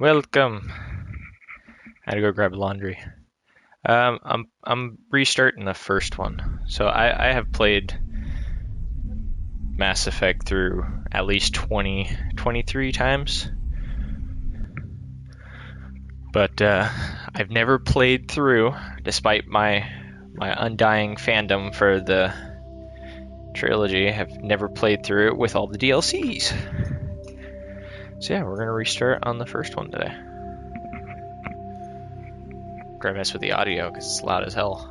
Welcome. I had to go grab laundry. I'm restarting the first one. So I have played Mass Effect through at least 23 times, but I've never played through, despite my undying fandom for the trilogy. I've never played through it with all the DLCs. So yeah, we're gonna restart on the first one today. Gotta mess with the audio because it's loud as hell.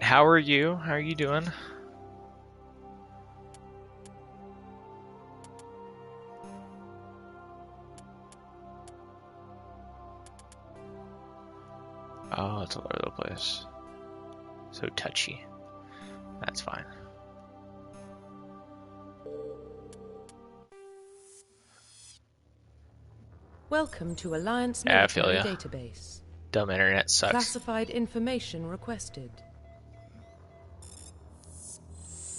How are you? How are you doing? Oh, it's all over the place. So touchy. That's fine. Welcome to Alliance Yeah, I feel Military ya. Database. Dumb internet sucks. Classified information requested.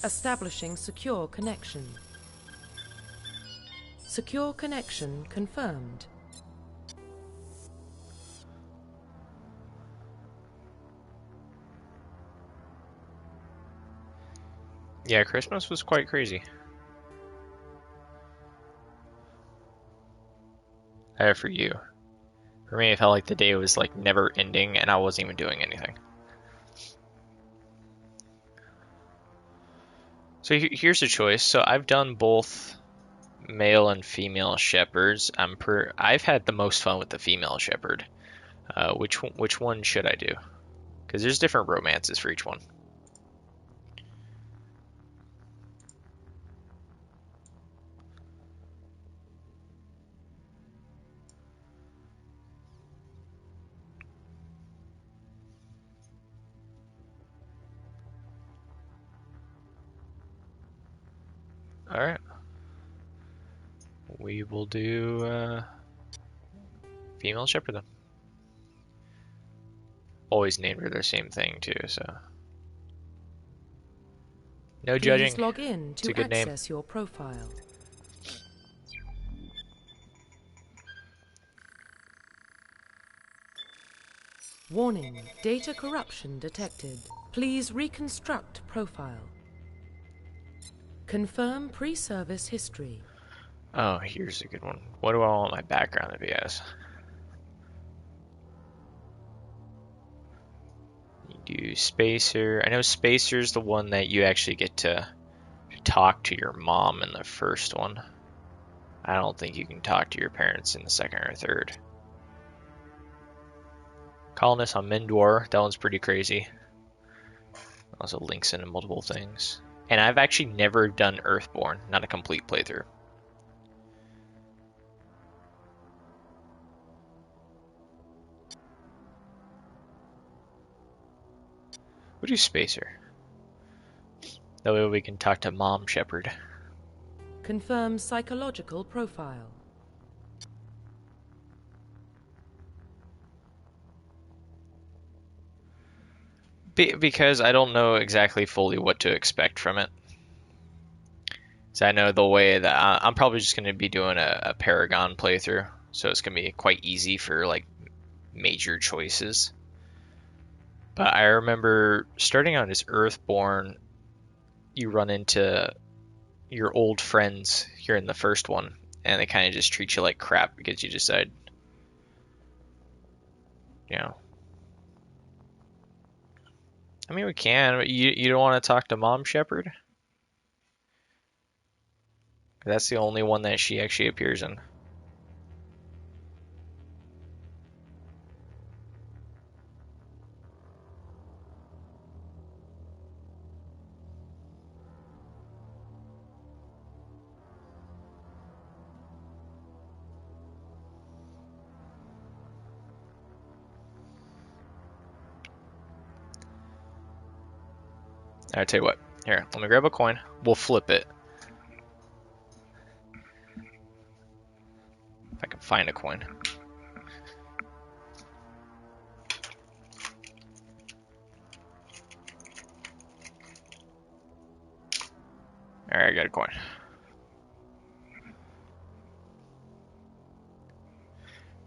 Establishing secure connection. Secure connection confirmed. Yeah, Christmas was quite crazy. For you. For me, it felt like the day was like never ending and I wasn't even doing anything. So here's a choice. So I've done both male and female shepherds. I've had the most fun with the female shepherd. Which one should I do? Because there's different romances for each one. All right. We will do female shepherd then. Always named her the same thing too, so no judging. Please log in It's a to good name. access your profile. Warning, data corruption detected. Please reconstruct profile. Confirm pre-service history. Oh, here's a good one. What do I want my background to be as? You do Spacer. I know Spacer's the one that you actually get to talk to your mom in the first one. I don't think you can talk to your parents in the second or third. Colonist on Mendwar, that one's pretty crazy. Also links into multiple things. And I've actually never done Earthborn, not a complete playthrough. We'll do Spacer. That way we can talk to Mom Shepherd. Confirm psychological profile. Because I don't know exactly fully what to expect from it. So I know the way that I'm probably just going to be doing a Paragon playthrough, so it's going to be quite easy for like major choices. But I remember starting out as Earthborn, you run into your old friends here in the first one, and they kind of just treat you like crap because you decide, you know. I mean, we can. But you don't want to talk to Mom Shepherd? That's the only one that she actually appears in. I tell you what. Here, let me grab a coin. We'll flip it. If I can find a coin. Alright, I got a coin.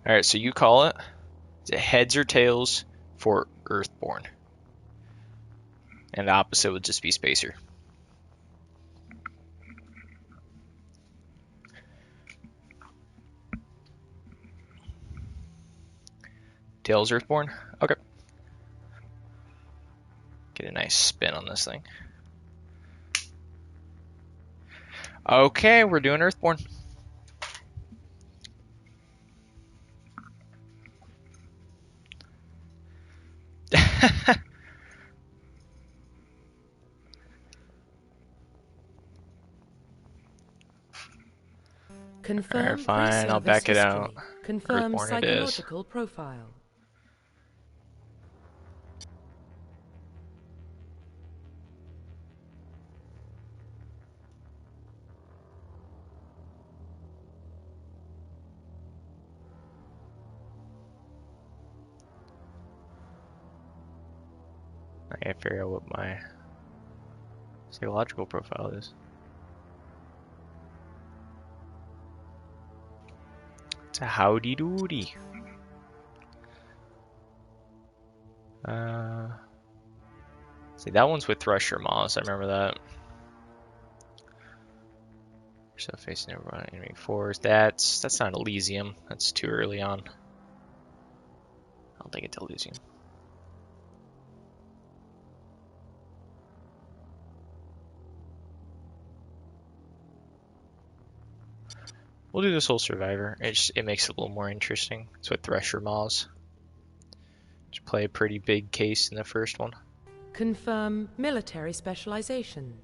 Alright, so you call it. Is it heads or tails for Earthborn? And the opposite would just be Spacer. Tails Earthborn? Okay. Get a nice spin on this thing. Okay, we're doing Earthborn. Confirm Alright, fine, pre-service I'll back it history. out. Confirm Earthborn it is. psychological profile. I gotta figure out what my psychological profile is. It's a howdy doody. See, that one's with Thresher Moss. I remember that. So facing everyone, enemy force. That's not Elysium. That's too early on. I don't think it's Elysium. We'll do this whole Survivor. It makes it a little more interesting. It's with Thresher Moss. Just play a pretty big case in the first one. Confirm military specialization.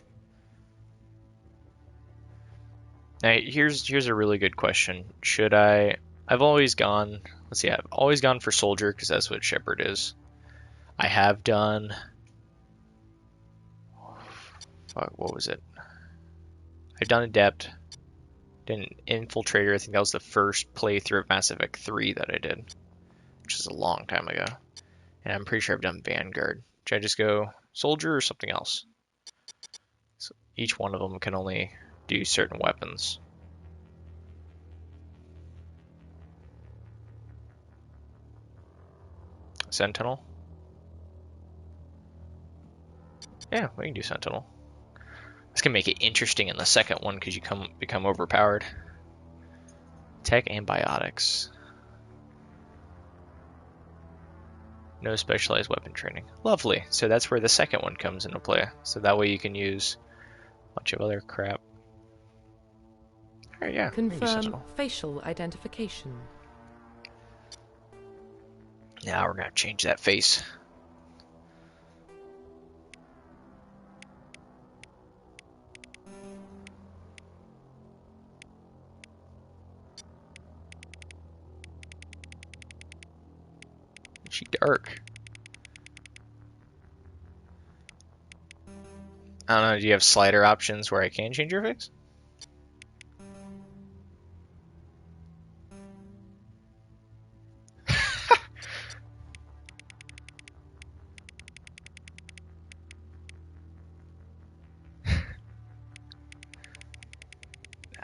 Now, here's a really good question. Should I? I've always gone. Let's see. I've always gone for Soldier because that's what Shepard is. I have done. Fuck, what was it? I've done Adept. Did an Infiltrator. I think that was the first playthrough of Mass Effect 3 that I did, which is a long time ago. And I'm pretty sure I've done Vanguard. Should I just go Soldier or something else? So each one of them can only do certain weapons. Sentinel? Yeah, we can do Sentinel. This can make it interesting in the second one because you become overpowered. Tech and biotics. No specialized weapon training. Lovely. So that's where the second one comes into play. So that way you can use a bunch of other crap. Alright, yeah. Confirm facial identification. Now we're going to change that face. Is she dark? I don't know, do you have slider options where I can change your face?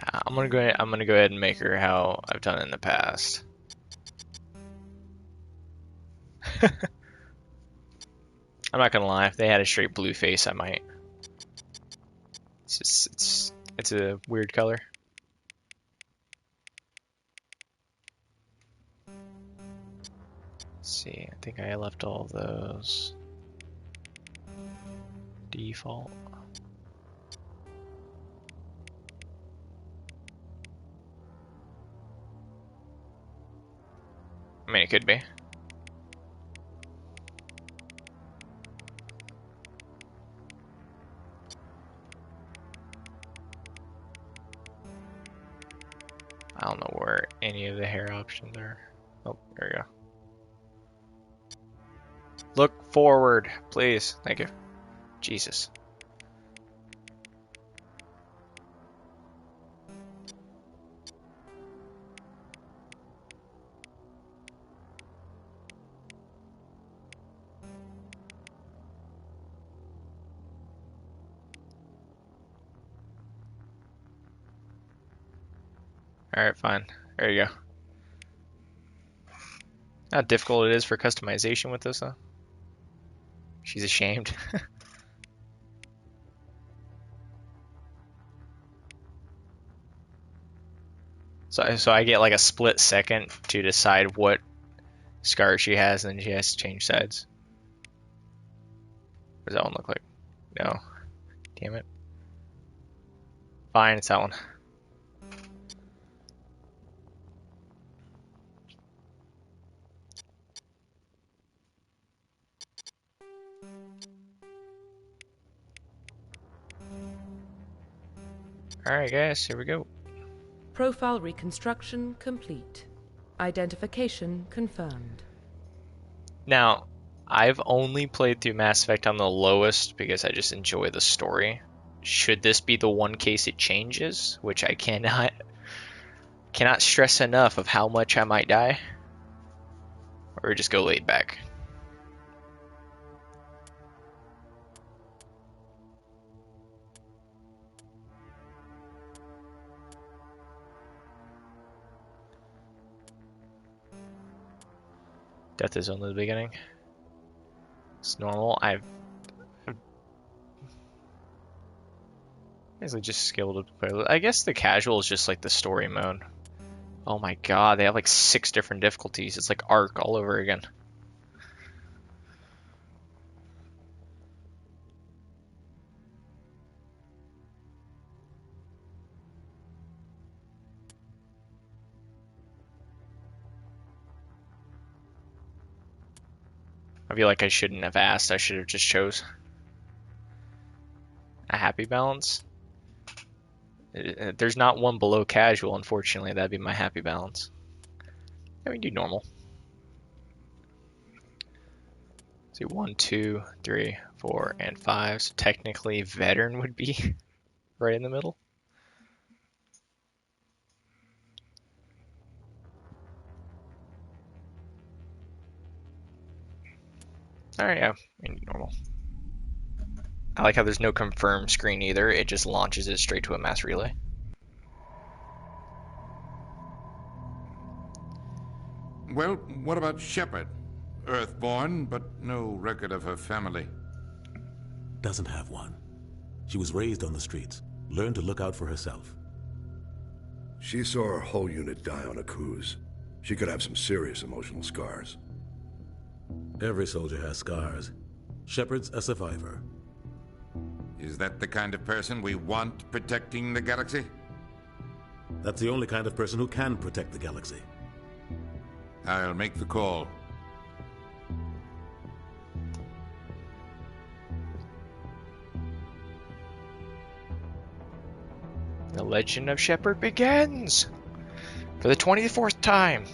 I'm gonna go ahead and make her how I've done in the past. I'm not gonna lie, if they had a straight blue face, I might. It's a weird color. Let's see, I think I left all of those default. I mean, it could be. I don't know where any of the hair options are. Oh, there we go. Look forward, please. Thank you. Jesus. Alright, fine. There you go. How difficult it is for customization with this, though. She's ashamed. So I get like a split second to decide what scar she has, and then she has to change sides. What does that one look like? No. Damn it. Fine, it's that one. Alright guys, here we go. Profile reconstruction complete. Identification confirmed. Now, I've only played through Mass Effect on the lowest because I just enjoy the story. Should this be the one case it changes, which I cannot stress enough of how much I might die, or just go laid back. Death is only the beginning. It's normal. I've basically just skilled to play. I guess the casual is just like the story mode. Oh my god, they have like 6 different difficulties. It's like Ark all over again. I feel like I shouldn't have asked. I should have just chose a happy balance. There's not one below casual, unfortunately. That'd be my happy balance. Yeah, we do normal. Let's see, 1, 2, 3, 4, and 5. So technically, veteran would be right in the middle. Alright, yeah, normal. I like how there's no confirm screen either. It just launches it straight to a mass relay. Well, what about Shepard? Earthborn, but no record of her family. Doesn't have one. She was raised on the streets, learned to look out for herself. She saw her whole unit die on a cruise. She could have some serious emotional scars. Every soldier has scars. Shepard's a survivor. Is that the kind of person we want protecting the galaxy? That's the only kind of person who can protect the galaxy. I'll make the call. The Legend of Shepard begins! For the 24th time!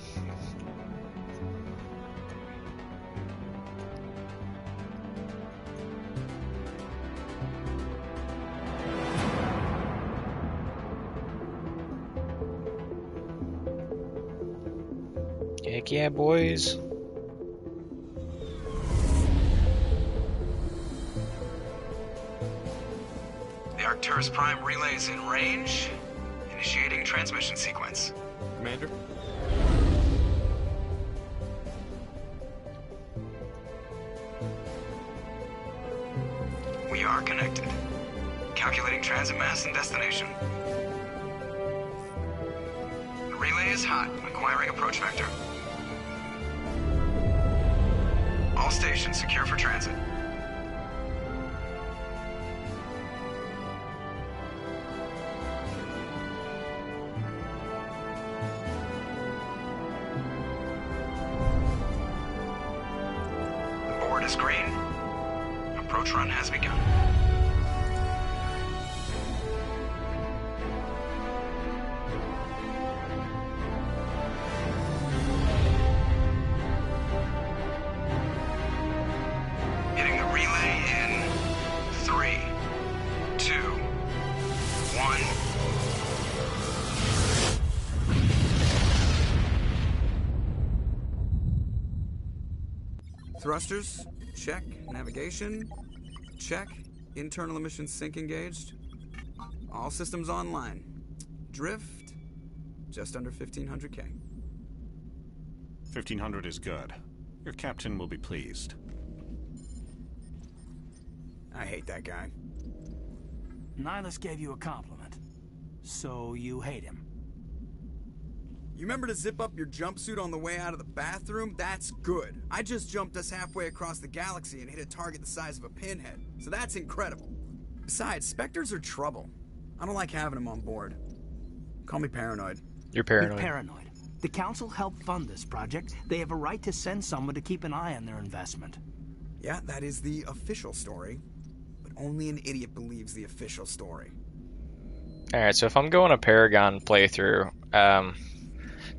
Heck yeah, boys. The Arcturus Prime relay is in range. Initiating transmission sequence. Commander? We are connected. Calculating transit mass and destination. The relay is hot, acquiring approach vector. All stations secure for transit. The board is green. Approach run has begun. Hitting the relay in 3, 2, 1. Thrusters, check. Navigation, check. Internal emissions sync engaged. All systems online. Drift, just under 1,500K. 1,500 is good. Your captain will be pleased. I hate that guy. Nihilus gave you a compliment, so you hate him. You remember to zip up your jumpsuit on the way out of the bathroom? That's good. I just jumped us halfway across the galaxy and hit a target the size of a pinhead, so that's incredible. Besides, Spectres are trouble. I don't like having them on board. Call me paranoid. You're paranoid. You're paranoid. The Council helped fund this project. They have a right to send someone to keep an eye on their investment. Yeah, that is the official story. But only an idiot believes the official story. Alright, so if I'm going a Paragon playthrough,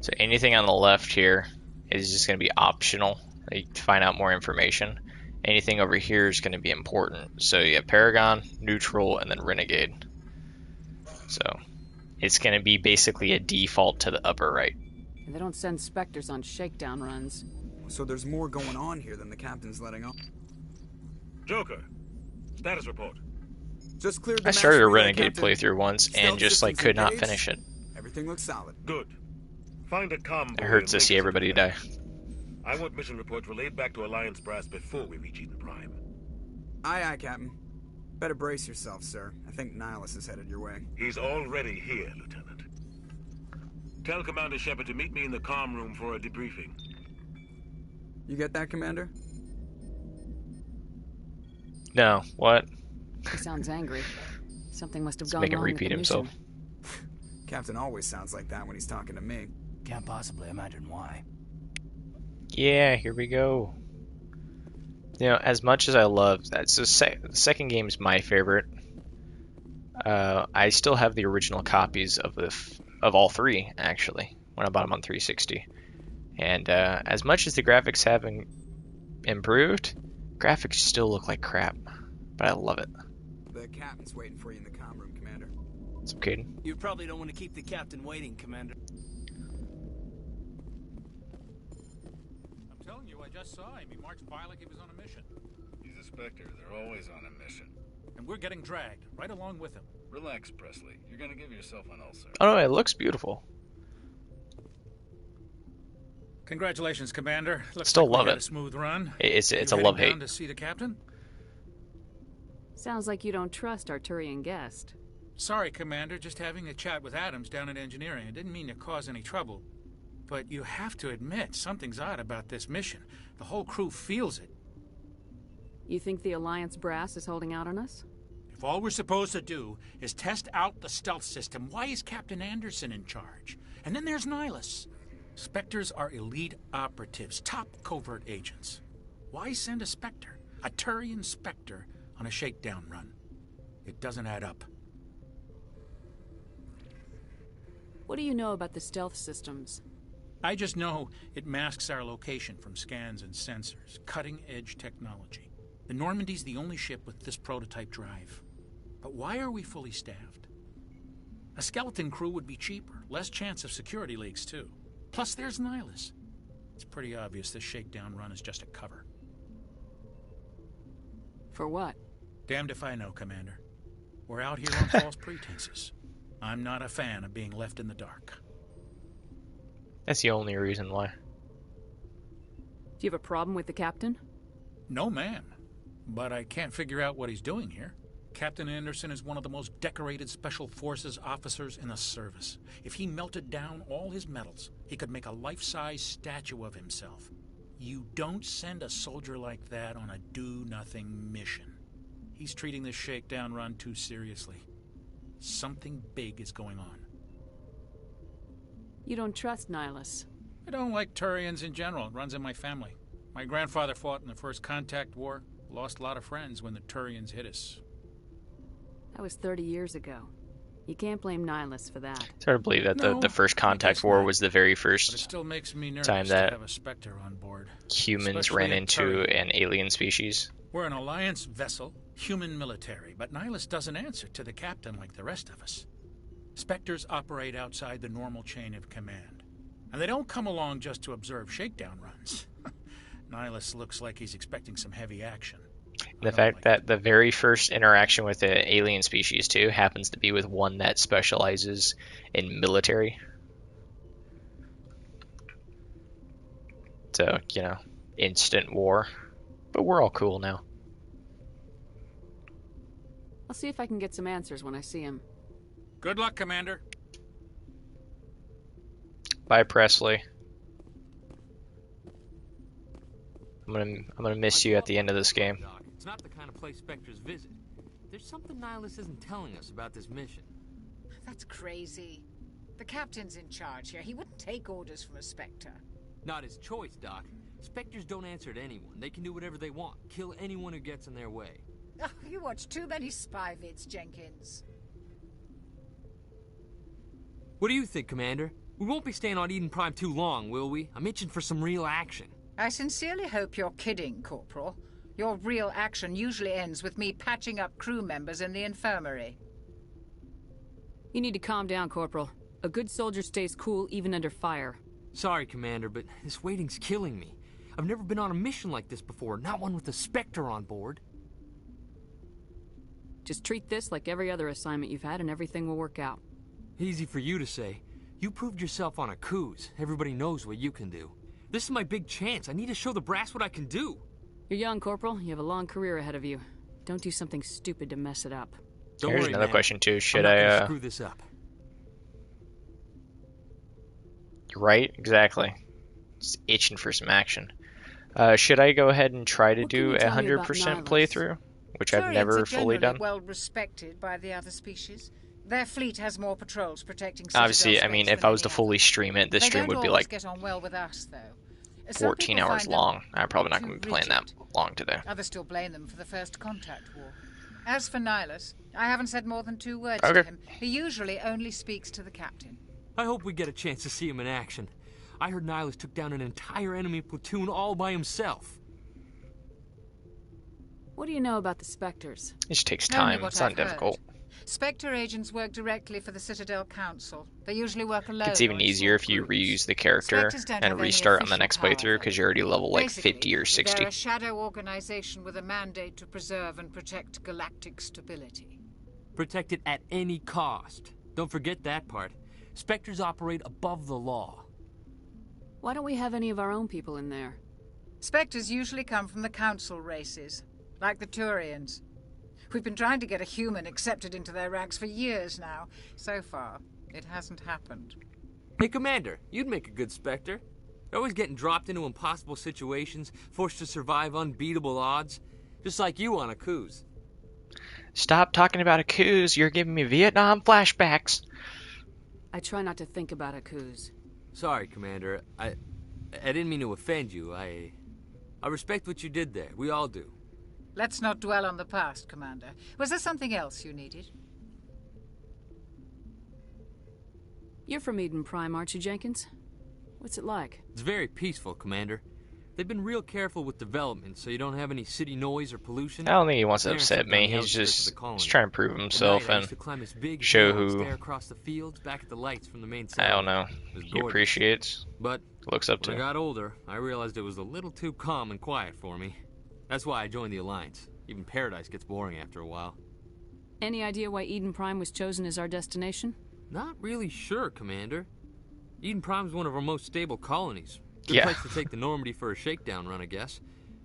so anything on the left here is just going to be optional, like, to find out more information. Anything over here is going to be important. So you have Paragon, Neutral, and then Renegade. So it's going to be basically a default to the upper right. And they don't send Spectres on shakedown runs. So there's more going on here than the captain's letting on. Joker, status report. Just cleared the I started a mass relay, Renegade Captain. playthrough once and Stealth just like systems could not engaged. finish it. Everything looks solid. Good. Find a comm. It hurts to see everybody die. I want mission reports relayed back to Alliance Brass before we reach Eden Prime. Aye, aye, Captain. Better brace yourself, sir. I think Nihilus is headed your way. He's already here, Lieutenant. Tell Commander Shepard to meet me in the comm room for a debriefing. You get that, Commander? No, what? He sounds angry. Something must have Let's gone make him wrong with repeat the himself. mission. Captain always sounds like that when he's talking to me. Can't possibly imagine why. Yeah, here we go. You know, as much as I love that, so the second game is my favorite. I still have the original copies of of all three, actually, when I bought them on 360. And as much as the graphics have improved, graphics still look like crap. But I love it. The captain's waiting for you in the comm room, Commander. What's up, Caden? You probably don't want to keep the captain waiting, Commander. I'm telling you, I just saw him. He marched by like he was on a mission. He's a Spectre. They're always on a mission. And we're getting dragged, right along with him. Relax, Presley. You're gonna give yourself an ulcer. Oh no, it looks beautiful. Congratulations, Commander. Looks Still like we love had it. A smooth run. It's You a heading love-hate. down to see the captain? Sounds like you don't trust Arturian guest. Sorry, Commander. Just having a chat with Adams down at engineering. I didn't mean to cause any trouble. But you have to admit, something's odd about this mission. The whole crew feels it. You think the Alliance brass is holding out on us? If all we're supposed to do is test out the stealth system, why is Captain Anderson in charge? And then there's Nihilus. Spectres are elite operatives, top covert agents. Why send a Spectre, a Turian Spectre, on a shakedown run? It doesn't add up. What do you know about the stealth systems? I just know it masks our location from scans and sensors. Cutting-edge technology. The Normandy's the only ship with this prototype drive. But why are we fully staffed? A skeleton crew would be cheaper, less chance of security leaks, too. Plus, there's Nihilus. It's pretty obvious this shakedown run is just a cover. For what? Damned if I know, Commander. We're out here on false pretenses. I'm not a fan of being left in the dark. That's the only reason why. Do you have a problem with the captain? No, ma'am. But I can't figure out what he's doing here. Captain Anderson is one of the most decorated Special Forces officers in the service. If he melted down all his medals, he could make a life-size statue of himself. You don't send a soldier like that on a do-nothing mission. He's treating this shakedown run too seriously. Something big is going on. You don't trust Nihilus. I don't like Turians in general. It runs in my family. My grandfather fought in the First Contact War. Lost a lot of friends when the Turians hit us. That was 30 years ago. You can't blame Nihilus for that. It's hard to believe that No, the First I Contact guess War not. was the very But it first still makes me nervous time to that have a Spectre on board. humans Especially ran a into Turian. an alien species. We're an Alliance vessel, human military, but Nihilus doesn't answer to the captain like the rest of us. Spectres operate outside the normal chain of command. And they don't come along just to observe shakedown runs. Nihilus looks like he's expecting some heavy action. The fact that the very first interaction with the alien species, too, happens to be with one that specializes in military. So, you know, instant war. But we're all cool now. I'll see if I can get some answers when I see him. Good luck, Commander. Bye, Presley. I'm gonna miss you at the end of this game. It's not the kind of place Spectres visit. There's something Nihilus isn't telling us about this mission. That's crazy. The captain's in charge here. He wouldn't take orders from a Spectre. Not his choice, Doc. Spectres don't answer to anyone. They can do whatever they want. Kill anyone who gets in their way. Oh, you watch too many spy vids, Jenkins. What do you think, Commander? We won't be staying on Eden Prime too long, will we? I'm itching for some real action. I sincerely hope you're kidding, Corporal. Your real action usually ends with me patching up crew members in the infirmary. You need to calm down, Corporal. A good soldier stays cool even under fire. Sorry, Commander, but this waiting's killing me. I've never been on a mission like this before, not one with a Spectre on board. Just treat this like every other assignment you've had and everything will work out. Easy for you to say. You proved yourself on Akuz. Everybody knows what you can do. This is my big chance. I need to show the brass what I can do. You're young, Corporal. You have a long career ahead of you. Don't do something stupid to mess it up. Here's another question too. Should I'm not I gonna screw this up? Right, exactly. Just itching for some action. Should I go ahead and try to do a 100% playthrough, which I've never fully done? Well respected by the other species. Their fleet has more patrols protecting. Obviously, I mean, if I was to fully stream it, this stream would be like get on well with us, though. 14 hours long. I'm probably not going to be playing that long today. Others still blame them for the First Contact War. As for Nihilus, I haven't said more than 2 words to him. He usually only speaks to the captain. I hope we get a chance to see him in action. I heard Nihilus took down an entire enemy platoon all by himself. What do you know about the Spectres? It just takes time. It's not difficult. Spectre agents work directly for the Citadel Council. They usually work alone. It's even easier if you reuse the character and restart on the next playthrough because you're already level like 50 or 60. They're a shadow organization with a mandate to preserve and protect galactic stability. Protect it at any cost. Don't forget that part. Spectres operate above the law. Why don't we have any of our own people in there? Spectres usually come from the Council races, like the Turians. We've been trying to get a human accepted into their ranks for years now. So far, it hasn't happened. Hey, Commander, you'd make a good Spectre. You're always getting dropped into impossible situations, forced to survive unbeatable odds. Just like you on Akuz. Stop talking about Akuz. You're giving me Vietnam flashbacks. I try not to think about Akuz. Sorry, Commander. I didn't mean to offend you. I respect what you did there. We all do. Let's not dwell on the past, Commander. Was there something else you needed? You're from Eden Prime, aren't you, Jenkins? What's it like? It's very peaceful, Commander. They've been real careful with development, so you don't have any city noise or pollution. I don't think he wants to upset me. He's just trying to prove himself and show who. Across the fields, back at the lights from the main I don't know. He appreciates. But looks up to. When I got older, I realized it was a little too calm and quiet for me. That's why I joined the Alliance. Even Paradise gets boring after a while. Any idea why Eden Prime was chosen as our destination? Not really sure, Commander. Eden Prime's one of our most stable colonies. Good Yeah. place to take the Normandy for a shakedown run, I guess.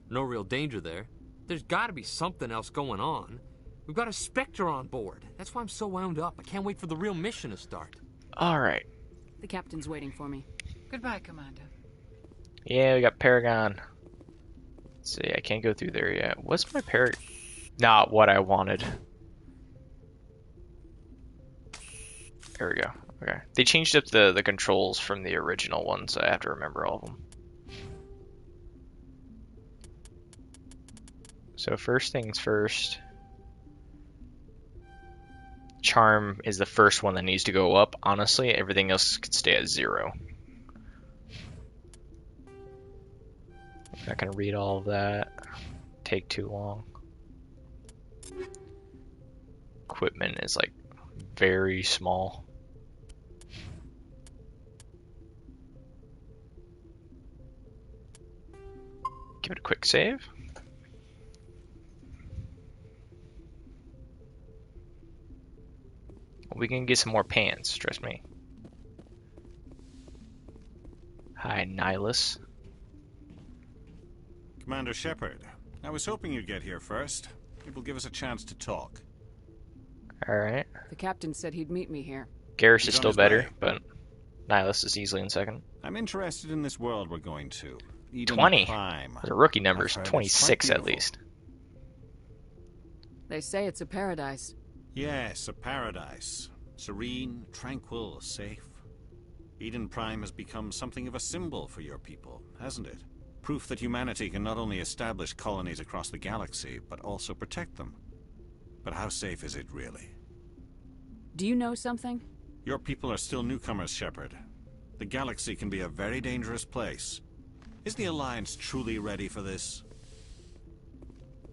No real danger there. There's gotta be something else going on. We've got a Spectre on board. That's why I'm so wound up. I can't wait for the real mission to start. Alright. The captain's waiting for me. Goodbye, Commander. Yeah, we got Paragon. Let's see, I can't go through there yet. What's my Paragon? Not what I wanted. There we go. Okay. They changed up the controls from the original one, so I have to remember all of them. So first things first. Charm is the first one that needs to go up. Honestly, everything else could stay at 0. I'm not gonna read all of that. Take too long. Equipment is like very small. Give it a quick save. We can get some more pants, trust me. Hi, Nihilus. Commander Shepard, I was hoping you'd get here first. It will give us a chance to talk. Alright. The captain said he'd meet me here. Garrus is still better, but Nihilus is easily in second. I'm interested in this world we're going to. Eden 20. Prime. The rookie number's 26 at least. They say it's a paradise. Yes, a paradise. Serene, tranquil, safe. Eden Prime has become something of a symbol for your people, hasn't it? Proof that humanity can not only establish colonies across the galaxy, but also protect them. But how safe is it really? Do you know something? Your people are still newcomers, Shepard. The galaxy can be a very dangerous place. Is the Alliance truly ready for this?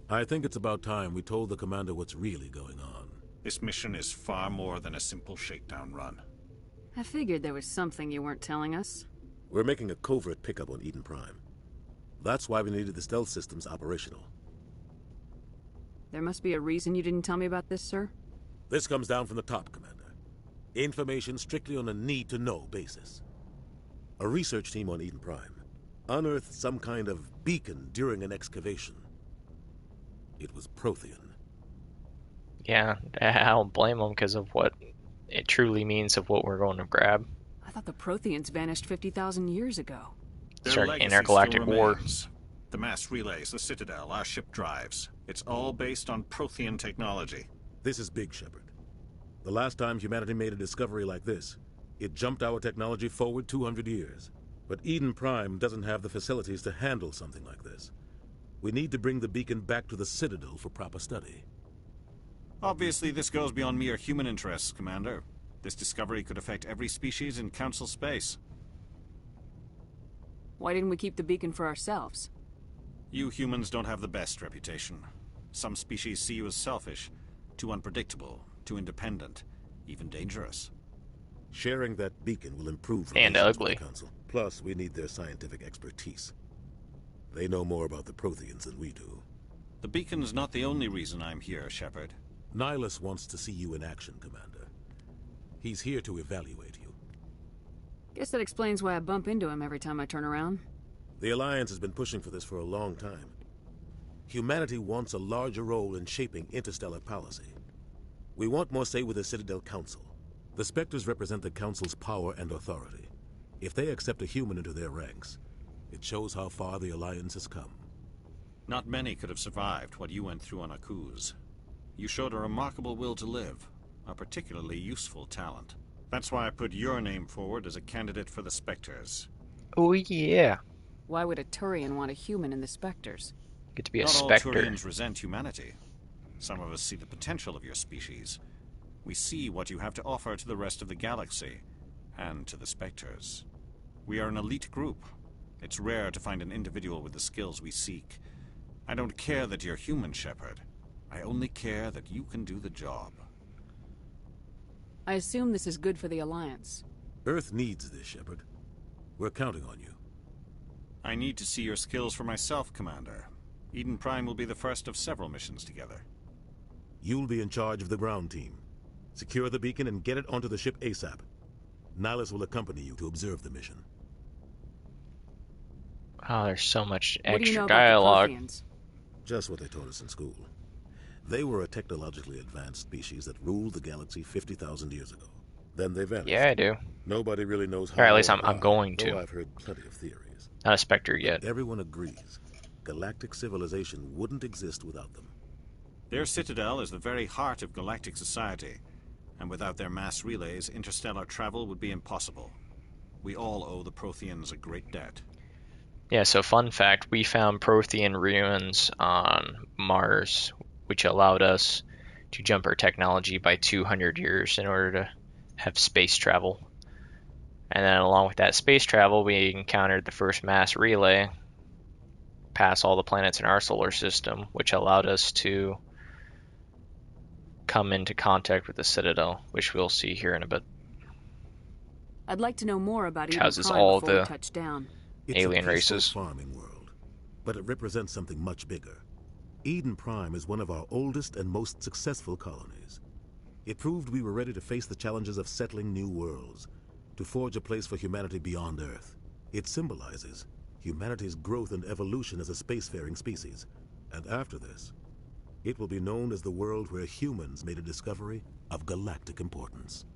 I think it's about time we told the Commander what's really going on. This mission is far more than a simple shakedown run. I figured there was something you weren't telling us. We're making a covert pickup on Eden Prime. That's why we needed the stealth systems operational. There must be a reason you didn't tell me about this, sir? This comes down from the top, Commander. Information strictly on a need-to-know basis. A research team on Eden Prime unearthed some kind of beacon during an excavation. It was Prothean. Yeah, I don't blame them because of what it truly means of what we're going to grab. I thought the Protheans vanished 50,000 years ago. Start an intergalactic war. The mass relays, the Citadel, our ship drives. It's all based on Prothean technology. This is big, Shepard. The last time humanity made a discovery like this, it jumped our technology forward 200 years. But Eden Prime doesn't have the facilities to handle something like this. We need to bring the beacon back to the Citadel for proper study. Obviously, this goes beyond mere human interests, Commander. This discovery could affect every species in Council space. Why didn't we keep the beacon for ourselves? You humans don't have the best reputation. Some species see you as selfish, too unpredictable, too independent, even dangerous. Sharing that beacon will improve and ugly. With the Council. Plus, we need their scientific expertise. They know more about the Protheans than we do. The beacon's not the only reason I'm here, Shepard. Nihilus wants to see you in action, Commander. He's here to evaluate you. Guess that explains why I bump into him every time I turn around. The Alliance has been pushing for this for a long time. Humanity wants a larger role in shaping interstellar policy. We want more say with the Citadel Council. The Spectres represent the Council's power and authority. If they accept a human into their ranks, it shows how far the Alliance has come. Not many could have survived what you went through on Akuz. You showed a remarkable will to live, a particularly useful talent. That's why I put your name forward as a candidate for the Spectres. Oh yeah. Why would a Turian want a human in the Spectres? Get to be a Not Spectre. all Turians resent humanity. Some of us see the potential of your species. We see what you have to offer to the rest of the galaxy, and to the Spectres. We are an elite group. It's rare to find an individual with the skills we seek. I don't care that you're human, Shepard. I only care that you can do the job. I assume this is good for the Alliance. Earth needs this, Shepard. We're counting on you. I need to see your skills for myself, Commander. Eden Prime will be the first of several missions together. You'll be in charge of the ground team. Secure the beacon and get it onto the ship ASAP. Nihilus will accompany you to observe the mission. Oh, there's so much What do you extra know dialogue. About the Protheans? Just what they taught us in school. They were a technologically advanced species that ruled the galaxy 50,000 years ago. Then they vanished. Yeah, I do. Nobody really knows how. Or at least or I'm why, going though to. I've heard plenty of theories. Not a Spectre yet. But everyone agrees. Galactic civilization wouldn't exist without them. Their citadel is the very heart of galactic society, and without their mass relays, interstellar travel would be impossible. We all owe the Protheans a great debt. Yeah, so fun fact, we found Prothean ruins on Mars, which allowed us to jump our technology by 200 years in order to have space travel. And then along with that space travel, we encountered the first mass relay past all the planets in our solar system, which allowed us to come into contact with the Citadel, which we'll see here in a bit. I'd like to know more about Eden Houses Prime all before we the touch down. alien It's a peaceful races. farming world, but it represents something much bigger. Eden Prime is one of our oldest and most successful colonies. It proved we were ready to face the challenges of settling new worlds, to forge a place for humanity beyond Earth. It symbolizes humanity's growth and evolution as a spacefaring species. And after this, it will be known as the world where humans made a discovery of galactic importance.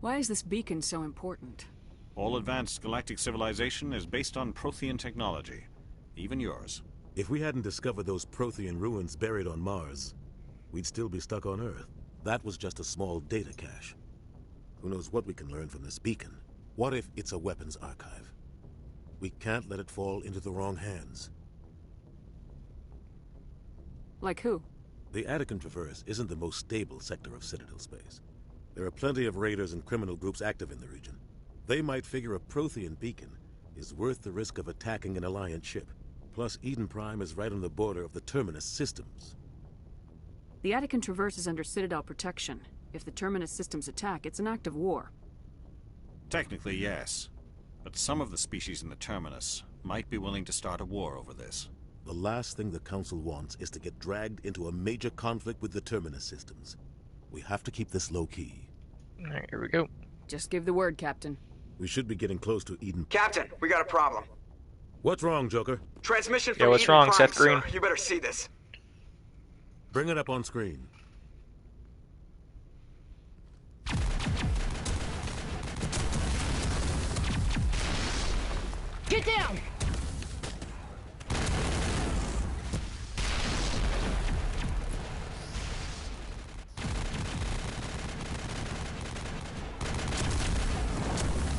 Why is this beacon so important? All advanced galactic civilization is based on Prothean technology. Even yours. If we hadn't discovered those Prothean ruins buried on Mars, we'd still be stuck on Earth. That was just a small data cache. Who knows what we can learn from this beacon? What if it's a weapons archive? We can't let it fall into the wrong hands. Like who? The Attican Traverse isn't the most stable sector of Citadel space. There are plenty of raiders and criminal groups active in the region. They might figure a Prothean beacon is worth the risk of attacking an Alliance ship. Plus, Eden Prime is right on the border of the Terminus systems. The Attican Traverse is under Citadel protection. If the Terminus systems attack, it's an act of war. Technically, yes. But some of the species in the Terminus might be willing to start a war over this. The last thing the Council wants is to get dragged into a major conflict with the Terminus systems. We have to keep this low-key. Alright, here we go. Just give the word, Captain. We should be getting close to Eden. Captain, we got a problem. What's wrong, Joker? Transmission from Yeah, what's Eden wrong, Prime, Seth Green? sir. You better see this. Bring it up on screen. Get down!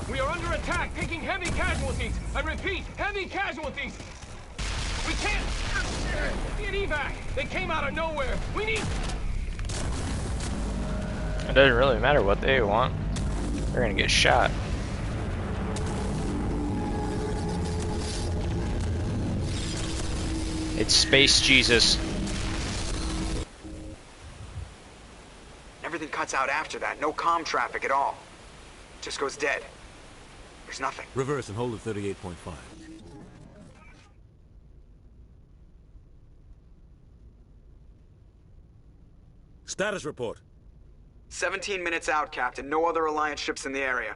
We are under attack, taking heavy casualties. I repeat, heavy casualties. We can't get evac. They came out of nowhere. We need... It doesn't really matter what they want. They're gonna get shot. It's Space Jesus. Everything cuts out after that. No comm traffic at all. Just goes dead. There's nothing. Reverse and hold at 38.5. Status report. 17 minutes out, Captain. No other Alliance ships in the area.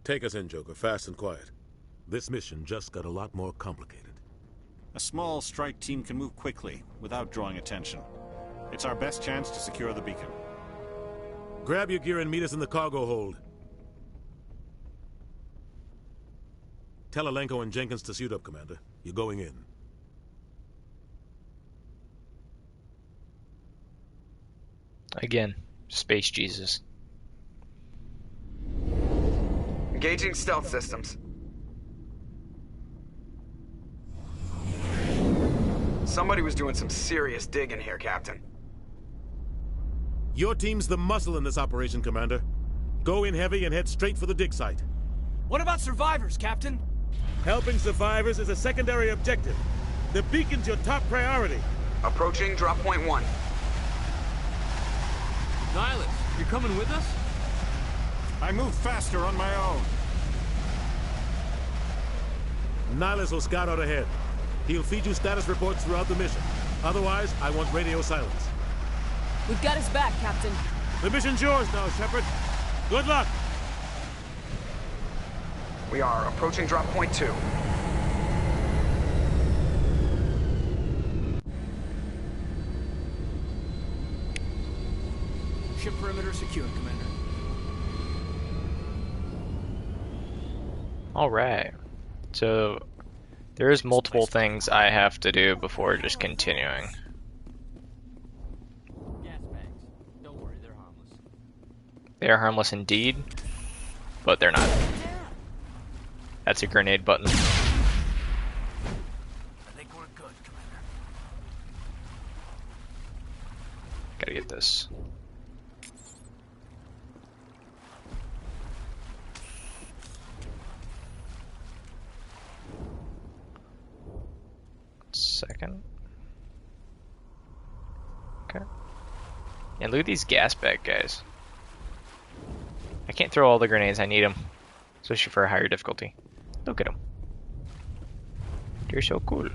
Take us in, Joker, fast and quiet. This mission just got a lot more complicated. A small strike team can move quickly, without drawing attention. It's our best chance to secure the beacon. Grab your gear and meet us in the cargo hold. Tell Alenko and Jenkins to suit up, Commander. You're going in. Again, Space Jesus. Engaging stealth systems. Somebody was doing some serious digging here, Captain. Your team's the muscle in this operation, Commander. Go in heavy and head straight for the dig site. What about survivors, Captain? Helping survivors is a secondary objective. The beacon's your top priority. Approaching drop point 1. Nihilus, you're coming with us? I move faster on my own. Nihilus will scout out ahead. He'll feed you status reports throughout the mission. Otherwise, I want radio silence. We've got his back, Captain. The mission's yours now, Shepard. Good luck. We are approaching drop point 2. Ship perimeter secure, Commander. Alright. So, there's multiple things I have to do before just continuing. Gas bags. Don't worry, they're harmless. They are harmless indeed, but they're not. That's a grenade button. I think we're good, Commander. Gotta get this. Second. Okay. And look at these gas bag guys. I can't throw all the grenades, I need them. Especially for a higher difficulty. Look at them. They're so cool.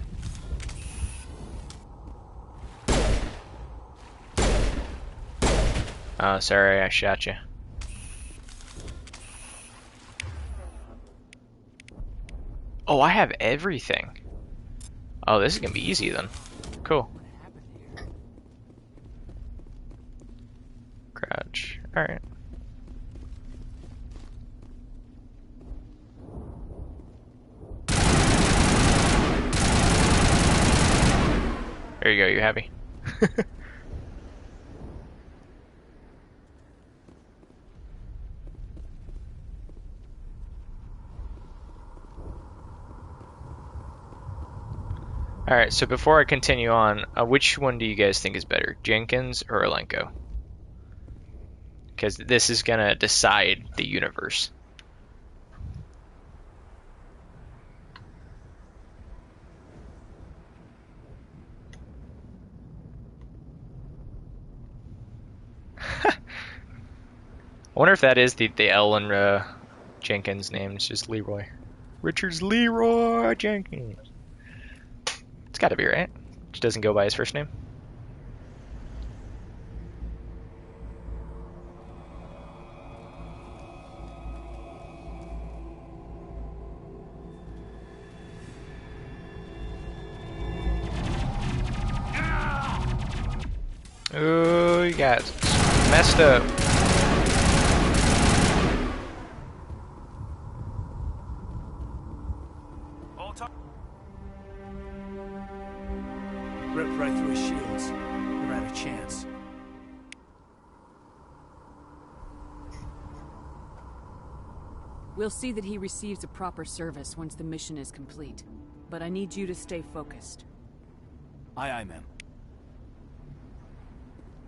Oh, sorry, I shot you. Oh, I have everything. Oh, this is gonna be easy then. Cool. Crouch. Alright. There you go, you happy? Alright, so before I continue on, which one do you guys think is better, Jenkins or Alenko? Because this is going to decide the universe. I wonder if that is the L in Jenkins' name. It's just Leroy. Richard's Leroy Jenkins. It's got to be right. Just doesn't go by his first name. Oh, you got messed up. Ripped right through his shields. Never had a chance. We'll see that he receives a proper service once the mission is complete. But I need you to stay focused. Aye, aye, ma'am.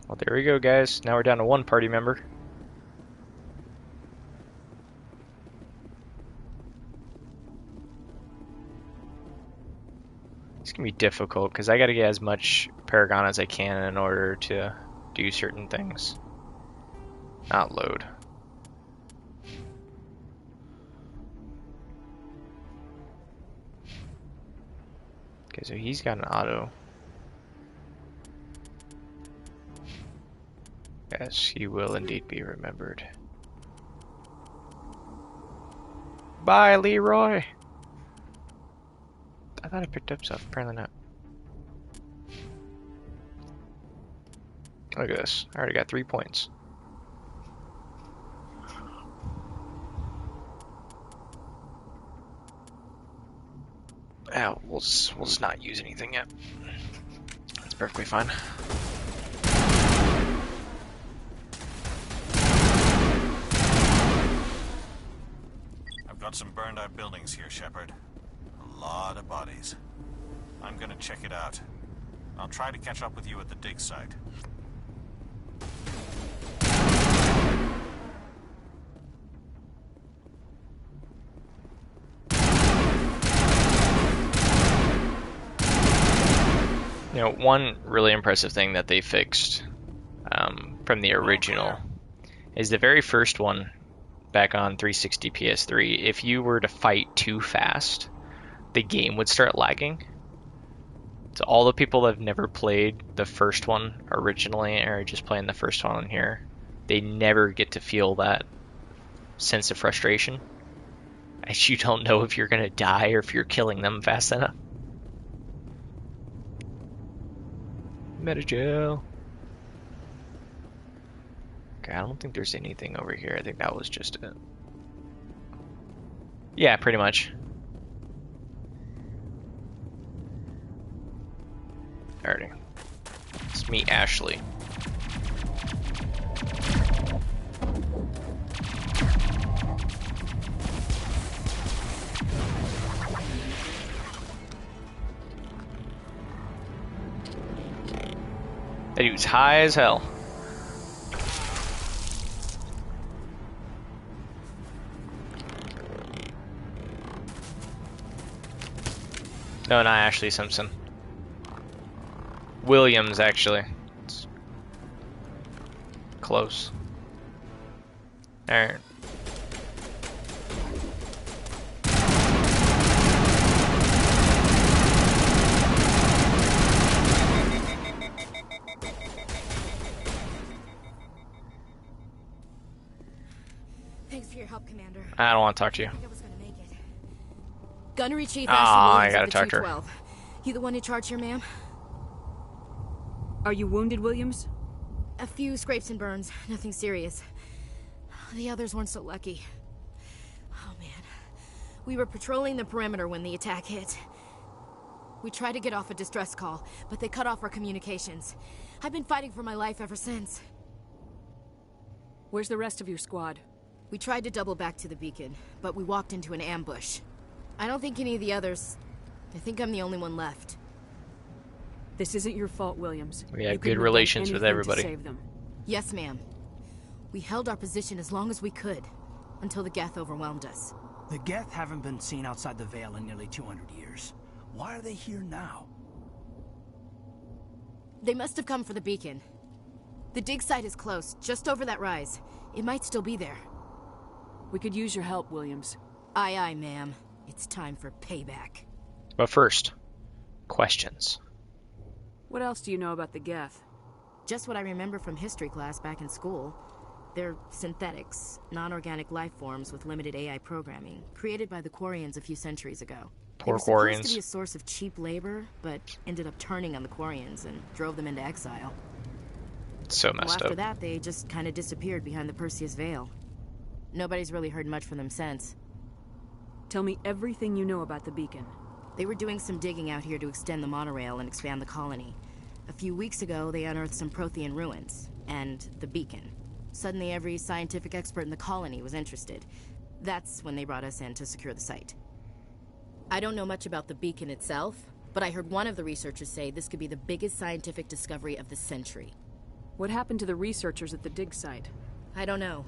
Well, there we go, guys. Now we're down to one party member. It's gonna be difficult because I gotta get as much Paragon as I can in order to do certain things. Not load. Okay, so he's got an auto. Yes, he will indeed be remembered. Bye, Leroy! I thought I picked up stuff, apparently not. Look at this, I already got 3 points. Oh, we'll just not use anything yet. That's perfectly fine. I've got some burned out buildings here, Shepard. A lot of bodies. I'm gonna check it out. I'll try to catch up with you at the dig site. You know, one really impressive thing that they fixed from the original is the very first one back on 360 PS3. If you were to fight too fast, the game would start lagging. So all the people that have never played the first one originally or just playing the first one on here, they never get to feel that sense of frustration as you don't know if you're going to die or if you're killing them fast enough. Metagel. Okay, I don't think there's anything over here. I think that was just it. Yeah, pretty much. Alrighty. Let's meet Ashley. That dude's high as hell. No, not Ashley Simpson. Williams, actually. It's close. Alright. Thanks for your help, Commander. I don't want to talk to you. I think I was gonna make it. Gunnery Chief I Ashley Williams gotta of the talk to her. 212. You the one in charge here, ma'am? Are you wounded, Williams? A few scrapes and burns. Nothing serious. The others weren't so lucky. Oh, man. We were patrolling the perimeter when the attack hit. We tried to get off a distress call, but they cut off our communications. I've been fighting for my life ever since. Where's the rest of your squad? We tried to double back to the beacon, but we walked into an ambush. I don't think any of the others... I think I'm the only one left. This isn't your fault, Williams. We have You good couldn't have done relations with anything everybody. to save them. Yes, ma'am. We held our position as long as we could, until the Geth overwhelmed us. The Geth haven't been seen outside the Veil in nearly 200 years. Why are they here now? They must have come for the beacon. The dig site is close, just over that rise. It might still be there. We could use your help, Williams. Aye, aye, ma'am. It's time for payback. But first, questions. What else do you know about the Geth? Just what I remember from history class back in school. They're synthetics, non-organic life forms with limited AI programming, created by the Quarians a few centuries ago. They were supposed to be a source of cheap labor, but ended up turning on the Quarians and drove them into exile. So messed After up. that, they just kind of disappeared behind the Perseus Veil. Nobody's really heard much from them since. Tell me everything you know about the beacon. They were doing some digging out here to extend the monorail and expand the colony. A few weeks ago, they unearthed some Prothean ruins, and the beacon. Suddenly, every scientific expert in the colony was interested. That's when they brought us in to secure the site. I don't know much about the beacon itself, but I heard one of the researchers say this could be the biggest scientific discovery of the century. What happened to the researchers at the dig site? I don't know.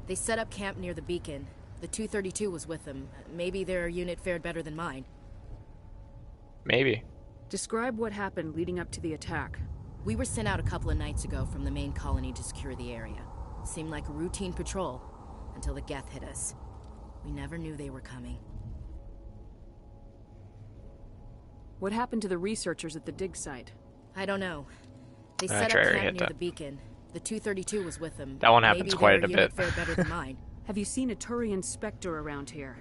They set up camp near the beacon. The 232 was with them. Maybe their unit fared better than mine. Maybe. Describe what happened leading up to the attack. We were sent out a couple of nights ago from the main colony to secure the area. Seemed like a routine patrol, until the Geth hit us. We never knew they were coming. What happened to the researchers at the dig site? I don't know. They set up camp near the beacon. The 232 was with them. That one happens quite a bit. Fared better than mine. Have you seen a Turian Spectre around here?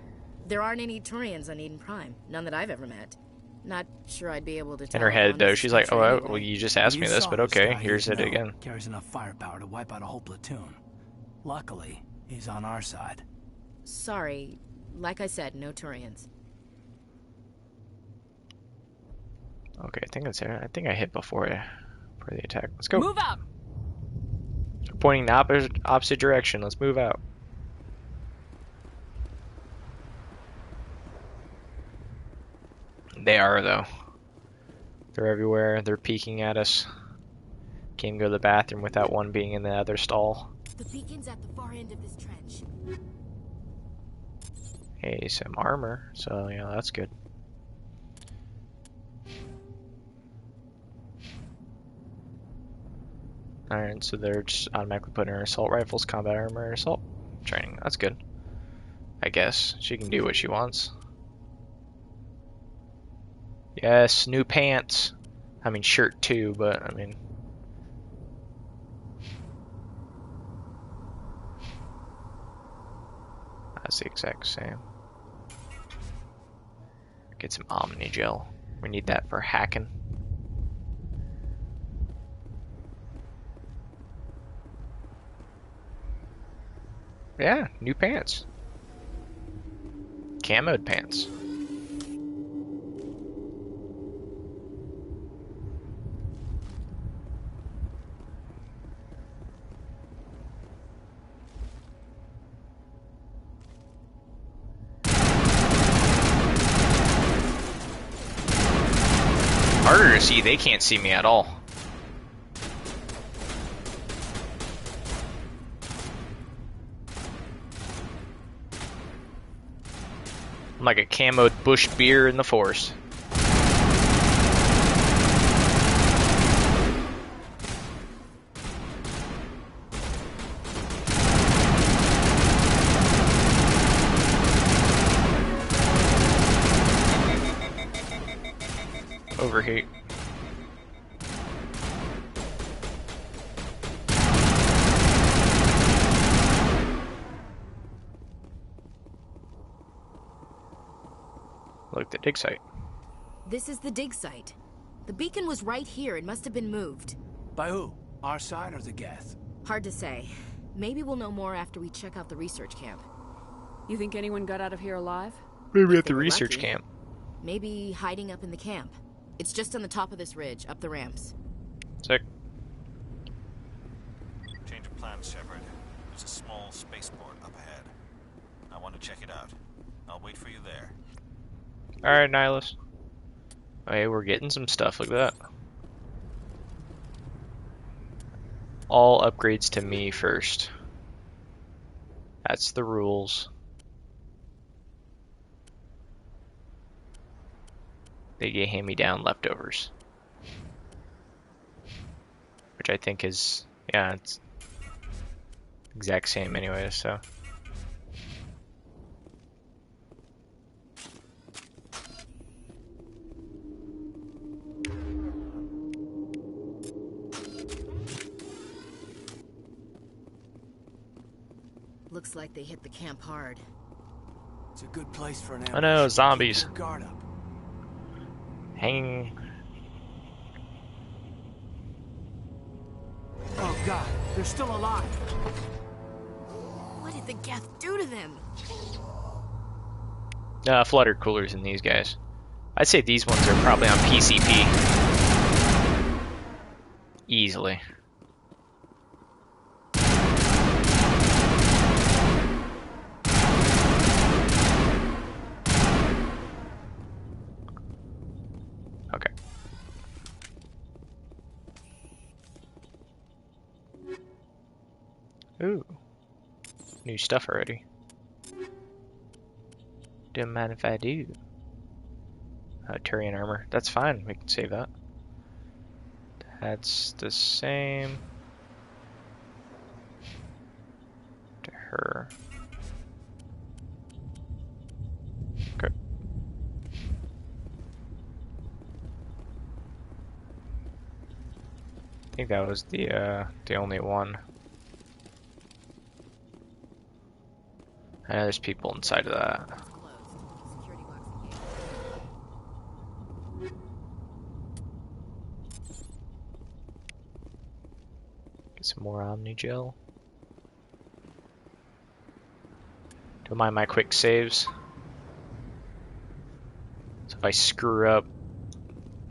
There aren't any Turians on Eden Prime. None that I've ever met. Not sure I'd be able to tell. In her head, though, she's like, "Oh, well, you just asked me this, but okay, here's it again." Carries enough firepower to wipe out a whole platoon. Luckily, he's on our side. Sorry. Like I said, no Turians. Okay, I think that's it. I think I hit before the attack. Let's go. Move out. We're pointing in the opposite direction. Let's move out. They are, though. They're everywhere. They're peeking at us. Can't go to the bathroom without one being in the other stall. The beacon's at the far end of this trench. Hey, some armor. So, yeah, that's good. Alright, so they're just automatically putting her assault rifles, combat armor, assault training. That's good. I guess. She can do what she wants. Yes, new pants. I mean, shirt too, but I mean... That's the exact same. Get some Omni Gel. We need that for hacking. Yeah, new pants. Camoed pants. Harder to see, they can't see me at all. I'm like a camoed bush beer in the forest. Overheat. like the dig site. This is the dig site. The beacon was right here. It must have been moved. By who? Our side or the Geth? Hard to say. Maybe we'll know more after we check out the research camp. You think anyone got out of here alive? Maybe at the research camp. Maybe hiding up in the camp. It's just on the top of this ridge, up the ramps. Sick. Change of plans, Shepard. There's a small spaceport up ahead. I want to check it out. I'll wait for you there. Alright, Nihilus. Okay, we're getting some stuff. Look at that. All upgrades to me first. That's the rules. They get hand-me-down leftovers. Which I think is, yeah, it's exact same anyway, so. Looks like they hit the camp hard. It's a good place for an ambush. I know, zombies. Keep your guard up. Hanging. Oh God, they're still alive. What did the Geth do to them? Flutter coolers than these guys. I'd say these ones are probably on PCP. Easily. Okay. Ooh. New stuff already. Don't mind if I do. Turian armor. That's fine. We can save that. That's the same. To her. Okay. I think that was the only one. I know there's people inside of that. Get some more Omnigel. Don't mind my quick saves. So if I screw up,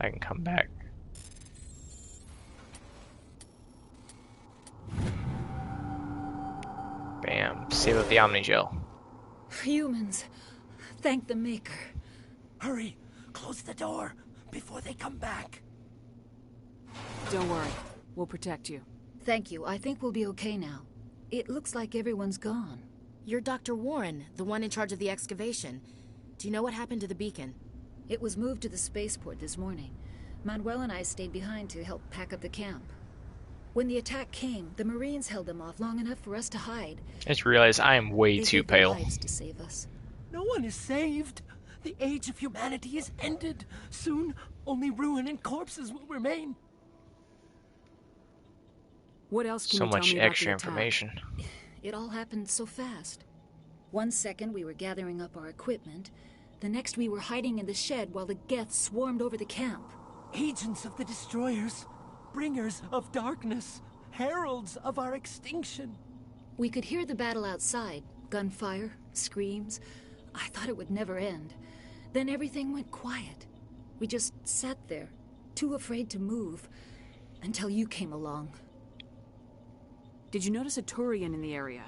I can come back. Bam. Save up the Omnigel. Humans, thank the Maker. Hurry, close the door before they come back. Don't worry, we'll protect you. Thank you. I think we'll be okay now. It looks like everyone's gone. You're Dr. Warren, the one in charge of the excavation. Do you know what happened to the beacon? It was moved to the spaceport this morning. Manuel and I stayed behind to help pack up the camp. When the attack came, the Marines held them off long enough for us to hide. I just realized I am way They too gave their pale. lives to save us. No one is saved. The age of humanity is ended. Soon, only ruin and corpses will remain. What else can So you tell much me about extra the attack? information. It all happened so fast. 1 second we were gathering up our equipment. The next we were hiding in the shed while the Geth swarmed over the camp. Agents of the Destroyers, bringers of darkness, heralds of our extinction. We could hear the battle outside. Gunfire, screams. I thought it would never end. Then everything went quiet. We just sat there, too afraid to move, until you came along. Did you notice a Turian in the area?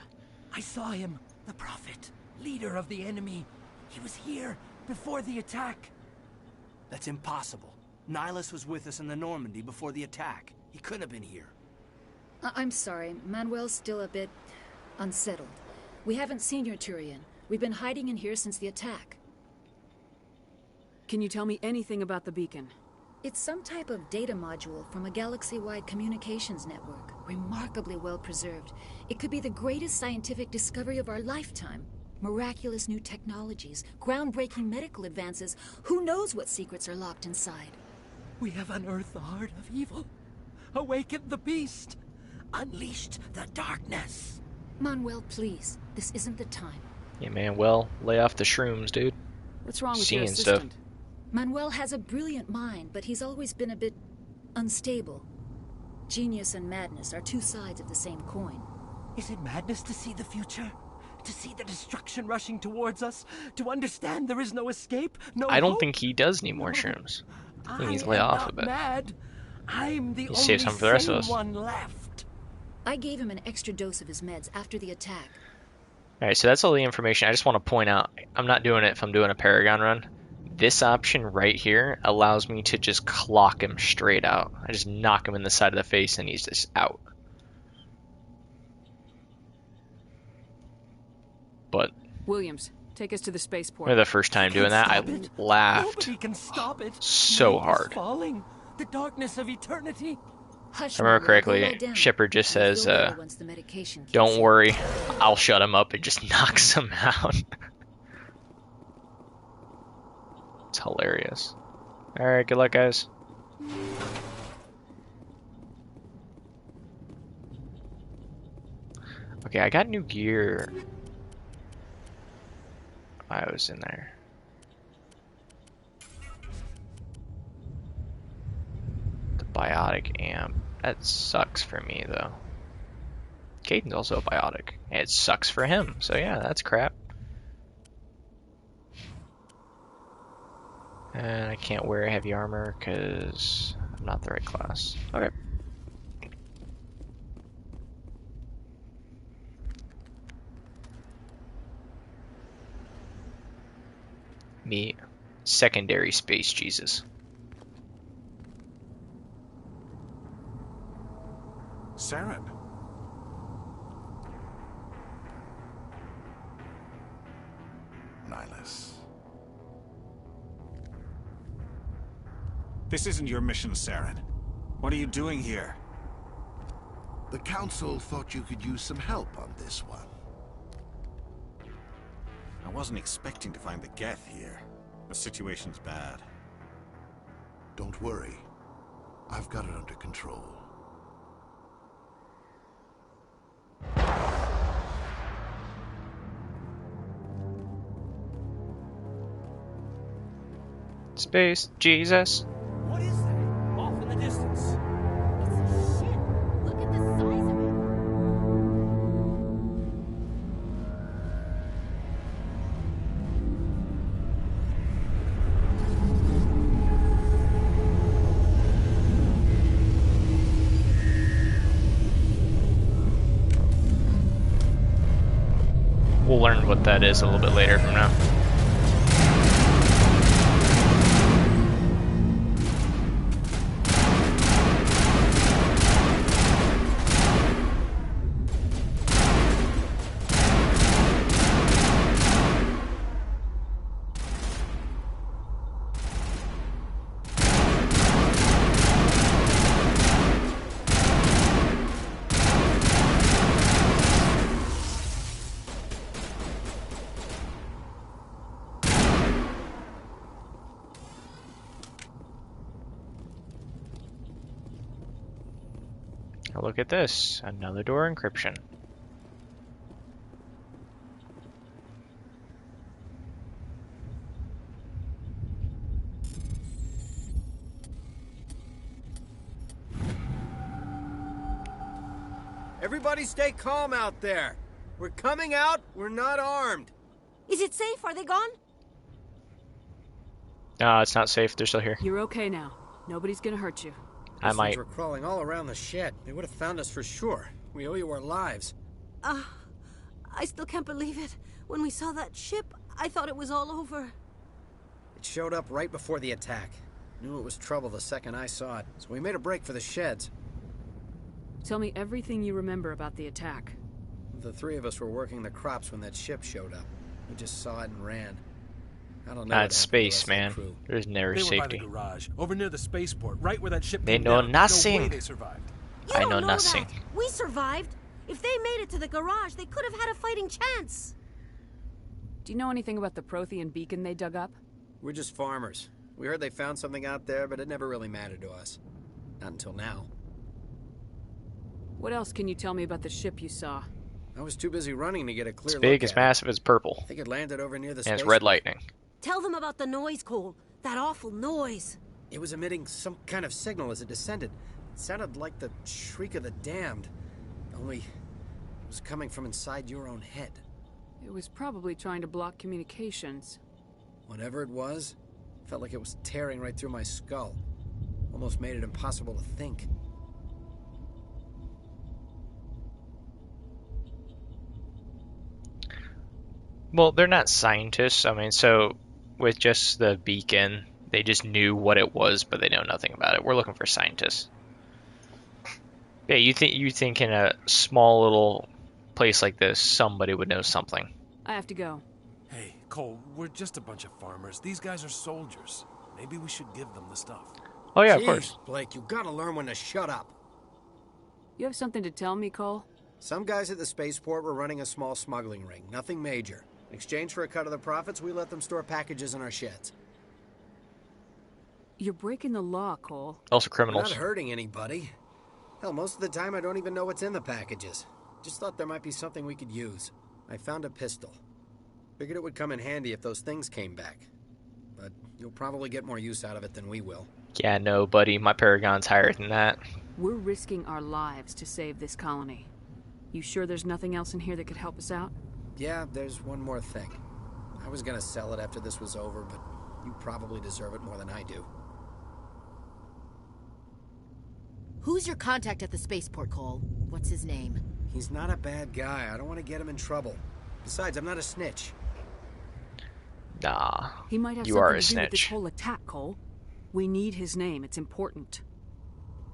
I saw him, the Prophet, leader of the enemy. He was here before the attack. That's impossible. Nihilus was with us in the Normandy before the attack. He couldn't have been here. I'm sorry. Manuel's still a bit unsettled. We haven't seen your Turian. We've been hiding in here since the attack. Can you tell me anything about the beacon? It's some type of data module from a galaxy-wide communications network. Remarkably well preserved. It could be the greatest scientific discovery of our lifetime. Miraculous new technologies, groundbreaking medical advances. Who knows what secrets are locked inside? We have unearthed the heart of evil, awakened the beast, unleashed the darkness. Manuel, please. This isn't the time. Yeah, man, well, lay off the shrooms, dude. What's wrong with seeing your stuff. assistant? Manuel has a brilliant mind, but he's always been a bit unstable. Genius and madness are two sides of the same coin. Is it madness to see the future? To see the destruction rushing towards us? To understand there is no escape? No I don't hope? think he does need more shrooms. I think he's I laid am off not a bit. mad. I'm the He only saves some for the rest of sane us. one left. I gave him an extra dose of his meds after the attack. Alright, so that's all the information. I just want to point out, I'm not doing it if I'm doing a Paragon run. This option right here allows me to just clock him straight out. I just knock him in the side of the face and he's just out. But Williams, take us to the spaceport. For the first time doing that, I laughed Nobody can stop it. so Night is hard. falling. The darkness of eternity. If I remember correctly, Shepard just says, don't worry, I'll shut him up, and just knocks him out. It's hilarious. Alright, good luck, guys. Okay, I got new gear. I was in there. The biotic amp. That sucks for me, though. Caden's also a biotic. And it sucks for him, so yeah, that's crap. And I can't wear heavy armor because I'm not the right class. Okay. Me, secondary space Jesus. Saren. Nihilus. This isn't your mission, Saren. What are you doing here? The Council thought you could use some help on this one. I wasn't expecting to find the Geth here. The situation's bad. Don't worry. I've got it under control. Space Jesus. What is that? Off in the distance. We'll learn what that is a little bit later from now. Now look at this, another door encryption. Everybody stay calm out there. We're coming out, we're not armed. Is it safe? Are they gone? No, it's not safe, they're still here. You're okay now. Nobody's gonna hurt you. I Those might. things were crawling all around the shed. They would have found us for sure. We owe you our lives. I still can't believe it. When we saw that ship, I thought it was all over. It showed up right before the attack. Knew it was trouble the second I saw it, so we made a break for the sheds. Tell me everything you remember about the attack. The three of us were working the crops when that ship showed up. We just saw it and ran. I don't know. It's space, man. There's never They safety. were by the garage, over near the spaceport, right where that ship They came know down. nothing. No way they survived. I know nothing. That. We survived. If they made it to the garage, they could have had a fighting chance. Do you know anything about the Prothean beacon they dug up? We're just farmers. We heard they found something out there, but it never really mattered to us. Not until now. What else can you tell me about the ship you saw? I was too busy running to get a clear It's big, look it's at massive, it's purple. I think it landed over near the And it's space. red lightning. Tell them about the noise, Cole. That awful noise. It was emitting some kind of signal as it descended. It sounded like the shriek of the damned. Only, it was coming from inside your own head. It was probably trying to block communications. Whatever it was, felt like it was tearing right through my skull. Almost made it impossible to think. Well, they're not scientists. I mean, so with just the beacon, they just knew what it was, but they know nothing about it. We're looking for scientists. Yeah, you think in a small little place like this, somebody would know something. I have to go. Hey, Cole, we're just a bunch of farmers. These guys are soldiers. Maybe we should give them the stuff. Oh yeah, Jeez, of course. Blake, you gotta learn when to shut up. You have something to tell me, Cole? Some guys at the spaceport were running a small smuggling ring. Nothing major. In exchange for a cut of the profits, we let them store packages in our sheds. You're breaking the law, Cole. Also criminals. We're not hurting anybody. Hell, most of the time I don't even know what's in the packages. Just thought there might be something we could use. I found a pistol. Figured it would come in handy if those things came back. But you'll probably get more use out of it than we will. Yeah, no, buddy. My Paragon's higher than that. We're risking our lives to save this colony. You sure there's nothing else in here that could help us out? Yeah, there's one more thing. I was gonna sell it after this was over, but you probably deserve it more than I do. Who's your contact at the spaceport, Cole? What's his name? He's not a bad guy. I don't want to get him in trouble. Besides, I'm not a snitch. Nah, He might have you are something a to do with this snitch. whole attack, Cole. We need his name. It's important.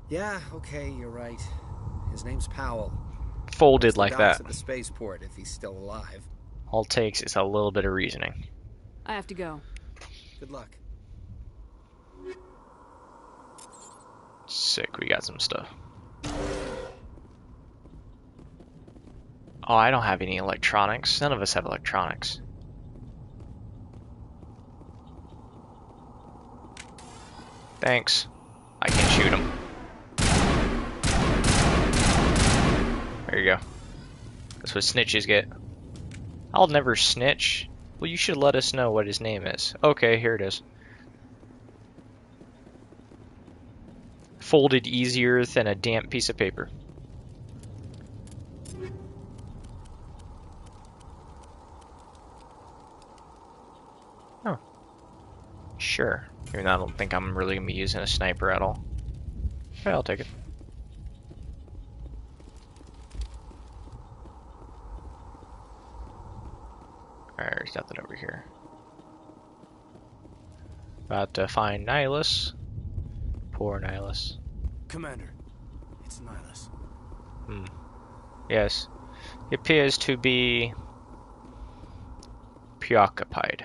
Yeah, okay, you're right. His name's Powell. Folded He's the like docks that. at the spaceport, if he's still alive. All it takes is a little bit of reasoning. I have to go. Good luck. Sick, we got some stuff. Oh, I don't have any electronics. None of us have electronics. Thanks. I can shoot him. There you go. That's what snitches get. I'll never snitch. Well, you should let us know what his name is. Okay, here it is. Folded easier than a damp piece of paper. Oh. Sure. Even though I don't think I'm really going to be using a sniper at all. Okay, I'll take it. Alright, there's nothing over here. About to find Nihilus. Poor Nihilus. Commander, it's Nihilus. Yes. He appears to be preoccupied.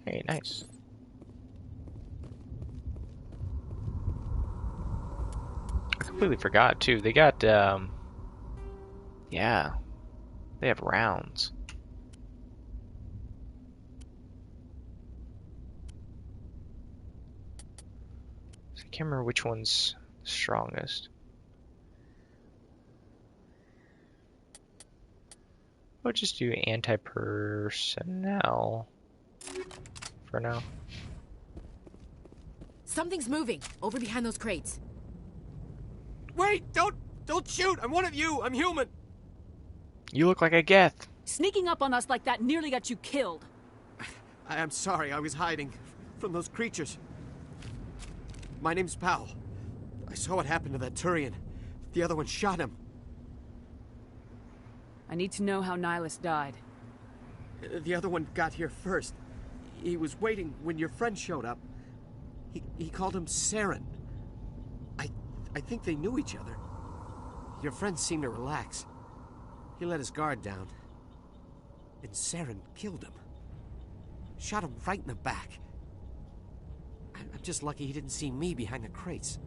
Hey, nice. I completely forgot too. They got yeah. They have rounds. I can't remember which one's the strongest. I'll just do anti-personnel for now. Something's moving over behind those crates. Wait! Don't shoot! I'm one of you! I'm human! You look like a Geth. Sneaking up on us like that nearly got you killed. I'm sorry, I was hiding from those creatures. My name's Powell. I saw what happened to that Turian. The other one shot him. I need to know how Nihilus died. The other one got here first. He was waiting when your friend showed up. He called him Saren. I think they knew each other. Your friend seemed to relax. He let his guard down. And Saren killed him. Shot him right in the back. I'm just lucky he didn't see me behind the crates.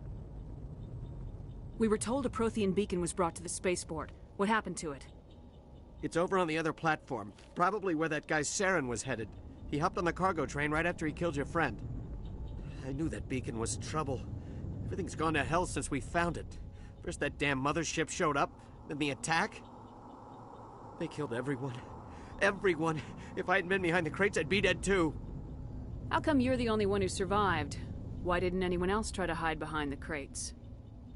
We were told a Prothean beacon was brought to the spaceport. What happened to it? It's over on the other platform. Probably where that guy Saren was headed. He hopped on the cargo train right after he killed your friend. I knew that beacon was in trouble. Everything's gone to hell since we found it. First that damn mothership showed up, then the attack. They killed everyone. Everyone. If I hadn't been behind the crates, I'd be dead too. How come you're the only one who survived? Why didn't anyone else try to hide behind the crates?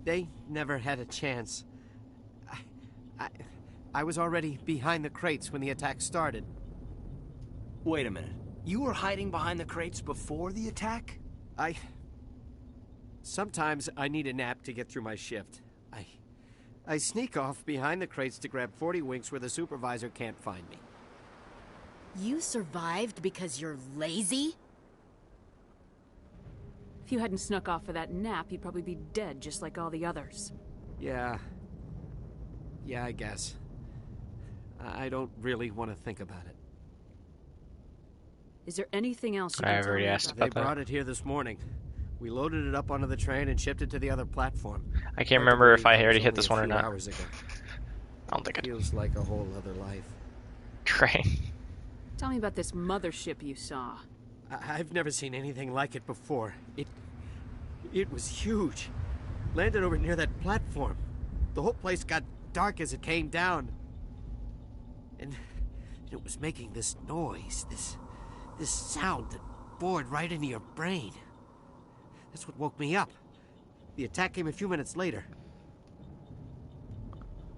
They never had a chance. I was already behind the crates when the attack started. Wait a minute. You were hiding behind the crates before the attack? Sometimes I need a nap to get through my shift. I sneak off behind the crates to grab 40 winks where the supervisor can't find me. You survived because you're lazy? If you hadn't snuck off for that nap, you'd probably be dead just like all the others. Yeah, I guess. I don't really want to think about it. Is there anything else you I can tell already me asked about? They about that. brought it here this morning. We loaded it up onto the train and shipped it to the other platform. I can't remember if I already hit this one or Only a few not. hours ago. I don't think I did. Feels like a whole other life. Train. Tell me about this mothership you saw. I've never seen anything like it before. It was huge. Landed over near that platform. The whole place got dark as it came down. And it was making this noise, this sound that bored right into your brain. That's what woke me up. The attack came a few minutes later.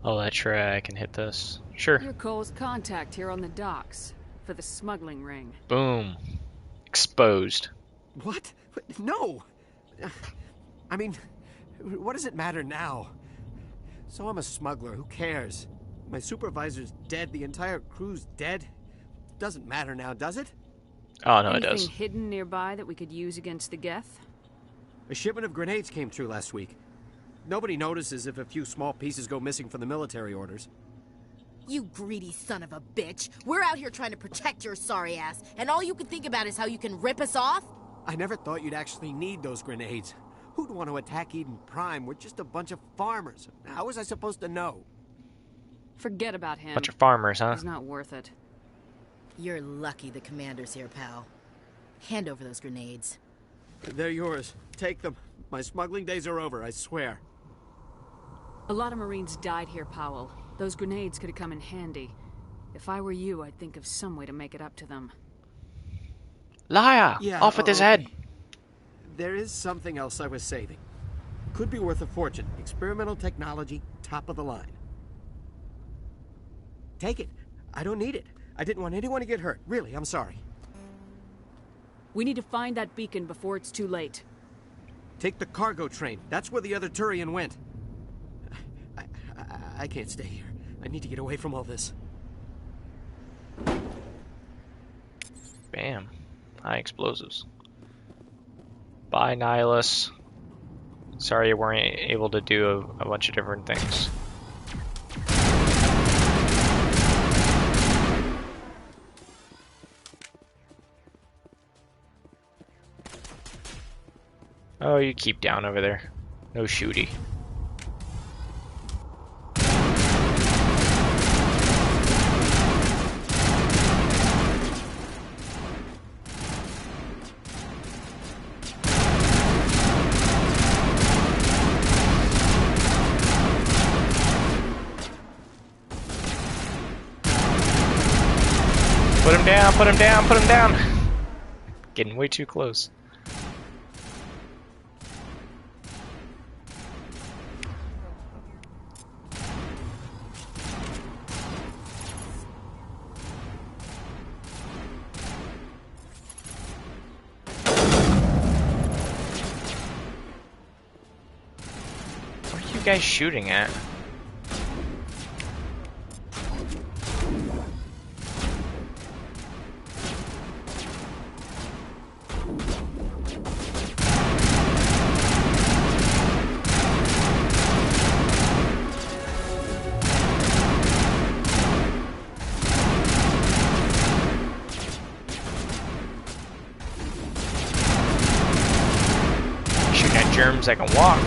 Oh, that's right. I can hit this. Sure. You're Cole's contact here on the docks for the smuggling ring. Boom. Exposed. What? No! I mean, what does it matter now? So I'm a smuggler. Who cares? My supervisor's dead. The entire crew's dead. Doesn't matter now, does it? Oh, no, Anything it does. hidden nearby that we could use against the Geth? A shipment of grenades came through last week. Nobody notices if a few small pieces go missing from the military orders. You greedy son of a bitch. We're out here trying to protect your sorry ass, and all you can think about is how you can rip us off? I never thought you'd actually need those grenades. Who'd want to attack Eden Prime? We're just a bunch of farmers. How was I supposed to know? Forget about him. Bunch of farmers, huh? He's not worth it. You're lucky the commander's here, pal. Hand over those grenades. They're yours. Take them. My smuggling days are over, I swear. A lot of Marines died here, Powell. Those grenades could have come in handy. If I were you, I'd think of some way to make it up to them. Liar! Yeah, Off with his head! There is something else I was saving. Could be worth a fortune. Experimental technology, top of the line. Take it. I don't need it. I didn't want anyone to get hurt. Really, I'm sorry. We need to find that beacon before it's too late. Take the cargo train. That's where the other Turian went. I can't stay here. I need to get away from all this. Bam. High explosives. Bye, Nihilus. Sorry you weren't able to do a bunch of different things. Oh, you keep down over there. No shooty. Put him down, put him down, put him down! Getting way too close. What are you guys shooting at? Shooting at germs that can walk.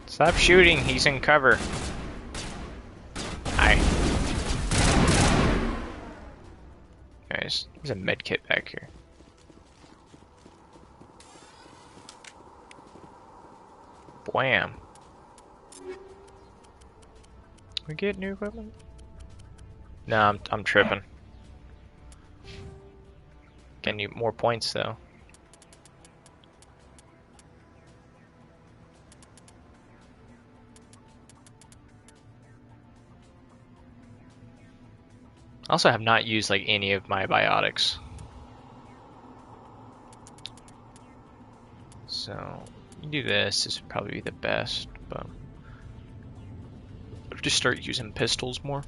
Stop shooting, he's in cover. Hi. Guys, there's a med kit back here. Wham. We get new equipment? No, I'm tripping. Can you more points though? I also have not used like any of my biotics. So you do this, this would probably be the best, but I'll just start using pistols more.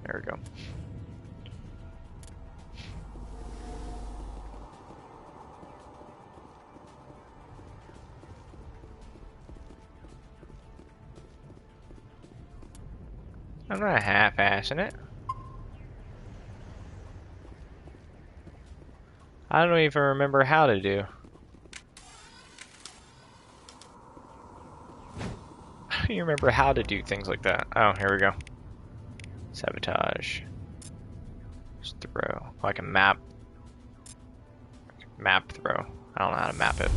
There we go. I'm not half-assing it. I don't even remember how to do. I don't even remember how to do things like that. Oh, here we go. Sabotage. Just throw. Like a map. Map throw. I don't know how to map it.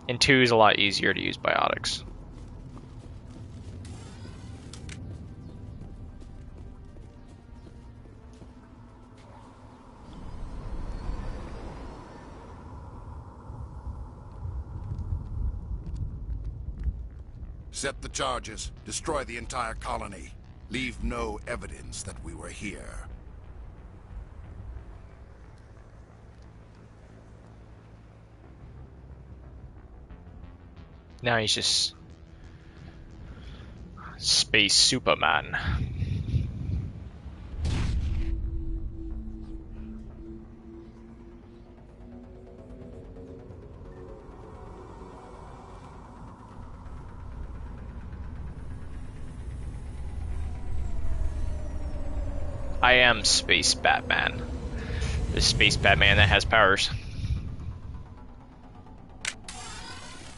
And 2 is a lot easier to use biotics. Set the charges. Destroy the entire colony. Leave no evidence that we were here. Now he's just Space Superman. I am Space Batman. The Space Batman that has powers.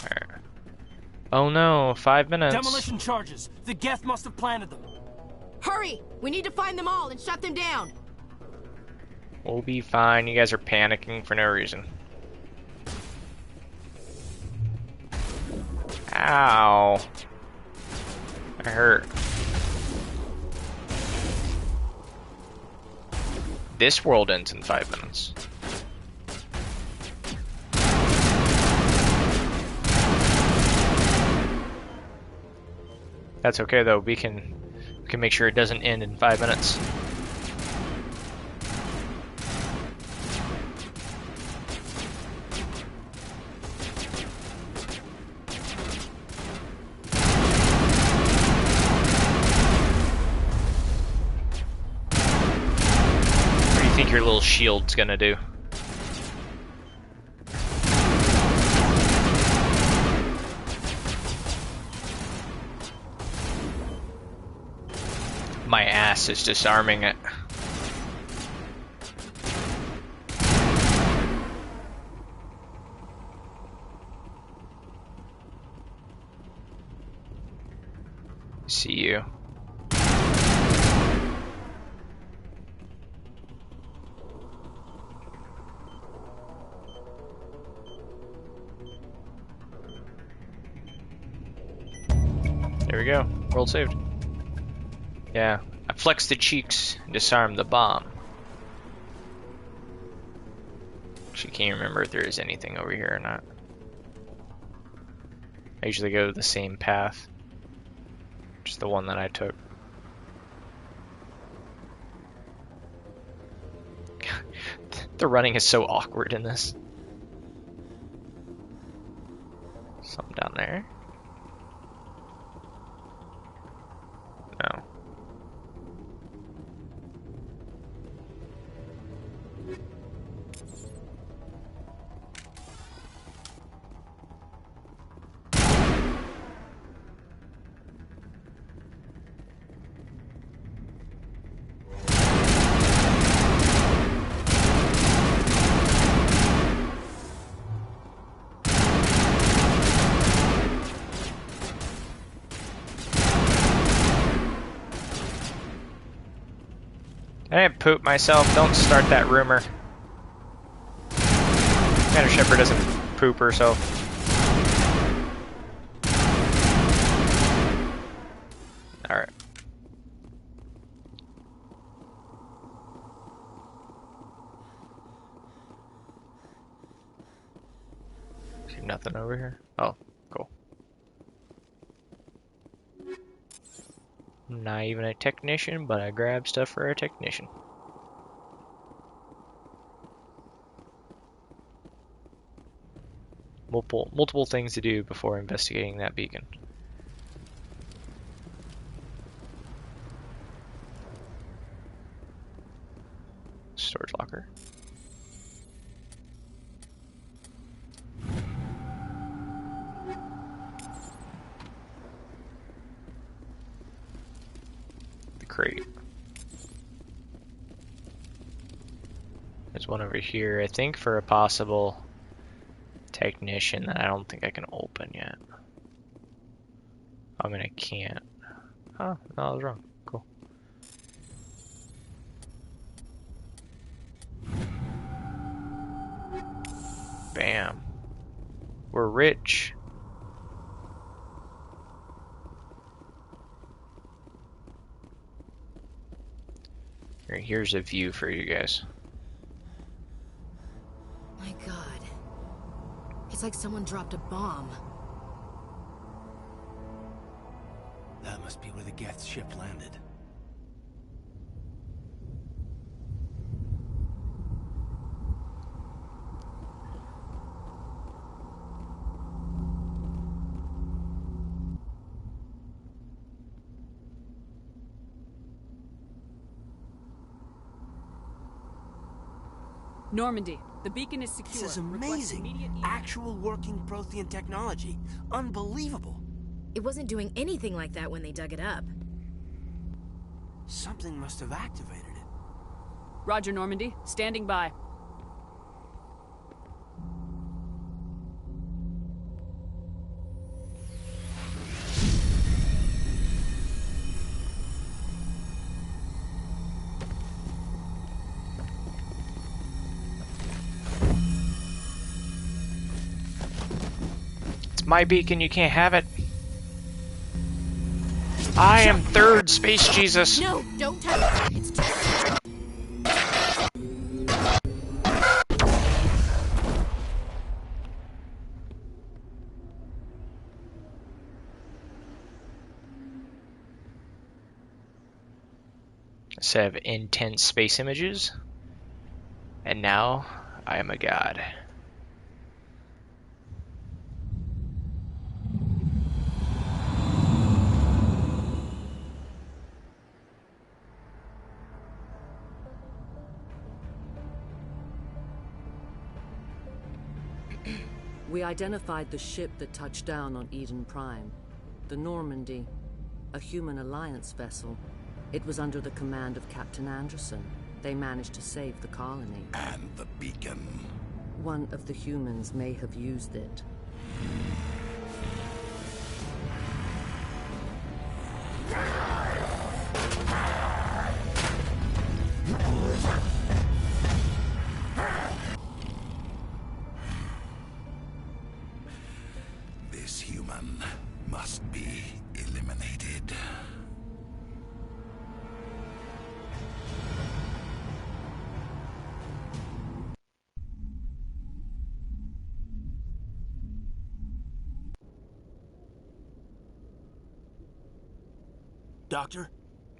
Right. Oh no, 5 minutes. Demolition charges. The Geth must have planted them. Hurry! We need to find them all and shut them down. We'll be fine. You guys are panicking for no reason. Ow. I hurt. This world ends in 5 minutes. That's okay though. We can make sure it doesn't end in 5 minutes. Your little shield's gonna do. My ass is disarming it. See you. There we go. World saved. Yeah. I flexed the cheeks and disarmed the bomb. Actually, can't remember if there is anything over here or not. I usually go the same path. Just the one that I took. The running is so awkward in this. Something down there. No. I didn't poop myself. Don't start that rumor. Commander Shepard doesn't poop herself. Alright. See nothing over here? Oh, cool. I'm not even a technician, but I grab stuff for a technician. Multiple things to do before investigating that beacon. Storage locker. The crate. There's one over here, I think, for a possible technician that I don't think I can open yet. I mean, I can't. Oh, no, I was wrong. Cool. Bam. We're rich. Here's a view for you guys. My God. It's like someone dropped a bomb. That must be where the Geth ship landed. Normandy, the beacon is secure. This is amazing. Actual working Prothean technology. Unbelievable. It wasn't doing anything like that when they dug it up. Something must have activated it. Roger, Normandy. Standing by. My beacon, you can't have it. I am third Space Jesus. No, don't touch it. It's too... Let's have intense space images. And now, I am a god. We identified the ship that touched down on Eden Prime. The Normandy. A human alliance vessel. It was under the command of Captain Anderson. They managed to save the colony. And the beacon. One of the humans may have used it. This human must be eliminated. Doctor?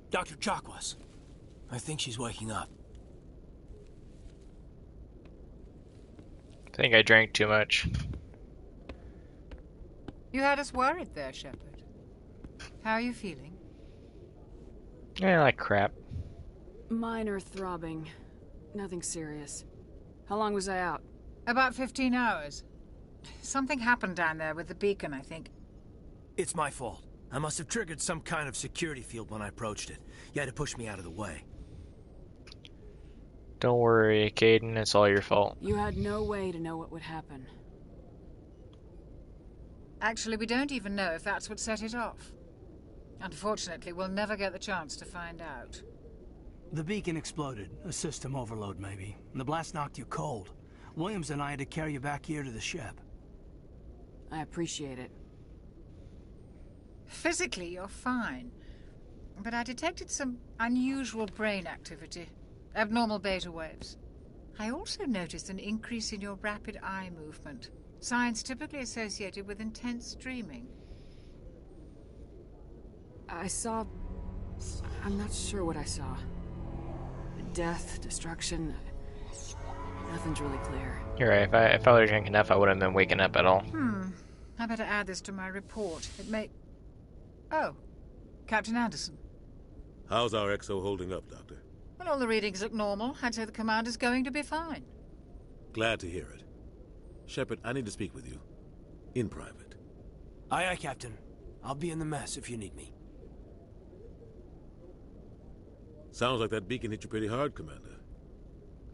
Dr. Chakwas. I think she's waking up. I think I drank too much. You had us worried there, Shepard. How are you feeling? Yeah, like crap. Minor throbbing. Nothing serious. How long was I out? About 15 hours. Something happened down there with the beacon, I think. It's my fault. I must have triggered some kind of security field when I approached it. You had to push me out of the way. Don't worry, Kaidan, it's all your fault. You had no way to know what would happen. Actually, we don't even know if that's what set it off. Unfortunately, we'll never get the chance to find out. The beacon exploded. A system overload, maybe. And the blast knocked you cold. Williams and I had to carry you back here to the ship. I appreciate it. Physically, you're fine. But I detected some unusual brain activity. Abnormal beta waves. I also noticed an increase in your rapid eye movement. Signs typically associated with intense dreaming. I saw... I'm not sure what I saw. Death, destruction... Nothing's really clear. You're right. If I was drinking enough, I wouldn't have been waking up at all. I better add this to my report. It may... Oh. Captain Anderson. How's our XO holding up, Doctor? Well, all the readings look normal. I'd say the commander's going to be fine. Glad to hear it. Shepard, I need to speak with you. In private. Aye, aye, Captain. I'll be in the mess if you need me. Sounds like that beacon hit you pretty hard, Commander.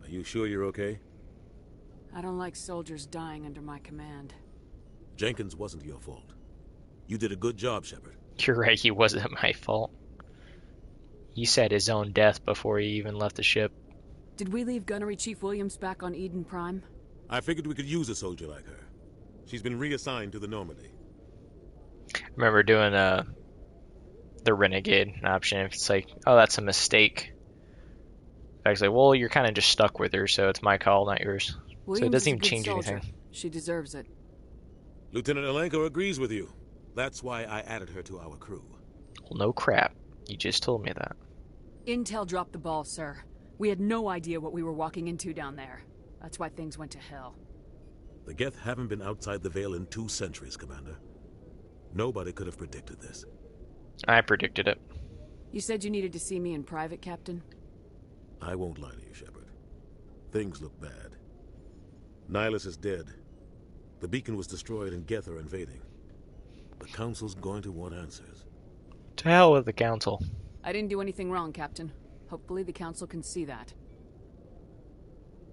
Are you sure you're okay? I don't like soldiers dying under my command. Jenkins wasn't your fault. You did a good job, Shepard. You're right, he wasn't my fault. He said his own death before he even left the ship. Did we leave Gunnery Chief Williams back on Eden Prime? I figured we could use a soldier like her. She's been reassigned to the Normandy. I remember doing the Renegade option. It's like, oh, that's a mistake. I was like, well, you're kind of just stuck with her, so it's my call, not yours. Williams so it doesn't is a even good change soldier. anything. She deserves it. Lieutenant Alenko agrees with you. That's why I added her to our crew. Well, no crap. You just told me that. Intel dropped the ball, sir. We had no idea what we were walking into down there. That's why things went to hell. The Geth haven't been outside the Veil in 2 centuries, Commander. Nobody could have predicted this. I predicted it. You said you needed to see me in private, Captain? I won't lie to you, Shepard. Things look bad. Nihilus is dead. The beacon was destroyed and Geth are invading. The Council's going to want answers. To hell with the Council. I didn't do anything wrong, Captain. Hopefully the Council can see that.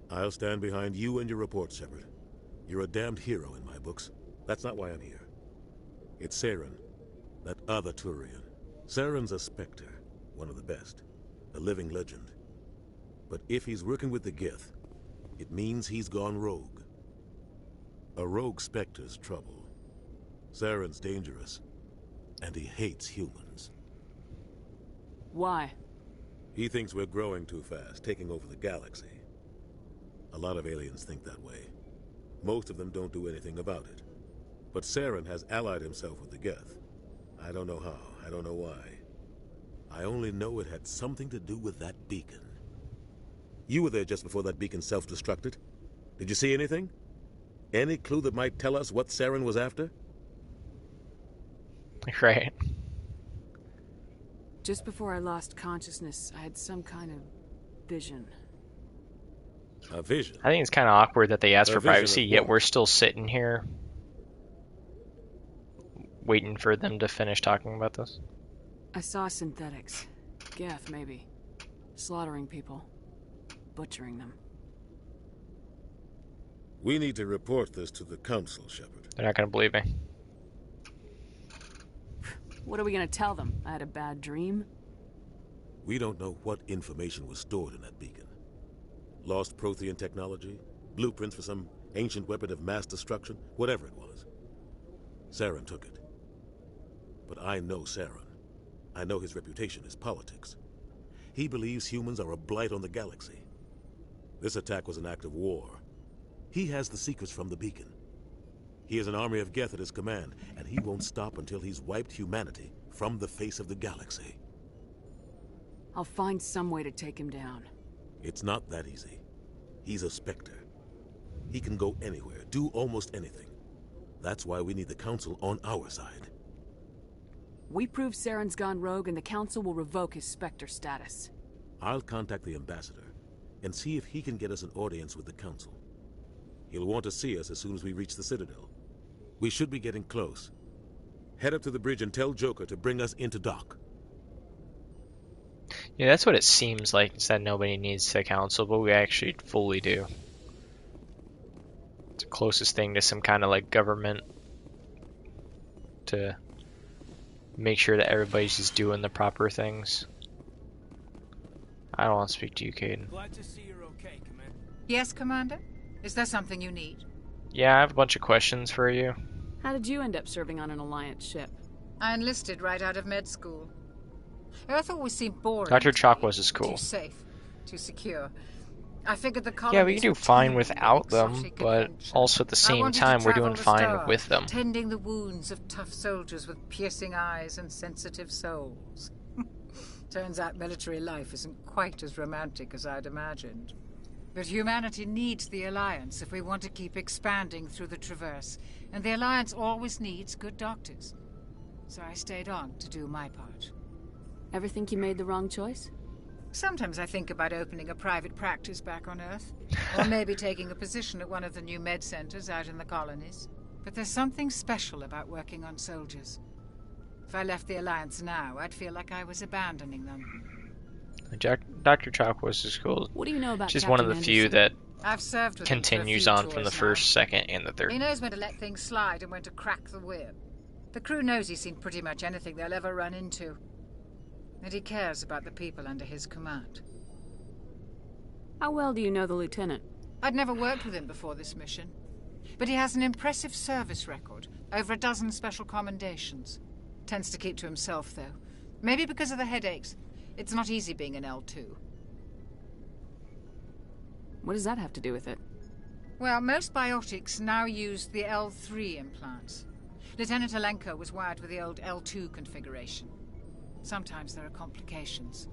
I'll stand behind you and your report, Shepard. You're a damned hero in my books. That's not why I'm here. It's Saren, that other Turian. Saren's a Spectre, one of the best. A living legend. But if he's working with the Geth, it means he's gone rogue. A rogue Spectre's trouble. Saren's dangerous, and he hates humans. Why? He thinks we're growing too fast, taking over the galaxy. A lot of aliens think that way. Most of them don't do anything about it. But Saren has allied himself with the Geth. I don't know how, I don't know why. I only know it had something to do with that beacon. You were there just before that beacon self-destructed. Did you see anything? Any clue that might tell us what Saren was after? Right. Just before I lost consciousness, I had some kind of vision. A vision? I think it's kind of awkward that they asked for privacy, yet what? we're still sitting here waiting for them to finish talking about this. I saw synthetics. Geth, maybe. Slaughtering people. Butchering them. We need to report this to the Council, Shepard. They're not going to believe me. What are we going to tell them? I had a bad dream? We don't know what information was stored in that beacon. Lost Prothean technology? Blueprints for some ancient weapon of mass destruction? Whatever it was. Saren took it. But I know Saren. I know his reputation is politics. He believes humans are a blight on the galaxy. This attack was an act of war. He has the secrets from the beacon. He has an army of Geth at his command, and he won't stop until he's wiped humanity from the face of the galaxy. I'll find some way to take him down. It's not that easy. He's a Spectre. He can go anywhere, do almost anything. That's why we need the Council on our side. We prove Saren's gone rogue and the Council will revoke his Spectre status. I'll contact the Ambassador and see if he can get us an audience with the Council. He'll want to see us as soon as we reach the Citadel. We should be getting close. Head up to the bridge and tell Joker to bring us into dock. Yeah, that's what it seems like. It's that nobody needs the Council, but we actually fully do. It's the closest thing to some kind of like government to make sure that everybody's just doing the proper things. I don't want to speak to you, Kaidan. Glad to see you're okay, Commander. Yes, Commander? Is there something you need? Yeah, I have a bunch of questions for you. How did you end up serving on an Alliance ship? I enlisted right out of med school. Earth always seemed boring. Dr. Chakwas is cool. Too safe, too secure. I figured the colonies Yeah, we can do were fine teeming without with them, exotic but adventure. also at the I same wanted to time, we're travel doing the fine stars, with them. tending the wounds of tough soldiers with piercing eyes and sensitive souls. Turns out military life isn't quite as romantic as I'd imagined. But humanity needs the Alliance if we want to keep expanding through the Traverse, and the Alliance always needs good doctors. So I stayed on to do my part. Ever think you made the wrong choice? Sometimes I think about opening a private practice back on Earth, or maybe taking a position at one of the new med centers out in the colonies. But there's something special about working on soldiers. If I left the Alliance now, I'd feel like I was abandoning them. Dr. Chakwas is cool. What do you know about She's Captain one of the few that I've served with him for a continues few on from the tours first, now. second, and the third. He knows when to let things slide and when to crack the whip. The crew knows he's seen pretty much anything they'll ever run into. And he cares about the people under his command. How well do you know the lieutenant? I'd never worked with him before this mission. But he has an impressive service record, over a dozen special commendations. Tends to keep to himself, though. Maybe because of the headaches. It's not easy being an L2. What does that have to do with it? Well, most biotics now use the L3 implants. Lieutenant Alenko was wired with the old L2 configuration. Sometimes there are complications.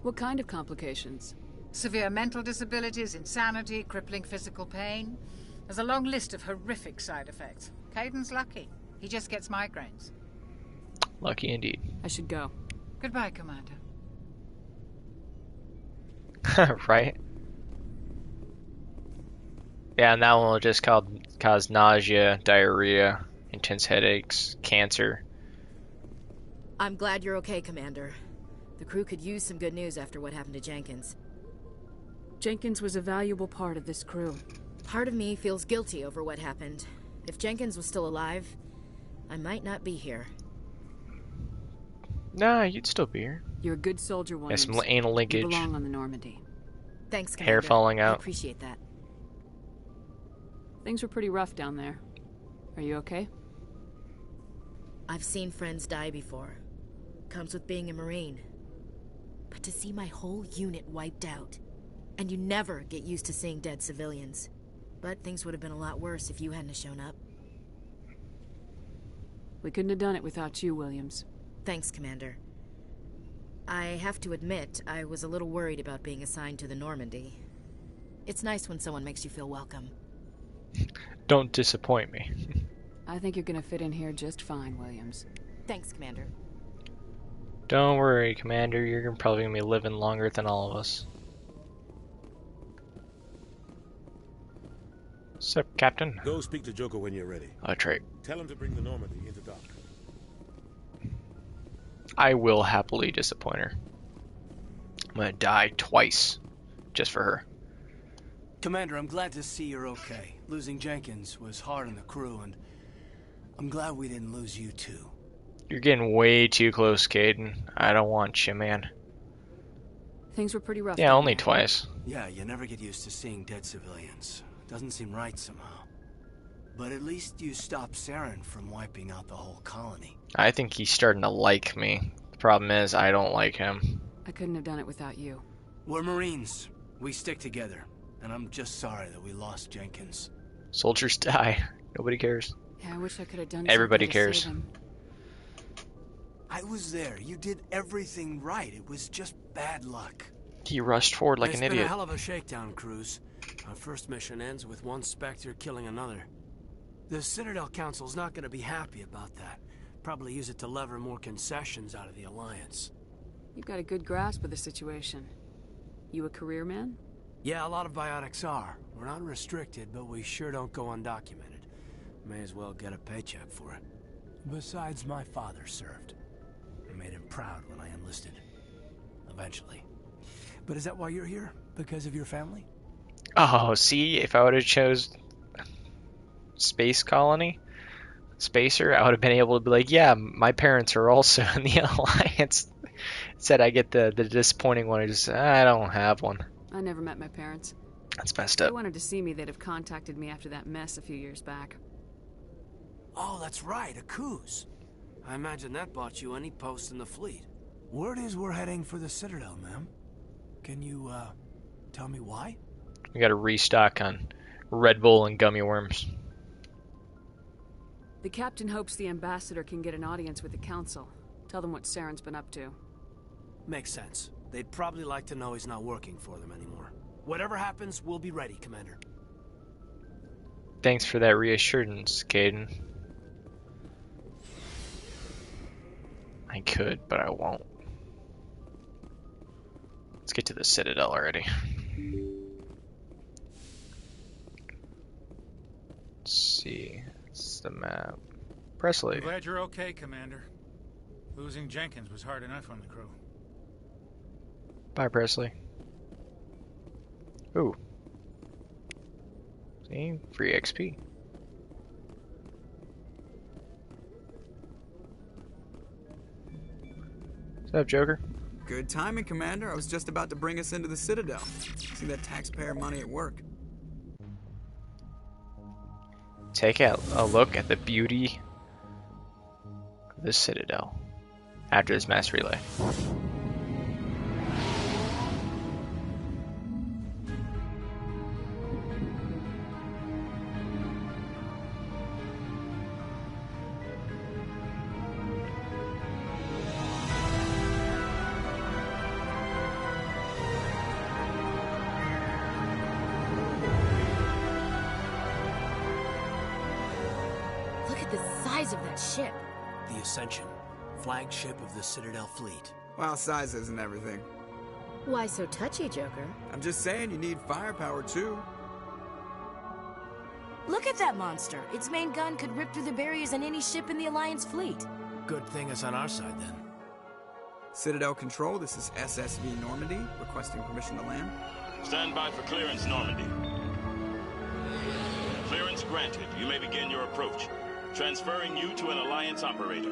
What kind of complications? Severe mental disabilities, insanity, crippling physical pain. There's a long list of horrific side effects. Kaidan's lucky. He just gets migraines. Lucky indeed. I should go. Goodbye, Commander. Right? Yeah, and that one will just cause nausea, diarrhea, intense headaches, cancer. I'm glad you're okay, Commander. The crew could use some good news after what happened to Jenkins. Jenkins was a valuable part of this crew. Part of me feels guilty over what happened. If Jenkins was still alive, I might not be here. Nah, you'd still be here. You're a good soldier, Williams. Yeah, some anal linkage. You belong on the Normandy. Thanks, Commander. Hair falling out. I appreciate that. Things were pretty rough down there. Are you okay? I've seen friends die before. Comes with being a Marine. But to see my whole unit wiped out, and you never get used to seeing dead civilians. But things would have been a lot worse if you hadn't shown up. We couldn't have done it without you, Williams. Thanks, Commander. I have to admit, I was a little worried about being assigned to the Normandy. It's nice when someone makes you feel welcome. Don't disappoint me. I think you're gonna fit in here just fine, Williams. Thanks, Commander. Don't worry, Commander. You're probably gonna be living longer than all of us. Sup, Captain? Go speak to Joker when you're ready. That's right. Tell him to bring the Normandy into dock. I will happily disappoint her. I'm gonna die twice just for her. Commander, I'm glad to see you're okay. Losing Jenkins was hard on the crew, and I'm glad we didn't lose you too. You're getting way too close, Kaidan. I don't want you, man. Things were pretty rough. Yeah, only twice. Yeah, you never get used to seeing dead civilians. Doesn't seem right somehow. But at least you stopped Saren from wiping out the whole colony. I think he's starting to like me. The problem is, I don't like him. I couldn't have done it without you. We're Marines. We stick together. And I'm just sorry that we lost Jenkins. Soldiers die. Nobody cares. Yeah, I wish I could have done Everybody something to cares. save him. I was there. You did everything right. It was just bad luck. He rushed forward like an It's been idiot. a hell of a shakedown, Cruz. Our first mission ends with one Spectre killing another. The Citadel Council's not going to be happy about that. Probably use it to lever more concessions out of the Alliance. You've got a good grasp of the situation. You a career man? Yeah, a lot of biotics are. We're not restricted, but we sure don't go undocumented. May as well get a paycheck for it. Besides, my father served. I made him proud when I enlisted. Eventually. But is that why you're here? Because of your family? Oh, see, if I would have chose Space Colony, Spacer, I would have been able to be like, yeah, my parents are also in the Alliance. Said I get the disappointing one. I don't have one. I never met my parents. That's messed If up. they wanted to see me, they'd have contacted me after that mess a few years back. Oh, that's right, a Kuz. I imagine that bought you any post in the fleet. Word is we're heading for the Citadel, ma'am. Can you, tell me why? We got to restock on Red Bull and gummy worms. The captain hopes the ambassador can get an audience with the council. Tell them what Saren's been up to. Makes sense. They'd probably like to know he's not working for them anymore. Whatever happens, we'll be ready, Commander. Thanks for that reassurance, Kaidan. I could, but I won't. Let's get to the Citadel already. Let's see. It's the map. Presley. I'm glad you're okay, Commander. Losing Jenkins was hard enough on the crew. Bye, Presley. Ooh. See? Free XP. What's up, Joker? Good timing, Commander. I was just about to bring us into the Citadel. See that taxpayer money at work. Take a look at the beauty of the Citadel after this mass relay. Of that ship. The Ascension, flagship of the Citadel fleet. Well, size isn't everything. Why so touchy, Joker? I'm just saying you need firepower too. Look at that monster. Its main gun could rip through the barriers in any ship in the Alliance fleet. Good thing it's on our side then. Citadel Control, this is SSV Normandy, requesting permission to land. Stand by for clearance, Normandy. Clearance granted. You may begin your approach. Transferring you to an Alliance operator.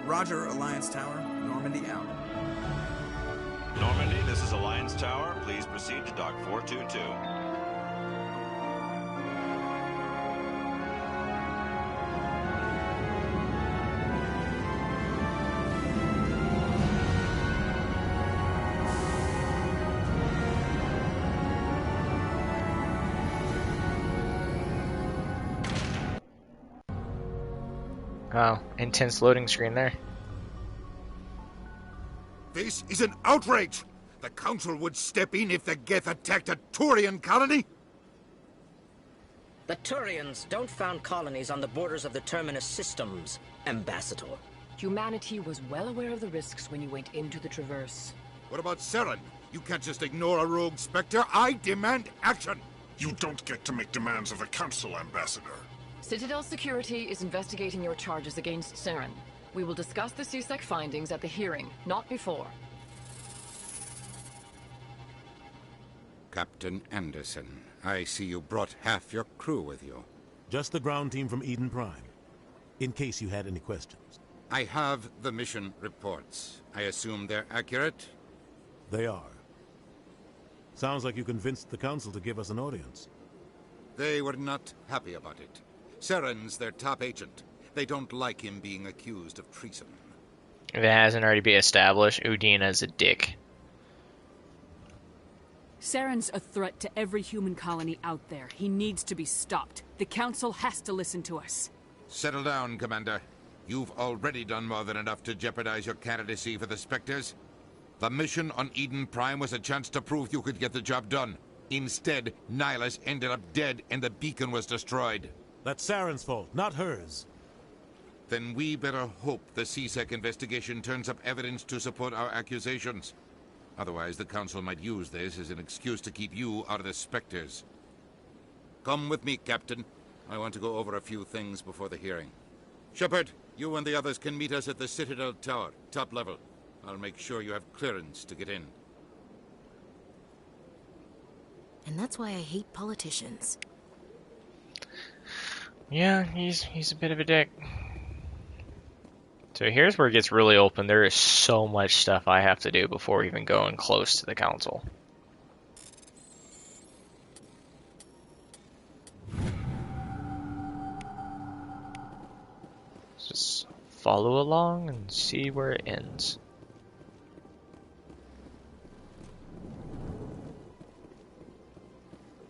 Roger, Alliance Tower. Normandy out. Normandy, this is Alliance Tower. Please proceed to Dock 422. Wow, intense loading screen there. This is an outrage! The Council would step in if the Geth attacked a Turian colony? The Turians don't found colonies on the borders of the Terminus systems, Ambassador. Humanity was well aware of the risks when you went into the Traverse. What about Saren? You can't just ignore a rogue Spectre. I demand action! You don't get to make demands of the Council, Ambassador. Citadel Security is investigating your charges against Saren. We will discuss the CSEC findings at the hearing, not before. Captain Anderson, I see you brought half your crew with you. Just the ground team from Eden Prime, in case you had any questions. I have the mission reports. I assume they're accurate? They are. Sounds like you convinced the Council to give us an audience. They were not happy about it. Saren's their top agent. They don't like him being accused of treason. If it hasn't already been established, Udina's a dick. Saren's a threat to every human colony out there. He needs to be stopped. The Council has to listen to us. Settle down, Commander. You've already done more than enough to jeopardize your candidacy for the Spectres. The mission on Eden Prime was a chance to prove you could get the job done. Instead, Nihilus ended up dead and the beacon was destroyed. That's Saren's fault, not hers. Then we better hope the CSEC investigation turns up evidence to support our accusations. Otherwise, the Council might use this as an excuse to keep you out of the Spectres. Come with me, Captain. I want to go over a few things before the hearing. Shepard, you and the others can meet us at the Citadel Tower, top level. I'll make sure you have clearance to get in. And that's why I hate politicians. Yeah, he's a bit of a dick. So here's where it gets really open. There is so much stuff I have to do before even going close to the council. Just follow along and see where it ends.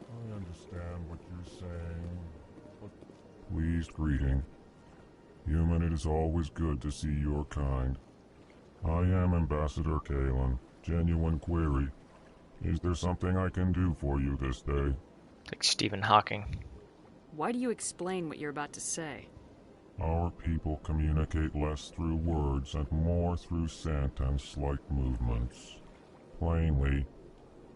I understand what you're saying, but pleased greeting. Human, it is always good to see your kind. I am Ambassador Kalen. Genuine query. Is there something I can do for you this day? Like Stephen Hawking. Why do you explain what you're about to say? Our people communicate less through words and more through scent and slight movements. Plainly,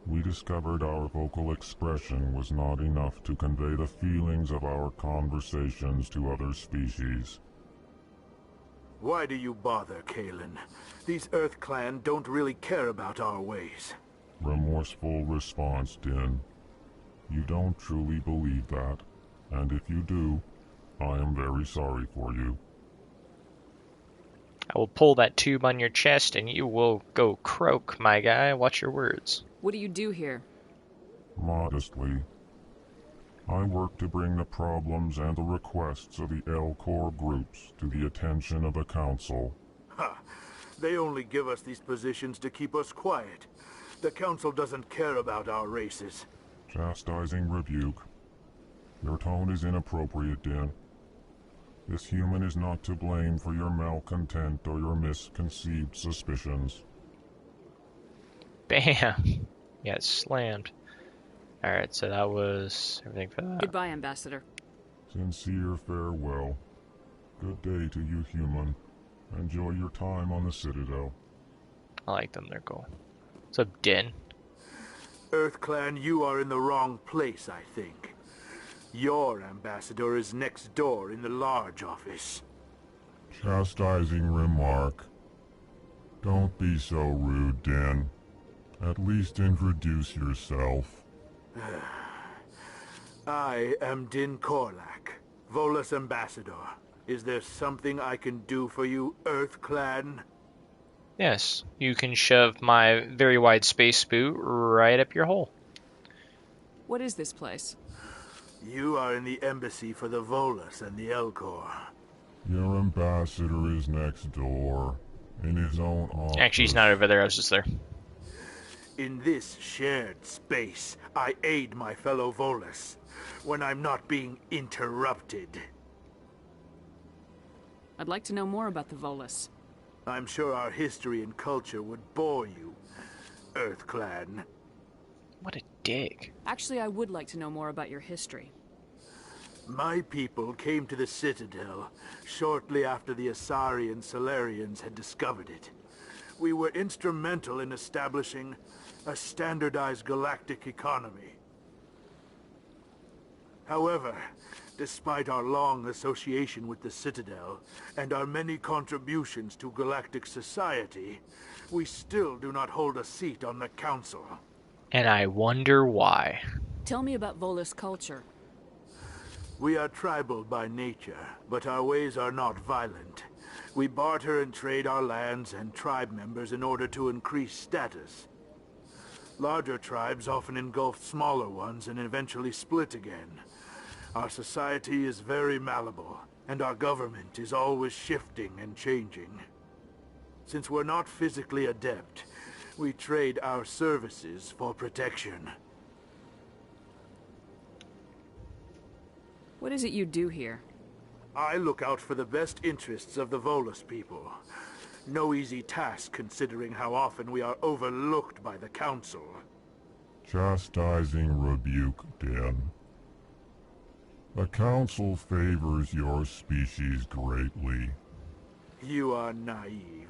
we discovered our vocal expression was not enough to convey the feelings of our conversations to other species. Why do you bother, Kalen? These Earth Clan don't really care about our ways. Remorseful response, Din. You don't truly believe that, and if you do, I am very sorry for you. I will pull that tube on your chest and you will go croak, my guy. Watch your words. What do you do here? Modestly, I work to bring the problems and the requests of the Elcor groups to the attention of the Council. Ha! They only give us these positions to keep us quiet. The Council doesn't care about our races. Chastising rebuke. Your tone is inappropriate, Din. This human is not to blame for your malcontent or your misconceived suspicions. Bam! Yeah, it slammed. Alright, so that was everything for that. Goodbye, Ambassador. Sincere farewell. Good day to you, human. Enjoy your time on the Citadel. I like them, they're cool. What's up, Din? Earth Clan, you are in the wrong place, I think. Your ambassador is next door in the large office. Chastising remark. Don't be so rude, Din. At least introduce yourself. I am Din Korlak, Volus ambassador. Is there something I can do for you, Earth Clan? Yes, you can shove my very wide space boot right up your hole. What is this place? You are in the embassy for the Volus and the Elcor. Your ambassador is next door, in his own office. Actually, he's not over there, I was just there. In this shared space, I aid my fellow Volus when I'm not being interrupted. I'd like to know more about the Volus. I'm sure our history and culture would bore you, Earth Clan. What a dick. Actually, I would like to know more about your history. My people came to the Citadel shortly after the Asari and Salarians had discovered it. We were instrumental in establishing a standardized galactic economy. However, despite our long association with the Citadel and our many contributions to galactic society, we still do not hold a seat on the Council. And I wonder why. Tell me about Volus culture. We are tribal by nature, but our ways are not violent. We barter and trade our lands and tribe members in order to increase status. Larger tribes often engulf smaller ones and eventually split again. Our society is very malleable, and our government is always shifting and changing. Since we're not physically adept, we trade our services for protection. What is it you do here? I look out for the best interests of the Volus people. No easy task considering how often we are overlooked by the Council. Chastising rebuke, Din. The Council favors your species greatly. You are naive.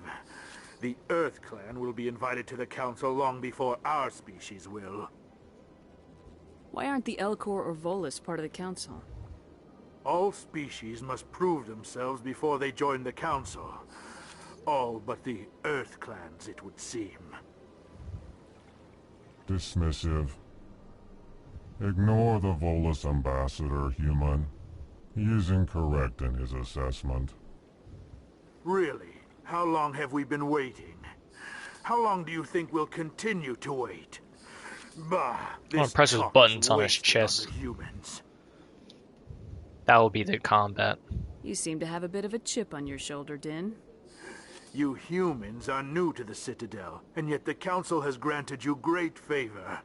The Earth Clan will be invited to the Council long before our species will. Why aren't the Elcor or Volus part of the Council? All species must prove themselves before they join the Council. All but the Earth Clans, it would seem. Dismissive. Ignore the Volus ambassador, human. He is incorrect in his assessment. Really? How long have we been waiting? How long do you think we'll continue to wait? Bah, I'm gonna press those buttons on his chest. Humans. That will be the combat. You seem to have a bit of a chip on your shoulder, Din. You humans are new to the Citadel, and yet the Council has granted you great favor.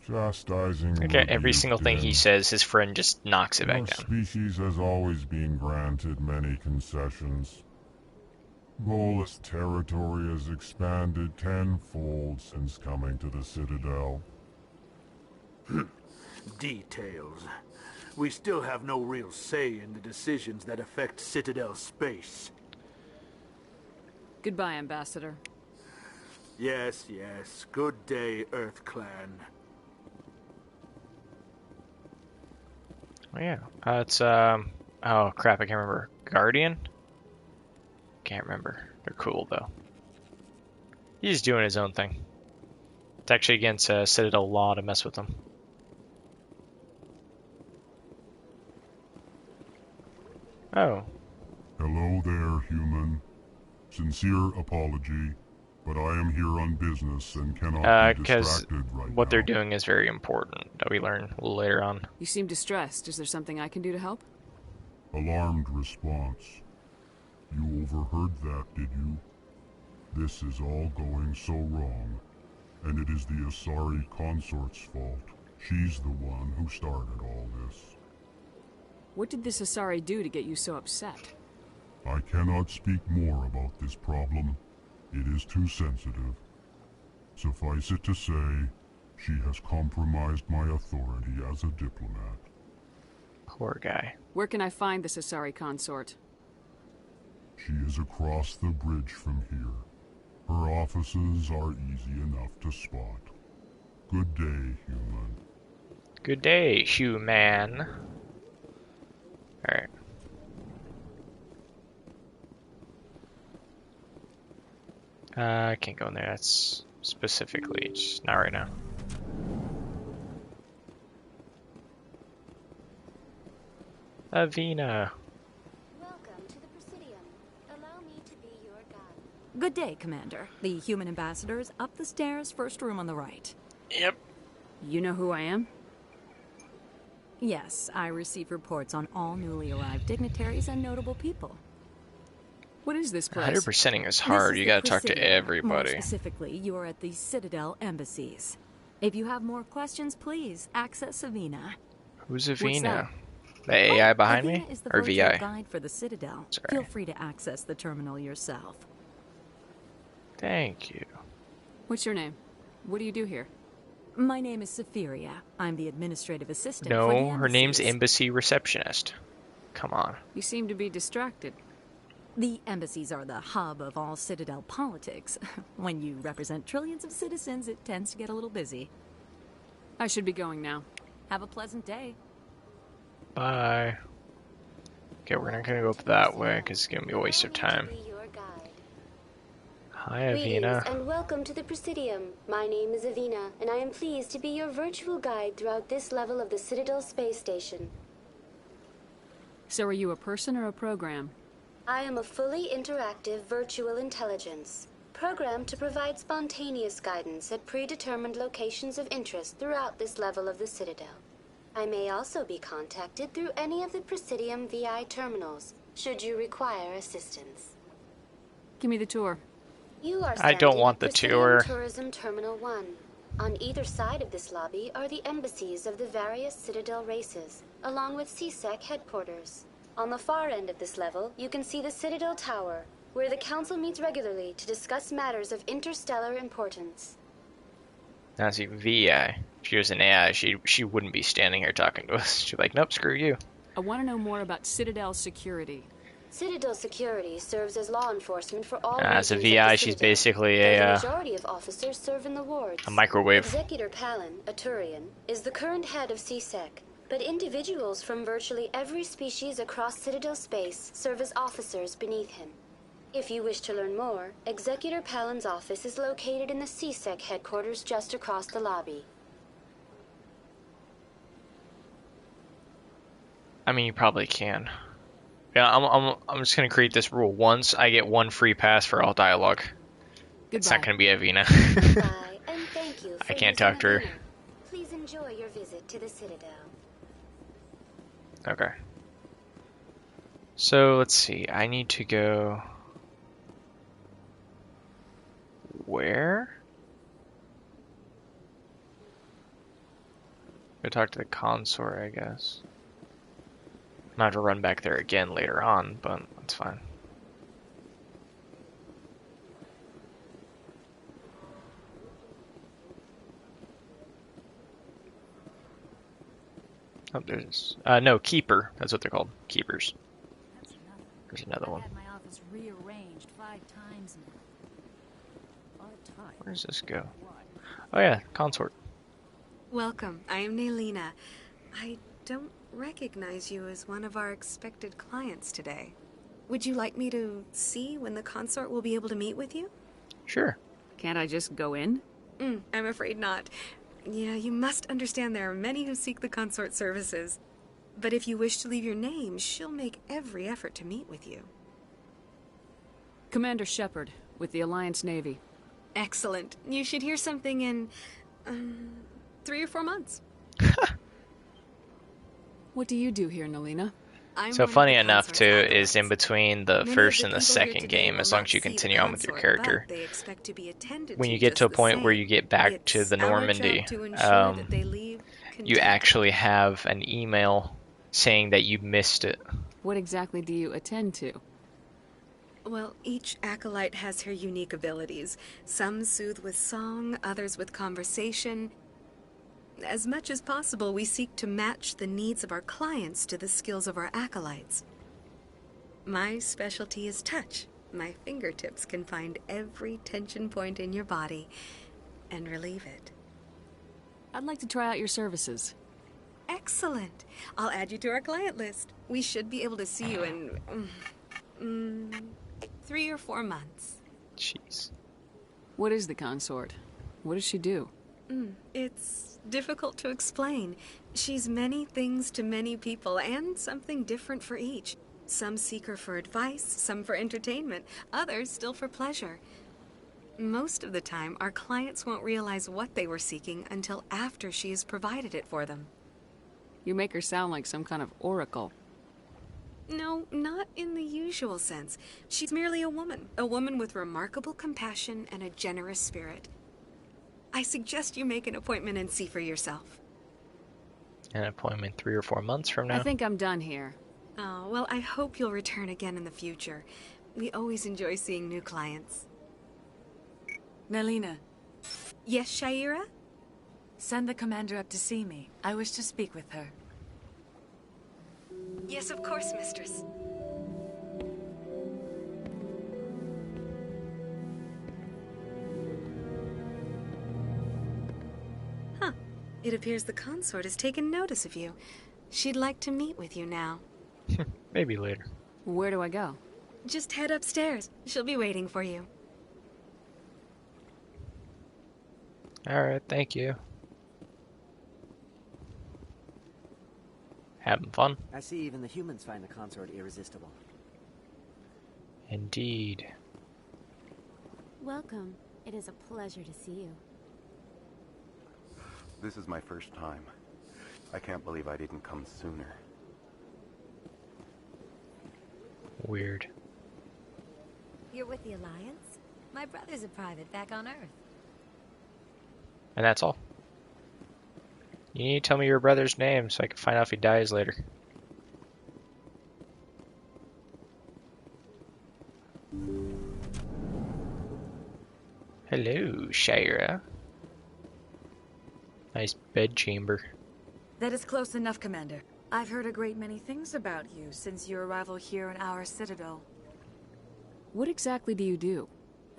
Chastising. Okay, every single thing he says, his friend just knocks it back Our down. species has always been granted many concessions. Volus territory has expanded tenfold since coming to the Citadel. Details. We still have no real say in the decisions that affect Citadel space. Goodbye, Ambassador. Yes, yes. Good day, Earth Clan. Oh yeah, it's oh crap, I can't remember. Guardian? Can't remember. They're cool though. He's doing his own thing. It's actually against Citadel law to mess with them. Oh. Hello there, human. Sincere apology, but I am here on business and cannot be distracted right what now. they're doing is very important that we learn a little later on. You seem distressed. Is there something I can do to help? Alarmed response. You overheard that, did you? This is all going so wrong, and it is the Asari consort's fault. She's the one who started all this. What did this Asari do to get you so upset? I cannot speak more about this problem. It is too sensitive. Suffice it to say, she has compromised my authority as a diplomat. Poor guy. Where can I find this Asari consort? She is across the bridge from here. Her offices are easy enough to spot. Good day, human. Good day, human. Alright. I can't go in there. That's specifically just not right now. Avina. Welcome to the Presidium. Allow me to be your guide. Good day, Commander. The human ambassador is up the stairs, first room on the right. Yep. You know who I am? Yes, I receive reports on all newly arrived dignitaries and notable people. What is this place? 100%ing is hard. You gotta talk to everybody. More specifically, you are at the Citadel embassies. If you have more questions, please access Avina. Who's Avina? The AI behind me? Avina is the Or virtual VI? guide for the Citadel. Sorry. Feel free to access the terminal yourself. Thank you. What's your name? What do you do here? My name is Safiria. I'm the administrative assistant for the No, embassies. her name's Embassy Receptionist. Come on. You seem to be distracted. The embassies are the hub of all Citadel politics. When you represent trillions of citizens, it tends to get a little busy. I should be going now. Have a pleasant day. Bye. Okay, we're not gonna go up that way because it's gonna be a waste of time. Hi, Greetings Avina. and welcome to the Presidium. My name is Avina, and I am pleased to be your virtual guide throughout this level of the Citadel space station. So are you a person or a program? I am a fully interactive virtual intelligence, programmed to provide spontaneous guidance at predetermined locations of interest throughout this level of the Citadel. I may also be contacted through any of the Presidium VI terminals, should you require assistance. Give me the tour. You are I don't standing want at the Presidium tour. Tourism Terminal 1. On either side of this lobby are the embassies of the various Citadel races, along with CSEC headquarters. On the far end of this level, you can see the Citadel Tower, where the Council meets regularly to discuss matters of interstellar importance. Now see, VI. If she was an AI, she wouldn't be standing here talking to us. She'd be like, nope, screw you. I want to know more about Citadel security. Citadel security serves as law enforcement for all As a regions of the VI, she's Citadel. basically The a majority of officers serve in the wards. microwave. Executor Palin, a Turian, is the current head of CSEC, but individuals from virtually every species across Citadel space serve as officers beneath him. If you wish to learn more, Executor Palin's office is located in the CSEC headquarters just across the lobby. I mean, you probably can. Yeah, I'm just gonna create this rule. Once I get one free pass for all dialogue. It's not gonna be Avina. Goodbye, and thank you for I can't using talk to her. Avina. Please enjoy your visit to the Citadel. Okay. So let's see. I need to go. Where? Go talk to the consort, I guess. I'm gonna have to run back there again later on, but that's fine. Oh, there's no keeper. That's what they're called, keepers. There's another one. I've had my office rearranged 5 times now. Where does this go? Oh yeah, consort. Welcome. I am Nelina. I don't recognize you as one of our expected clients today. Would you like me to see when the consort will be able to meet with you? Sure. Can't I just go in? I'm afraid not. Yeah, you must understand there are many who seek the consort services. But if you wish to leave your name, she'll make every effort to meet with you. Commander Shepard, with the Alliance Navy. Excellent. You should hear something in 3 or 4 months. What do you do here, Nelina? So funny enough, too, is in between the first and the second game, as long as you continue on with your character, when you get to a point where you get back to the Normandy, you actually have an email saying that you missed it. What exactly do you attend to? Well, each acolyte has her unique abilities. Some soothe with song, others with conversation. As much as possible, we seek to match the needs of our clients to the skills of our acolytes. My specialty is touch. My fingertips can find every tension point in your body and relieve it. I'd like to try out your services. Excellent. I'll add you to our client list. We should be able to see you in 3 or 4 months. Jeez. What is the consort? What does she do? It's difficult to explain. She's many things to many people, and something different for each. Some seek her for advice, some for entertainment, others still for pleasure. Most of the time, our clients won't realize what they were seeking until after she has provided it for them. You make her sound like some kind of oracle. No, not in the usual sense. She's merely a woman with remarkable compassion and a generous spirit. I suggest you make an appointment and see for yourself. An appointment 3 or 4 months from now? I think I'm done here. Oh, well, I hope you'll return again in the future. We always enjoy seeing new clients. Nelina. Yes, Shaira? Send the commander up to see me. I wish to speak with her. Yes, of course, mistress. Huh. It appears the consort has taken notice of you. She'd like to meet with you now. Maybe later. Where do I go? Just head upstairs. She'll be waiting for you. Alright, thank you. Having fun? I see even the humans find the consort irresistible. Indeed. Welcome. It is a pleasure to see you. This is my first time. I can't believe I didn't come sooner. Weird. You're with the Alliance? My brother's a private back on Earth. And that's all. You need to tell me your brother's name so I can find out if he dies later. Hello, Shaira. Nice bed chamber. That is close enough, Commander. I've heard a great many things about you since your arrival here in our citadel. What exactly do you do?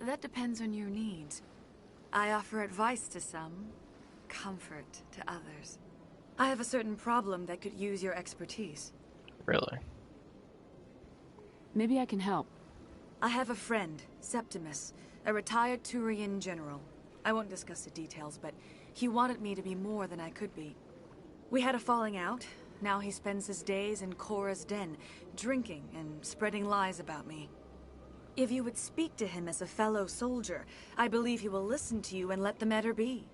That depends on your needs. I offer advice to some, comfort to others. I have a certain problem that could use your expertise. Really? Maybe I can help. I have a friend, Septimus, a retired Turian general. I won't discuss the details, but he wanted me to be more than I could be. We had a falling out, Now he spends his days in Korra's den, drinking and spreading lies about me. If you would speak to him as a fellow soldier, I believe he will listen to you and let the matter be.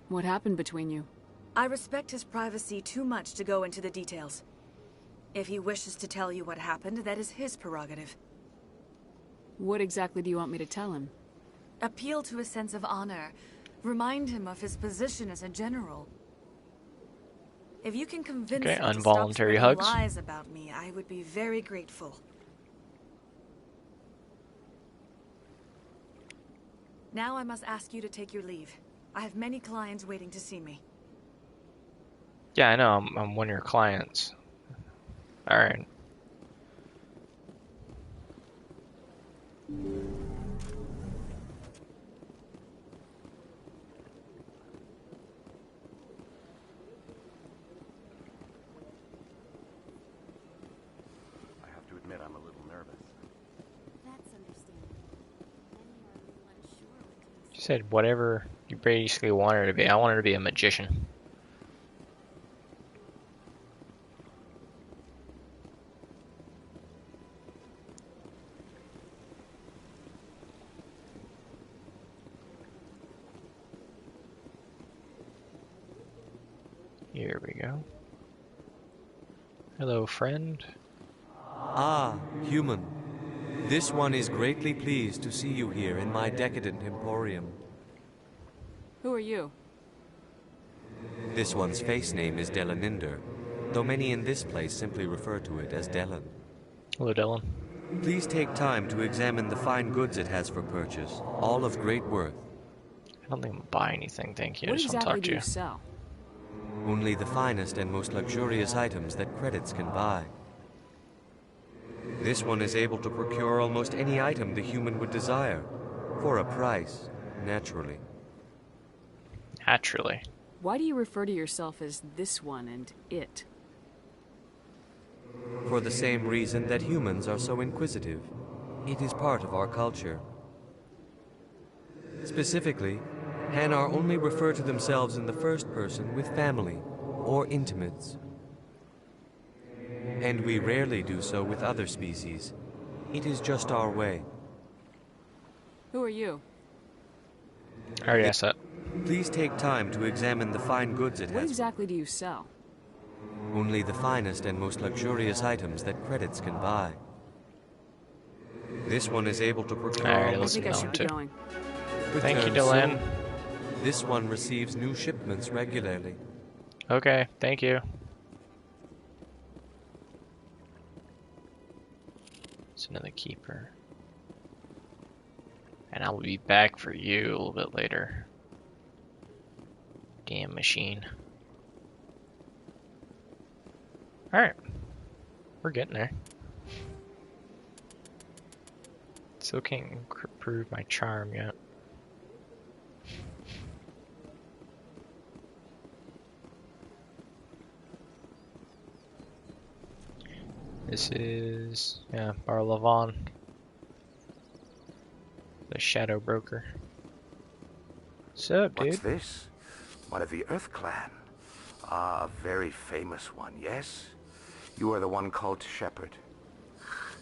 What happened between you? I respect his privacy too much to go into the details. If he wishes to tell you what happened, that is his prerogative. What exactly do you want me to tell him? Appeal to his sense of honor. Remind him of his position as a general. If you can convince him to stop involuntary spreading hugs. lies about me, I would be very grateful. Now I must ask you to take your leave. I have many clients waiting to see me. Yeah, I know. I'm one of your clients. All right. I have to admit I'm a little nervous. That's understandable. Many are a little unsure what to She said whatever you basically want her to be. I want her to be a magician. Here we go. Hello, friend. Ah, human. This one is greatly pleased to see you here in my decadent emporium. Who are you? This one's face name is Delaninder, though many in this place simply refer to it as Delan. Hello, Dylan. Please take time to examine the fine goods it has for purchase, all of great worth. I don't think I'm gonna buy anything, thank you. I What just want to exactly talk to do you. you sell? Only the finest and most luxurious items that credits can buy. This one is able to procure almost any item the human would desire, for a price, naturally. Naturally. Why do you refer to yourself as this one and it? For the same reason that humans are so inquisitive. It is part of our culture. Specifically, Hanar only refer to themselves in the first person with family or intimates. And we rarely do so with other species. It is just our way. Who are you? I already asked that. Please take time to examine the fine goods it What has. exactly do you sell? Only the finest and most luxurious items that credits can buy. This one is able to procure. Alright, I let's think I go should be to. going. Thank you, Return Dylan. soon. This one receives new shipments regularly. Okay, thank you. It's another keeper. And I will be back for you a little bit later. Damn machine. Alright. We're getting there. Still can't prove my charm yet. This is, yeah, Bar Lavon, the Shadow Broker. What's up, dude? What's this? One of the Earth Clan. Ah, a very famous one, yes? You are the one called Shepard.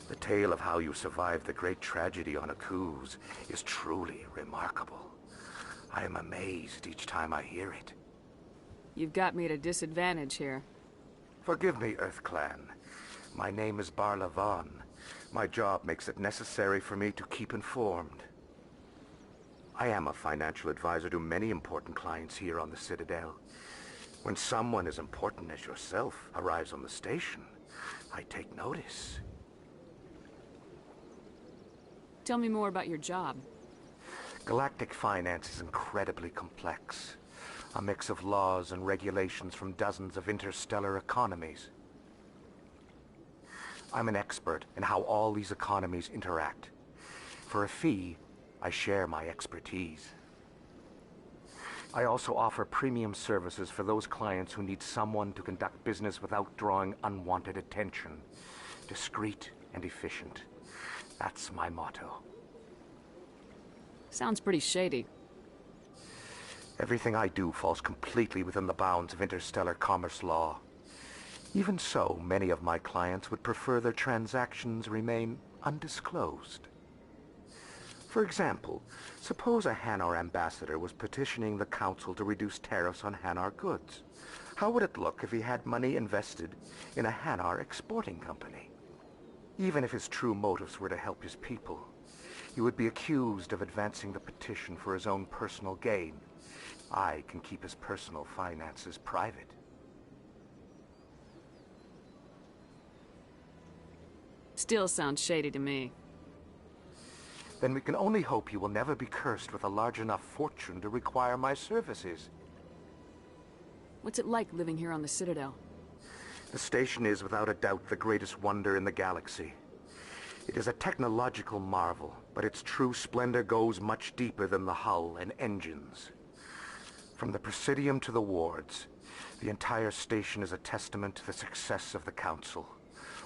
The tale of how you survived the great tragedy on Akuz is truly remarkable. I am amazed each time I hear it. You've got me at a disadvantage here. Forgive me, Earth Clan. My name is Bar Lavon. My job makes it necessary for me to keep informed. I am a financial advisor to many important clients here on the Citadel. When someone as important as yourself arrives on the station, I take notice. Tell me more about your job. Galactic finance is incredibly complex. A mix of laws and regulations from dozens of interstellar economies. I'm an expert in how all these economies interact. For a fee, I share my expertise. I also offer premium services for those clients who need someone to conduct business without drawing unwanted attention. Discreet and efficient. That's my motto. Sounds pretty shady. Everything I do falls completely within the bounds of interstellar commerce law. Even so, many of my clients would prefer their transactions remain undisclosed. For example, suppose a Hanar ambassador was petitioning the Council to reduce tariffs on Hanar goods. How would it look if he had money invested in a Hanar exporting company? Even if his true motives were to help his people, he would be accused of advancing the petition for his own personal gain. I can keep his personal finances private. Still sounds shady to me. Then we can only hope you will never be cursed with a large enough fortune to require my services. What's it like living here on the Citadel? The station is without a doubt the greatest wonder in the galaxy. It is a technological marvel, but its true splendor goes much deeper than the hull and engines. From the Presidium to the wards, the entire station is a testament to the success of the Council.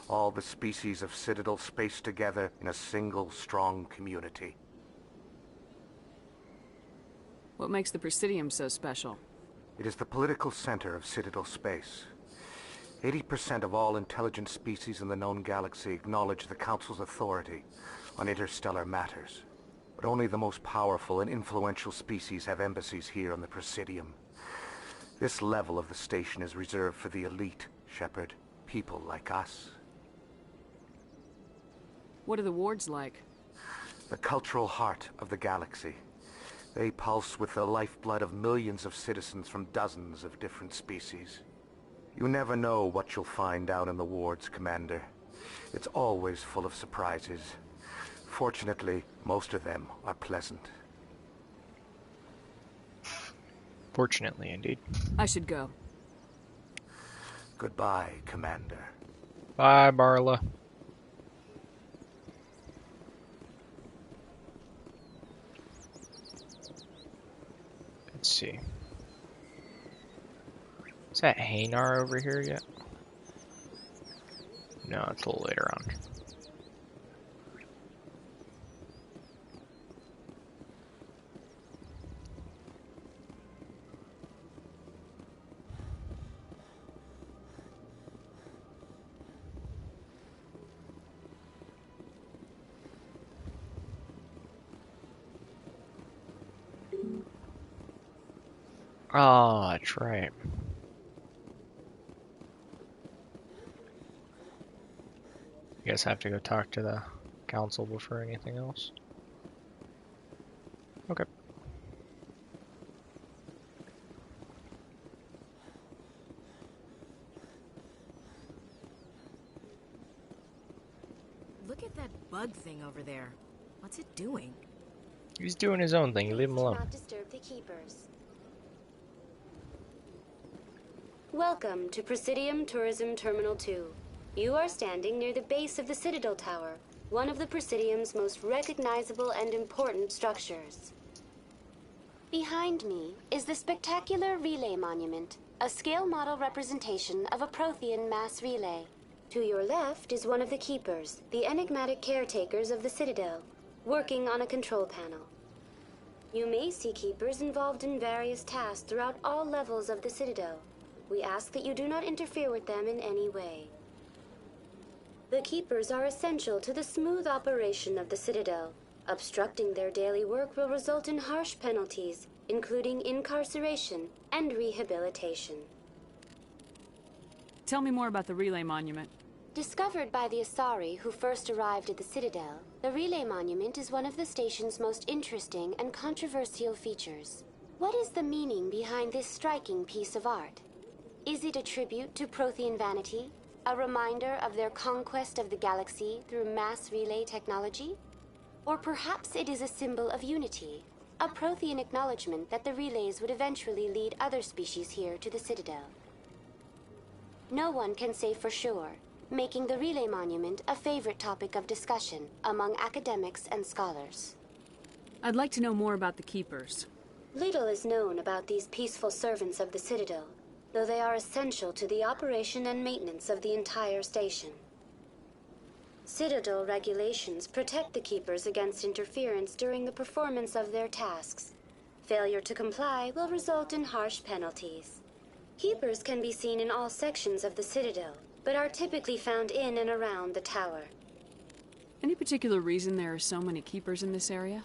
All the species of Citadel spaced together in a single strong community. What makes the Presidium so special? It is the political center of Citadel space. 80% of all intelligent species in the known galaxy acknowledge the Council's authority on interstellar matters. But only the most powerful and influential species have embassies here on the Presidium. This level of the station is reserved for the elite, Shepard. People like us. What are the wards like? The cultural heart of the galaxy. They pulse with the lifeblood of millions of citizens from dozens of different species. You never know what you'll find down in the wards, Commander. It's always full of surprises. Fortunately, most of them are pleasant. Fortunately, indeed. I should go. Goodbye, Commander. Bye, Barla. Let's see. Is that Hanar over here yet? No, it's a little later on. Oh, that's right. You guys have to go talk to the council before anything else. Okay. Look at that bug thing over there. What's it doing? He's doing his own thing. You leave him alone. Not disturb the keepers. Welcome to Presidium Tourism Terminal 2. You are standing near the base of the Citadel Tower, one of the Presidium's most recognizable and important structures. Behind me is the spectacular Relay Monument, a scale model representation of a Prothean mass relay. To your left is one of the Keepers, the enigmatic caretakers of the Citadel, working on a control panel. You may see Keepers involved in various tasks throughout all levels of the Citadel. We ask that you do not interfere with them in any way. The Keepers are essential to the smooth operation of the Citadel. Obstructing their daily work will result in harsh penalties, including incarceration and rehabilitation. Tell me more about the Relay Monument. Discovered by the Asari who first arrived at the Citadel, the Relay Monument is one of the station's most interesting and controversial features. What is the meaning behind this striking piece of art? Is it a tribute to Prothean vanity? A reminder of their conquest of the galaxy through mass relay technology? Or perhaps it is a symbol of unity, a Prothean acknowledgement that the relays would eventually lead other species here to the Citadel. No one can say for sure, making the Relay Monument a favorite topic of discussion among academics and scholars. I'd like to know more about the Keepers. Little is known about these peaceful servants of the Citadel, though they are essential to the operation and maintenance of the entire station. Citadel regulations protect the Keepers against interference during the performance of their tasks. Failure to comply will result in harsh penalties. Keepers can be seen in all sections of the Citadel, but are typically found in and around the tower. Any particular reason there are so many Keepers in this area?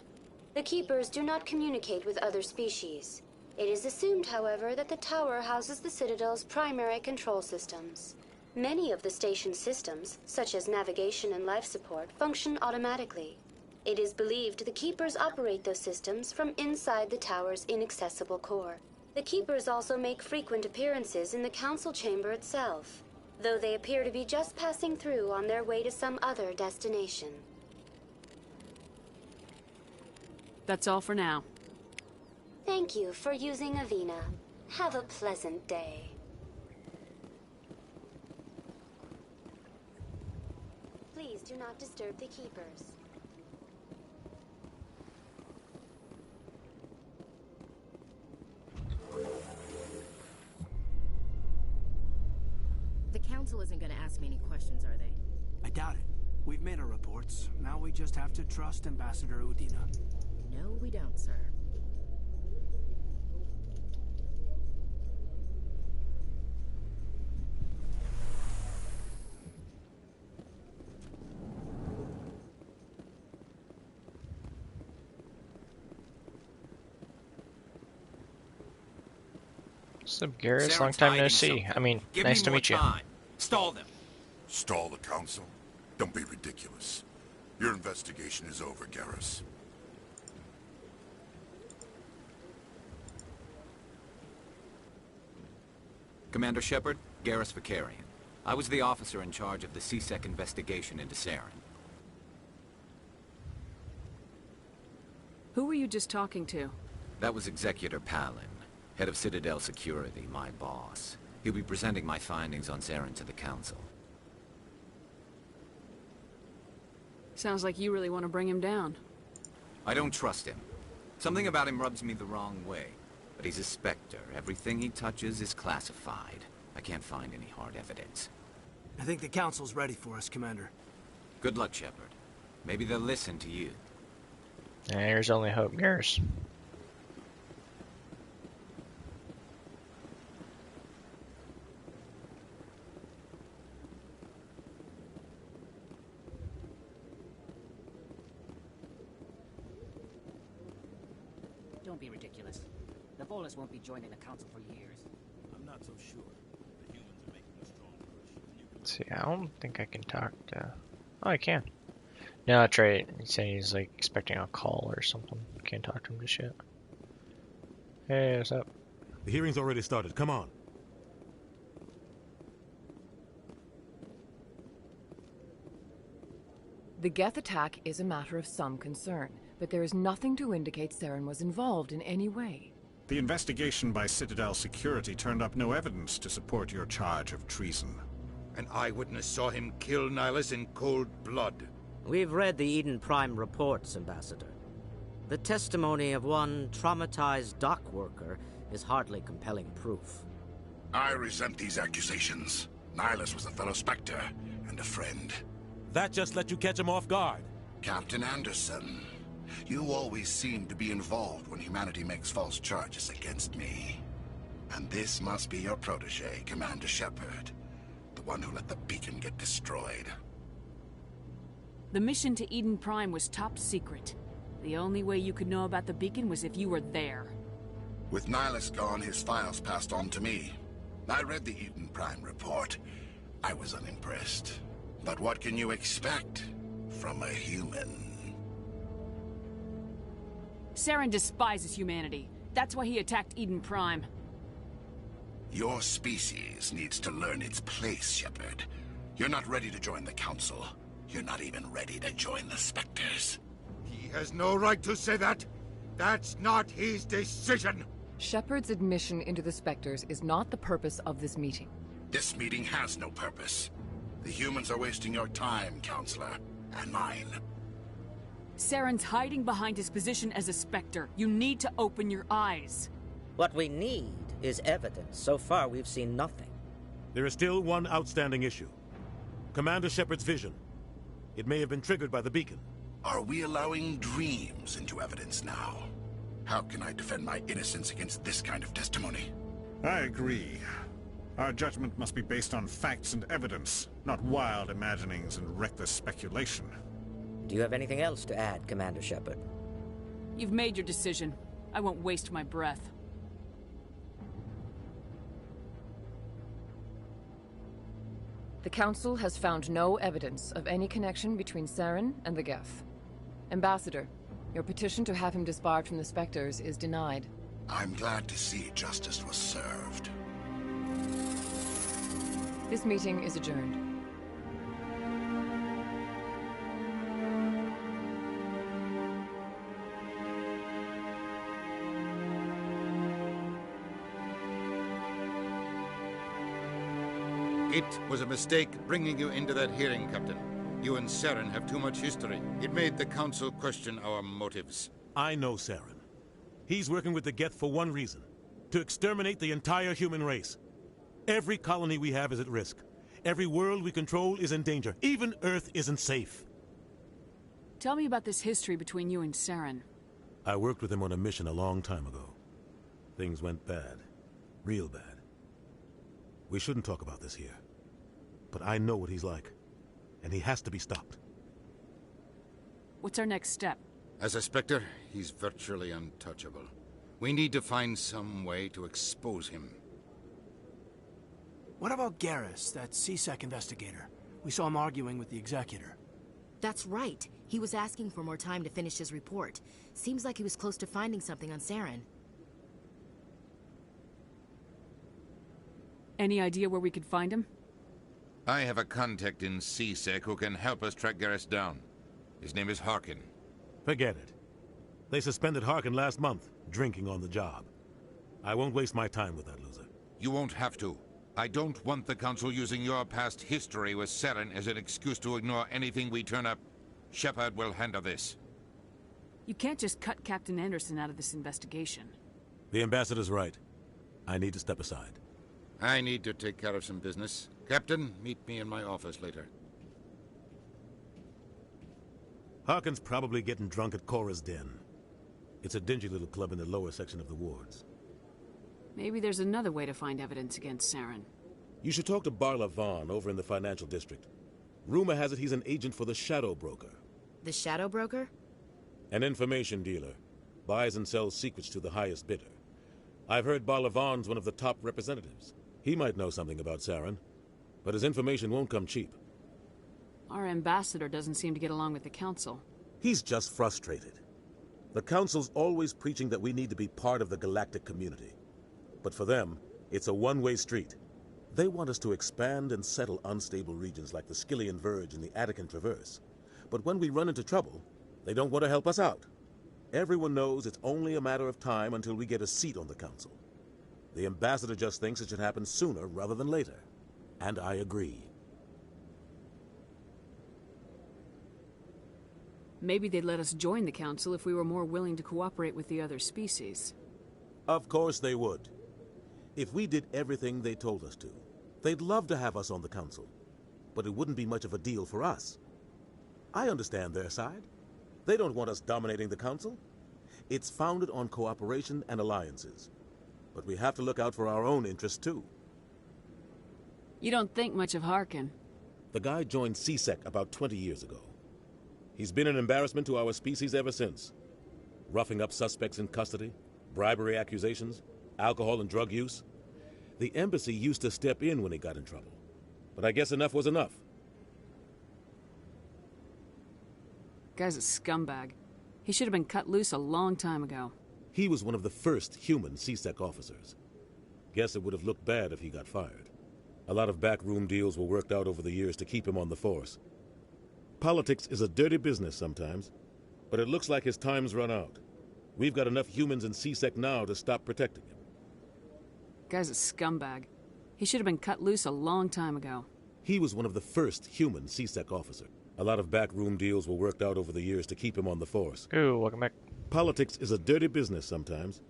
The Keepers do not communicate with other species. It is assumed, however, that the tower houses the Citadel's primary control systems. Many of the station's systems, such as navigation and life support, function automatically. It is believed the Keepers operate those systems from inside the tower's inaccessible core. The Keepers also make frequent appearances in the Council chamber itself, though they appear to be just passing through on their way to some other destination. That's all for now. Thank you for using Avina. Have a pleasant day. Please do not disturb the Keepers. The Council isn't going to ask me any questions, are they? I doubt it. We've made our reports. Now we just have to trust Ambassador Udina. No, we don't, sir. What's up, Garrus? Long time no see. I mean, nice to meet you. Stall them. Stall the council? Don't be ridiculous. Your investigation is over, Garrus. Commander Shepard, Garrus Vakarian. I was the officer in charge of the C-Sec investigation into Saren. Who were you just talking to? That was Executor Palin, head of Citadel Security, my boss. He'll be presenting my findings on Saren to the Council. Sounds like you really want to bring him down. I don't trust him. Something about him rubs me the wrong way. But he's a Spectre. Everything he touches is classified. I can't find any hard evidence. I think the Council's ready for us, Commander. Good luck, Shepard. Maybe they'll listen to you. There's only hope, Garrus. Don't be ridiculous. The Volus won't be joining the Council for years. I'm not so sure. The humans are making a strong push. Let's see, I don't think I can talk to... Oh, I can. No, that's right. He's saying he's like expecting a call or something. Can't talk to him just yet. Hey, what's up? The hearing's already started. Come on. The Geth attack is a matter of some concern, but there is nothing to indicate Saren was involved in any way. The investigation by Citadel Security turned up no evidence to support your charge of treason. An eyewitness saw him kill Nihilus in cold blood. We've read the Eden Prime reports, Ambassador. The testimony of one traumatized dock worker is hardly compelling proof. I resent these accusations. Nihilus was a fellow Spectre and a friend. That just let you catch him off guard. Captain Anderson, you always seem to be involved when humanity makes false charges against me. And this must be your protege, Commander Shepard. The one who let the beacon get destroyed. The mission to Eden Prime was top secret. The only way you could know about the beacon was if you were there. With Nihilus gone, his files passed on to me. I read the Eden Prime report. I was unimpressed. But what can you expect from a human? Saren despises humanity. That's why he attacked Eden Prime. Your species needs to learn its place, Shepard. You're not ready to join the Council. You're not even ready to join the Spectres. He has no right to say that. That's not his decision. Shepard's admission into the Spectres is not the purpose of this meeting. This meeting has no purpose. The humans are wasting your time, Counselor, and mine. Saren's hiding behind his position as a Spectre. You need to open your eyes. What we need is evidence. So far, we've seen nothing. There is still one outstanding issue. Commander Shepard's vision. It may have been triggered by the beacon. Are we allowing dreams into evidence now? How can I defend my innocence against this kind of testimony? I agree. Our judgment must be based on facts and evidence, not wild imaginings and reckless speculation. Do you have anything else to add, Commander Shepard? You've made your decision. I won't waste my breath. The Council has found no evidence of any connection between Saren and the Geth. Ambassador, your petition to have him disbarred from the Spectres is denied. I'm glad to see justice was served. This meeting is adjourned. It was a mistake bringing you into that hearing, Captain. You and Saren have too much history. It made the Council question our motives. I know Saren. He's working with the Geth for one reason. To exterminate the entire human race. Every colony we have is at risk. Every world we control is in danger. Even Earth isn't safe. Tell me about this history between you and Saren. I worked with him on a mission a long time ago. Things went bad. Real bad. We shouldn't talk about this here. But I know what he's like. And he has to be stopped. What's our next step? As a Spectre, he's virtually untouchable. We need to find some way to expose him. What about Garrus, that C-Sec investigator? We saw him arguing with the Executor. That's right. He was asking for more time to finish his report. Seems like he was close to finding something on Saren. Any idea where we could find him? I have a contact in C-Sec who can help us track Garrus down. His name is Harkin. Forget it. They suspended Harkin last month, drinking on the job. I won't waste my time with that loser. You won't have to. I don't want the Council using your past history with Saren as an excuse to ignore anything we turn up. Shepard will handle this. You can't just cut Captain Anderson out of this investigation. The Ambassador's right. I need to step aside. I need to take care of some business. Captain, meet me in my office later. Harkin's probably getting drunk at Cora's Den. It's a dingy little club in the lower section of the wards. Maybe there's another way to find evidence against Saren. You should talk to Barla Vaughn over in the financial district. Rumor has it he's an agent for the Shadow Broker. The Shadow Broker? An information dealer. Buys and sells secrets to the highest bidder. I've heard Barla Vaughn's one of the top representatives. He might know something about Saren, but his information won't come cheap. Our ambassador doesn't seem to get along with the Council. He's just frustrated. The Council's always preaching that we need to be part of the galactic community. But for them, it's a one-way street. They want us to expand and settle unstable regions like the Skillian Verge and the Attican Traverse. But when we run into trouble, they don't want to help us out. Everyone knows it's only a matter of time until we get a seat on the Council. The Ambassador just thinks it should happen sooner rather than later. And I agree. Maybe they'd let us join the Council if we were more willing to cooperate with the other species. Of course they would. If we did everything they told us to, they'd love to have us on the Council. But it wouldn't be much of a deal for us. I understand their side. They don't want us dominating the Council. It's founded on cooperation and alliances. But we have to look out for our own interests, too. You don't think much of Harkin? The guy joined C-Sec about 20 years ago. He's been an embarrassment to our species ever since. Roughing up suspects in custody, bribery accusations, alcohol and drug use. The embassy used to step in when he got in trouble. But I guess enough was enough. Guy's a scumbag. He should have been cut loose a long time ago. He was one of the first human C-Sec officers. Guess it would have looked bad if he got fired. A lot of backroom deals were worked out over the years to keep him on the force. Politics is a dirty business sometimes, but it looks like his time's run out. We've got enough humans in C-Sec now to stop protecting him. Guy's a scumbag. He should have been cut loose a long time ago. He was one of the first human C-Sec officers. A lot of backroom deals were worked out over the years to keep him on the force. Ooh, welcome back. Politics is a dirty business sometimes,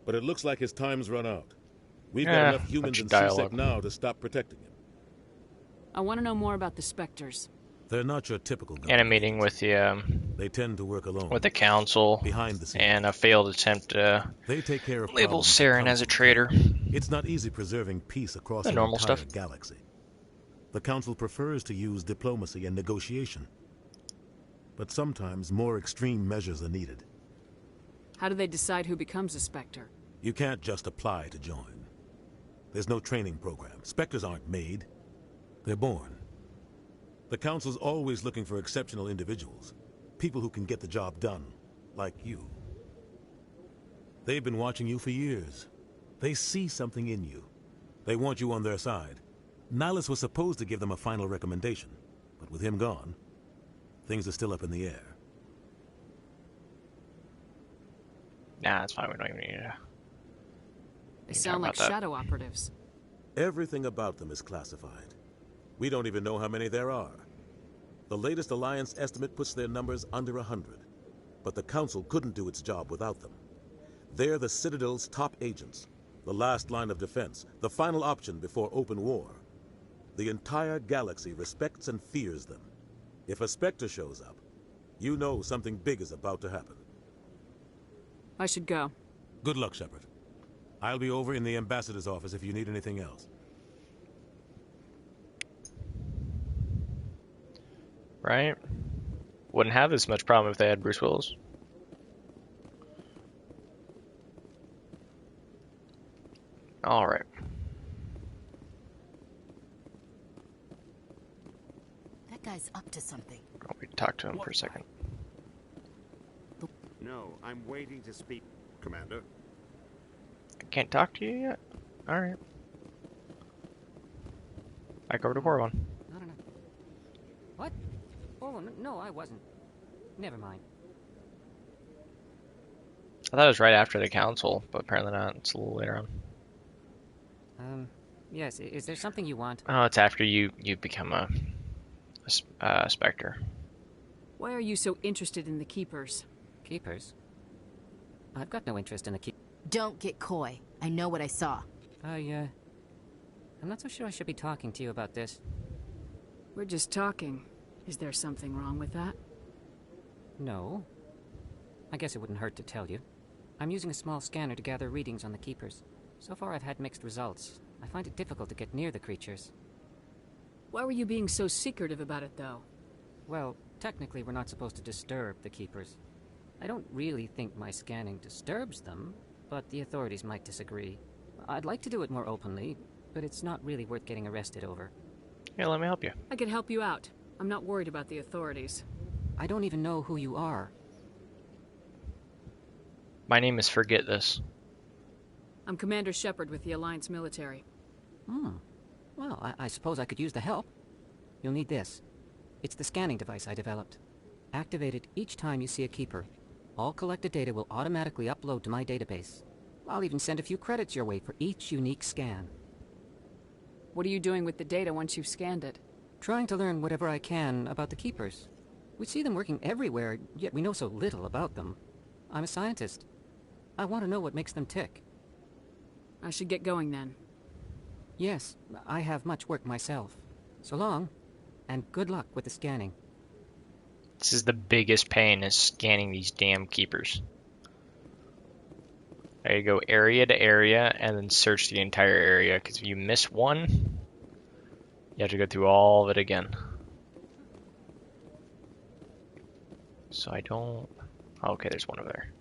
but it looks like his time's run out. We've got enough humans in C-Sec now to stop protecting him. I want to know more about the Spectres. They're not your typical and a meeting with the they tend to work alone. with the council behind the scenes. and a failed attempt to they take care of label problems Saren that as a come from traitor. It's not easy preserving peace across The an normal entire stuff. galaxy. The council prefers to use diplomacy and negotiation, but sometimes more extreme measures are needed. How do they decide who becomes a Spectre? You can't just apply to join. There's no training program. Spectres aren't made. They're born. The Council's always looking for exceptional individuals. People who can get the job done, like you. They've been watching you for years. They see something in you. They want you on their side. Nihilus was supposed to give them a final recommendation, but with him gone, things are still up in the air. Nah, that's fine. We don't even need to. They sound like shadow operatives. Everything about them is classified. We don't even know how many there are. The latest Alliance estimate puts their numbers under 100, but the Council couldn't do its job without them. They're the Citadel's top agents, the last line of defense, the final option before open war. The entire galaxy respects and fears them. If a Spectre shows up, you know something big is about to happen. I should go. Good luck, Shepard. I'll be over in the Ambassador's office if you need anything else. Right? Wouldn't have this much problem if they had Bruce Willis. Alright. That guy's up to something. Oh, we talk to him for a second. No, I'm waiting to speak, Commander. I can't talk to you yet? Alright. Back over to Corwin. No. What? Oh, no, I wasn't. Never mind. I thought it was right after the council, but apparently not. It's a little later on. Yes, is there something you want? Oh, it's after you become a Spectre. Why are you so interested in the Keepers? Keepers? I've got no interest in the Keepers. Don't get coy. I know what I saw. I'm not so sure I should be talking to you about this. We're just talking. Is there something wrong with that? No. I guess it wouldn't hurt to tell you. I'm using a small scanner to gather readings on the Keepers. So far I've had mixed results. I find it difficult to get near the creatures. Why were you being so secretive about it, though? Well, technically we're not supposed to disturb the Keepers. I don't really think my scanning disturbs them, but the authorities might disagree. I'd like to do it more openly, but it's not really worth getting arrested over. Yeah, let me help you. I can help you out. I'm not worried about the authorities. I don't even know who you are. My name is Forget This. I'm Commander Shepard with the Alliance military. Well, I suppose I could use the help. You'll need this. It's the scanning device I developed. Activate it each time you see a Keeper. All collected data will automatically upload to my database. I'll even send a few credits your way for each unique scan. What are you doing with the data once you've scanned it? Trying to learn whatever I can about the Keepers. We see them working everywhere, yet we know so little about them. I'm a scientist. I want to know what makes them tick. I should get going then. Yes, I have much work myself. So long, and good luck with the scanning. This is the biggest pain, is scanning these damn Keepers. There you go, area to area, and then search the entire area, because if you miss one, you have to go through all of it again. So I don't... Oh, okay, there's one over there.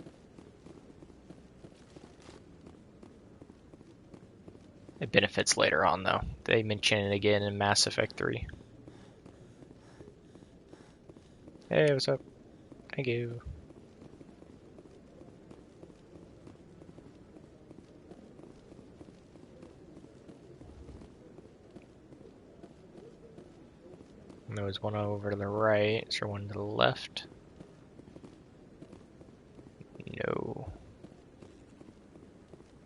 It benefits later on, though. They mention it again in Mass Effect 3. Hey, what's up? Thank you. And there was one over to the right. Is there one to the left? No.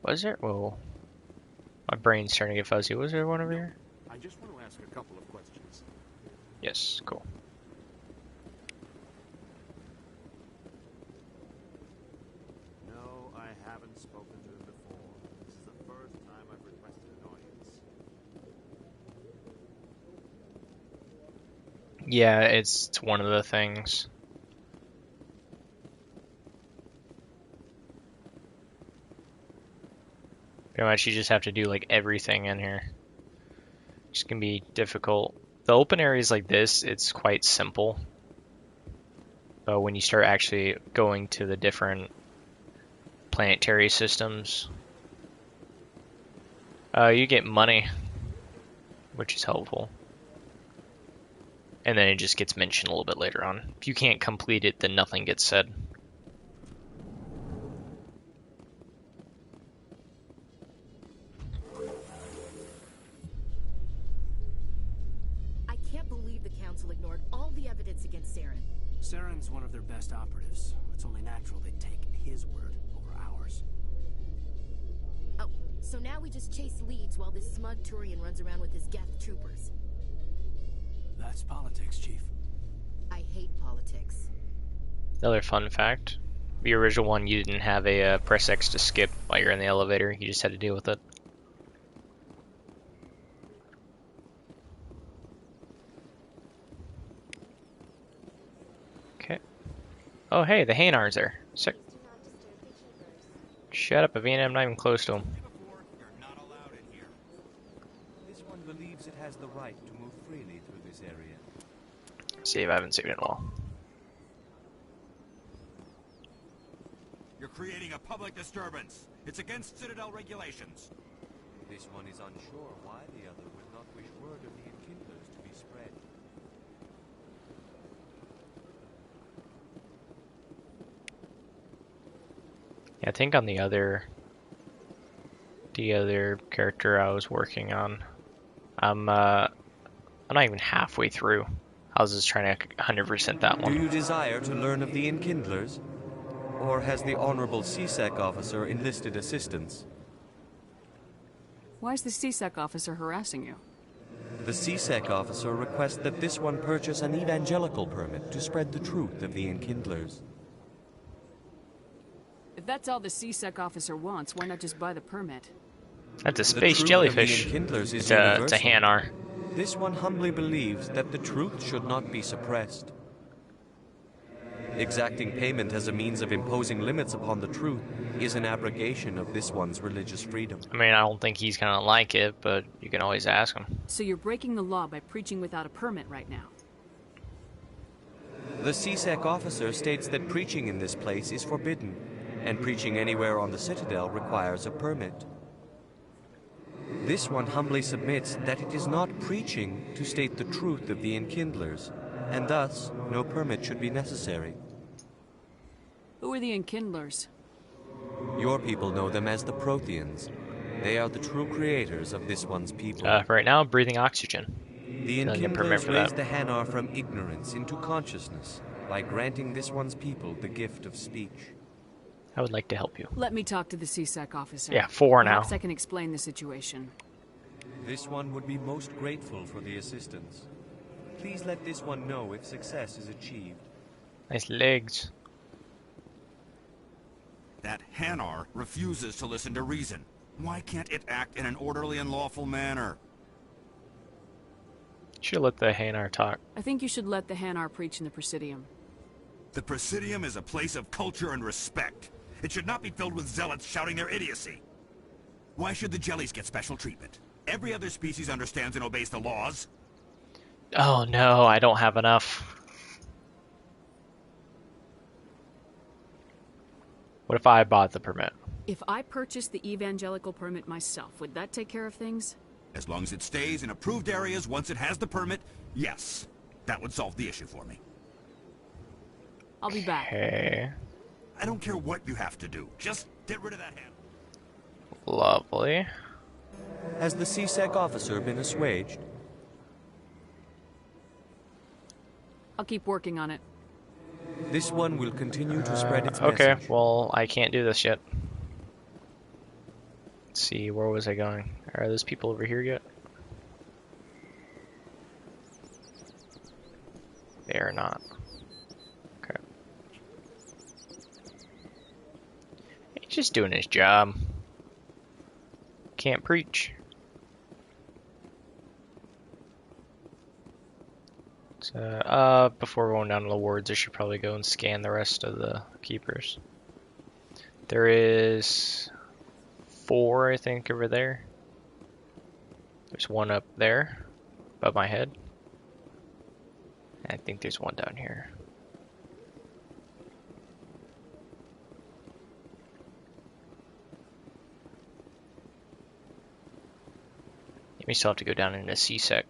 Was there? Whoa. My brain's starting to get fuzzy. Was there one over here? I just want to ask a couple of questions. Yes, cool. No, I haven't spoken to him before. This is the first time I've requested an audience. Yeah, it's one of the things. Pretty much you just have to do like everything in here. It's gonna be difficult. The open areas like this, it's quite simple. But when you start actually going to the different planetary systems, you get money, which is helpful. And then it just gets mentioned a little bit later on. If you can't complete it, then nothing gets said. I can't believe the Council ignored all the evidence against Saren. Saren's one of their best operatives. It's only natural they'd take his word over ours. Oh, so now we just chase leads while this smug Turian runs around with his Geth troopers. That's politics, Chief. I hate politics. Another fun fact. The original one, you didn't have a press X to skip while you're in the elevator. You just had to deal with it. Okay. Oh, hey, the Hainar's there. Sick. Shut up, Avina. I'm not even close to him. This one believes it has the right to move freely through this area. Save, I haven't saved it at all. You're creating a public disturbance. It's against Citadel regulations. This one is unsure why the other would not wish word of the Enkindlers to be spread. Yeah, I think on the other character I was working on, I'm not even halfway through. I was just trying to 100% that one. Do you desire to learn of the Enkindlers? Or has the Honorable CSEC officer enlisted assistance? Why is the CSEC officer harassing you? The CSEC officer requests that this one purchase an evangelical permit to spread the truth of the Enkindlers. If that's all the CSEC officer wants, why not just buy the permit? That's a space jellyfish. It's a Hanar. This one humbly believes that the truth should not be suppressed. Exacting payment as a means of imposing limits upon the truth is an abrogation of this one's religious freedom. I mean, I don't think he's gonna like it, but you can always ask him. So you're breaking the law by preaching without a permit right now? The CSEC officer states that preaching in this place is forbidden, and preaching anywhere on the Citadel requires a permit. This one humbly submits that it is not preaching to state the truth of the Enkindlers, and thus no permit should be necessary. Who are the Enkindlers? Your people know them as the Protheans. They are the true creators of this one's people. Right now, breathing oxygen. The Enkindlers raised the Hanar from ignorance into consciousness by granting this one's people the gift of speech. I would like to help you. Let me talk to the CSEC officer. Yeah, 4 now. Perhaps I can explain the situation. This one would be most grateful for the assistance. Please let this one know if success is achieved. Nice legs. That Hanar refuses to listen to reason. Why can't it act in an orderly and lawful manner? Should let the Hanar talk. I think you should let the Hanar preach in the Presidium. The Presidium is a place of culture and respect. It should not be filled with zealots shouting their idiocy. Why should the jellies get special treatment? Every other species understands and obeys the laws. Oh no, I don't have enough. What if I bought the permit? If I purchased the evangelical permit myself, would that take care of things? As long as it stays in approved areas once it has the permit, yes. That would solve the issue for me. I'll be back. Okay. I don't care what you have to do. Just get rid of that hand. Lovely. Has the CSEC officer been assuaged? I'll keep working on it. This one will continue to spread its okay, message. well, I can't do this yet. Let's see, where was I going? Are those people over here yet? They are not. Okay. He's just doing his job. Can't preach. So, before going down to the wards, I should probably go and scan the rest of the keepers. There is 4, I think, over there. There's 1 up there, above my head. And I think there's 1 down here. We still have to go down into CSEC.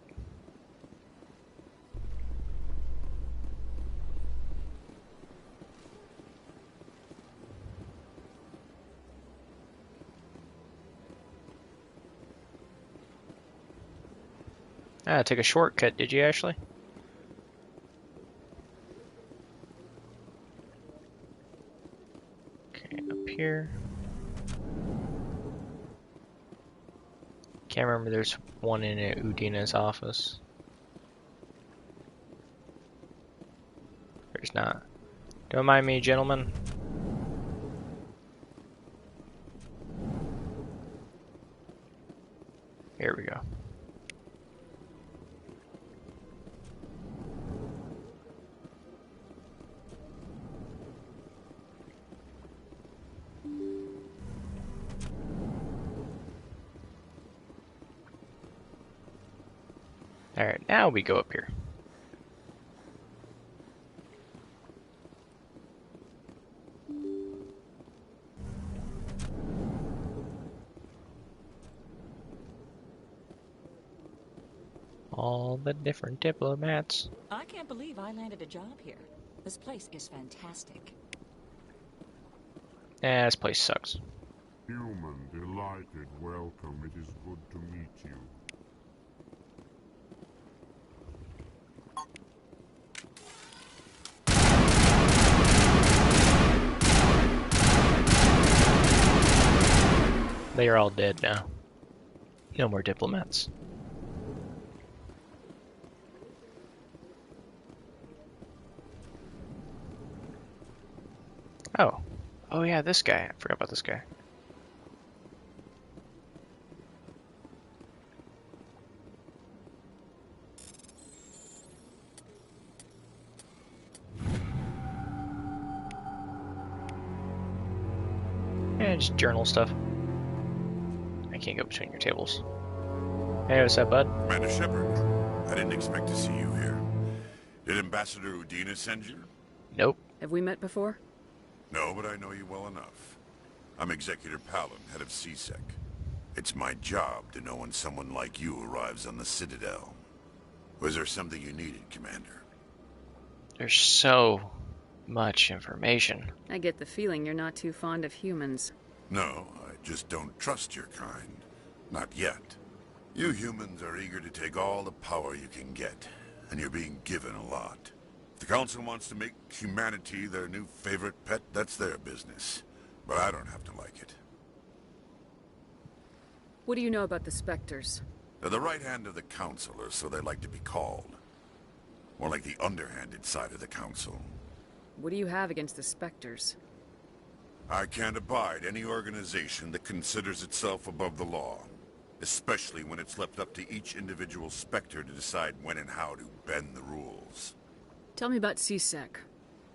Ah, take a shortcut, did you, Ashley? Okay, up here. Can't remember, there's 1 in Udina's office. There's not. Don't mind me, gentlemen. Here we go. Alright, now we go up here. All the different diplomats. I can't believe I landed a job here. This place is fantastic. This place sucks. Human, delighted, welcome. It is good to meet you. They are all dead now. No more diplomats. Oh. Oh yeah, this guy. I forgot about this guy. Yeah, just journal stuff. I can't go between your tables. Hey, what's up, bud? Commander Shepard, I didn't expect to see you here. Did Ambassador Udina send you? Nope. Have we met before? No, but I know you well enough. I'm Executor Palin, head of CSEC. It's my job to know when someone like you arrives on the Citadel. Was there something you needed, Commander? There's so much information. I get the feeling you're not too fond of humans. No, I just don't trust your kind. Not yet. You humans are eager to take all the power you can get, and you're being given a lot. If the Council wants to make humanity their new favorite pet, that's their business. But I don't have to like it. What do you know about the Spectres? They're the right hand of the Council, or so they like to be called. More like the underhanded side of the Council. What do you have against the Spectres? I can't abide any organization that considers itself above the law. Especially when it's left up to each individual Spectre to decide when and how to bend the rules. Tell me about CSEC.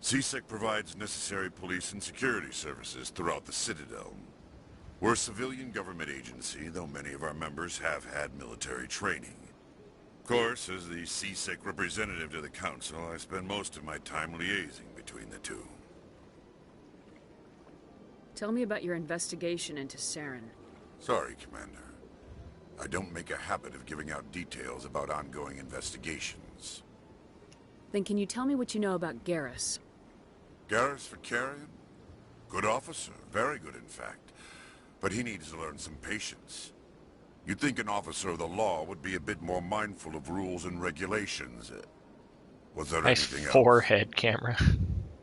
CSEC provides necessary police and security services throughout the Citadel. We're a civilian government agency, though many of our members have had military training. Of course, as the CSEC representative to the Council, I spend most of my time liaising between the two. Tell me about your investigation into Saren. Sorry, Commander. I don't make a habit of giving out details about ongoing investigations. Then can you tell me what you know about Garrus? Garrus Vakarian? Good officer, very good in fact. But he needs to learn some patience. You'd think an officer of the law would be a bit more mindful of rules and regulations. Was there nice anything else? Forehead camera.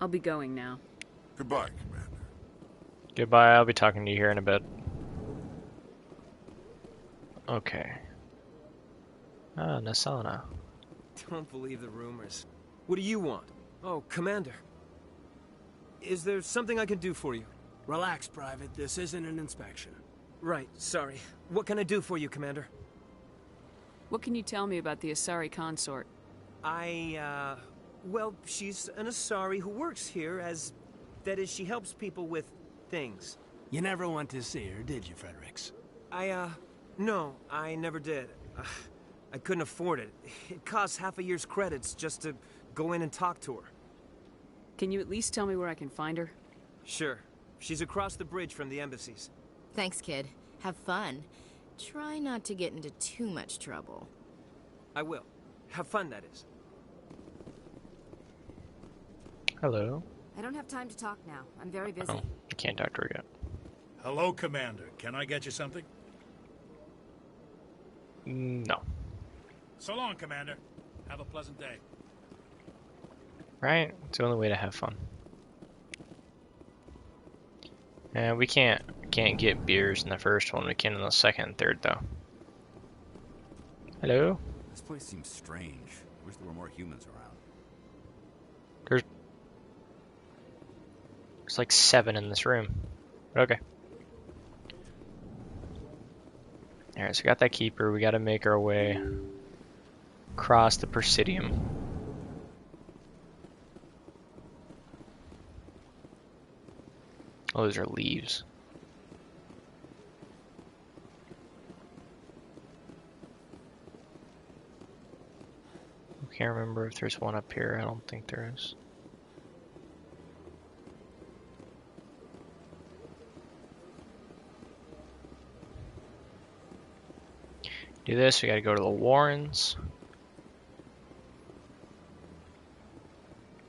I'll be going now. Goodbye, Commander. Goodbye, I'll be talking to you here in a bit. Okay. Ah, Nasana. Don't believe the rumors. What do you want? Oh, Commander. Is there something I can do for you? Relax, Private. This isn't an inspection. Right, sorry. What can I do for you, Commander? What can you tell me about the Asari consort? Well, she's an Asari who works here as... That is, she helps people with things. You never went to see her, did you, Fredericks? No, I never did. I couldn't afford it. It costs half a year's credits just to go in and talk to her. Can you at least tell me where I can find her? Sure. She's across the bridge from the embassies. Thanks, kid. Have fun. Try not to get into too much trouble. I will. Have fun, that is. Hello. I don't have time to talk now. I'm very busy. Oh, I can't talk to her yet. Hello, Commander. Can I get you something? No. So long, Commander. Have a pleasant day. Right? It's the only way to have fun. And we can't get beers in the first one. We can in the second and third, though. Hello? This place seems strange. Wish there were more humans around. There's like 7 in this room. Okay. Alright, so we got that keeper. We gotta make our way across the Presidium. Oh, those are leaves. I can't remember if there's one up here. I don't think there is. Do this, we gotta go to the Warrens.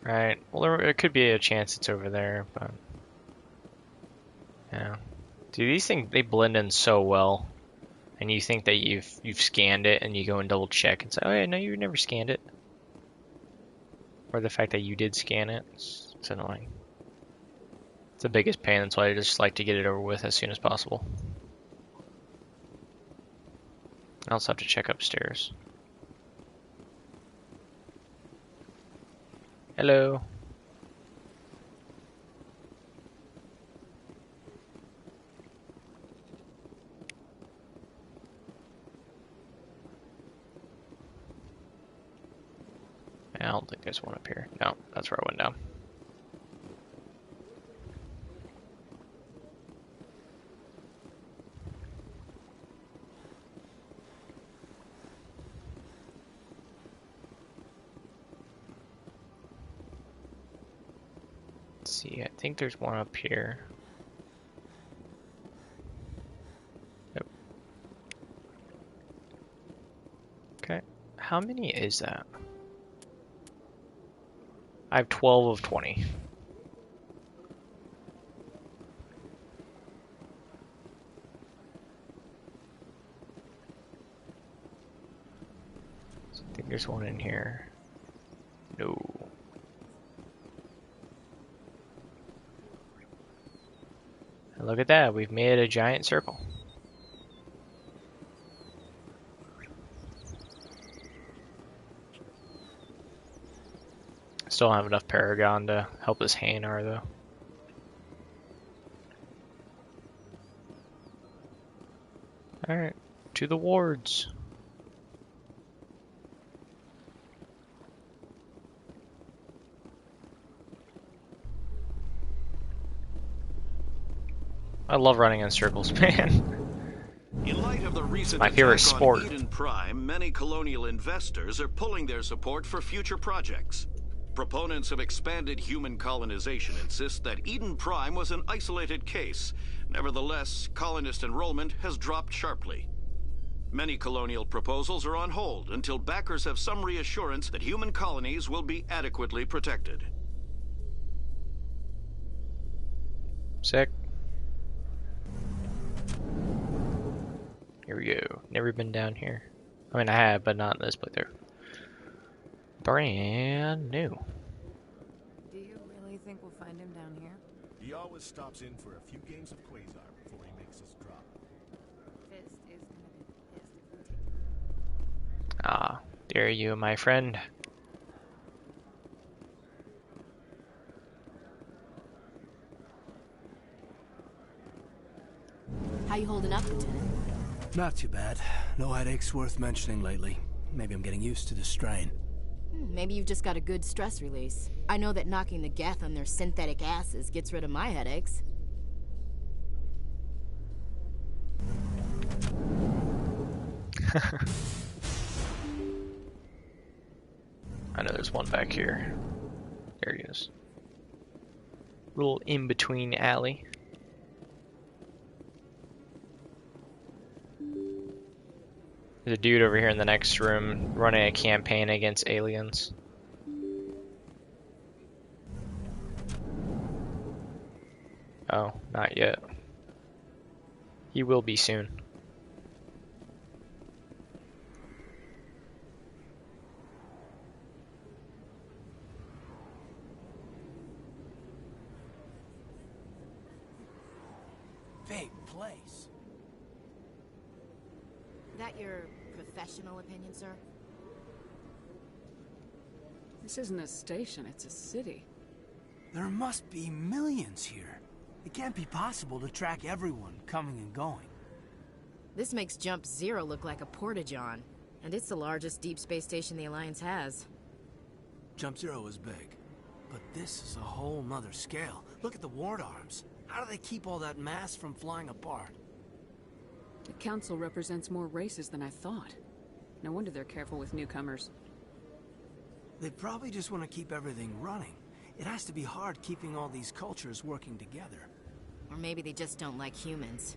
Right, well there could be a chance it's over there, but... Yeah. Dude, these things, they blend in so well. And you think that you've scanned it, and you go and double check and say, oh yeah, no, you never scanned it. Or the fact that you did scan it, it's annoying. It's the biggest pain, that's why I just like to get it over with as soon as possible. I also have to check upstairs. Hello. I don't think there's one up here. No, that's where I went down. See, I think there's one up here. Yep. Okay, how many is that? I have 12 of 20. I think there's one in here. No. And look at that, we've made a giant circle. Still don't have enough Paragon to help this Hanar though. Alright, to the wards. I love running in circles, man. In light of the recent my favorite attack sport. on Eden Prime, many colonial investors are pulling their support for future projects. Proponents of expanded human colonization insist that Eden Prime was an isolated case. Nevertheless, colonist enrollment has dropped sharply. Many colonial proposals are on hold until backers have some reassurance that human colonies will be adequately protected. Sick. Here we go. Never been down here. I mean, I have, but not in this playthrough. Brand new. Do you really think we'll find him down here? He always stops in for a few games of Quasar before he makes us drop. Fist is gonna be pissed if we take him. Ah, dare you, my friend. How you holding up, Lieutenant? Not too bad. No headaches worth mentioning lately. Maybe I'm getting used to the strain. Maybe you've just got a good stress release. I know that knocking the Geth on their synthetic asses gets rid of my headaches. I know there's one back here. There he is. Little in-between alley. There's a dude over here in the next room running a campaign against aliens. Oh, not yet. He will be soon. Big place. That your professional opinion, sir? This isn't a station, it's a city. There must be millions here. It can't be possible to track everyone coming and going. This makes Jump Zero look like a porta-john, and it's the largest deep space station the Alliance has. Jump Zero is big, but this is a whole nother scale. Look at the ward arms. How do they keep all that mass from flying apart? The Council represents more races than I thought. No wonder they're careful with newcomers. They probably just want to keep everything running. It has to be hard keeping all these cultures working together. Or maybe they just don't like humans.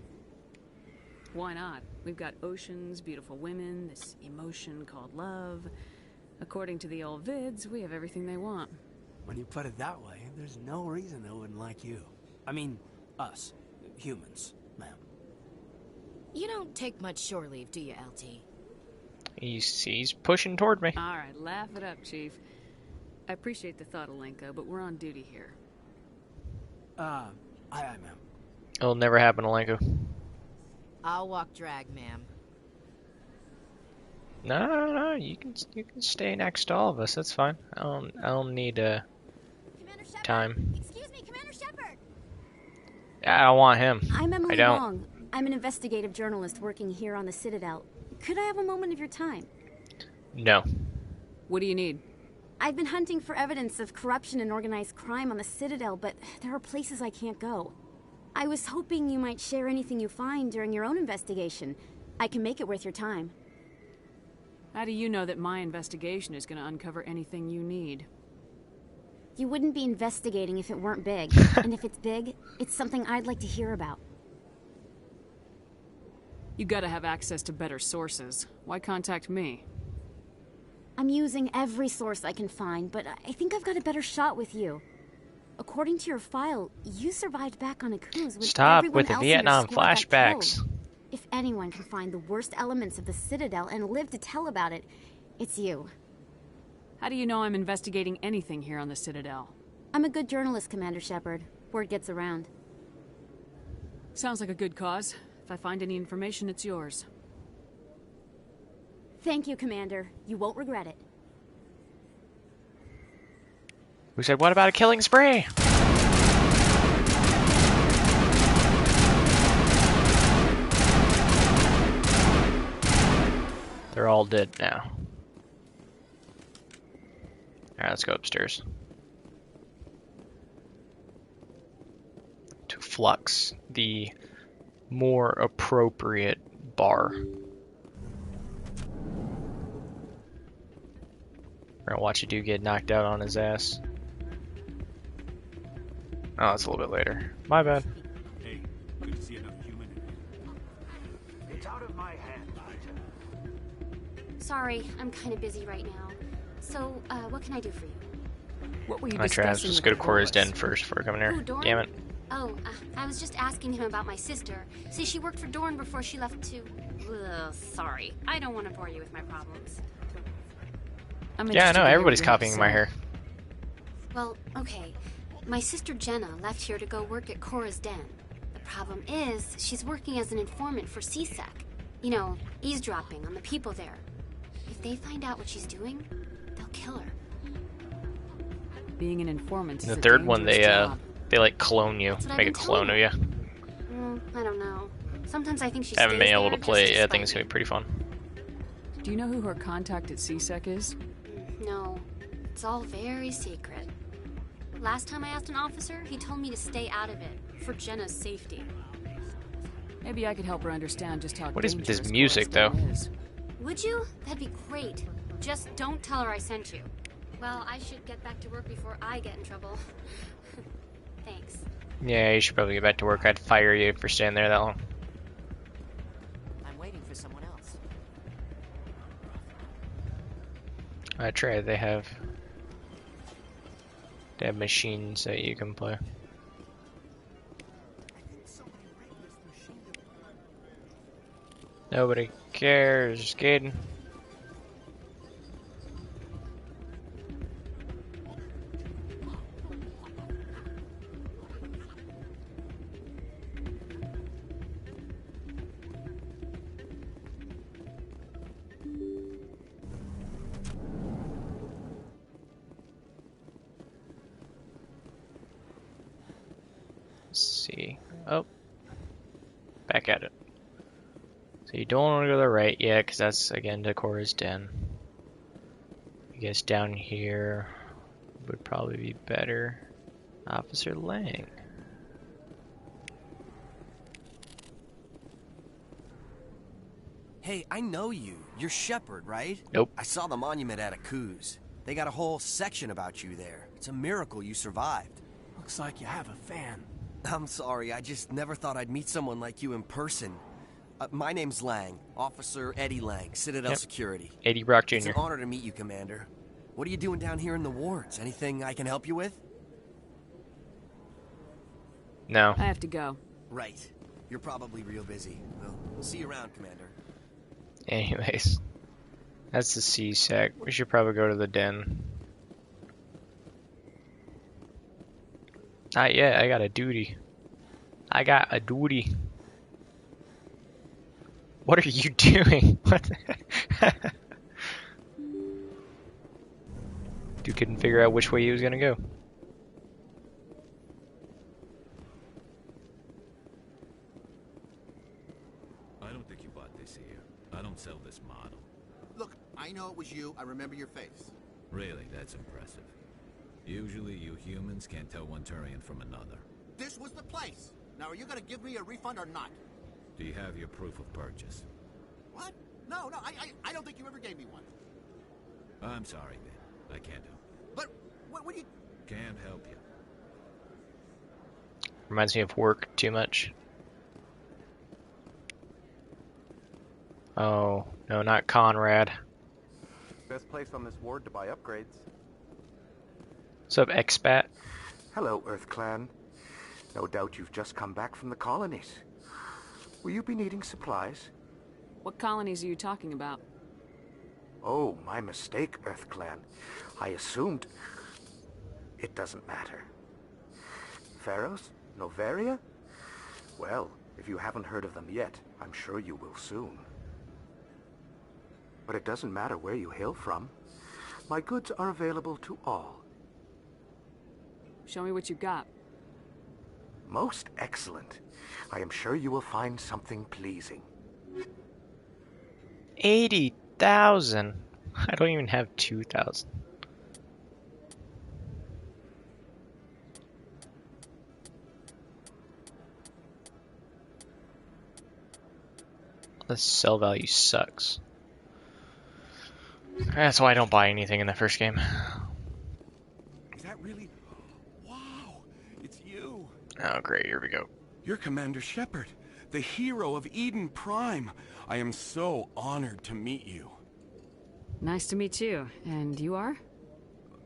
Why not? We've got oceans, beautiful women, this emotion called love. According to the old vids, we have everything they want. When you put it that way, there's no reason they wouldn't like you. I mean, us. Humans, ma'am. You don't take much shore leave, do you, LT? He's pushing toward me. Alright, laugh it up, Chief. I appreciate the thought, Alenko, but we're on duty here. Aye, ma'am. It'll never happen, Alenko. I'll walk drag, ma'am. No, you can stay next to all of us. That's fine. I don't need time. Excuse me, Commander Shepard. I don't want him. I'm Emily I don't. Long. I'm an investigative journalist working here on the Citadel. Could I have a moment of your time? No. What do you need? I've been hunting for evidence of corruption and organized crime on the Citadel, but there are places I can't go. I was hoping you might share anything you find during your own investigation. I can make it worth your time. How do you know that my investigation is going to uncover anything you need? You wouldn't be investigating if it weren't big. And if it's big, it's something I'd like to hear about. You gotta have access to better sources. Why contact me? I'm using every source I can find, but I think I've got a better shot with you. According to your file, you survived back on Akuz when Stop everyone with the else in your Vietnam squad got flashbacks. killed. If anyone can find the worst elements of the Citadel and live to tell about it, it's you. How do you know I'm investigating anything here on the Citadel? I'm a good journalist, Commander Shepard. Word gets around. Sounds like a good cause. If I find any information, it's yours. Thank you, Commander. You won't regret it. Who said, what about a killing spree? They're all dead now. Alright, let's go upstairs. To Flux, the more appropriate bar. We're gonna watch a dude get knocked out on his ass. Oh, that's a little bit later. My bad. Hey, good to see another human. It's out of my hands, Peter. Sorry, I'm kind of busy right now. So, what can I do for you? What were you My traps. Let's go to Cora's den first before coming here. Ooh, Dorn? Damn it. Oh, I was just asking him about my sister. See, she worked for Dorn before she left to... Ugh, sorry. I don't want to bore you with my problems. Yeah, I know. Everybody's copying my hair. Well, okay. My sister Jenna left here to go work at Cora's den. The problem is, she's working as an informant for CSEC. You know, eavesdropping on the people there. If they find out what she's doing, they'll kill her. Being an informant is The a third one, dangerous job. they like clone you, That's what I've make a been clone of you. I don't know. Sometimes I think she I haven't been stays able to there play just it. to I think it's spite gonna be pretty fun. Do you know who her contact at CSEC is? me. No, it's all very secret. Last time I asked an officer, he told me to stay out of it, for Jenna's safety. Maybe I could help her understand just how What is with dangerous this music, though? Coruscant is. Would you? That'd be great. Just don't tell her I sent you. Well, I should get back to work before I get in trouble. Thanks. Yeah, you should probably get back to work. I'd fire you for staying there that long. I'm waiting for someone else. I tried. They have machines that you can play. Nobody cares, kid. Let's see. Oh, back at it. So you don't want to go to the right yet, because that's again to Cora's Den. I guess down here would probably be better. Officer Lang. Hey, I know you. You're Shepard, right? Nope. I saw the monument at Akuz. They got a whole section about you there. It's a miracle you survived. Looks like you have a fan. I'm sorry, I just never thought I'd meet someone like you in person. My name's Lang, Officer Eddie Lang, Citadel Security. Eddie Brock Jr. It's an honor to meet you, Commander. What are you doing down here in the wards? Anything I can help you with? No. I have to go. Right. You're probably real busy. Well, see you around, Commander. Anyways. That's the C-Sec. We should probably go to the Den. Not yet. I got a duty. I got a duty. What are you doing? What the heck? Dude couldn't figure out which way he was gonna go. I don't think you bought this here. I don't sell this model. Look, I know it was you. I remember your face. Really, that's impressive. Usually you humans can't tell one Turian from another. This was the place. Now, are you gonna give me a refund or not? Do you have your proof of purchase? What? No, I don't think you ever gave me one. I'm sorry, man. I can't help. But, what do you... Can't help you. Reminds me of work too much. Oh, no, not Conrad. Best place on this ward to buy upgrades. What's up, expat? Hello, Earth Clan. No doubt you've just come back from the colonies. Will you be needing supplies? What colonies are you talking about? Oh, my mistake, Earth Clan. I assumed... It doesn't matter. Pharos? Noveria? Well, if you haven't heard of them yet, I'm sure you will soon. But it doesn't matter where you hail from. My goods are available to all. Show me what you've got. Most excellent. I am sure you will find something pleasing. 80,000. I don't even have 2,000. The sell value sucks. That's why I don't buy anything in the first game. Is that really... Wow, it's you. Oh, great, here we go. You're Commander Shepard, the hero of Eden Prime. I am so honored to meet you. Nice to meet you. And you are?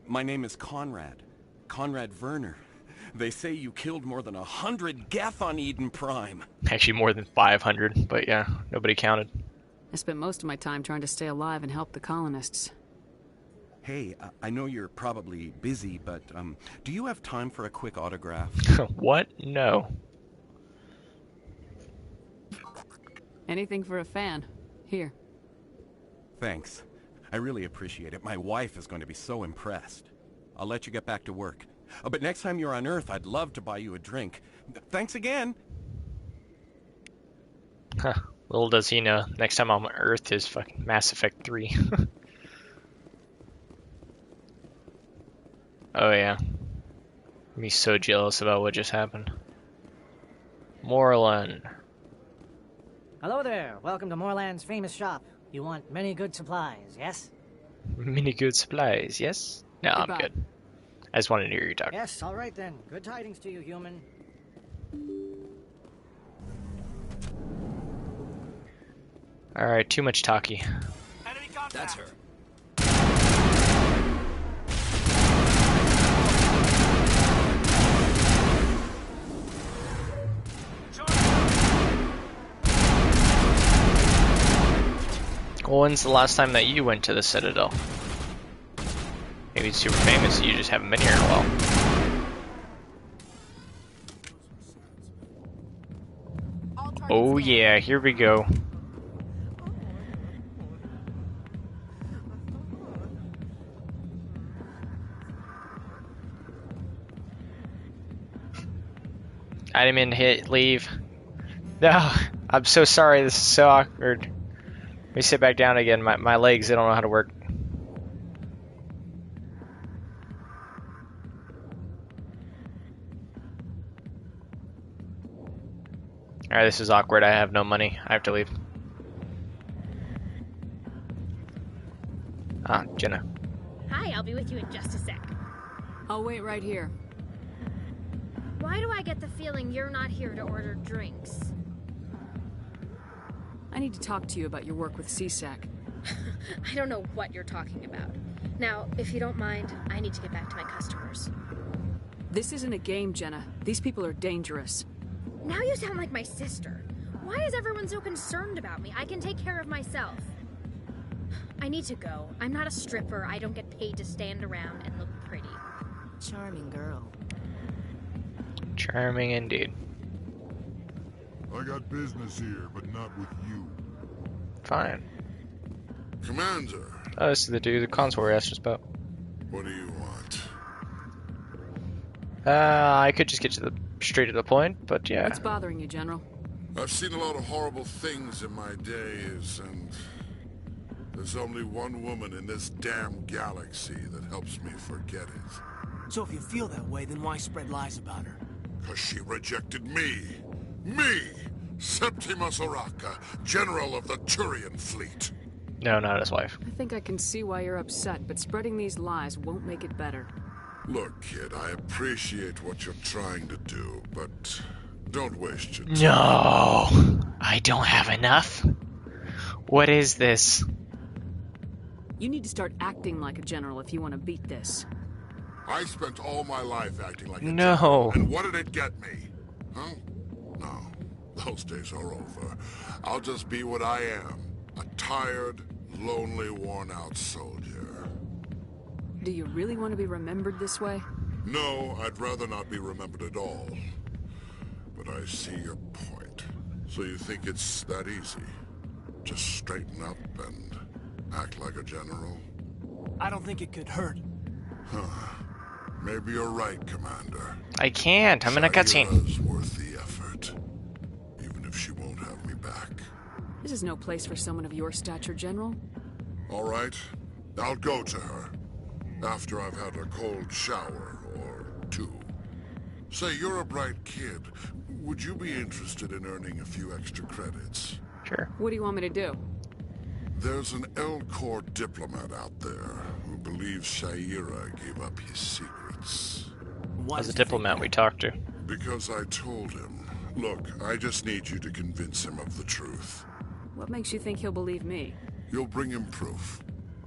My name is Conrad. Conrad Werner. They say you killed more than 100 Geth on Eden Prime. Actually more than 500, but yeah, nobody counted. I spent most of my time trying to stay alive and help the colonists. Hey, I know you're probably busy, but do you have time for a quick autograph? What? No. Anything for a fan. Here. Thanks. I really appreciate it. My wife is going to be so impressed. I'll let you get back to work. But next time you're on Earth, I'd love to buy you a drink. Thanks again. Huh. Little does he know, next time I'm on Earth is fucking Mass Effect 3. Oh yeah. Me so jealous about what just happened. Moreland. Hello there. Welcome to Moreland's famous shop. You want many good supplies, yes? Many good supplies, yes? No, I'm good. I just wanted to hear you talk. Yes, all right then. Good tidings to you, human. Alright, too much talkie. That's her. Well, when's the last time that you went to the Citadel? Maybe it's super famous, you just haven't been here in a while. Oh yeah, here we go. I didn't mean to hit leave. No, I'm so sorry, this is so awkward. Let me sit back down again. My legs, they don't know how to work. Alright, this is awkward. I have no money. I have to leave. Ah, Jenna. Hi, I'll be with you in just a sec. I'll wait right here. Why do I get the feeling you're not here to order drinks? I need to talk to you about your work with CSAC. I don't know what you're talking about. Now, if you don't mind, I need to get back to my customers. This isn't a game, Jenna. These people are dangerous. Now you sound like my sister. Why is everyone so concerned about me? I can take care of myself. I need to go. I'm not a stripper. I don't get paid to stand around and look pretty. Charming girl. Charming indeed. I got business here, but not with you. Fine. Commander. Oh, this is the dude, the console we asked us about. What do you want? I could just get to the straight to the point, but yeah. What's bothering you, General? I've seen a lot of horrible things in my days, and there's only one woman in this damn galaxy that helps me forget it. So if you feel that way, then why spread lies about her? 'Cause she rejected me! Me! Septimus Oraka, General of the Turian Fleet! No, not his wife. I think I can see why you're upset, but spreading these lies won't make it better. Look, kid, I appreciate what you're trying to do, but don't waste your time. No! I don't have enough? What is this? You need to start acting like a general if you want to beat this. I spent all my life acting like a No. general, and what did it get me? Huh? No, those days are over. I'll just be what I am. A tired, lonely, worn-out soldier. Do you really want to be remembered this way? No, I'd rather not be remembered at all. But I see your point. So you think it's that easy? Just straighten up and act like a general? I don't think it could hurt. Huh. Maybe you're right, Commander. I can't. I'm in a cutscene. Shayura's worth the effort. Even if she won't have me back. This is no place for someone of your stature, General. All right. I'll go to her. After I've had a cold shower or two. Say, you're a bright kid. Would you be interested in earning a few extra credits? Sure. What do you want me to do? There's an Elcor diplomat out there who believes Shayura gave up his secrets. As a diplomat we talked to. Because I told him. Look, I just need you to convince him of the truth. What makes you think he'll believe me? You'll bring him proof.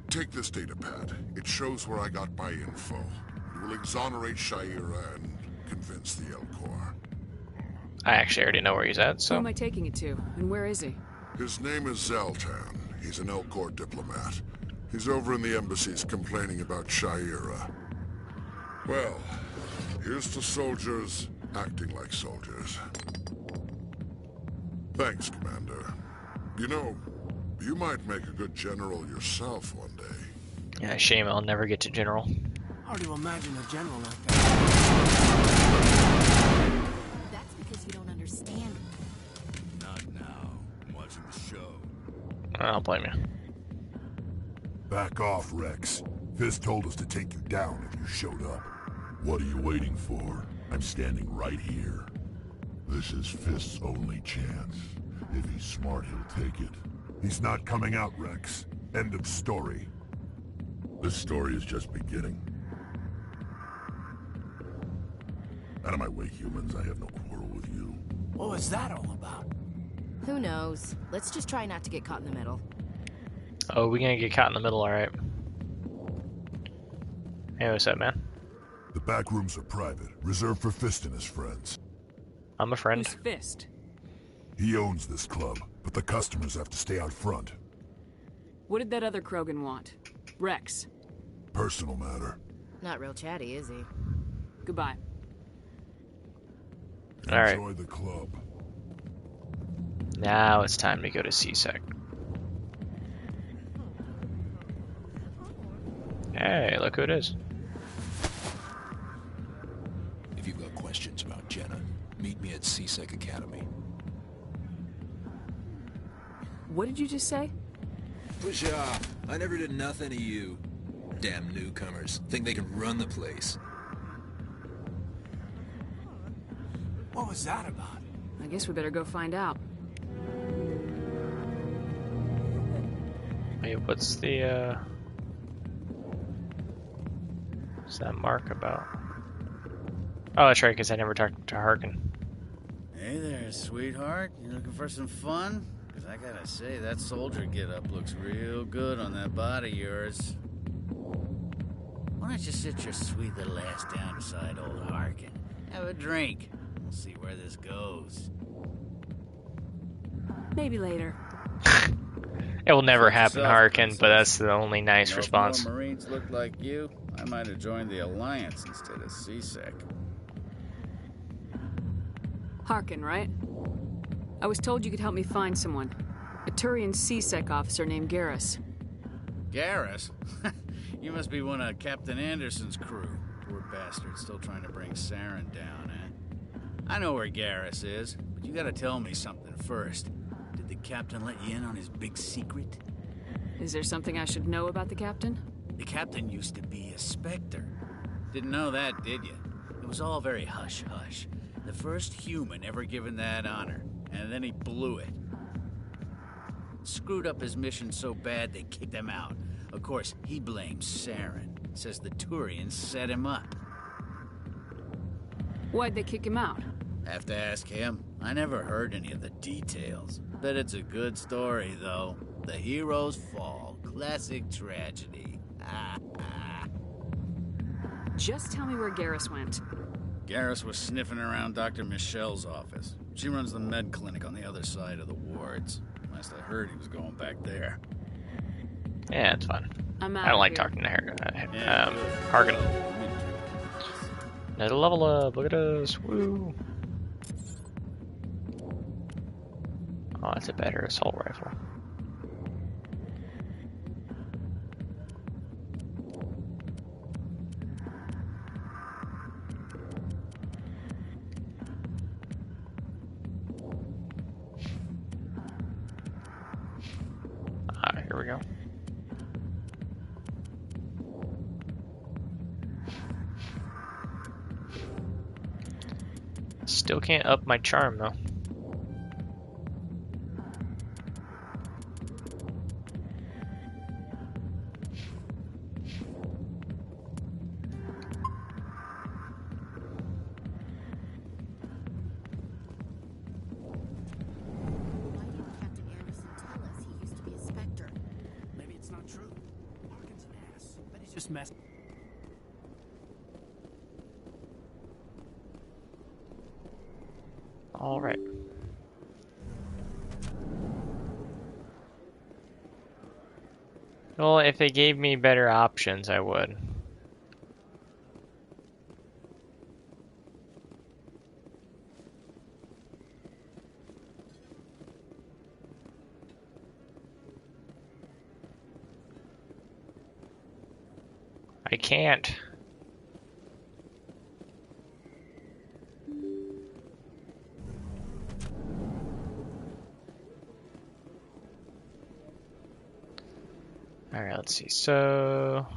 Take this datapad. It shows where I got my info. It will exonerate Shayura and convince the Elcor. I actually already know where he's at, so... Who am I taking it to? And where is he? His name is Zaltan. He's an Elcor diplomat. He's over in the embassies complaining about Shayura. Well, here's to soldiers acting like soldiers. Thanks, Commander. You know, you might make a good general yourself one day. Yeah, shame I'll never get to general. Hard to imagine a general like that. That's because you don't understand. Not now. I'm watching the show. I don't blame you. Back off, Rex. Fisk told us to take you down if you showed up. What are you waiting for? I'm standing right here. This is Fist's only chance. If he's smart, he'll take it. He's not coming out, Rex. End of story. This story is just beginning. Out of my way, humans. I have no quarrel with you. What was that all about? Who knows? Let's just try not to get caught in the middle. Oh, we're gonna get caught in the middle, alright. Hey, what's up, man? The back rooms are private, reserved for Fist and his friends. I'm a friend. Who's Fist? He owns this club, but the customers have to stay out front. What did that other Krogan want? Rex. Personal matter. Not real chatty, is he? Goodbye. Alright. Enjoy the club. Now it's time to go to C-Sec. Hey, look who it is. If you've got questions about Jenna, meet me at C-Sec Academy. What did you just say? Push off. I never did nothing to you. Damn newcomers. Think they can run the place. What was that about? I guess we better go find out. Wait, what's the, what's that mark about? Oh, that's right, because I never talked to Harkin. Hey there, sweetheart. You looking for some fun? Because I gotta say, that soldier get-up looks real good on that body of yours. Why don't you sit your sweet little ass down beside old Harkin? Have a drink. We'll see where this goes. Maybe later. It will never happen, Harkin, but that's the only nice response. If more Marines looked like you, I might have joined the Alliance instead of C-Sec. Harkin, right? I was told you could help me find someone. A Turian C-Sec officer named Garrus. Garrus? You must be one of Captain Anderson's crew. Poor bastard, still trying to bring Saren down, eh? I know where Garrus is, but you gotta tell me something first. Did the captain let you in on his big secret? Is there something I should know about the captain? The captain used to be a Spectre. Didn't know that, did you? It was all very hush-hush. The first human ever given that honor, and then he blew it. Screwed up his mission so bad they kicked him out. Of course, he blames Saren. Says the Turians set him up. Why'd they kick him out? Have to ask him. I never heard any of the details. Bet it's a good story, though. The hero's fall. Classic tragedy. Just tell me where Garrus went. Garrus was sniffing around Dr. Michelle's office. She runs the med clinic on the other side of the wards. Last I heard, he was going back there. Yeah, it's fine. I'm out I don't like here. talking to Harkin. Another level up. Look at us. Woo. Oh, that's a better assault rifle. Here we go. Still can't up my charm though. Just mess. All right. Well, if they gave me better options, I would. I can't. Alright, let's see. So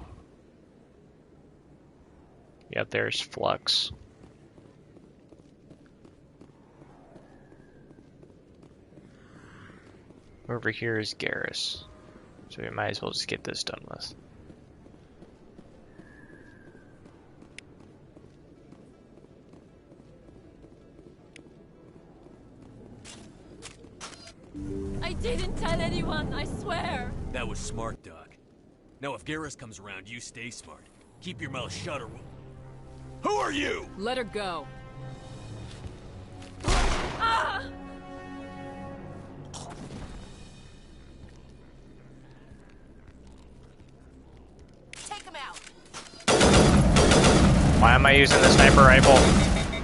Yep, there's Flux. Over here is Garrus. So we might as well just get this done with. I didn't tell anyone, I swear. That was smart, Doc. Now if Garrus comes around, you stay smart. Keep your mouth shut or we'll... Who are you? Let her go. Ah! Take him out. Why am I using the sniper rifle?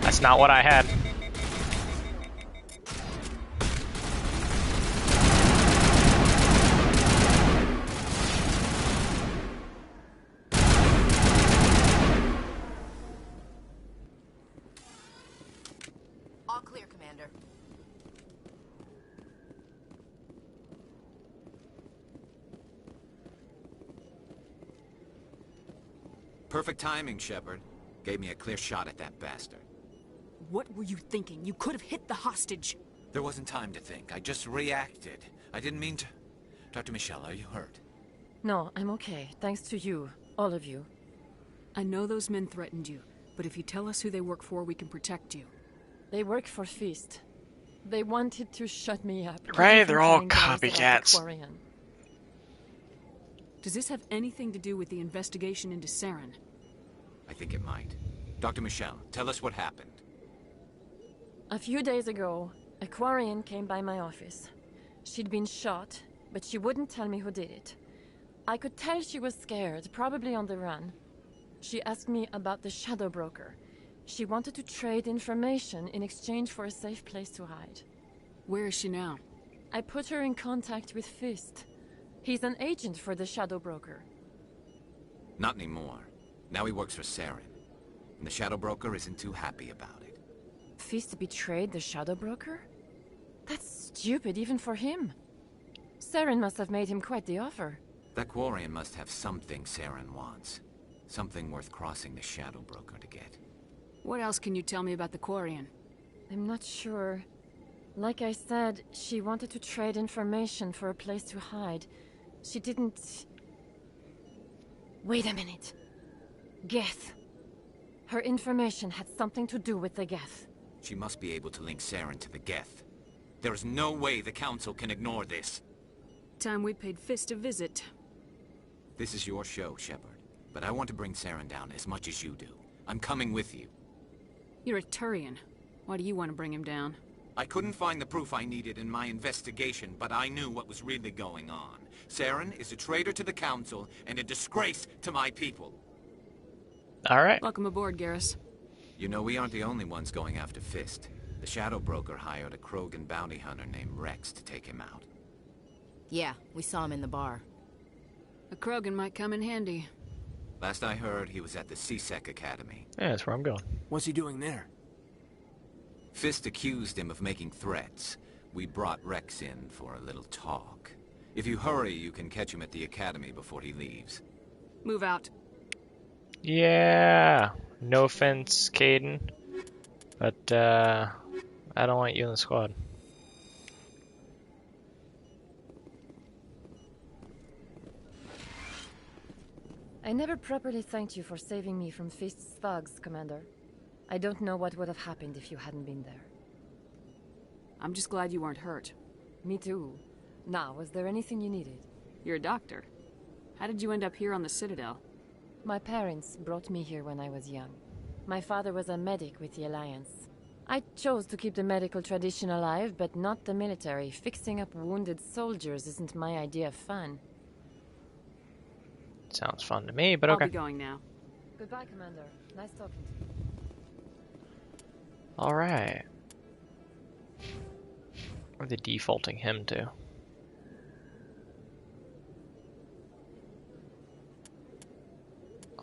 That's not what I had. All clear, Commander. Perfect timing, Shepard. Gave me a clear shot at that bastard. What were you thinking? You could have hit the hostage. There wasn't time to think. I just reacted. I didn't mean to... Dr. Michelle, are you hurt? No, I'm okay. Thanks to you. All of you. I know those men threatened you, but if you tell us who they work for, we can protect you. They work for Fist. They wanted to shut me up. Right, they're all copycats. Does this have anything to do with the investigation into Saren? I think it might. Dr. Michelle, tell us what happened. A few days ago, a Quarian came by my office. She'd been shot, but she wouldn't tell me who did it. I could tell she was scared, probably on the run. She asked me about the Shadow Broker. She wanted to trade information in exchange for a safe place to hide. Where is she now? I put her in contact with Fist. He's an agent for the Shadow Broker. Not anymore. Now he works for Saren. And the Shadow Broker isn't too happy about it. Fist betrayed the Shadow Broker? That's stupid even for him. Saren must have made him quite the offer. That Quarian must have something Saren wants. Something worth crossing the Shadow Broker to get. What else can you tell me about the Quarian? I'm not sure. Like I said, she wanted to trade information for a place to hide. She didn't... Wait a minute. Geth. Her information had something to do with the Geth. She must be able to link Saren to the Geth. There is no way the Council can ignore this. Time we paid Fist a visit. This is your show, Shepard. But I want to bring Saren down as much as you do. I'm coming with you. You're a Turian. Why do you want to bring him down? I couldn't find the proof I needed in my investigation, but I knew what was really going on. Saren is a traitor to the Council and a disgrace to my people. Alright. Welcome aboard, Garrus. You know, we aren't the only ones going after Fist. The Shadow Broker hired a Krogan bounty hunter named Rex to take him out. Yeah, we saw him in the bar. A Krogan might come in handy. Last I heard, he was at the CSEC Academy. Yeah, that's where I'm going. What's he doing there? Fist accused him of making threats. We brought Rex in for a little talk. If you hurry, you can catch him at the Academy before he leaves. Move out. Yeah. No offense, Kaidan. But, I don't want you in the squad. I never properly thanked you for saving me from Fist's thugs, Commander. I don't know what would have happened if you hadn't been there. I'm just glad you weren't hurt. Me too. Now, was there anything you needed? You're a doctor. How did you end up here on the Citadel? My parents brought me here when I was young. My father was a medic with the Alliance. I chose to keep the medical tradition alive, but not the military. Fixing up wounded soldiers isn't my idea of fun. Sounds fun to me, but okay. I'll be going now. Goodbye, Commander. Nice talking to you. Alright. What are they defaulting him to?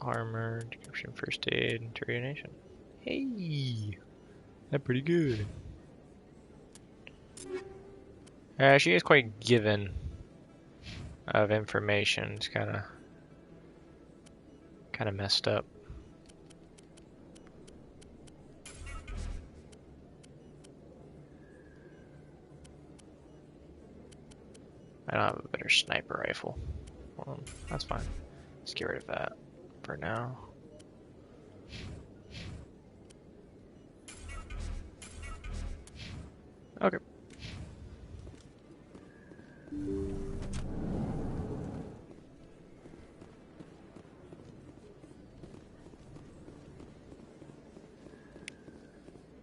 Armor, description, first aid, interrogation. Hey! That's pretty good. She is quite given of information. It's kind of messed up. I don't have a better sniper rifle. Well, that's fine. Let's get rid of that for now. Okay.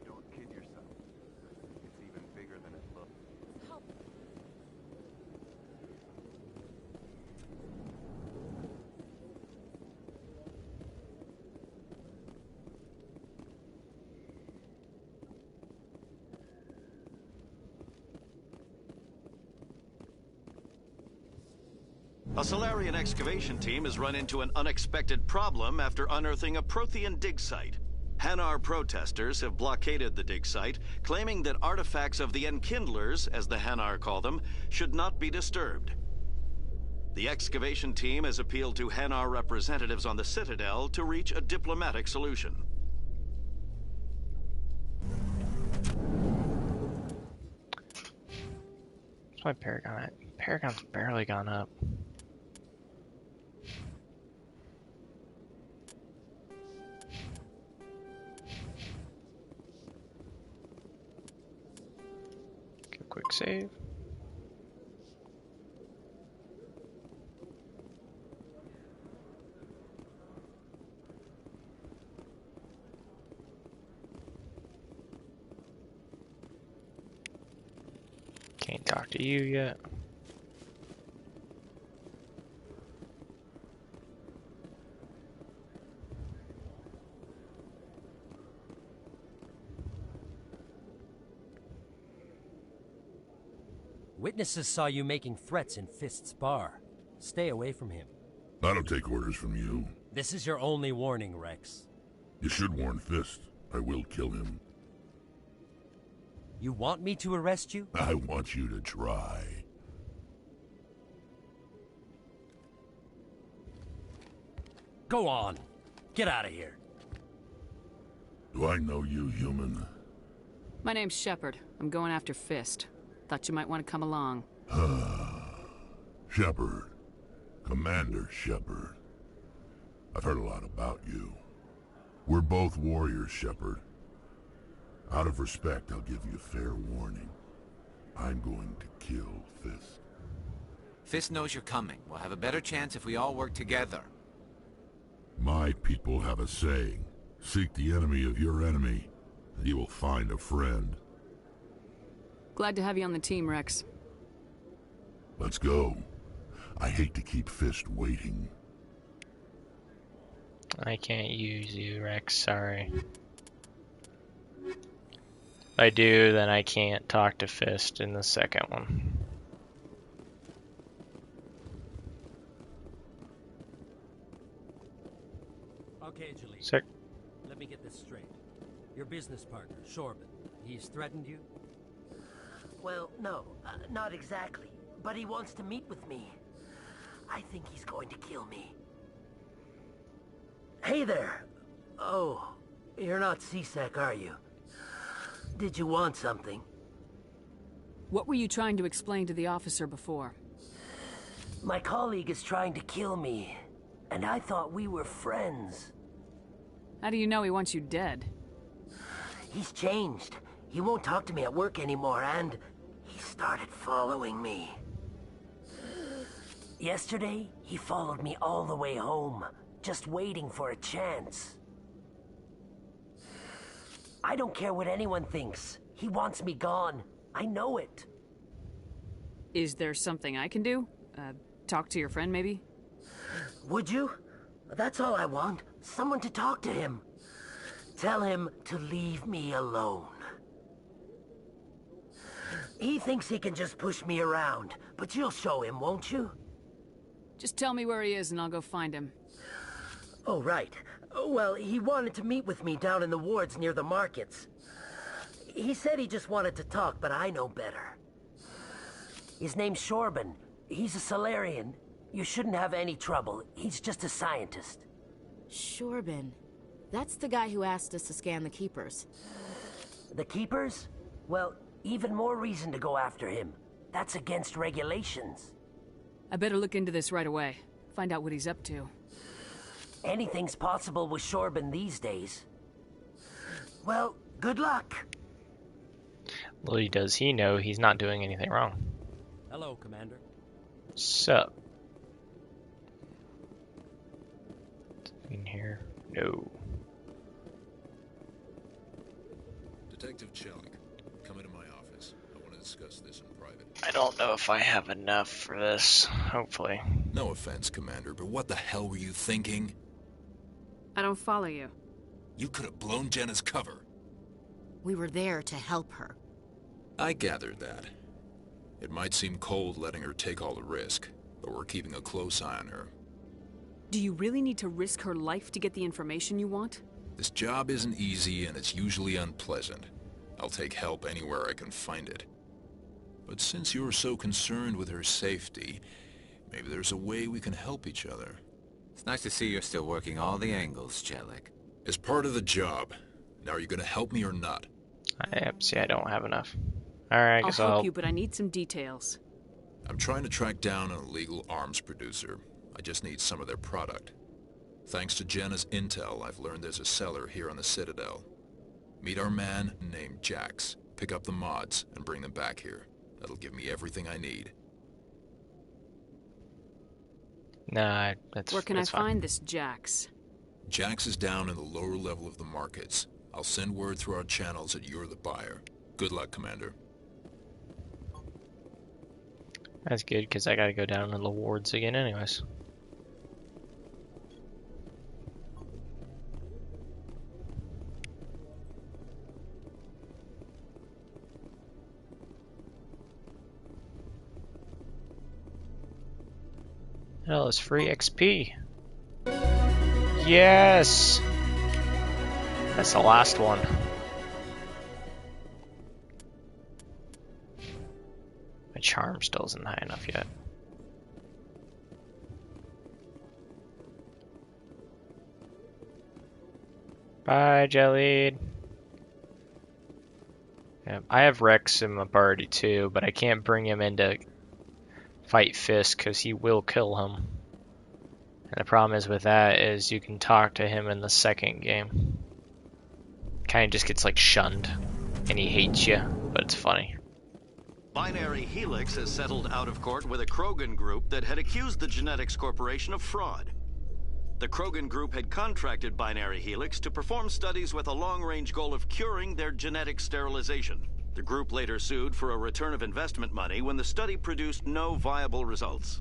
Don't kid yourself. It's even bigger than it looks. A Solarian excavation team has run into an unexpected problem after unearthing a Prothean dig site. Hanar protesters have blockaded the dig site, claiming that artifacts of the Enkindlers, as the Hanar call them, should not be disturbed. The excavation team has appealed to Hanar representatives on the Citadel to reach a diplomatic solution. What's my Paragon at? Paragon's barely gone up. Quick save. Can't talk to you yet. Witnesses saw you making threats in Fist's bar. Stay away from him. I don't take orders from you. This is your only warning, Rex. You should warn Fist. I will kill him. You want me to arrest you? I want you to try. Go on. Get out of here. Do I know you, human? My name's Shepard. I'm going after Fist. Thought you might want to come along. Shepard. Commander Shepard. I've heard a lot about you. We're both warriors, Shepard. Out of respect, I'll give you fair warning. I'm going to kill Fist. Fist knows you're coming. We'll have a better chance if we all work together. My people have a saying. Seek the enemy of your enemy, and you will find a friend. Glad to have you on the team, Rex. Let's go. I hate to keep Fist waiting. I can't use you, Rex, sorry. If I do, then I can't talk to Fist in the second one. Okay, Julie. Sick. Let me get this straight. Your business partner, Shorban, he's threatened you? Well, no, not exactly. But he wants to meet with me. I think he's going to kill me. Hey there! Oh, you're not C-Sec, are you? Did you want something? What were you trying to explain to the officer before? My colleague is trying to kill me, and I thought we were friends. How do you know he wants you dead? He's changed. He won't talk to me at work anymore, and he started following me. Yesterday, he followed me all the way home, just waiting for a chance. I don't care what anyone thinks. He wants me gone. I know it. Is there something I can do? Talk to your friend, maybe? Would you? That's all I want. Someone to talk to him. Tell him to leave me alone. He thinks he can just push me around, but you'll show him, won't you? Just tell me where he is and I'll go find him. Oh, right. Well, he wanted to meet with me down in the wards near the markets. He said he just wanted to talk, but I know better. His name's Shorban. He's a Solarian. You shouldn't have any trouble. He's just a scientist. Shorban. That's the guy who asked us to scan the Keepers. The Keepers? Well, even more reason to go after him. That's against regulations. I better look into this right away. Find out what he's up to. Anything's possible with Shorben these days. Well, good luck. Little does he know he's not doing anything wrong. Hello, Commander. Sup? In here? No. Detective Chelik, come into my office. I want to discuss this in private. I don't know if I have enough for this. Hopefully. No offense, Commander, but what the hell were you thinking? I don't follow you. You could have blown Jenna's cover. We were there to help her. I gathered that. It might seem cold letting her take all the risk, but we're keeping a close eye on her. Do you really need to risk her life to get the information you want? This job isn't easy and it's usually unpleasant. I'll take help anywhere I can find it. But since you're so concerned with her safety, maybe there's a way we can help each other. It's nice to see you're still working all the angles, Chelik. As part of the job. Now, are you gonna help me or not? See, I don't have enough. Alright, I guess I'll help you, but I need some details. I'm trying to track down an illegal arms producer. I just need some of their product. Thanks to Jenna's intel, I've learned there's a seller here on the Citadel. Meet our man named Jax. Pick up the mods and bring them back here. That'll give me everything I need. Nah, that's Where can I fine. find this Jax? Jax is down in the lower level of the markets. I'll send word through our channels that you're the buyer. Good luck, Commander. That's good, because I gotta go down to the wards again anyways. Hell, it's free XP. Yes! That's the last one. My charm still isn't high enough yet. Bye, Jellied. Yeah, I have Rex in my party too, but I can't bring him in to fight Fisk because he will kill him. And the problem is with that is you can talk to him in the second game. Kind of just gets like shunned, and he hates you, but it's funny. Binary Helix has settled out of court with a Krogan group that had accused the Genetics Corporation of fraud. The Krogan group had contracted Binary Helix to perform studies with a long-range goal of curing their genetic sterilization. The group later sued for a return of investment money when the study produced no viable results.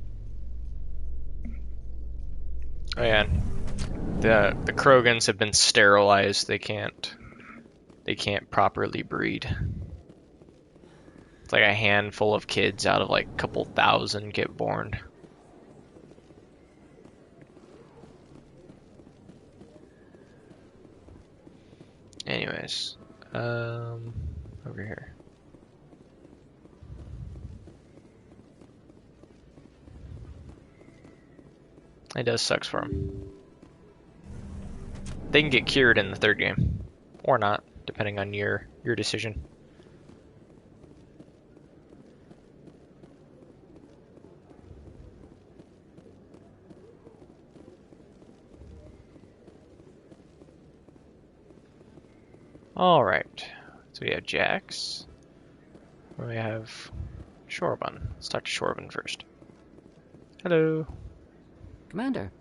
Oh yeah, the Krogans have been sterilized. They can't properly breed. It's like a handful of kids out of like a couple thousand get born. Anyways, over here. It does sucks for them. They can get cured in the third game, or not, depending on your decision. All right, so we have Jax. We have Shorben. Let's talk to Shorben first. Hello. Commander,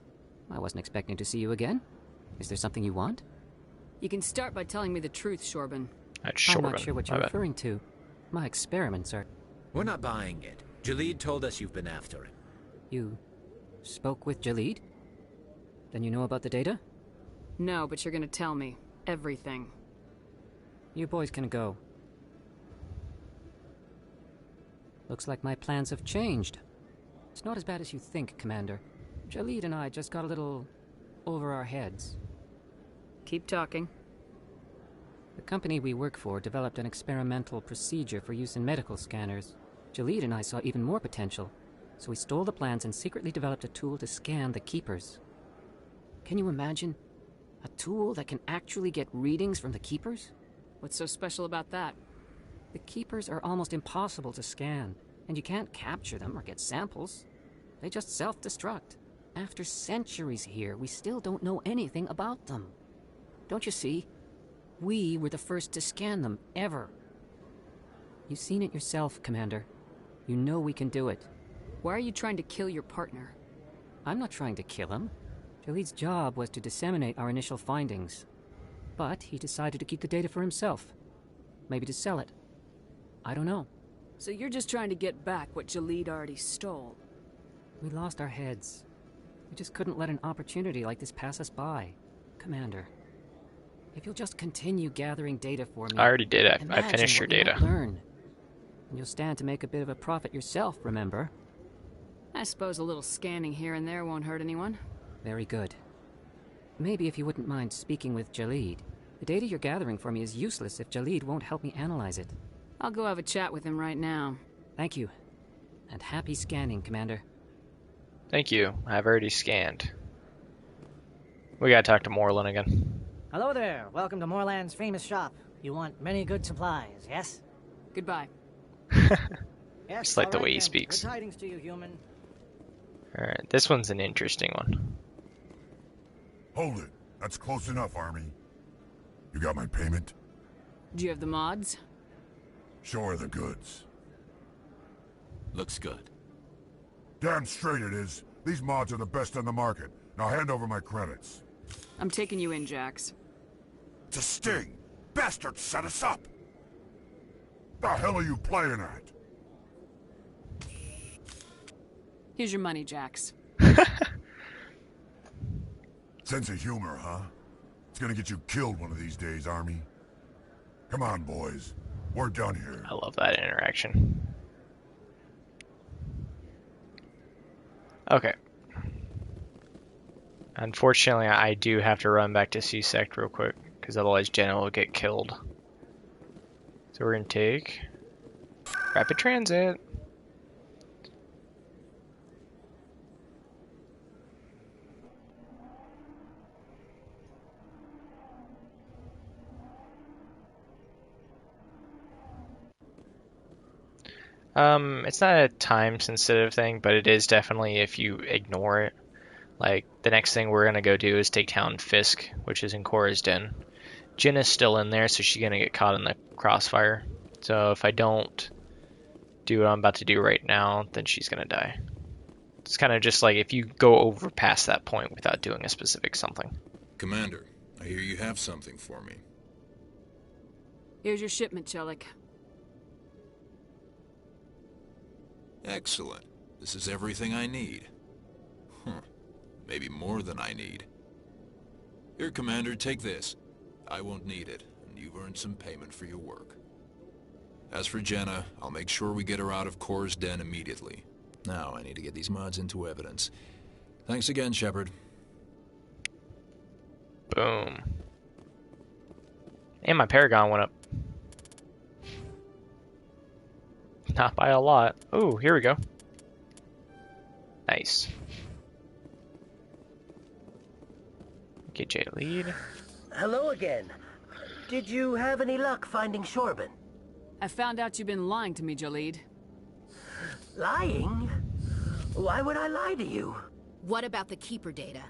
I wasn't expecting to see you again. Is there something you want? You can start by telling me the truth, Shorben. That's Shorben. I'm not sure what you're referring to. My experiments are... We're not buying it. Jalid told us you've been after him. You spoke with Jalid? Then you know about the data? No, but you're gonna tell me. Everything. You boys can go. Looks like my plans have changed. It's not as bad as you think, Commander. Jalid and I just got a little over our heads. Keep talking. The company we work for developed an experimental procedure for use in medical scanners. Jalid and I saw even more potential, so we stole the plans and secretly developed a tool to scan the Keepers. Can you imagine? A tool that can actually get readings from the Keepers? What's so special about that? The Keepers are almost impossible to scan, and you can't capture them or get samples. They just self-destruct. After centuries here, we still don't know anything about them. Don't you see? We were the first to scan them, ever. You've seen it yourself, Commander. You know we can do it. Why are you trying to kill your partner? I'm not trying to kill him. Jaleed's job was to disseminate our initial findings. But he decided to keep the data for himself. Maybe to sell it. I don't know. So you're just trying to get back what Jaleed already stole? We lost our heads. We just couldn't let an opportunity like this pass us by. Commander, if you'll just continue gathering data for me... I already did. I finished your data. Learn. And you'll stand to make a bit of a profit yourself, remember? I suppose a little scanning here and there won't hurt anyone. Very good. Maybe if you wouldn't mind speaking with Jaleed. The data you're gathering for me is useless if Jaleed won't help me analyze it. I'll go have a chat with him right now. Thank you. And happy scanning, Commander. Thank you. I've already scanned. We gotta talk to Morlan again. Hello there. Welcome to Morlan's famous shop. You want many good supplies, yes? Goodbye. Yes, Just like the all way right he then. speaks. Good tidings to you, human. Alright, this one's an interesting one. Hold it. That's close enough, Army. You got my payment? Do you have the mods? Show her the goods. Looks good. Damn straight it is. These mods are the best on the market. Now hand over my credits. I'm taking you in, Jax. It's a sting. Bastards set us up. The hell are you playing at? Here's your money, Jax. Sense of humor, huh? It's gonna get you killed one of these days, Army. Come on, boys. We're done here. I love that interaction. Okay. Unfortunately, I do have to run back to C-Sect real quick, because otherwise Jenna will get killed. So we're gonna take rapid transit. It's not a time-sensitive thing, but it is definitely if you ignore it. Like, the next thing we're gonna go do is take down Fisk, which is in Cora's Den. Jenna's still in there, so she's gonna get caught in the crossfire. So if I don't do what I'm about to do right now, then she's gonna die. It's kind of just like if you go over past that point without doing a specific something. Commander, I hear you have something for me. Here's your shipment, Chelik. Excellent. This is everything I need. Maybe more than I need. Here, Commander, take this. I won't need it, and you've earned some payment for your work. As for Jenna, I'll make sure we get her out of Cora's Den immediately. Now I need to get these mods into evidence. Thanks again, Shepard. Boom. And my Paragon went up. Not by a lot. Oh, here we go. Nice. Get Jaleed. Hello again. Did you have any luck finding Shorben? I found out you've been lying to me, Jaleed. Lying? Why would I lie to you? What about the Keeper data?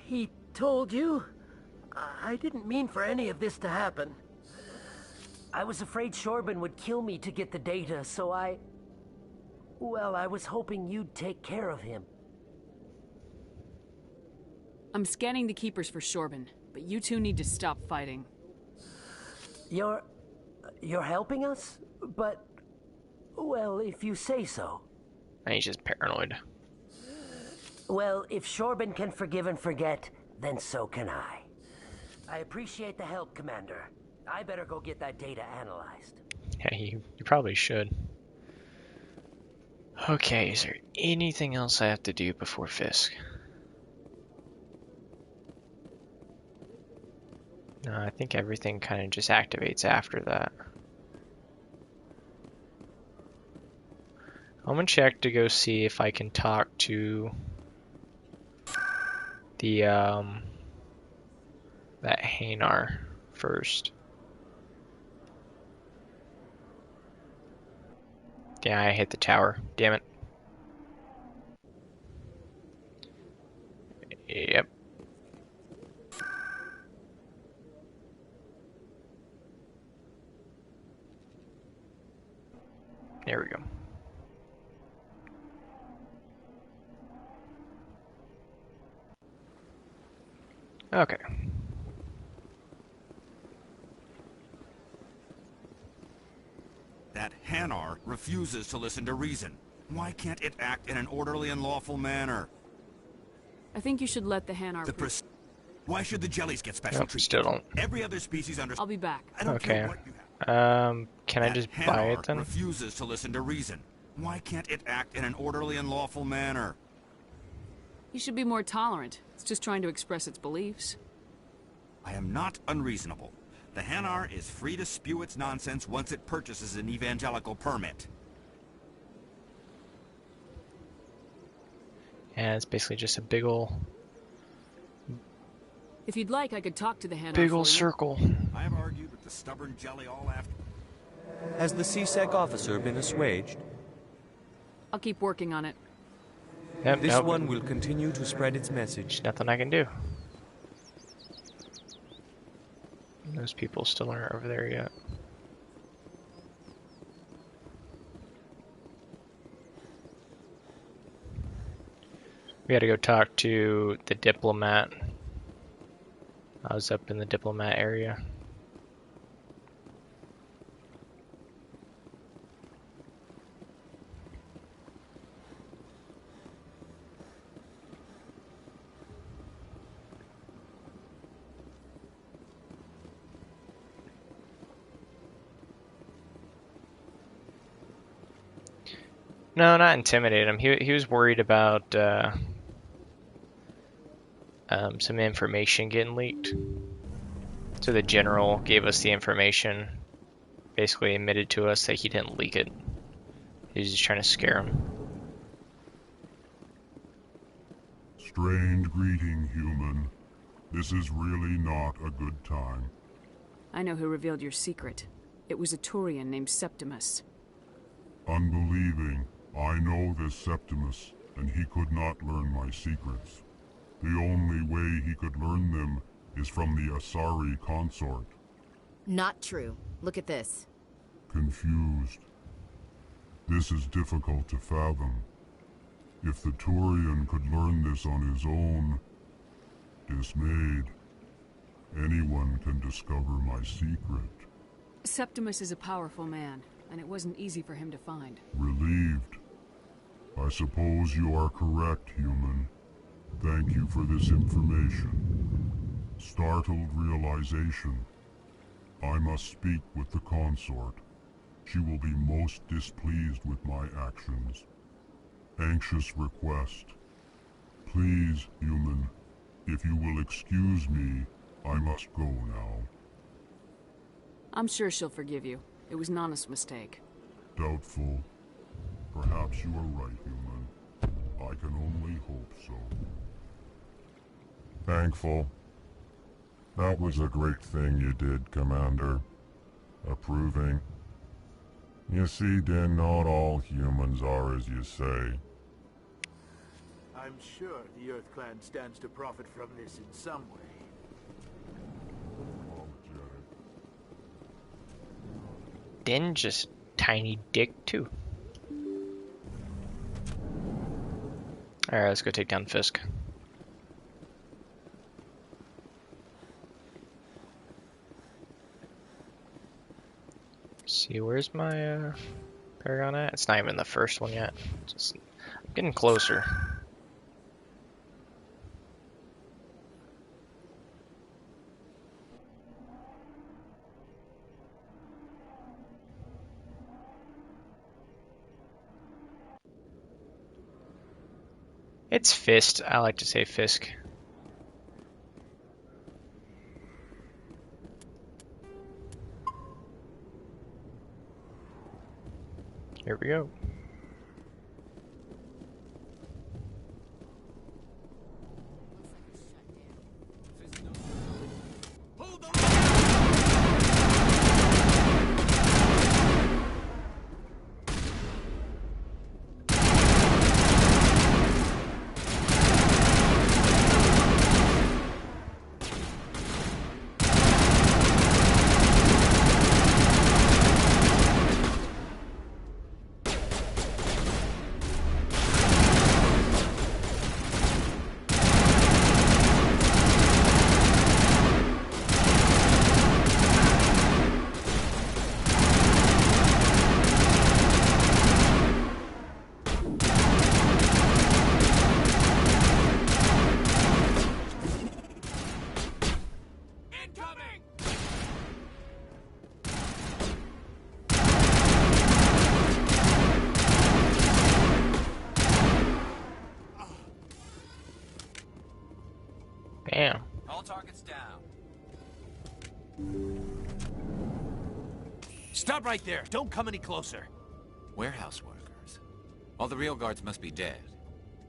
He told you? I didn't mean for any of this to happen. I was afraid Shorben would kill me to get the data, so well, I was hoping you'd take care of him. I'm scanning the Keepers for Shorben, but you two need to stop fighting. You're helping us? But, well, if you say so. And he's just paranoid. Well, if Shorben can forgive and forget, then so can I. I appreciate the help, Commander. I better go get that data analyzed. Yeah, you probably should. Okay, is there anything else I have to do before Fisk? No, I think everything kind of just activates after that. I'm gonna check to go see if I can talk to the that Hanar first. Yeah, I hit the tower. Damn it. Yep. There we go. Okay. That Hanar refuses to listen to reason. Why can't it act in an orderly and lawful manner? I think you should let the Hanar... Why should the jellies get special treatment? Still don't. Every other species I'll be back. I don't care what you have. Can I just buy it then? Refuses to listen to reason. Why can't it act in an orderly and lawful manner? You should be more tolerant. It's just trying to express its beliefs. I am not unreasonable. The Hanar is free to spew its nonsense once it purchases an evangelical permit. Yeah, it's basically just a big ol' If you'd like, I could talk to the Hanar. big ol' circle. I have argued with the stubborn jelly all after. Has the CSEC officer been assuaged? I'll keep working on it. Yep, This one will continue to spread its message. Nothing I can do. Those people still aren't over there yet. We gotta go talk to the diplomat. I was up in the diplomat area. No, not intimidate him. He was worried about some information getting leaked. So the general gave us the information, basically admitted to us that he didn't leak it. He was just trying to scare him. Strange greeting, human. This is really not a good time. I know who revealed your secret. It was a Turian named Septimus. Unbelieving. I know this Septimus, and he could not learn my secrets. The only way he could learn them is from the Asari consort. Not true. Look at this. Confused. This is difficult to fathom. If the Turian could learn this on his own, dismayed, anyone can discover my secret. Septimus is a powerful man, and it wasn't easy for him to find. Relieved. I suppose you are correct, human. Thank you for this information. Startled realization. I must speak with the consort. She will be most displeased with my actions. Anxious request. Please, human, if you will excuse me, I must go now. I'm sure she'll forgive you. It was an honest mistake. Doubtful. Perhaps you are right, human. I can only hope so. Thankful. That was a great thing you did, Commander. Approving. You see, Din, not all humans are as you say. I'm sure the Earth Clan stands to profit from this in some way. Din just tiny dick too. Alright, let's go take down Fisk. See, where's my Paragon at? It's not even the first one yet. Just I'm getting closer. It's Fist. I like to say Fisk. Here we go. All targets down. Stop right there. Don't come any closer. Warehouse workers. All the real guards must be dead.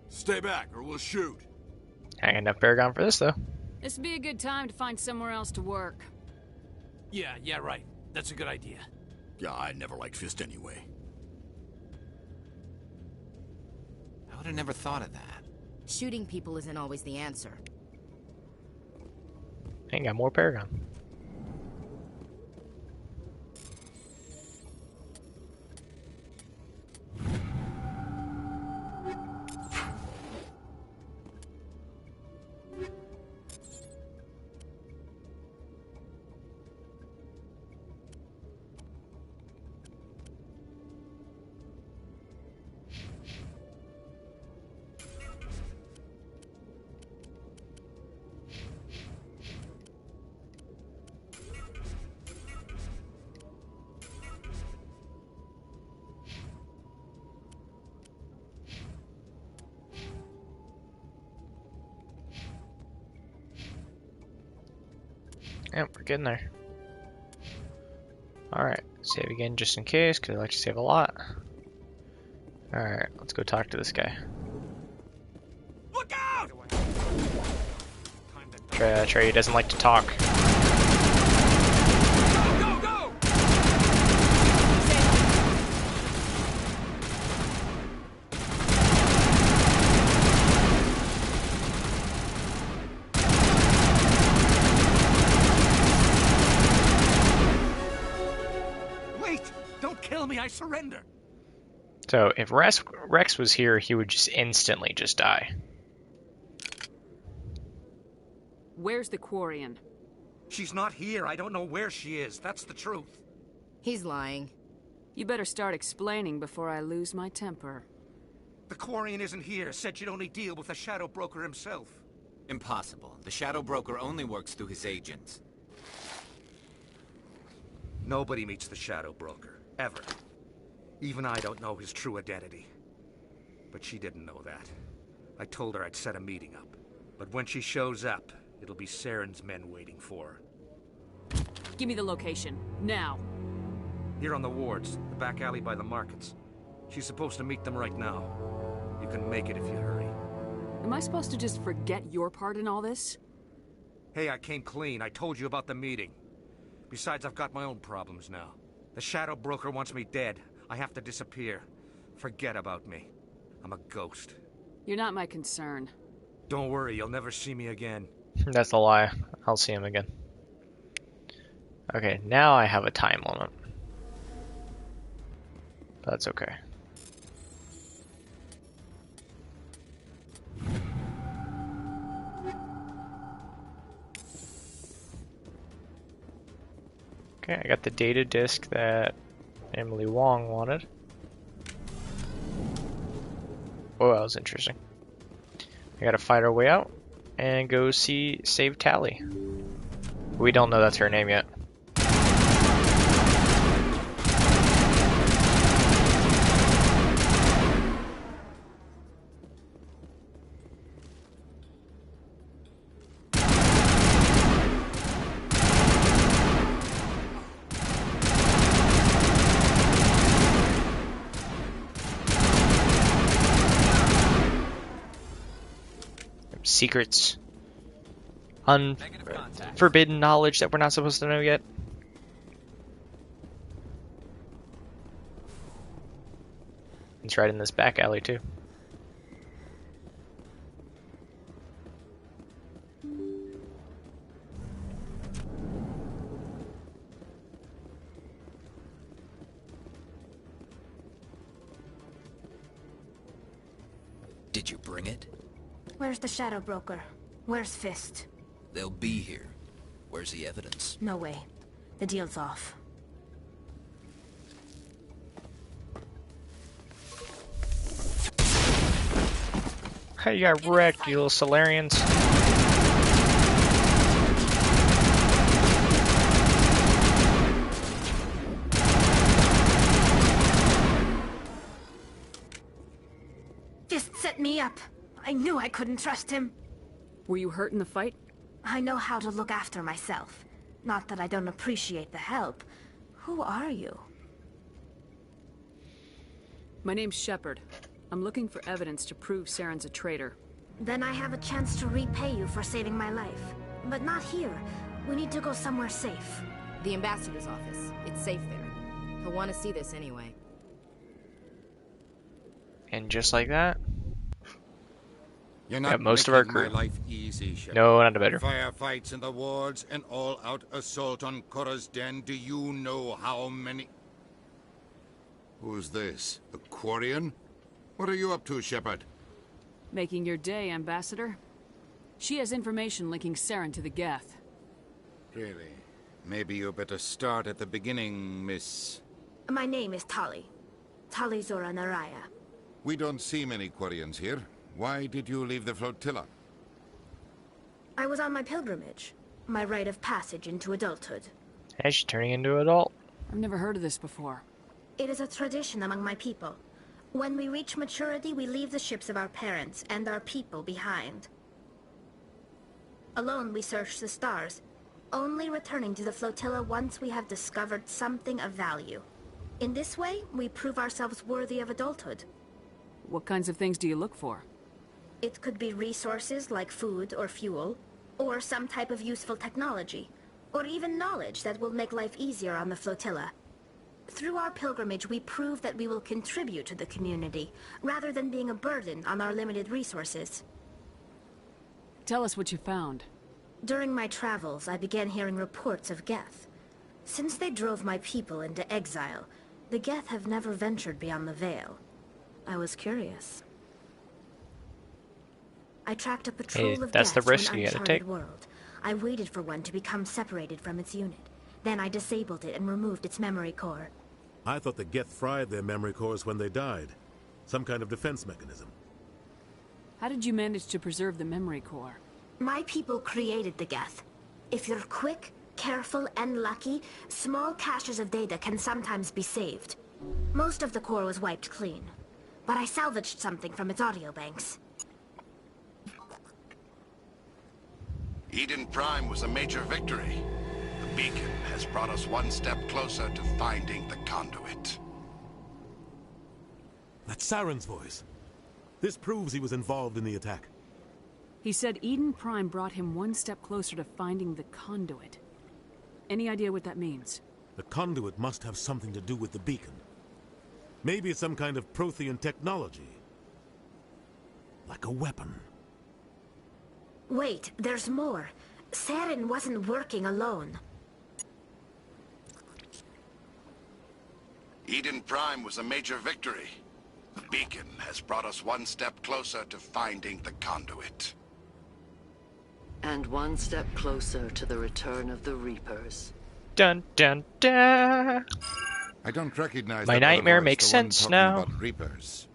Stay back, or we'll shoot. I ain't enough Paragon for this, though. This would be a good time to find somewhere else to work. Yeah, right. That's a good idea. Yeah, I never liked Fist anyway. I would have never thought of that. Shooting people isn't always the answer. Ain't got more Paragon. Yep, we're getting there. Alright, save again just in case, because I like to save a lot. Alright, let's go talk to this guy. Look out! Trey doesn't like to talk. Go, go! Wait! Don't kill me, I surrender! So if Rex was here, he would just instantly just die. Where's the Quarian? She's not here. I don't know where she is. That's the truth. He's lying. You better start explaining before I lose my temper. The Quarian isn't here. Said she'd only deal with the Shadow Broker himself. Impossible. The Shadow Broker only works through his agents. Nobody meets the Shadow Broker. Ever. Even I don't know his true identity. But she didn't know that. I told her I'd set a meeting up. But when she shows up, it'll be Saren's men waiting for her. Give me the location. Now. Here on the wards, the back alley by the markets. She's supposed to meet them right now. You can make it if you hurry. Am I supposed to just forget your part in all this? Hey, I came clean. I told you about the meeting. Besides, I've got my own problems now. The Shadow Broker wants me dead. I have to disappear. Forget about me. I'm a ghost. You're not my concern. Don't worry, you'll never see me again. That's a lie. I'll see him again. Okay, now I have a time limit. That's okay. Okay, I got the data disk that Emily Wong wanted. Oh, that was interesting. I gotta fight our way out and go save Tally. We don't know that's her name yet. Secrets, forbidden knowledge that we're not supposed to know yet. It's right in this back alley too. Did you bring it? Where's the Shadow Broker? Where's Fist? They'll be here. Where's the evidence? No way. The deal's off. Hey, you got wrecked, you little Solarians. Fist set me up. I knew I couldn't trust him. Were you hurt in the fight? I know how to look after myself. Not that I don't appreciate the help. Who are you? My name's Shepard. I'm looking for evidence to prove Saren's a traitor. Then I have a chance to repay you for saving my life. But not here. We need to go somewhere safe. The ambassador's office. It's safe there. He'll want to see this anyway. And just like that, You're not got most of our making crew. my life easy, Shepard. No, not better. Firefights in the wards, an all-out assault on Korra's den. Do you know how many... Who's this? A Quarian? What are you up to, Shepard? Making your day, Ambassador. She has information linking Saren to the Geth. Really? Maybe you better start at the beginning, Miss... My name is Tali. Tali Zora Naraya. We don't see many Quarians here. Why did you leave the flotilla? I was on my pilgrimage. My rite of passage into adulthood. Hey, she's turning into an adult. I've never heard of this before. It is a tradition among my people. When we reach maturity, we leave the ships of our parents and our people behind. Alone, we search the stars, only returning to the flotilla once we have discovered something of value. In this way, we prove ourselves worthy of adulthood. What kinds of things do you look for? It could be resources like food or fuel, or some type of useful technology, or even knowledge that will make life easier on the flotilla. Through our pilgrimage, we prove that we will contribute to the community, rather than being a burden on our limited resources. Tell us what you found. During my travels, I began hearing reports of Geth. Since they drove my people into exile, the Geth have never ventured beyond the Veil. I was curious. I tracked a patrol of that's the Geth risk to an you gotta uncharted take. world. I waited for one to become separated from its unit. Then I disabled it and removed its memory core. I thought the Geth fried their memory cores when they died. Some kind of defense mechanism. How did you manage to preserve the memory core? My people created the Geth. If you're quick, careful, and lucky, small caches of data can sometimes be saved. Most of the core was wiped clean, but I salvaged something from its audio banks. Eden Prime was a major victory. The beacon has brought us one step closer to finding the conduit. That's Saren's voice. This proves he was involved in the attack. He said Eden Prime brought him one step closer to finding the conduit. Any idea what that means? The conduit must have something to do with the beacon. Maybe it's some kind of Prothean technology. Like a weapon. Wait, there's more. Saren wasn't working alone. Eden Prime was a major victory. The beacon has brought us one step closer to finding the conduit. And one step closer to the return of the Reapers. Dun dun dun. I don't recognize My that nightmare other voice, makes the one sense talking now. about Reapers.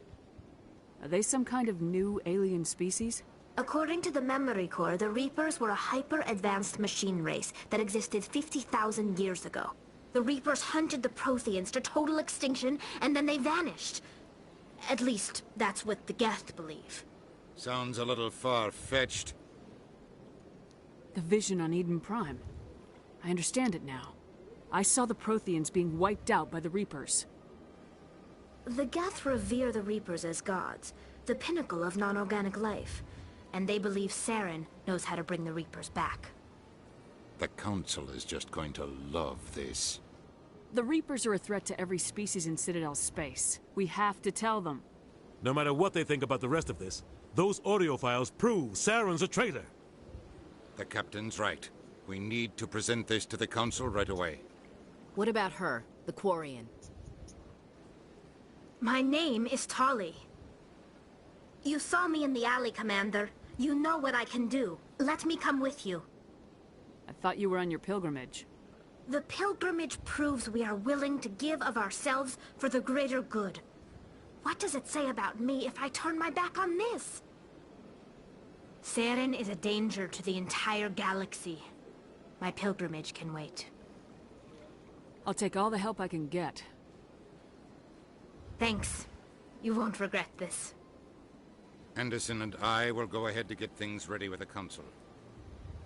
Are they some kind of new alien species? According to the memory core, the Reapers were a hyper-advanced machine race that existed 50,000 years ago. The Reapers hunted the Protheans to total extinction, and then they vanished. At least, that's what the Geth believe. Sounds a little far-fetched. The vision on Eden Prime. I understand it now. I saw the Protheans being wiped out by the Reapers. The Geth revere the Reapers as gods, the pinnacle of non-organic life. And they believe Saren knows how to bring the Reapers back. The Council is just going to love this. The Reapers are a threat to every species in Citadel space. We have to tell them. No matter what they think about the rest of this, those audio files prove Saren's a traitor. The Captain's right. We need to present this to the Council right away. What about her, the Quarian? My name is Tali. You saw me in the alley, Commander. You know what I can do. Let me come with you. I thought you were on your pilgrimage. The pilgrimage proves we are willing to give of ourselves for the greater good. What does it say about me if I turn my back on this? Saren is a danger to the entire galaxy. My pilgrimage can wait. I'll take all the help I can get. Thanks. You won't regret this. Anderson and I will go ahead to get things ready with the Council.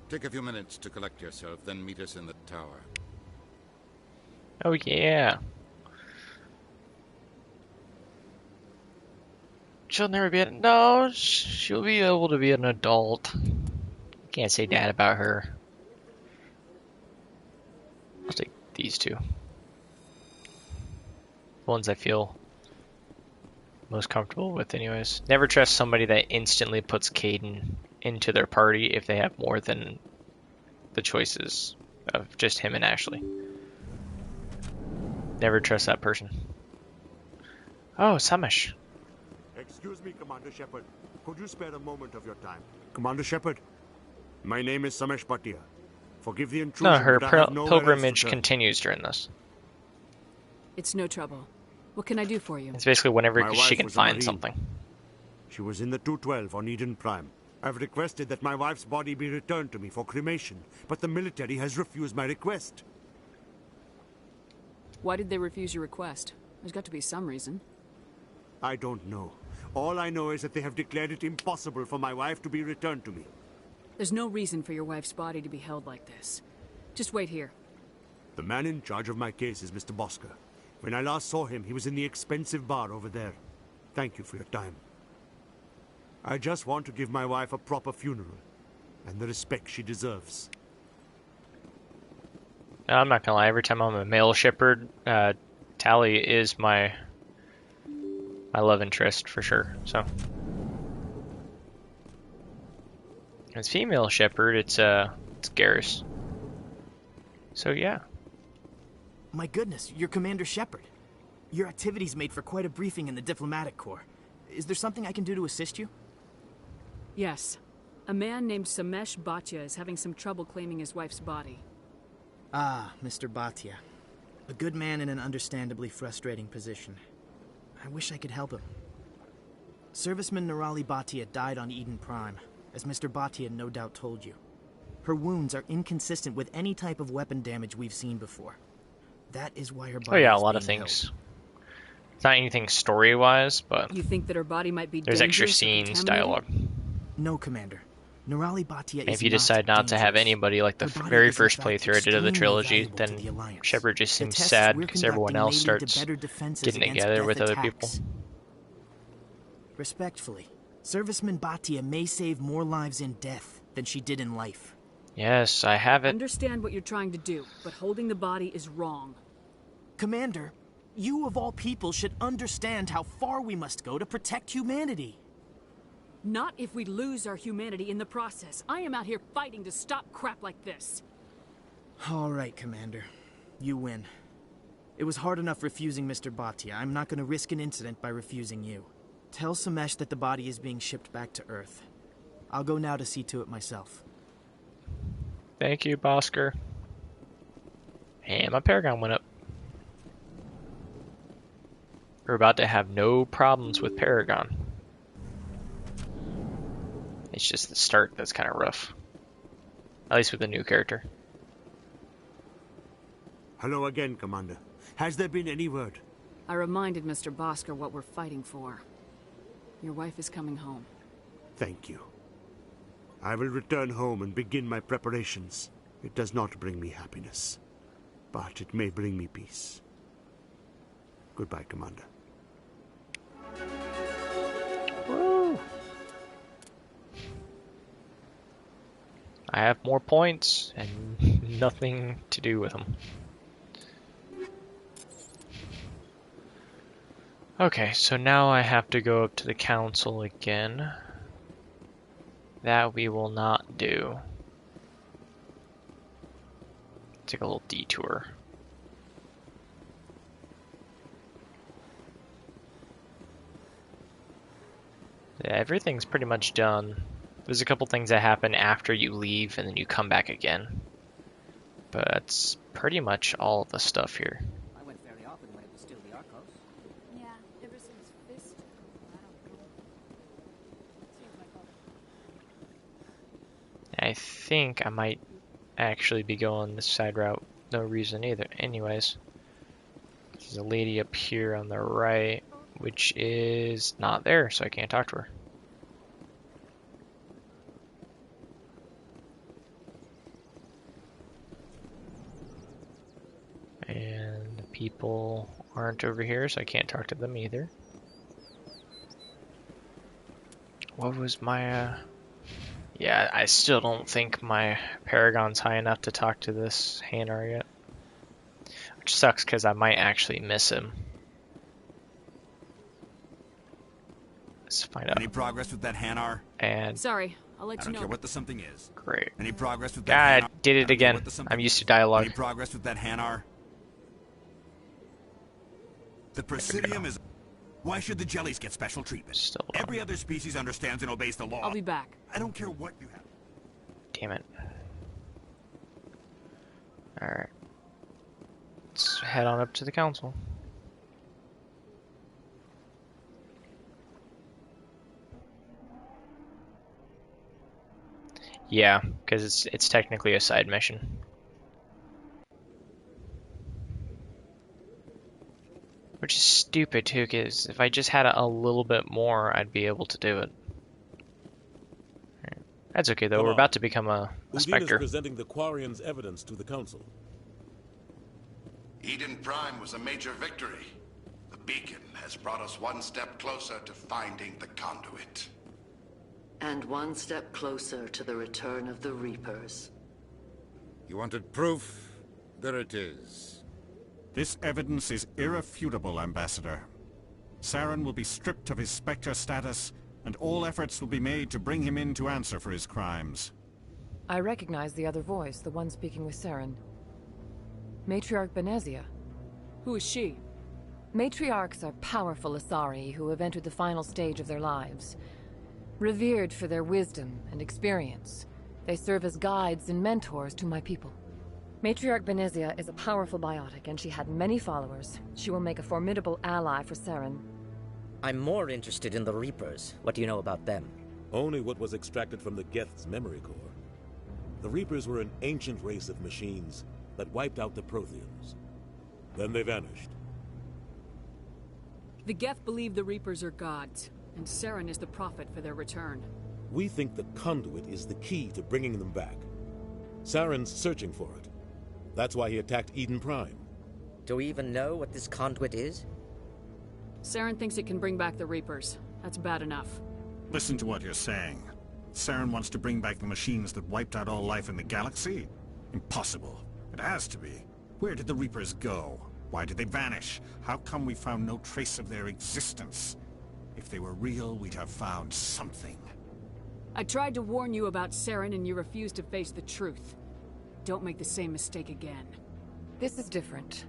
Take a few minutes to collect yourself, then meet us in the tower. Oh yeah. She'll never be no, she'll be able to be an adult. Can't say that about her. I'll take these two. The ones I feel most comfortable with anyways. Never trust somebody that instantly puts Kaidan into their party if they have more than the choices of just him and Ashley. Never trust that person. Oh, Samish. Excuse me, Commander Shepard. Could you spare a moment of your time? Commander Shepard, my name is Samesh Bhatia. Forgive the intrusion, No, her but I have nowhere else to pilgrimage turn. continues during this. It's no trouble. What can I do for you? It's basically whenever My she wife can was a find Marine. something. She was in the 212 on Eden Prime. I've requested that my wife's body be returned to me for cremation, but the military has refused my request. Why did they refuse your request? There's got to be some reason. I don't know. All I know is that they have declared it impossible for my wife to be returned to me. There's no reason for your wife's body to be held like this. Just wait here. The man in charge of my case is Mr. Bosker. When I last saw him, he was in the expensive bar over there. Thank you for your time. I just want to give my wife a proper funeral, and the respect she deserves. No, I'm not gonna lie, every time I'm a male shepherd, Tally is my love interest for sure, so. As female shepherd, it's Garrus. So yeah. My goodness, you're Commander Shepard. Your activities made for quite a briefing in the Diplomatic Corps. Is there something I can do to assist you? Yes. A man named Samesh Bhatia is having some trouble claiming his wife's body. Ah, Mr. Bhatia. A good man in an understandably frustrating position. I wish I could help him. Serviceman Nirali Bhatia died on Eden Prime, as Mr. Bhatia no doubt told you. Her wounds are inconsistent with any type of weapon damage we've seen before. That is why her body Oh yeah, a is lot of being things. held. It's not anything story-wise, but You think that her body might be there's extra dangerous or scenes, contaminated? dialogue. No, Commander. Nirali Bhatia And is if you decide not to have anybody like the Her body very is, in first fact, playthrough I did of the extremely trilogy, valuable to the then Alliance. Shepard just The seems tests sad we're because everyone conducting else may lead to starts better defenses getting against together death with other attacks. people. Respectfully, Serviceman Bhatia may save more lives in death than she did in life. Yes, I have it. Understand what you're trying to do, but holding the body is wrong. Commander, you of all people should understand how far we must go to protect humanity. Not if we lose our humanity in the process. I am out here fighting to stop crap like this. All right, Commander. You win. It was hard enough refusing Mr. Bhatia. I'm not going to risk an incident by refusing you. Tell Samesh that the body is being shipped back to Earth. I'll go now to see to it myself. Thank you, Bosker. And my Paragon went up. We're about to have no problems with Paragon. It's just the start that's kind of rough. At least with the new character. Hello again, Commander. Has there been any word? I reminded Mr. Bosker what we're fighting for. Your wife is coming home. Thank you. I will return home and begin my preparations. It does not bring me happiness, but it may bring me peace. Goodbye, Commander. Woo! I have more points and nothing to do with them. Okay, so now I have to go up to the council again. That we will not do. Take a little detour. Yeah, everything's pretty much done. There's a couple things that happen after you leave and then you come back again. But that's pretty much all of the stuff here. I went fairly often when it was still the Arcos. Yeah, ever since Fist. I think I might actually be going this side route. No reason either. Anyways, there's a lady up here on the right, which is not there, so I can't talk to her. people aren't over here, so I can't talk to them either. What was my... Yeah, I still don't think my Paragon's high enough to talk to this Hanar yet. Which sucks, because I might actually miss him. Let's find out. Any progress with that Hanar? And... Sorry, I'll let I you don't know. care what the something is. Great. Any progress with God, that Hanar? did it again. I'm used to dialogue. Any progress with that Hanar? The Presidium is... Why should the jellies get special treatment? Still Every other species understands and obeys the law. I'll be back. I don't care what you have. Damn it. Alright. Let's head on up to the council. Yeah, because it's technically a side mission. Which is stupid too, because if I just had a little bit more, I'd be able to do it. That's okay though, we're about to become a Spectre. is presenting the Quarian's evidence to the Council. Eden Prime was a major victory. The beacon has brought us one step closer to finding the conduit. And one step closer to the return of the Reapers. You wanted proof? There it is. This evidence is irrefutable, Ambassador. Saren will be stripped of his Spectre status, and all efforts will be made to bring him in to answer for his crimes. I recognize the other voice, the one speaking with Saren. Matriarch Benezia. Who is she? Matriarchs are powerful Asari who have entered the final stage of their lives. Revered for their wisdom and experience, they serve as guides and mentors to my people. Matriarch Benezia is a powerful biotic, and she had many followers. She will make a formidable ally for Saren. I'm more interested in the Reapers. What do you know about them? Only what was extracted from the Geth's memory core. The Reapers were an ancient race of machines that wiped out the Protheans. Then they vanished. The Geth believe the Reapers are gods, and Saren is the prophet for their return. We think the conduit is the key to bringing them back. Saren's searching for it. That's why he attacked Eden Prime. Do we even know what this conduit is? Saren thinks it can bring back the Reapers. That's bad enough. Listen to what you're saying. Saren wants to bring back the machines that wiped out all life in the galaxy? Impossible. It has to be. Where did the Reapers go? Why did they vanish? How come we found no trace of their existence? If they were real, we'd have found something. I tried to warn you about Saren and you refused to face the truth. Don't make the same mistake again. This is different.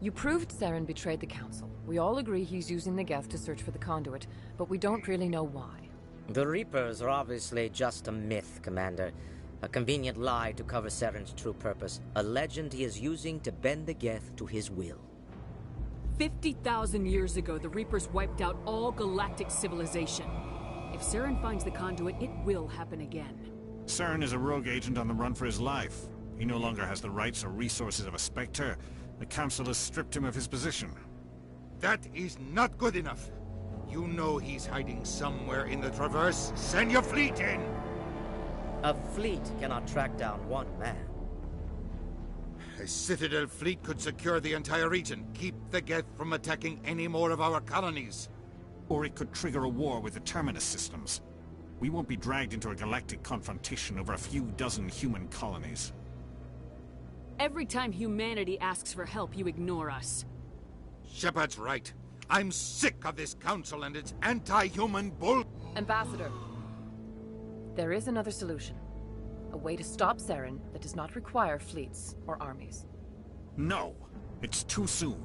You proved Saren betrayed the Council. We all agree he's using the Geth to search for the conduit, but we don't really know why. The Reapers are obviously just a myth, Commander. A convenient lie to cover Saren's true purpose. A legend he is using to bend the Geth to his will. 50,000 years ago, the Reapers wiped out all galactic civilization. If Saren finds the conduit, it will happen again. Saren is a rogue agent on the run for his life. He no longer has the rights or resources of a Spectre. The Council has stripped him of his position. That is not good enough. You know he's hiding somewhere in the Traverse. Send your fleet in! A fleet cannot track down one man. A Citadel fleet could secure the entire region. Keep the Geth from attacking any more of our colonies. Or it could trigger a war with the Terminus systems. We won't be dragged into a galactic confrontation over a few dozen human colonies. Every time humanity asks for help, you ignore us. Shepard's right. I'm sick of this council and its anti-human bull... Ambassador, there is another solution. A way to stop Saren that does not require fleets or armies. No, it's too soon.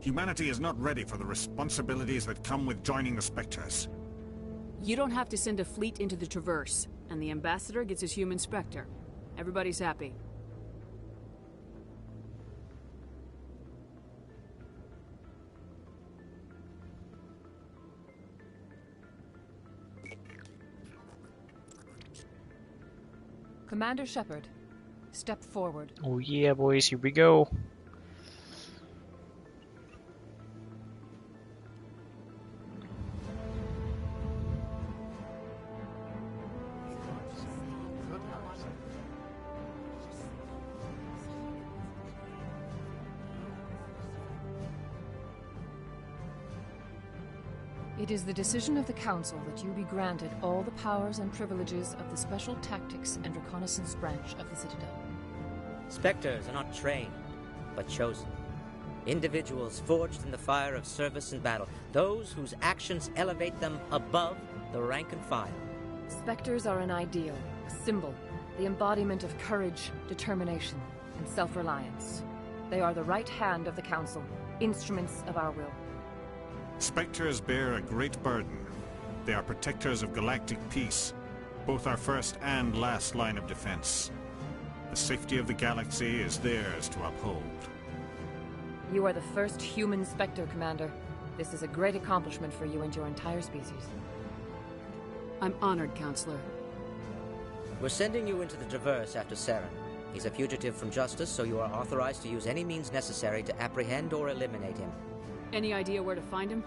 Humanity is not ready for the responsibilities that come with joining the Spectres. You don't have to send a fleet into the Traverse, and the Ambassador gets his human Spectre. Everybody's happy. Commander Shepard, step forward. Oh yeah, boys, here we go. It is the decision of the Council that you be granted all the powers and privileges of the Special Tactics and Reconnaissance branch of the Citadel. Spectres are not trained, but chosen. Individuals forged in the fire of service and battle. Those whose actions elevate them above the rank and file. Spectres are an ideal, a symbol, the embodiment of courage, determination, and self-reliance. They are the right hand of the Council, instruments of our will. Spectres bear a great burden. They are protectors of galactic peace, both our first and last line of defense. The safety of the galaxy is theirs to uphold. You are the first human Spectre, Commander. This is a great accomplishment for you and your entire species. I'm honored, Counselor. We're sending you into the Traverse after Saren. He's a fugitive from justice, so you are authorized to use any means necessary to apprehend or eliminate him. Any idea where to find him?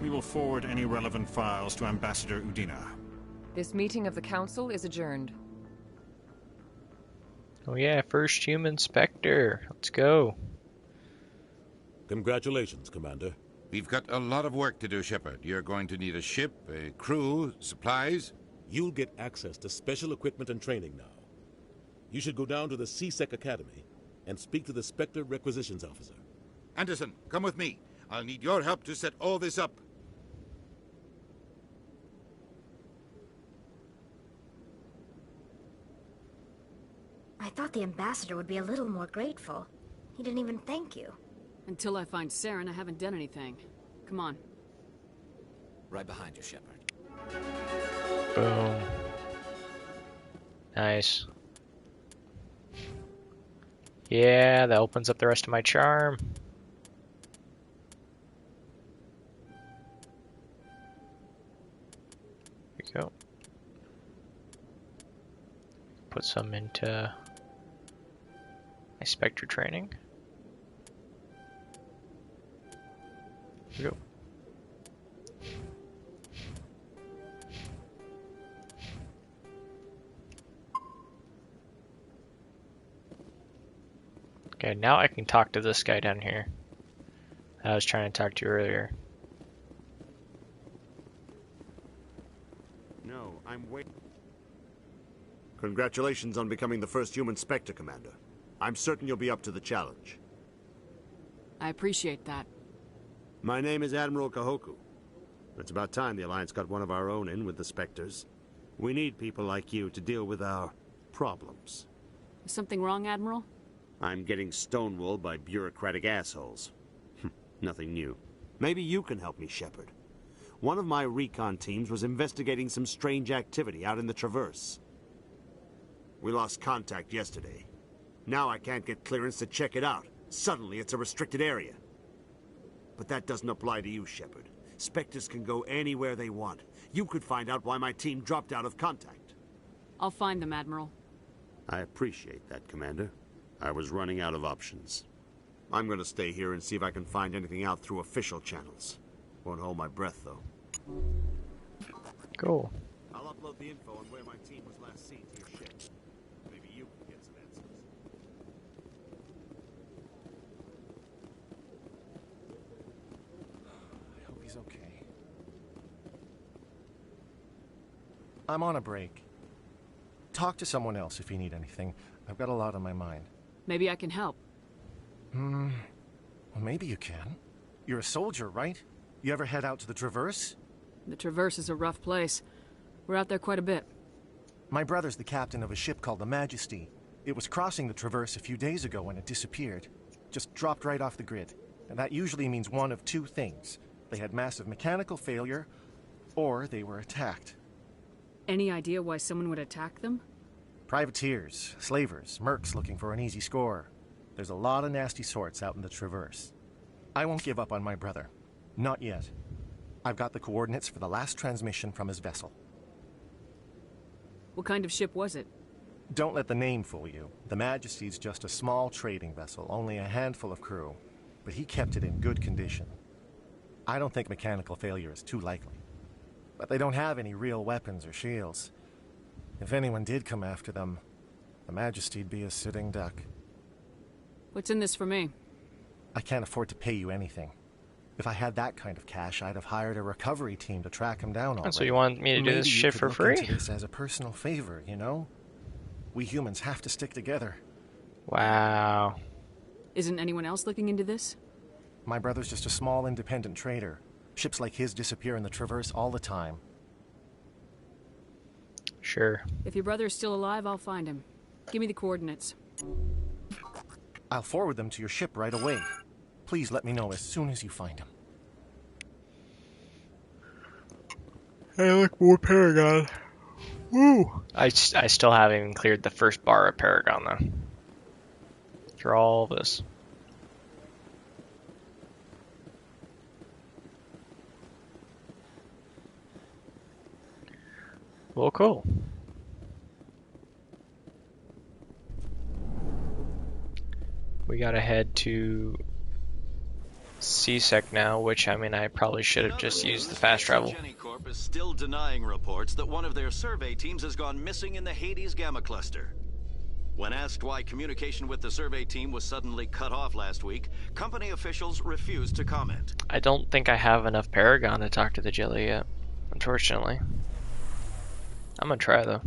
We will forward any relevant files to Ambassador Udina. This meeting of the Council is adjourned. Oh yeah, first human Spectre. Let's go. Congratulations, Commander. We've got a lot of work to do, Shepard. You're going to need a ship, a crew, supplies. You'll get access to special equipment and training now. You should go down to the C-Sec Academy and speak to the Spectre Requisitions Officer. Anderson, come with me. I'll need your help to set all this up. I thought the ambassador would be a little more grateful. He didn't even thank you. Until I find Saren, I haven't done anything. Come on. Right behind you, Shepard. Boom. Nice. Yeah, that opens up the rest of my charm. Here we go. Put some into my Spectre training. Here we go. Okay, now I can talk to this guy down here. I was trying to talk to you earlier. No, I'm waiting. Congratulations on becoming the first human Spectre, Commander. I'm certain you'll be up to the challenge. I appreciate that. My name is Admiral Kahoku. It's about time the Alliance got one of our own in with the Spectres. We need people like you to deal with our problems. Is something wrong, Admiral? I'm getting stonewalled by bureaucratic assholes. Nothing new. Maybe you can help me, Shepard. One of my recon teams was investigating some strange activity out in the Traverse. We lost contact yesterday. Now I can't get clearance to check it out. Suddenly it's a restricted area. But that doesn't apply to you, Shepard. Spectres can go anywhere they want. You could find out why my team dropped out of contact. I'll find them, Admiral. I appreciate that, Commander. I was running out of options. I'm gonna stay here and see if I can find anything out through official channels. Won't hold my breath, though. Cool. I'll upload the info on where my team was last seen to your ship. Maybe you can get some answers. I hope he's okay. I'm on a break. Talk to someone else if you need anything. I've got a lot on my mind. Maybe I can help. Well, maybe you can. You're a soldier, right? You ever head out to the Traverse? The Traverse is a rough place. We're out there quite a bit. My brother's the captain of a ship called the Majesty. It was crossing the Traverse a few days ago when it disappeared. Just dropped right off the grid. And that usually means one of two things. They had massive mechanical failure, or they were attacked. Any idea why someone would attack them? Privateers, slavers, mercs looking for an easy score. There's a lot of nasty sorts out in the Traverse. I won't give up on my brother. Not yet. I've got the coordinates for the last transmission from his vessel. What kind of ship was it? Don't let the name fool you. The Majesty's just a small trading vessel, only a handful of crew. But he kept it in good condition. I don't think mechanical failure is too likely. But they don't have any real weapons or shields. If anyone did come after them, the Majesty'd be a sitting duck. What's in this for me? I can't afford to pay you anything. If I had that kind of cash, I'd have hired a recovery team to track him down already. So you want me to do this shit for free? Maybe you could look into this as a personal favor, you know? We humans have to stick together. Wow. Isn't anyone else looking into this? My brother's just a small independent trader. Ships like his disappear in the Traverse all the time. Sure. If your brother is still alive, I'll find him. Give me the coordinates. I'll forward them to your ship right away. Please let me know as soon as you find him. Hey, look, more Paragon. Woo! I still haven't even cleared the first bar of Paragon, though. After all this. Well, cool. We gotta head to C-Sec now, which, I mean, I probably should have just used the fast travel. Corp is still denying reports that one of their survey teams has gone missing in the Hades Gamma Cluster. When asked why communication with the survey team was suddenly cut off last week, company officials refused to comment. I don't think I have enough Paragon to talk to the Jelly yet, unfortunately. I'm gonna try, though.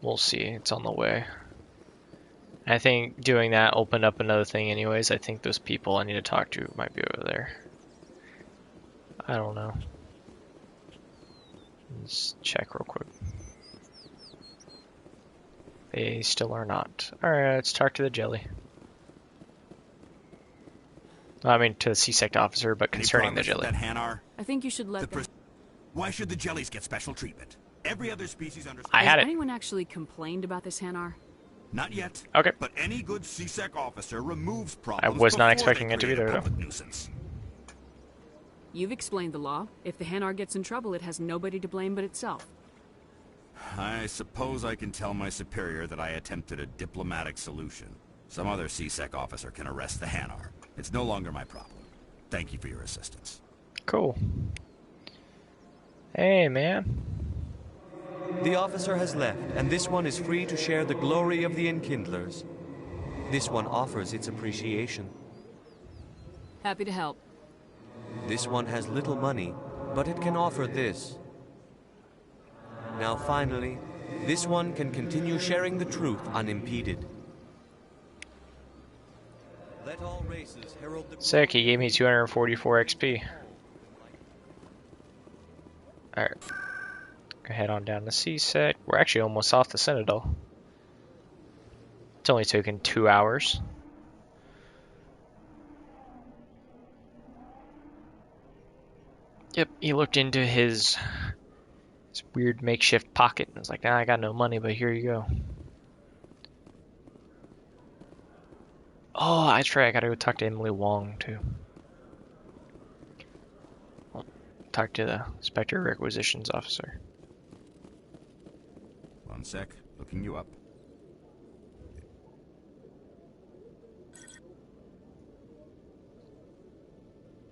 We'll see. It's on the way. I think doing that opened up another thing anyways. I think those people I need to talk to might be over there. I don't know. Let's check real quick. They still are not. Alright, let's talk to the Jelly. I mean, to the C-Sec officer, but concerning the Jelly. Hanar? I think you should let them... Why should the Jellies get special treatment? Every other species understands. I had Has it. anyone actually complained about this, Hanar? Not yet. Okay. But any good C-Sec officer removes problems. I was not before expecting they it to be create a there, though. public nuisance. You've explained the law. If the Hanar gets in trouble, it has nobody to blame but itself. I suppose I can tell my superior that I attempted a diplomatic solution. Some other C-Sec officer can arrest the Hanar. It's no longer my problem. Thank you for your assistance. Cool. Hey, man. The officer has left, and this one is free to share the glory of the Enkindlers. This one offers its appreciation. Happy to help. This one has little money, but it can offer this. Now finally, this one can continue sharing the truth unimpeded. Let all races herald the... Sick, he gave me 244 XP. Alright. Head on down to C-Sec. We're actually almost off the Citadel. It's only taken 2 hours. Yep, he looked into his weird makeshift pocket and was like, I got no money, but here you go. Oh, that's right, I gotta go talk to Emily Wong, too. Well, talk to the Spectre Requisitions Officer. One sec, looking you up.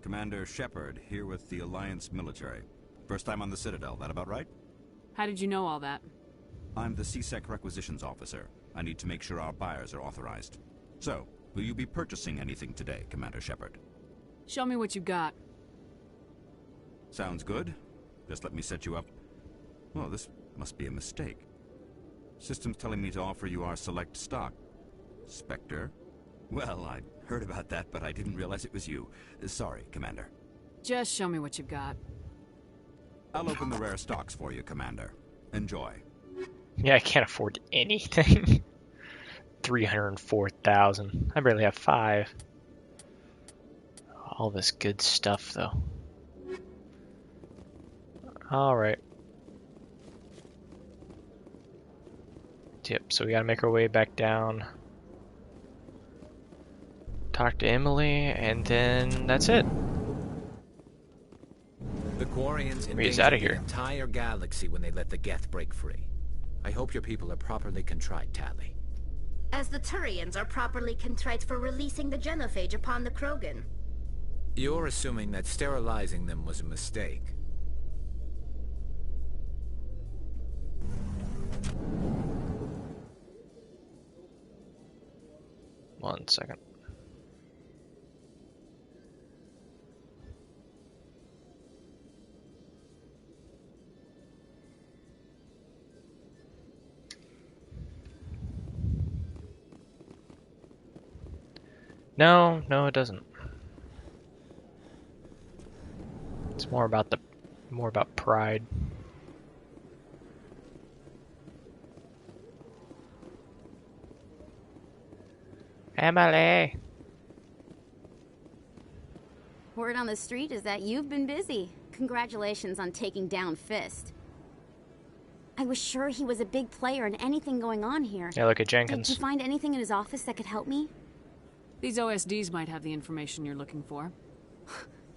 Commander Shepard, here with the Alliance military. First time on the Citadel, that about right? How did you know all that? I'm the C-Sec Requisitions Officer. I need to make sure our buyers are authorized. So, will you be purchasing anything today, Commander Shepard? Show me what you got. Sounds good. Just let me set you up. Well, this must be a mistake. System's telling me to offer you our select stock. Spectre? Well, I heard about that, but I didn't realize it was you. Sorry, Commander. Just show me what you've got. I'll open the rare stocks for you, Commander. Enjoy. Yeah, I can't afford anything. 304,000. I barely have 5. All this good stuff, though. Alright. Yep, so we gotta make our way back down. Talk to Emily, and then that's it. The Quarians He's out of invaded the here. entire galaxy when they let the Geth break free. I hope your people are properly contrite, Tali. As the Turians are properly contrite for releasing the genophage upon the Krogan. You're assuming that sterilizing them was a mistake. 1 second. No, it doesn't. It's more about pride. Emily. Word on the street is that you've been busy. Congratulations on taking down Fist. I was sure he was a big player in anything going on here. Yeah, look at Jenkins. Did you find anything in his office that could help me? These OSDs might have the information you're looking for.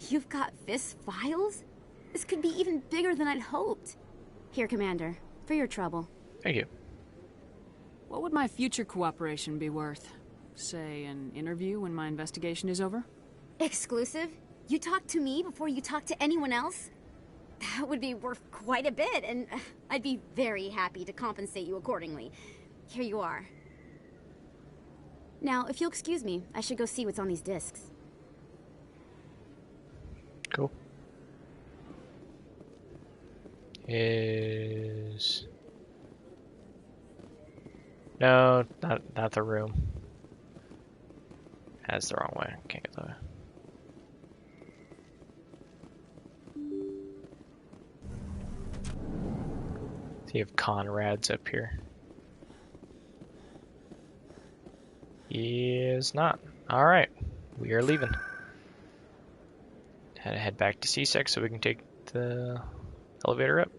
You've got Fist files? This could be even bigger than I'd hoped. Here, Commander, for your trouble. Thank you. What would my future cooperation be worth? Say, an interview when my investigation is over? Exclusive? You talk to me before you talk to anyone else? That would be worth quite a bit, and I'd be very happy to compensate you accordingly. Here you are. Now, if you'll excuse me, I should go see what's on these discs. Cool. Is... No, not the room. That's the wrong way. Can't get that way. See if Conrad's up here. He is not. Alright. We are leaving. Had to head back to C-Sec so we can take the elevator up.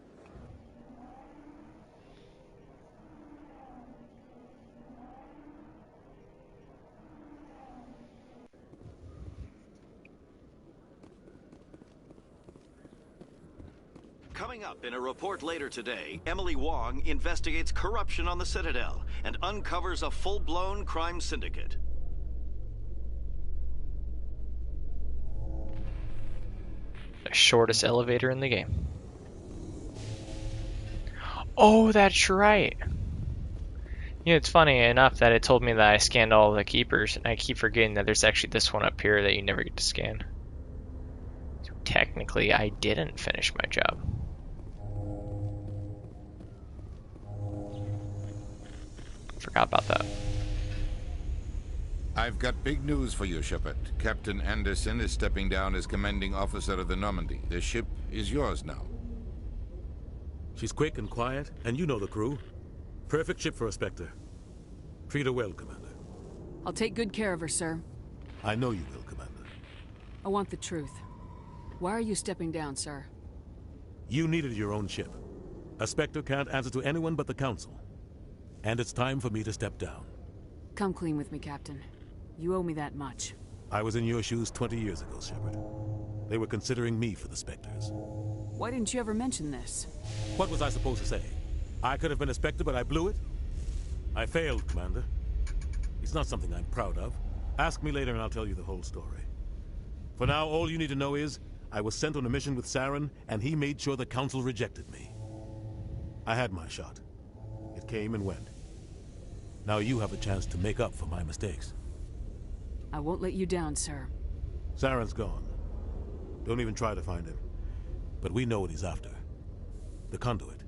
Coming up in a report later today, Emily Wong investigates corruption on the Citadel and uncovers a full-blown crime syndicate. The shortest elevator in the game. Oh, that's right. You know, it's funny enough that it told me that I scanned all the keepers, and I keep forgetting that there's actually this one up here that you never get to scan. So technically, I didn't finish my job. Forgot about that. I've got big news for you, Shepard. Captain Anderson is stepping down as commanding officer of the Normandy. The ship is yours now. She's quick and quiet, and you know the crew. Perfect ship for a Spectre. Treat her well, Commander. I'll take good care of her, sir. I know you will, Commander. I want the truth. Why are you stepping down, sir? You needed your own ship. A Spectre can't answer to anyone but the Council. And it's time for me to step down. Come clean with me, Captain. You owe me that much. I was in your shoes 20 years ago, Shepard. They were considering me for the Spectres. Why didn't you ever mention this? What was I supposed to say? I could have been a Spectre, but I blew it? I failed, Commander. It's not something I'm proud of. Ask me later and I'll tell you the whole story. For now, all you need to know is, I was sent on a mission with Saren, and he made sure the Council rejected me. I had my shot. It came and went. Now you have a chance to make up for my mistakes. I won't let you down, sir. Saren's gone. Don't even try to find him. But we know what he's after. The conduit.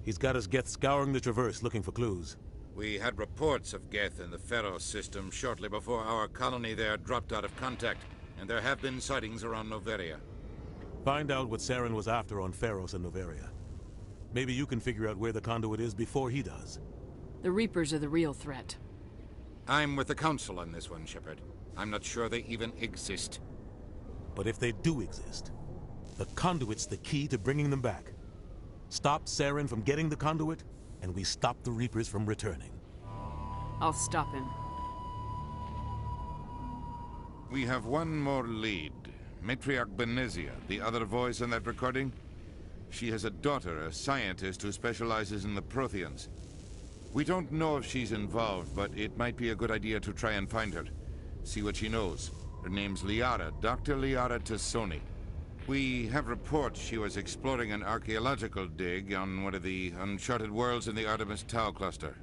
He's got his Geth scouring the Traverse looking for clues. We had reports of Geth in the Pharos system shortly before our colony there dropped out of contact, and there have been sightings around Noveria. Find out what Saren was after on Pharos and Noveria. Maybe you can figure out where the conduit is before he does. The Reapers are the real threat. I'm with the Council on this one, Shepard. I'm not sure they even exist. But if they do exist, the conduit's the key to bringing them back. Stop Saren from getting the conduit, and we stop the Reapers from returning. I'll stop him. We have one more lead. Matriarch Benezia, the other voice in that recording. She has a daughter, a scientist who specializes in the Protheans. We don't know if she's involved, but it might be a good idea to try and find her. See what she knows. Her name's Liara, Dr. Liara Tassoni. We have reports she was exploring an archaeological dig on one of the uncharted worlds in the Artemis Tau cluster.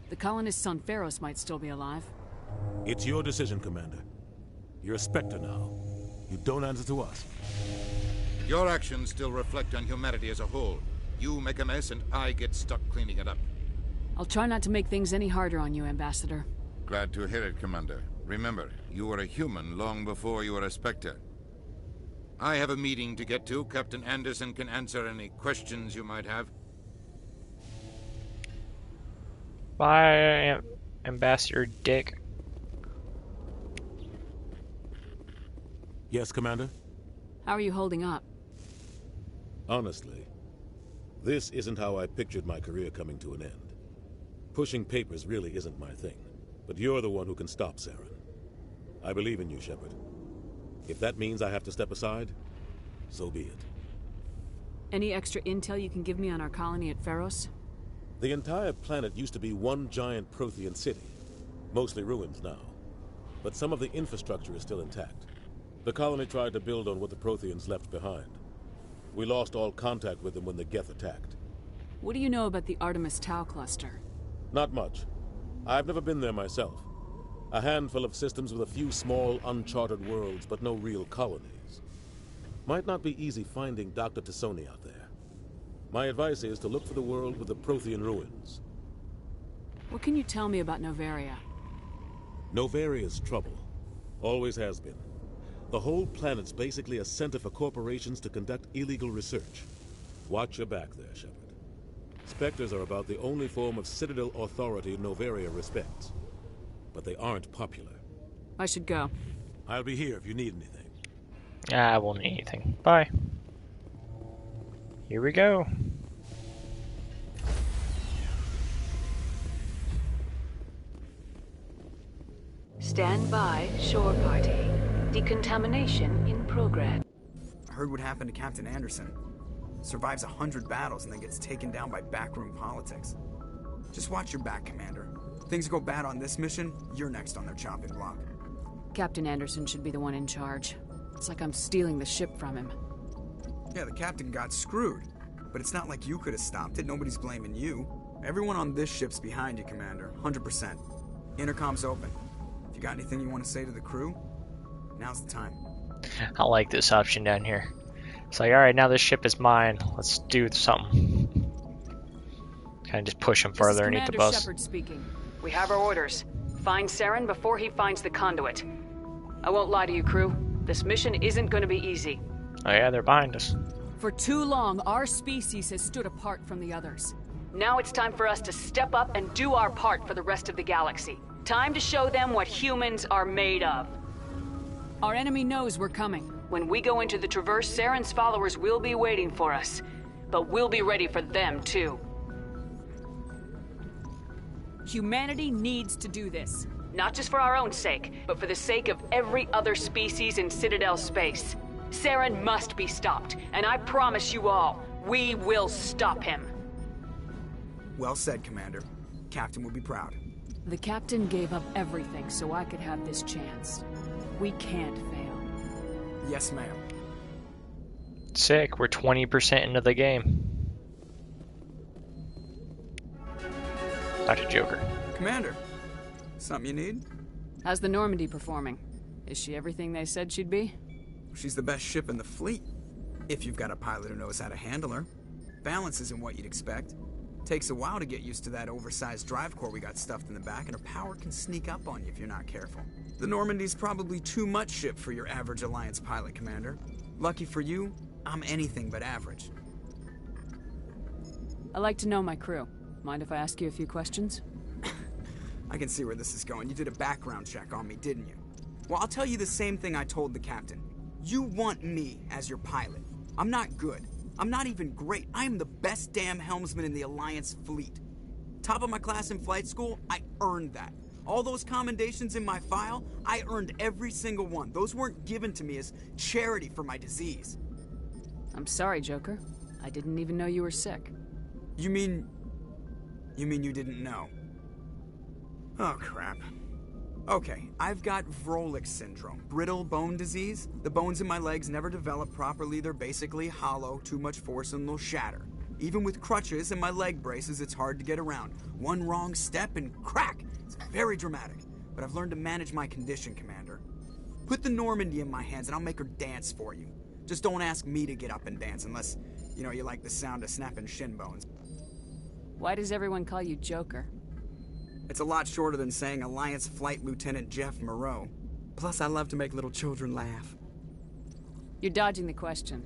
The colonists on Pharos might still be alive. It's your decision, Commander. You're a Spectre now. You don't answer to us. Your actions still reflect on humanity as a whole. You make a mess and I get stuck cleaning it up. I'll try not to make things any harder on you, Ambassador. Glad to hear it, Commander. Remember, you were a human long before you were a Spectre. I have a meeting to get to. Captain Anderson can answer any questions you might have. Bye, Ambassador Dick. Yes, Commander? How are you holding up? Honestly, this isn't how I pictured my career coming to an end. Pushing papers really isn't my thing, but you're the one who can stop Saren. I believe in you, Shepard. If that means I have to step aside, so be it. Any extra intel you can give me on our colony at Pharos? The entire planet used to be one giant Prothean city, mostly ruins now. But some of the infrastructure is still intact. The colony tried to build on what the Protheans left behind. We lost all contact with them when the Geth attacked. What do you know about the Artemis Tau cluster? Not much. I've never been there myself. A handful of systems with a few small, uncharted worlds, but no real colonies. Might not be easy finding Dr. T'Soni out there. My advice is to look for the world with the Prothean ruins. What can you tell me about Noveria? Novaria's trouble. Always has been. The whole planet's basically a center for corporations to conduct illegal research. Watch your back there, Shepard. Spectres are about the only form of Citadel authority Noveria respects. But they aren't popular. I should go. I'll be here if you need anything. I won't need anything. Bye. Here we go. Stand by, shore party. Decontamination in progress. I heard what happened to Captain Anderson. Survives 100 battles and then gets taken down by backroom politics. Just watch your back, Commander. Things go bad on this mission, you're next on their chopping block. Captain Anderson should be the one in charge. It's like I'm stealing the ship from him. Yeah, the captain got screwed. But it's not like you could have stopped it. Nobody's blaming you. Everyone on this ship's behind you, Commander. 100%. Intercom's open. If you got anything you want to say to the crew, now's the time. I like this option down here. It's like, alright, now this ship is mine. Let's do something. Kind of just push him further underneath the bus. Shepard speaking. We have our orders. Find Saren before he finds the conduit. I won't lie to you, crew. This mission isn't going to be easy. Oh yeah, they're behind us. For too long, our species has stood apart from the others. Now it's time for us to step up and do our part for the rest of the galaxy. Time to show them what humans are made of. Our enemy knows we're coming. When we go into the Traverse, Saren's followers will be waiting for us. But we'll be ready for them, too. Humanity needs to do this. Not just for our own sake, but for the sake of every other species in Citadel space. Saren must be stopped, and I promise you all, we will stop him. Well said, Commander. Captain will be proud. The captain gave up everything so I could have this chance. We can't fail. Yes, ma'am. Sick, we're 20% into the game. Dr. Joker. Commander, something you need? How's the Normandy performing? Is she everything they said she'd be? She's the best ship in the fleet. If you've got a pilot who knows how to handle her. Balance isn't what you'd expect. Takes a while to get used to that oversized drive core we got stuffed in the back, and her power can sneak up on you if you're not careful. The Normandy's probably too much ship for your average Alliance pilot, Commander. Lucky for you, I'm anything but average. I like to know my crew. Mind if I ask you a few questions? I can see where this is going. You did a background check on me, didn't you? Well, I'll tell you the same thing I told the captain. You want me as your pilot. I'm not good. I'm not even great. I am the best damn helmsman in the Alliance fleet. Top of my class in flight school, I earned that. All those commendations in my file, I earned every single one. Those weren't given to me as charity for my disease. I'm sorry, Joker. I didn't even know you were sick. You mean you didn't know? Oh, crap. Okay, I've got Vrolik syndrome, brittle bone disease. The bones in my legs never develop properly. They're basically hollow, too much force and they'll shatter. Even with crutches and my leg braces, it's hard to get around. One wrong step and crack! It's very dramatic. But I've learned to manage my condition, Commander. Put the Normandy in my hands and I'll make her dance for you. Just don't ask me to get up and dance unless, you know, you like the sound of snapping shin bones. Why does everyone call you Joker? It's a lot shorter than saying Alliance Flight Lieutenant Jeff Moreau. Plus, I love to make little children laugh. You're dodging the question.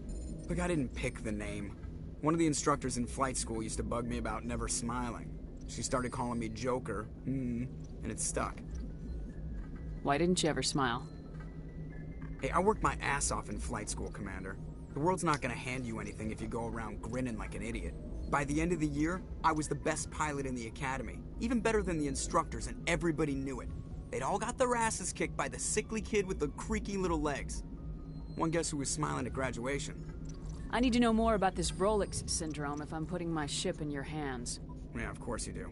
Look, I didn't pick the name. One of the instructors in flight school used to bug me about never smiling. She started calling me Joker, and it stuck. Why didn't you ever smile? Hey, I worked my ass off in flight school, Commander. The world's not gonna hand you anything if you go around grinning like an idiot. By the end of the year, I was the best pilot in the academy. Even better than the instructors, and everybody knew it. They'd all got their asses kicked by the sickly kid with the creaky little legs. One guess who was smiling at graduation? I need to know more about this Rolex syndrome if I'm putting my ship in your hands. Yeah, of course you do.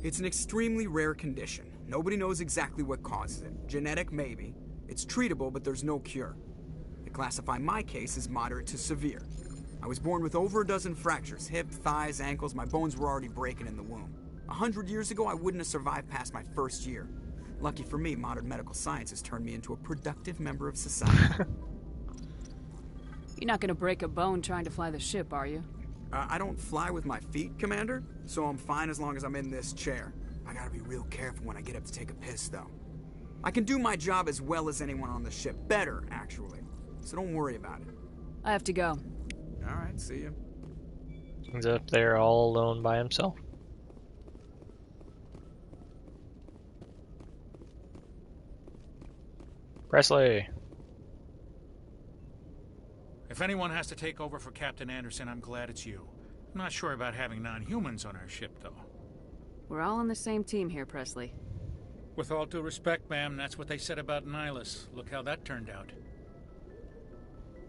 It's an extremely rare condition. Nobody knows exactly what causes it. Genetic, maybe. It's treatable, but there's no cure. They classify my case as moderate to severe. I was born with over a dozen fractures. Hip, thighs, ankles. My bones were already breaking in the womb. 100 years ago, I wouldn't have survived past my first year. Lucky for me, modern medical science has turned me into a productive member of society. You're not gonna break a bone trying to fly the ship, are you? I don't fly with my feet, Commander, so I'm fine as long as I'm in this chair. I gotta be real careful when I get up to take a piss, though. I can do my job as well as anyone on the ship. Better, actually. So don't worry about it. I have to go. Alright, see you. He's up there all alone by himself. Presley. If anyone has to take over for Captain Anderson, I'm glad it's you. I'm not sure about having non-humans on our ship, though. We're all on the same team here, Presley. With all due respect, ma'am, that's what they said about Nihilus. Look how that turned out.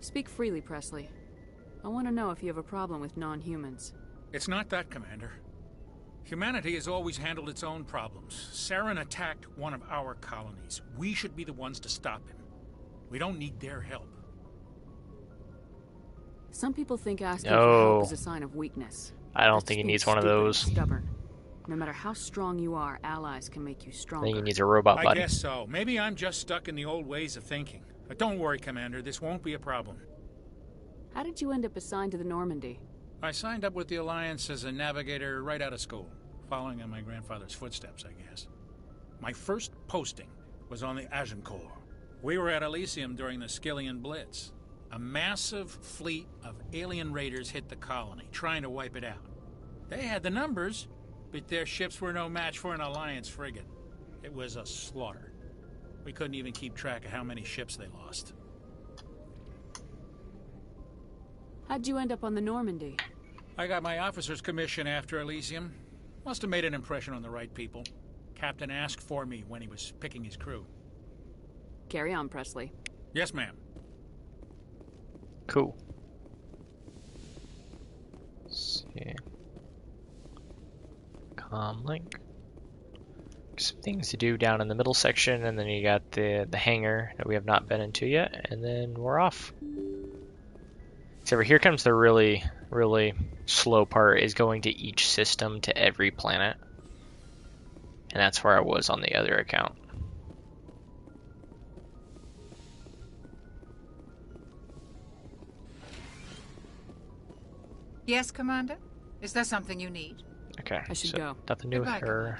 Speak freely, Presley. I want to know if you have a problem with non-humans. It's not that, Commander. Humanity has always handled its own problems. Saren attacked one of our colonies. We should be the ones to stop him. We don't need their help. Some people think asking for help is a sign of weakness. I don't think he needs one of those. Stubborn. No matter how strong you are, allies can make you stronger. I think he needs a robot buddy. I guess so. Maybe I'm just stuck in the old ways of thinking. But don't worry, Commander. This won't be a problem. How did you end up assigned to the Normandy? I signed up with the Alliance as a navigator right out of school, following in my grandfather's footsteps, I guess. My first posting was on the Agincourt. We were at Elysium during the Skillian Blitz. A massive fleet of alien raiders hit the colony, trying to wipe it out. They had the numbers, but their ships were no match for an Alliance frigate. It was a slaughter. We couldn't even keep track of how many ships they lost. How'd you end up on the Normandy? I got my officer's commission after Elysium. Must have made an impression on the right people. Captain asked for me when he was picking his crew. Carry on, Presley. Yes, ma'am. Cool. Let's see. Comlink. Some things to do down in the middle section, and then you got the hangar that we have not been into yet, and then we're off. So here comes the really, really slow part, is going to each system to every planet. And that's where I was on the other account. Yes, Commander? Is there something you need? Okay, I should go. Nothing new with Goodbye, her.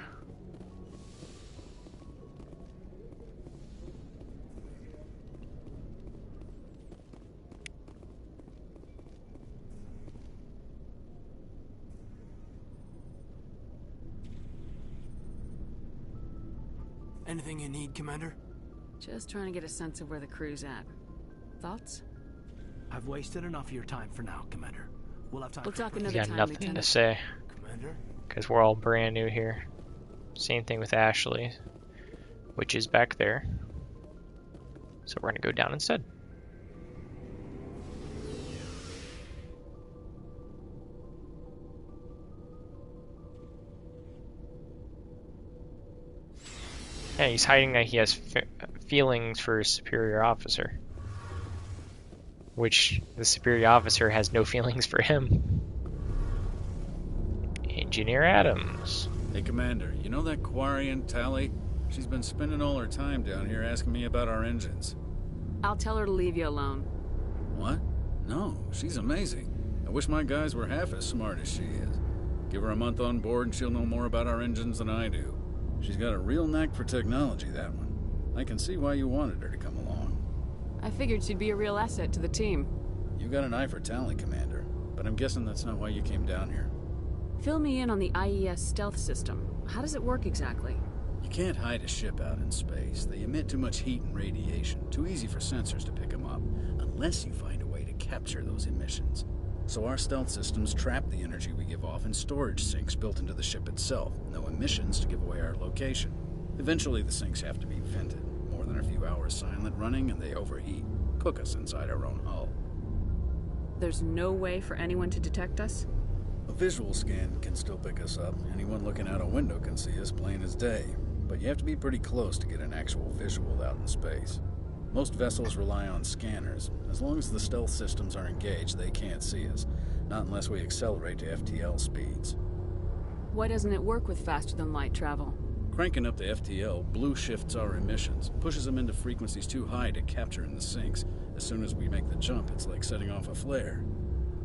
Anything you need, Commander? Just trying to get a sense of where the crew's at. Thoughts? I've wasted enough of your time for now, Commander. We'll have time. We'll talk another You got time, nothing Lieutenant. to say. Commander? Because we're all brand new here. Same thing with Ashley, which is back there. So we're going to go down instead. Yeah, he's hiding that he has feelings for his superior officer. Which the superior officer has no feelings for him. Engineer Adams. Hey, Commander, you know that Quarian, Tally? She's been spending all her time down here asking me about our engines. I'll tell her to leave you alone. What? No, she's amazing. I wish my guys were half as smart as she is. Give her a month on board and she'll know more about our engines than I do. She's got a real knack for technology, that one. I can see why you wanted her to come along. I figured she'd be a real asset to the team. You got an eye for talent, Commander, but I'm guessing that's not why you came down here. Fill me in on the IES stealth system. How does it work exactly? You can't hide a ship out in space. They emit too much heat and radiation. Too easy for sensors to pick them up, unless you find a way to capture those emissions. So our stealth systems trap the energy we give off in storage sinks built into the ship itself. No emissions to give away our location. Eventually the sinks have to be vented. More than a few hours silent running and they overheat. Cook us inside our own hull. There's no way for anyone to detect us? A visual scan can still pick us up. Anyone looking out a window can see us plain as day. But you have to be pretty close to get an actual visual out in space. Most vessels rely on scanners. As long as the stealth systems are engaged, they can't see us. Not unless we accelerate to FTL speeds. Why doesn't it work with faster-than-light travel? Cranking up the FTL blue shifts our emissions, pushes them into frequencies too high to capture in the sinks. As soon as we make the jump, it's like setting off a flare.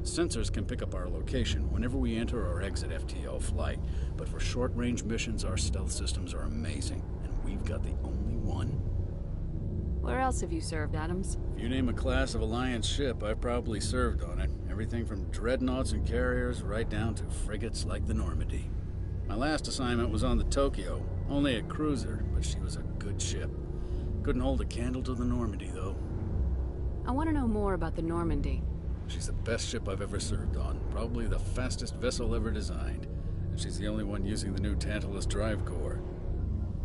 Sensors can pick up our location whenever we enter or exit FTL flight, but for short-range missions, our stealth systems are amazing, and we've got the only one. Where else have you served, Adams? If you name a class of Alliance ship, I've probably served on it. Everything from dreadnoughts and carriers right down to frigates like the Normandy. My last assignment was on the Tokyo, only a cruiser, but she was a good ship. Couldn't hold a candle to the Normandy, though. I want to know more about the Normandy. She's the best ship I've ever served on, probably the fastest vessel ever designed. And she's the only one using the new Tantalus drive core.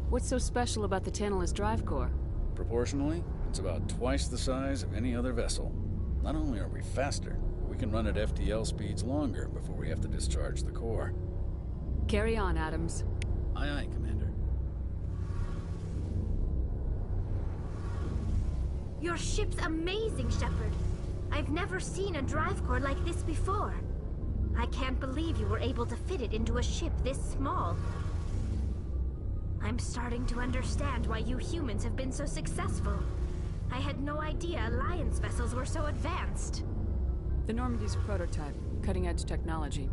What's so special about the Tantalus drive core? Proportionally, it's about twice the size of any other vessel. Not only are we faster, but we can run at FTL speeds longer before we have to discharge the core. Carry on, Adams. Aye, aye, Commander. Your ship's amazing, Shepard. I've never seen a drive core like this before. I can't believe you were able to fit it into a ship this small. I'm starting to understand why you humans have been so successful. I had no idea Alliance vessels were so advanced. The Normandy's a prototype, cutting-edge technology.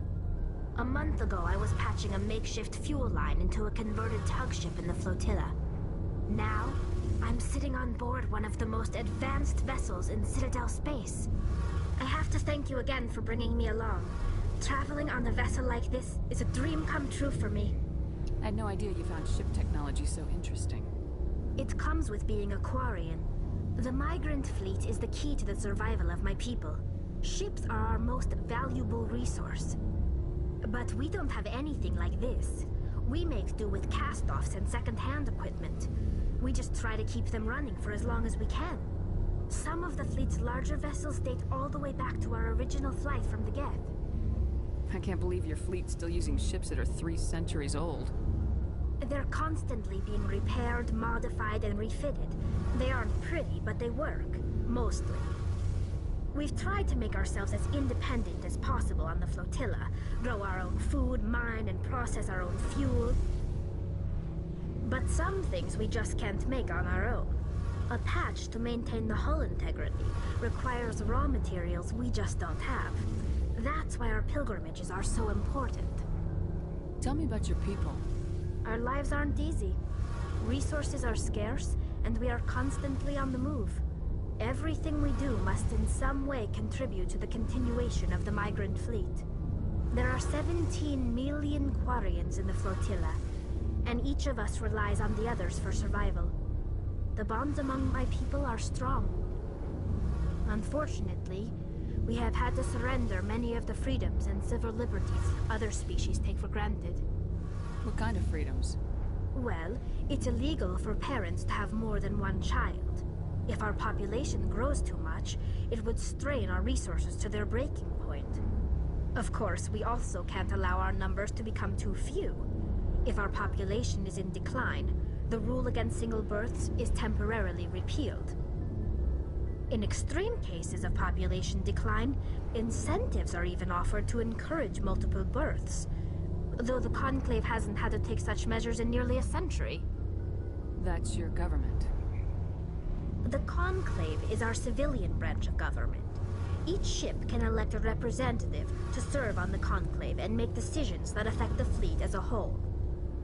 A month ago, I was patching a makeshift fuel line into a converted tug ship in the flotilla. Now, I'm sitting on board one of the most advanced vessels in Citadel space. I have to thank you again for bringing me along. Traveling on a vessel like this is a dream come true for me. I had no idea you found ship technology so interesting. It comes with being a Quarian. The migrant fleet is the key to the survival of my people. Ships are our most valuable resource. But we don't have anything like this. We make do with cast-offs and second-hand equipment. We just try to keep them running for as long as we can. Some of the fleet's larger vessels date all the way back to our original flight from the Geth. I can't believe your fleet's still using ships that are 3 centuries old. They're constantly being repaired, modified, and refitted. They aren't pretty, but they work. Mostly. We've tried to make ourselves as independent as possible on the flotilla. Grow our own food, mine, and process our own fuel. But some things we just can't make on our own. A patch to maintain the hull integrity requires raw materials we just don't have. That's why our pilgrimages are so important. Tell me about your people. Our lives aren't easy. Resources are scarce, and we are constantly on the move. Everything we do must in some way contribute to the continuation of the migrant fleet. There are 17 million Quarians in the flotilla, and each of us relies on the others for survival. The bonds among my people are strong. Unfortunately, we have had to surrender many of the freedoms and civil liberties other species take for granted. What kind of freedoms? Well, it's illegal for parents to have more than one child. If our population grows too much, it would strain our resources to their breaking point. Of course, we also can't allow our numbers to become too few. If our population is in decline, the rule against single births is temporarily repealed. In extreme cases of population decline, incentives are even offered to encourage multiple births. though the Conclave hasn't had to take such measures in nearly a century. That's your government. The Conclave is our civilian branch of government. Each ship can elect a representative to serve on the Conclave and make decisions that affect the fleet as a whole.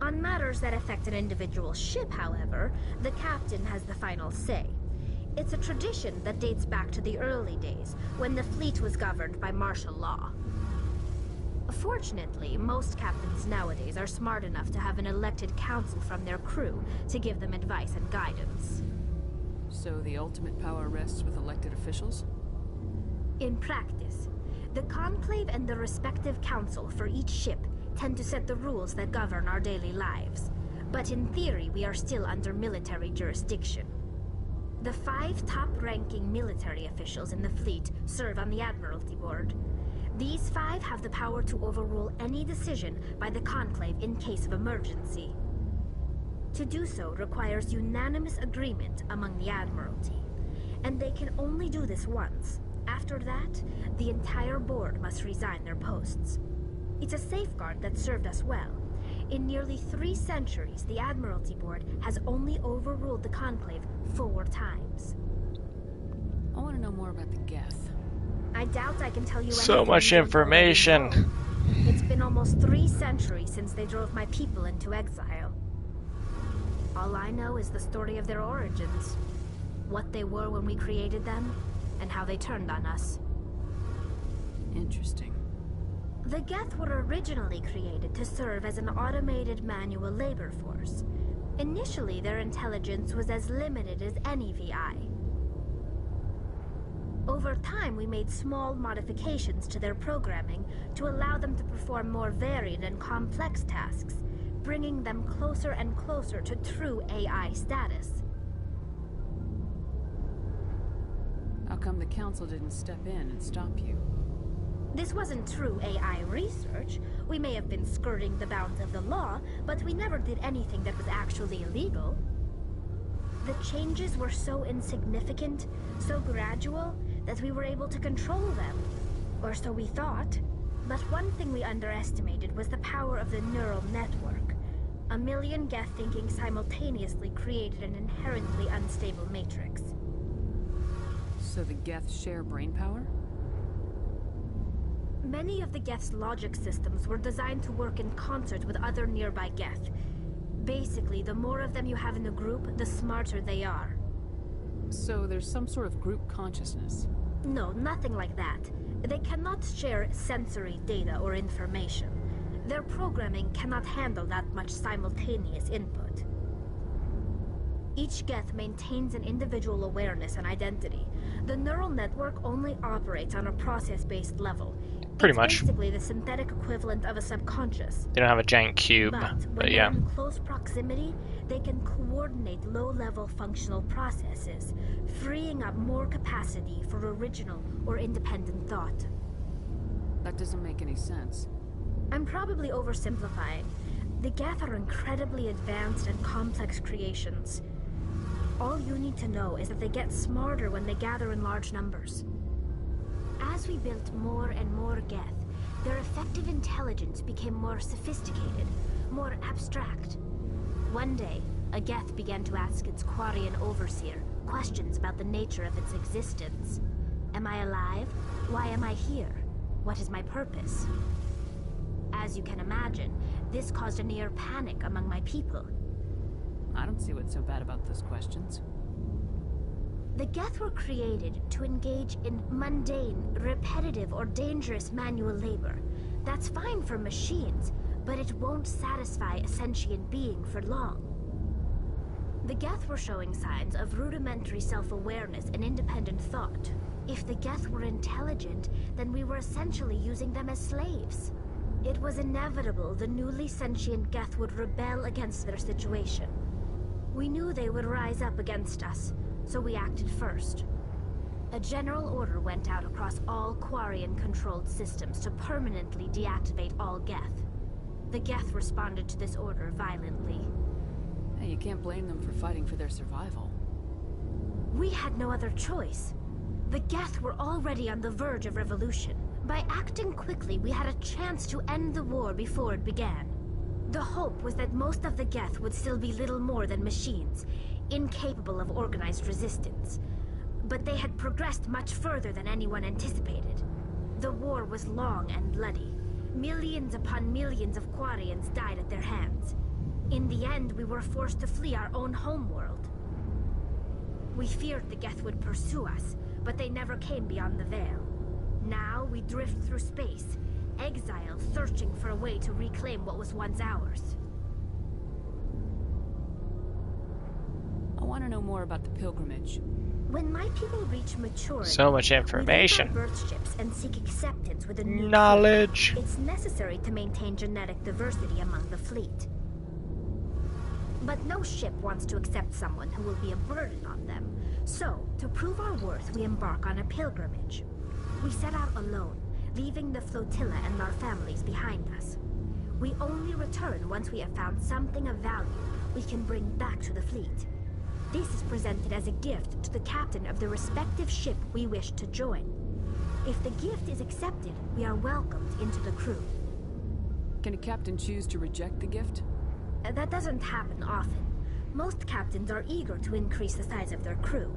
On matters that affect an individual ship, however, the captain has the final say. It's a tradition that dates back to the early days, when the fleet was governed by martial law. Fortunately, most captains nowadays are smart enough to have an elected council from their crew to give them advice and guidance. So the ultimate power rests with elected officials? In practice, the Conclave and the respective council for each ship tend to set the rules that govern our daily lives. But in theory, we are still under military jurisdiction. The 5 top-ranking military officials in the fleet serve on the Admiralty Board. These 5 have the power to overrule any decision by the Conclave in case of emergency. To do so requires unanimous agreement among the Admiralty, and they can only do this once. After that, the entire board must resign their posts. It's a safeguard that served us well. In nearly 3 centuries, the Admiralty Board has only overruled the Conclave 4 times. I want to know more about the Geth. I doubt I can tell you so anything much you don't information. already know. It's been almost 3 centuries since they drove my people into exile. All I know is the story of their origins, what they were when we created them, and how they turned on us. Interesting. The Geth were originally created to serve as an automated manual labor force. Initially, their intelligence was as limited as any VI. Over time, we made small modifications to their programming to allow them to perform more varied and complex tasks, bringing them closer and closer to true AI status. How come the Council didn't step in and stop you? This wasn't true AI research. We may have been skirting the bounds of the law, but we never did anything that was actually illegal. The changes were so insignificant, so gradual, that we were able to control them. Or so we thought. But one thing we underestimated was the power of the neural network. 1 million Geth thinking simultaneously created an inherently unstable matrix. So the Geth share brain power? Many of the Geth's logic systems were designed to work in concert with other nearby Geth. Basically, the more of them you have in a group, the smarter they are. So there's some sort of group consciousness? No, nothing like that. They cannot share sensory data or information. Their programming cannot handle that much simultaneous input. Each Geth maintains an individual awareness and identity. The neural network only operates on a process-based level. Pretty It's much. basically the synthetic equivalent of a subconscious. They don't have a giant cube, But when yeah. they're in close proximity, they can coordinate low-level functional processes, freeing up more capacity for original or independent thought. That doesn't make any sense. I'm probably oversimplifying. The Geth are incredibly advanced and complex creations. All you need to know is that they get smarter when they gather in large numbers. As we built more and more Geth, their effective intelligence became more sophisticated, more abstract. One day, a Geth began to ask its Quarian overseer questions about the nature of its existence. Am I alive? Why am I here? What is my purpose? As you can imagine, this caused a near panic among my people. I don't see what's so bad about those questions. The Geth were created to engage in mundane, repetitive, or dangerous manual labor. That's fine for machines, but it won't satisfy a sentient being for long. The Geth were showing signs of rudimentary self-awareness and independent thought. If the Geth were intelligent, then we were essentially using them as slaves. It was inevitable the newly sentient Geth would rebel against their situation. We knew they would rise up against us, so we acted first. A general order went out across all Quarian-controlled systems to permanently deactivate all Geth. The Geth responded to this order violently. Hey, you can't blame them for fighting for their survival. We had no other choice. The Geth were already on the verge of revolution. By acting quickly, we had a chance to end the war before it began. The hope was that most of the Geth would still be little more than machines, incapable of organized resistance. But they had progressed much further than anyone anticipated. The war was long and bloody. Millions upon millions of Quarians died at their hands. In the end, we were forced to flee our own homeworld. We feared the Geth would pursue us, but they never came beyond the Veil. Now we drift through space, exiled, searching for a way to reclaim what was once ours. I want to know more about the pilgrimage. When my people reach maturity, So much information. we leave our birth ships and seek acceptance with a new Knowledge. crew. It's necessary to maintain genetic diversity among the fleet. But no ship wants to accept someone who will be a burden on them. So, to prove our worth, we embark on a pilgrimage. We set out alone, leaving the flotilla and our families behind us. We only return once we have found something of value we can bring back to the fleet. This is presented as a gift to the captain of the respective ship we wish to join. If the gift is accepted, we are welcomed into the crew. Can a captain choose to reject the gift? That doesn't happen often. Most captains are eager to increase the size of their crew.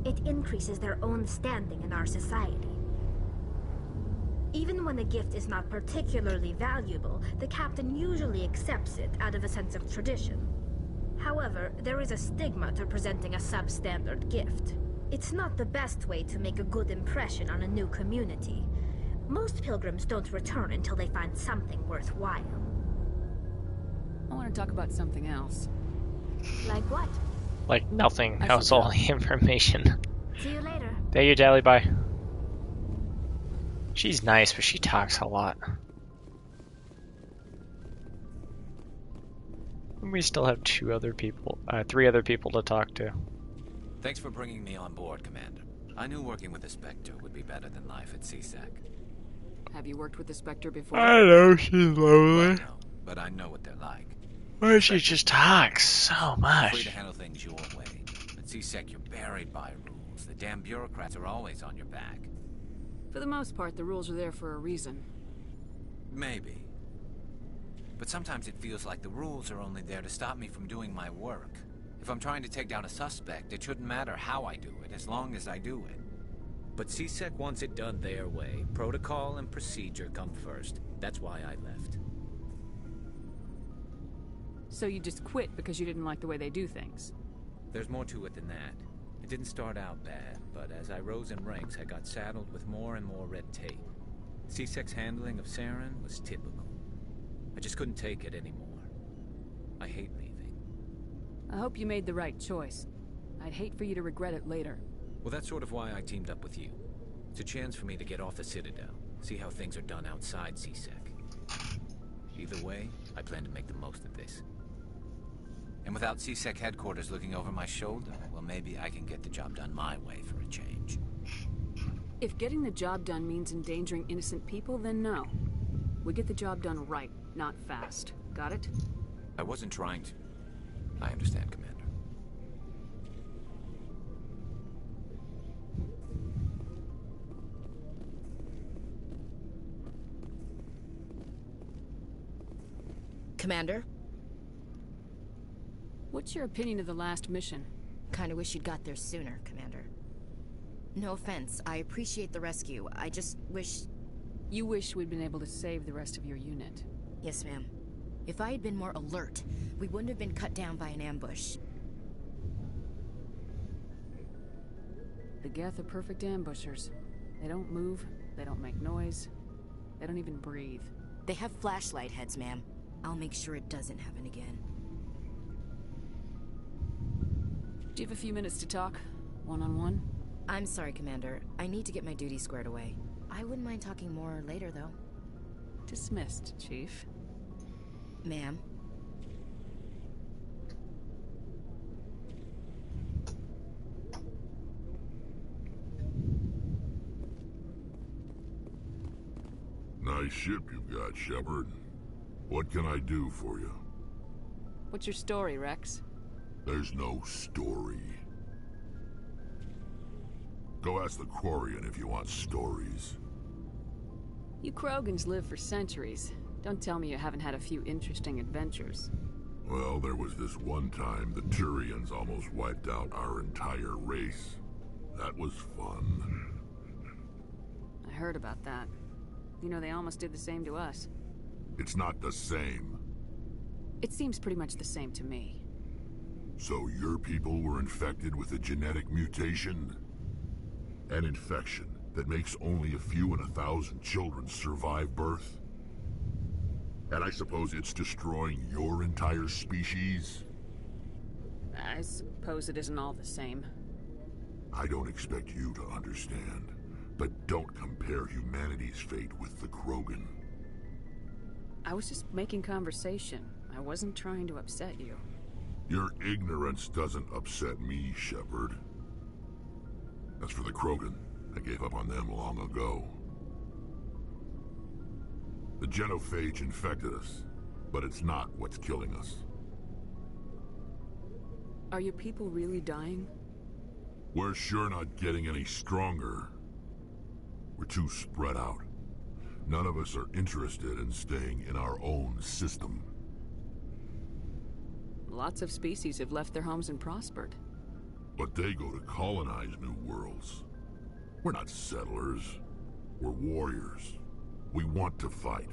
It increases their own standing in our society. Even when the gift is not particularly valuable, the captain usually accepts it out of a sense of tradition. However, there is a stigma to presenting a substandard gift. It's not the best way to make a good impression on a new community. Most pilgrims don't return until they find something worthwhile. I want to talk about something else. Like what? Like nothing. I That's should all go. the information. See you later. Thank you, Dally. Bye. She's nice, but she talks a lot. We still have three other people to talk to. Thanks for bringing me on board, Commander. I knew working with the Spectre would be better than life at CSEC. Have you worked with the Spectre before? I know she's lonely. No, but I know what they're like. Why she just talks so Free much? to handle things your way. At CSEC, you're buried by rules. The damn bureaucrats are always on your back. For the most part, the rules are there for a reason. Maybe. But sometimes it feels like the rules are only there to stop me from doing my work. If I'm trying to take down a suspect, it shouldn't matter how I do it, as long as I do it. But CSEC wants it done their way. Protocol and procedure come first. That's why I left. So you just quit because you didn't like the way they do things? There's more to it than that. It didn't start out bad, but as I rose in ranks, I got saddled with more and more red tape. CSEC's handling of Saren was typical. I just couldn't take it anymore. I hate leaving. I hope you made the right choice. I'd hate for you to regret it later. Well, that's sort of why I teamed up with you. It's a chance for me to get off the Citadel, see how things are done outside CSEC. Either way, I plan to make the most of this. And without CSEC headquarters looking over my shoulder, well, maybe I can get the job done my way for a change. If getting the job done means endangering innocent people, then no. We get the job done right, not fast. Got it? I wasn't trying to. I understand, Commander. Commander? What's your opinion of the last mission? Kinda wish you'd got there sooner, Commander. No offense, I appreciate the rescue. I just wish... You wish we'd been able to save the rest of your unit. Yes, ma'am. If I had been more alert, we wouldn't have been cut down by an ambush. The Geth are perfect ambushers. They don't move, they don't make noise, they don't even breathe. They have flashlight heads, ma'am. I'll make sure it doesn't happen again. Do you have a few minutes to talk? One-on-one? I'm sorry, Commander. I need to get my duty squared away. I wouldn't mind talking more later, though. Dismissed, Chief. Ma'am. Nice ship you've got, Shepard. What can I do for you? What's your story, Rex? There's no story. Go ask the Quarian if you want stories. You Krogans live for centuries. Don't tell me you haven't had a few interesting adventures. Well, there was this one time the Turians almost wiped out our entire race. That was fun. I heard about that. You know, they almost did the same to us. It's not the same. It seems pretty much the same to me. So your people were infected with a genetic mutation? An infection that makes only a few in 1,000 children survive birth? And I suppose it's destroying your entire species? I suppose it isn't all the same. I don't expect you to understand, but don't compare humanity's fate with the Krogan. I was just making conversation. I wasn't trying to upset you. Your ignorance doesn't upset me, Shepard. As for the Krogan, I gave up on them long ago. The genophage infected us, but it's not what's killing us. Are your people really dying? We're sure not getting any stronger. We're too spread out. None of us are interested in staying in our own system. Lots of species have left their homes and prospered. But they go to colonize new worlds. We're not settlers. We're warriors. We want to fight.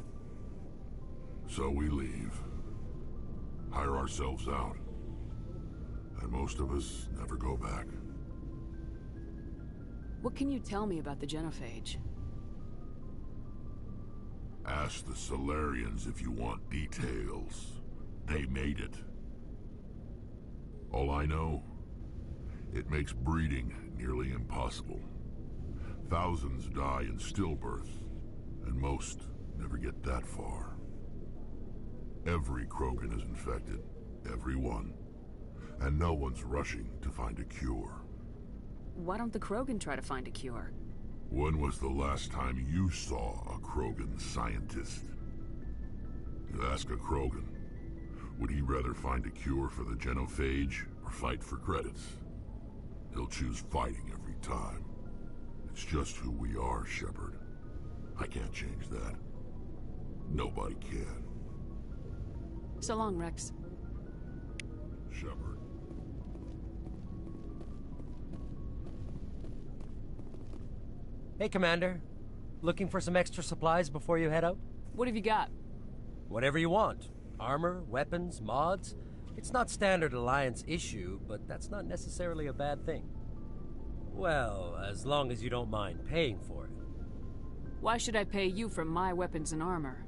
So we leave. Hire ourselves out. And most of us never go back. What can you tell me about the genophage? Ask the Solarians if you want details. They made it. All I know, it makes breeding nearly impossible. Thousands die in stillbirth, and most never get that far. Every Krogan is infected, every one, and no one's rushing to find a cure. Why don't the Krogan try to find a cure? When was the last time you saw a Krogan scientist? You ask a Krogan, would he rather find a cure for the genophage or fight for credits? He'll choose fighting every time. It's just who we are, Shepard. I can't change that. Nobody can. So long, Rex. Shepard. Hey, Commander. Looking for some extra supplies before you head out? What have you got? Whatever you want. Armor, weapons, mods. It's not standard Alliance issue, but that's not necessarily a bad thing. Well, as long as you don't mind paying for it. Why should I pay you for my weapons and armor?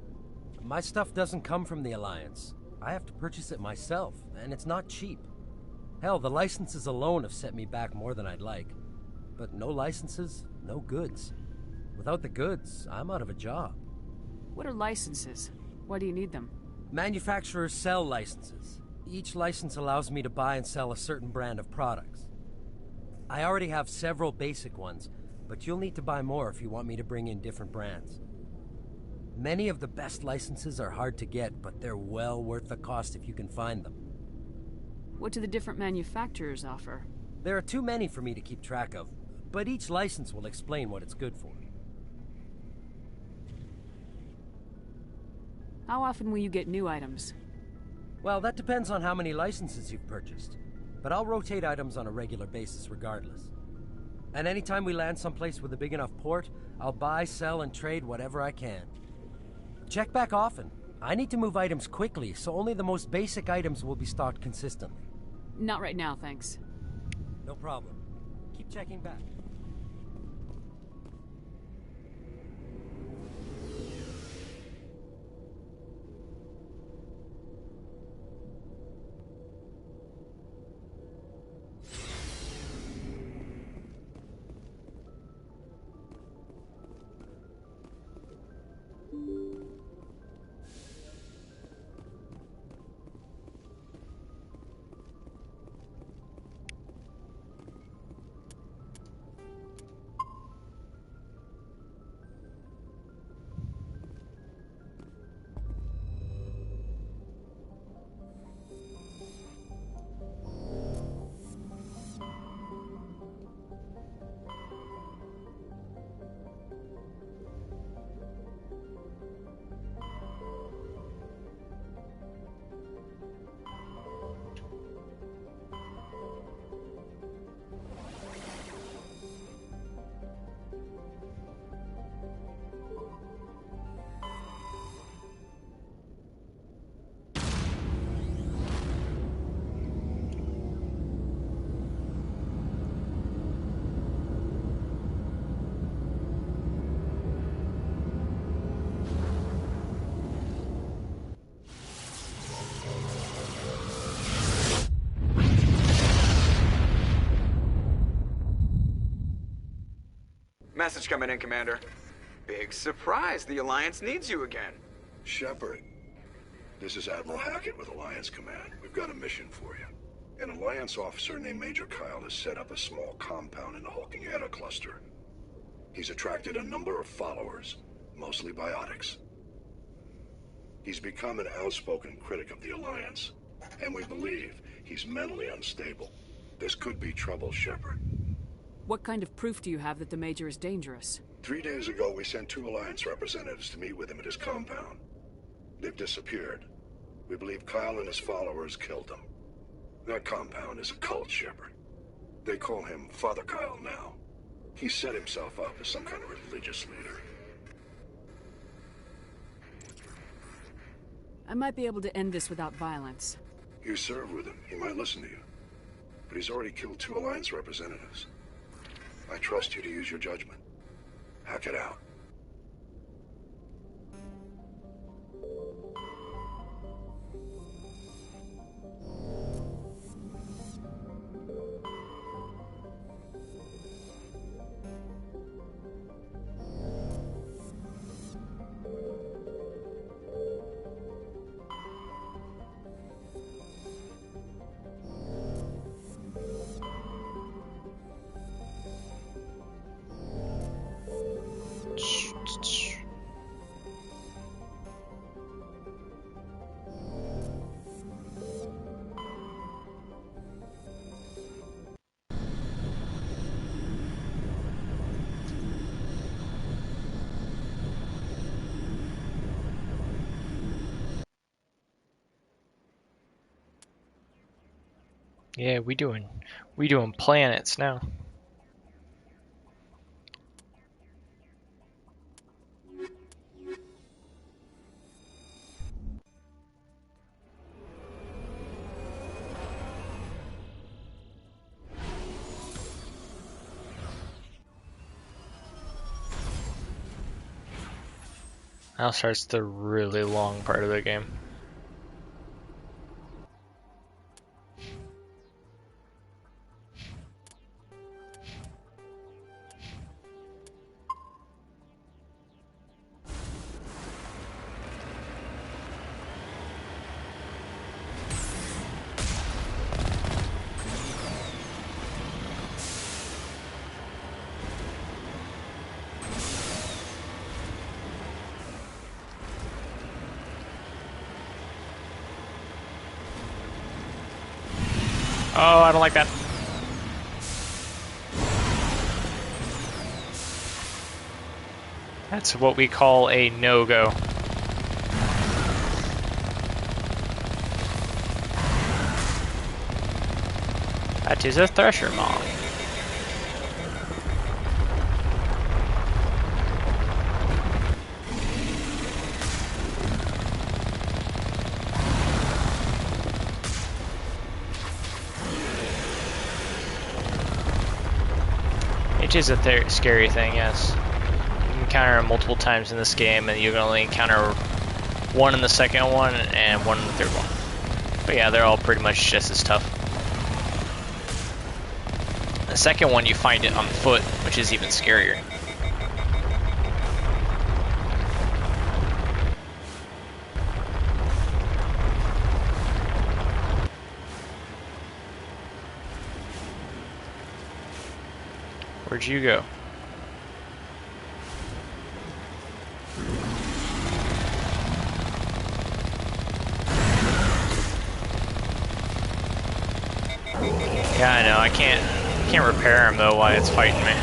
My stuff doesn't come from the Alliance. I have to purchase it myself, and it's not cheap. Hell, the licenses alone have set me back more than I'd like. But no licenses, no goods. Without the goods, I'm out of a job. What are licenses? Why do you need them? Manufacturers sell licenses. Each license allows me to buy and sell a certain brand of products. I already have several basic ones, but you'll need to buy more if you want me to bring in different brands. Many of the best licenses are hard to get, but they're well worth the cost if you can find them. What do the different manufacturers offer? There are too many for me to keep track of, but each license will explain what it's good for. How often will you get new items? Well, that depends on how many licenses you've purchased. But I'll rotate items on a regular basis regardless. And anytime we land someplace with a big enough port, I'll buy, sell, and trade whatever I can. Check back often. I need to move items quickly, so only the most basic items will be stocked consistently. Not right now, thanks. No problem. Keep checking back. Message coming in, Commander. Big surprise. The Alliance needs you again. Shepard, this is Admiral Hackett with Alliance Command. We've got a mission for you. An Alliance officer named Major Kyle has set up a small compound in the Hulking Eta cluster. He's attracted a number of followers, mostly biotics. He's become an outspoken critic of the Alliance, and we believe he's mentally unstable. This could be trouble, Shepard. What kind of proof do you have that the Major is dangerous? 3 days ago, we sent 2 Alliance representatives to meet with him at his compound. They've disappeared. We believe Kyle and his followers killed them. That compound is a cult, Shepard. They call him Father Kyle now. He set himself up as some kind of religious leader. I might be able to end this without violence. You serve with him. He might listen to you. But he's already killed 2 Alliance representatives. I trust you to use your judgment. Hack it out. Yeah, we doing planets now. Now starts the really long part of the game. Oh, I don't like that. That's what we call a no-go. That is a Thresher Maw. Which is a scary thing, yes. You can encounter it multiple times in this game, and you can only encounter one in the second one and one in the third one. But yeah, they're all pretty much just as tough. The second one, you find it on foot, which is even scarier. Where'd you go? Yeah, I know. I can't repair him though while it's fighting me.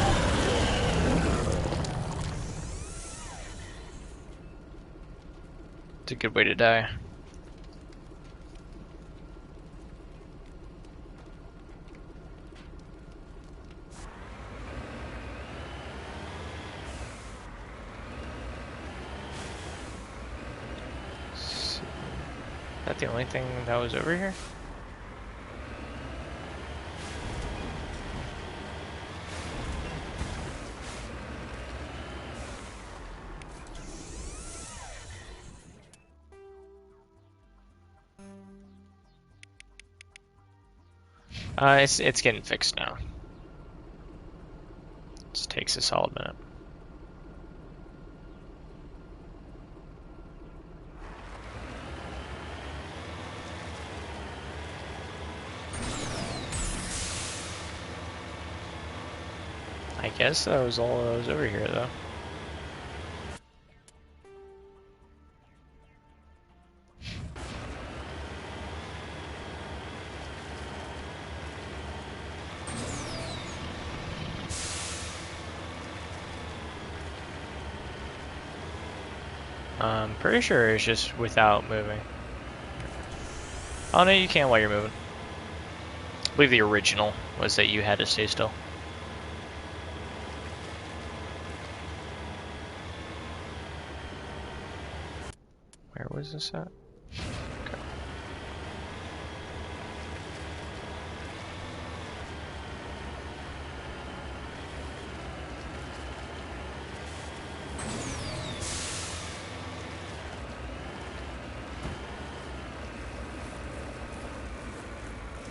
It's a good way to die. Is that the only thing that was over here? It's getting fixed now. Just takes a solid minute. guess that was all that was over here, though. I'm pretty sure it's just without moving. Oh no, you can while you're moving. I believe the original was that you had to stay still. Where was this at? Okay.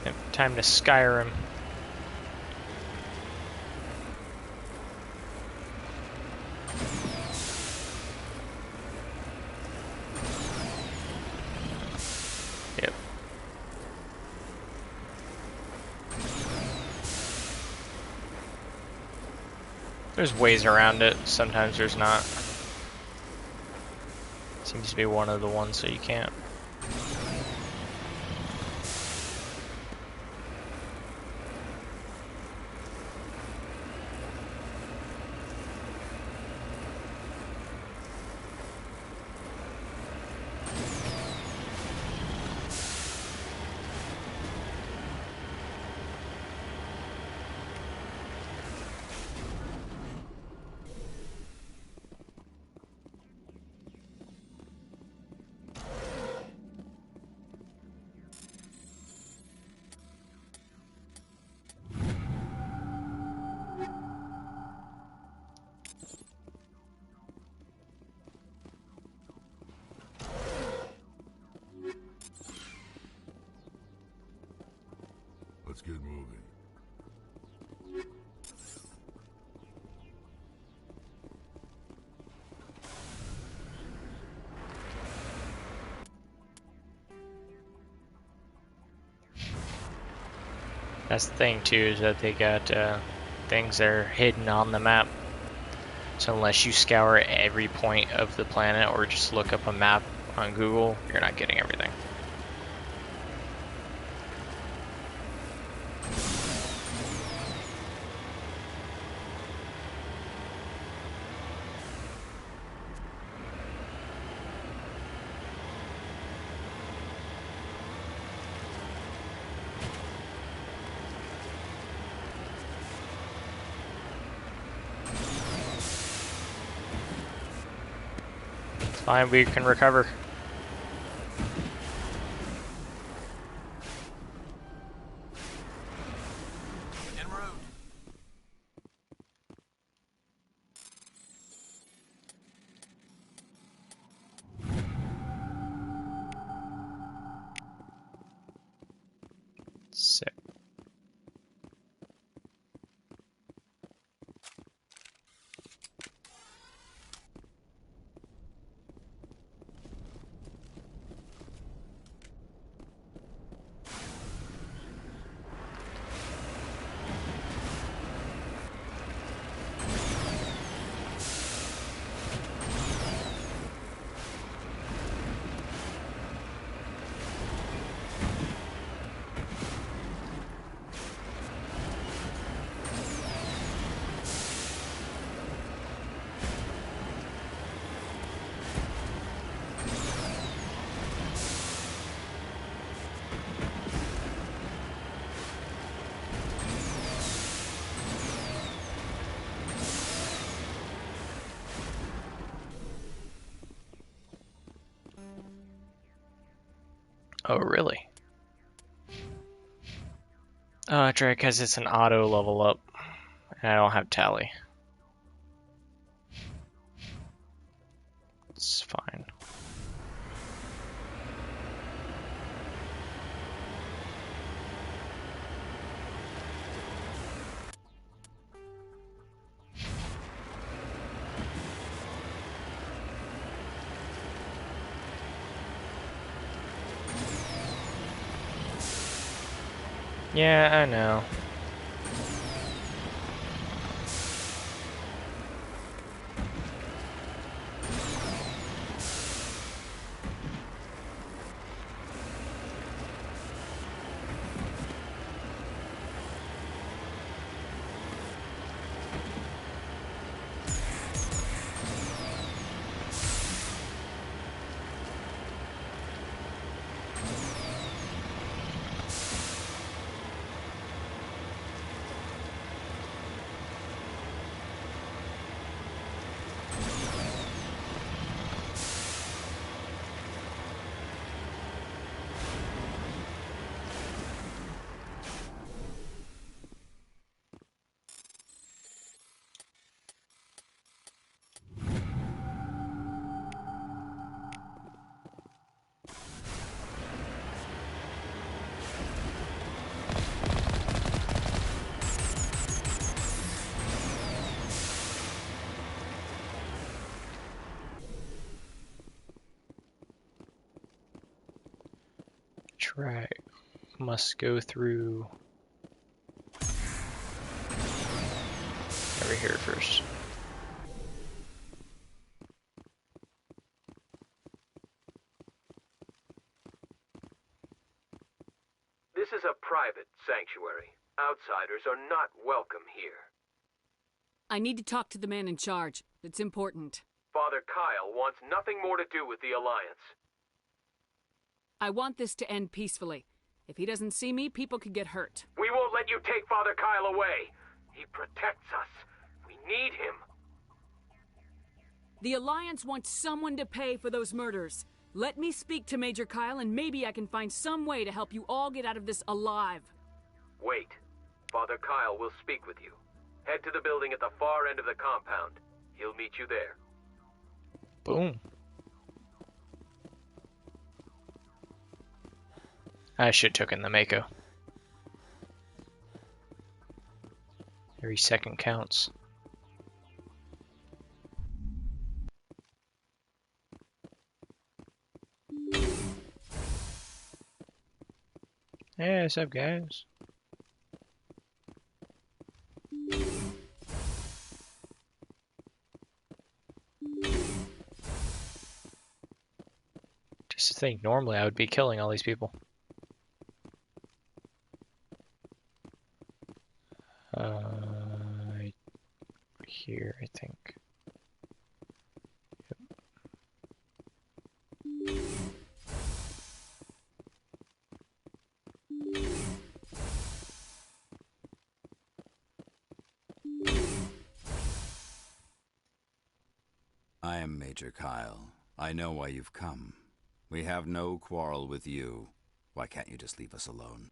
Yep, time to Skyrim. Yep. There's ways around it, sometimes there's not. Seems to be one of the ones so you can't. Let's get moving. That's the thing too, is that they got things that are hidden on the map. So unless you scour every point of the planet or just look up a map on Google, you're not getting everything. Fine, we can recover. En route. Sick. Oh, really? Oh, that's right, because it's an auto level up. And I don't have tally. It's fine. Yeah, I know. That's right. Must go through over here first. This is a private sanctuary. Outsiders are not welcome here. I need to talk to the man in charge. It's important. Father Kyle wants nothing more to do with the Alliance. I want this to end peacefully. If he doesn't see me, people could get hurt. We won't let you take Father Kyle away. He protects us. We need him. The Alliance wants someone to pay for those murders. Let me speak to Major Kyle, and maybe I can find some way to help you all get out of this alive. Wait. Father Kyle will speak with you. Head to the building at the far end of the compound. He'll meet you there. Boom. I should have taken the Mako. Every second counts. Hey, what's up, guys? Just to think, normally I would be killing all these people. Here, I think. I am Major Kyle. I know why you've come. We have no quarrel with you. Why can't you just leave us alone?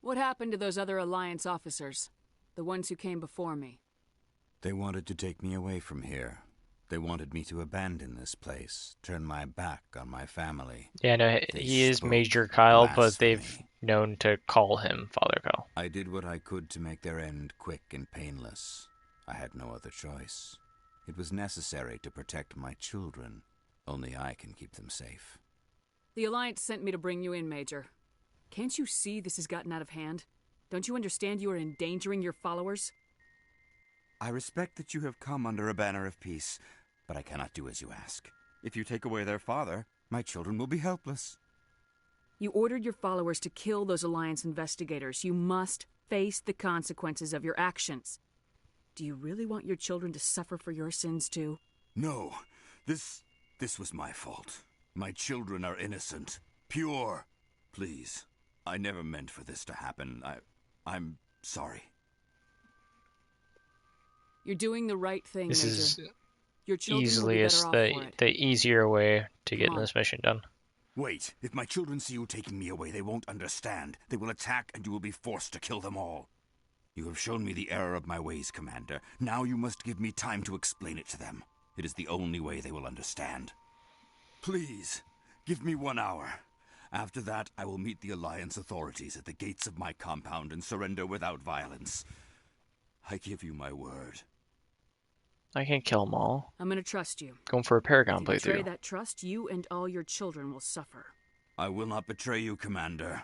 What happened to those other Alliance officers? The ones who came before me? They wanted to take me away from here. They wanted me to abandon this place, turn my back on my family. Yeah, no, he is Major Kyle, but they've known to call him Father Kyle. I did what I could to make their end quick and painless. I had no other choice. It was necessary to protect my children. Only I can keep them safe. The Alliance sent me to bring you in, Major. Can't you see this has gotten out of hand? Don't you understand you are endangering your followers? I respect that you have come under a banner of peace, but I cannot do as you ask. If you take away their father, my children will be helpless. You ordered your followers to kill those Alliance investigators. You must face the consequences of your actions. Do you really want your children to suffer for your sins, too? No. This was my fault. My children are innocent. Pure. Please. I never meant for this to happen. I'm sorry. You're doing the right thing, This Major. is Your children easily will be better off for it. the easier way to get this mission done. Wait. If my children see you taking me away, they won't understand. They will attack and you will be forced to kill them all. You have shown me the error of my ways, Commander. Now you must give me time to explain it to them. It is the only way they will understand. Please, give me 1 hour. After that, I will meet the Alliance authorities at the gates of my compound and surrender without violence. I give you my word. I can kill them all. I'm gonna trust you. Going for a Paragon If you betray playthrough. that trust, you and all your children will suffer. I will not betray you, Commander.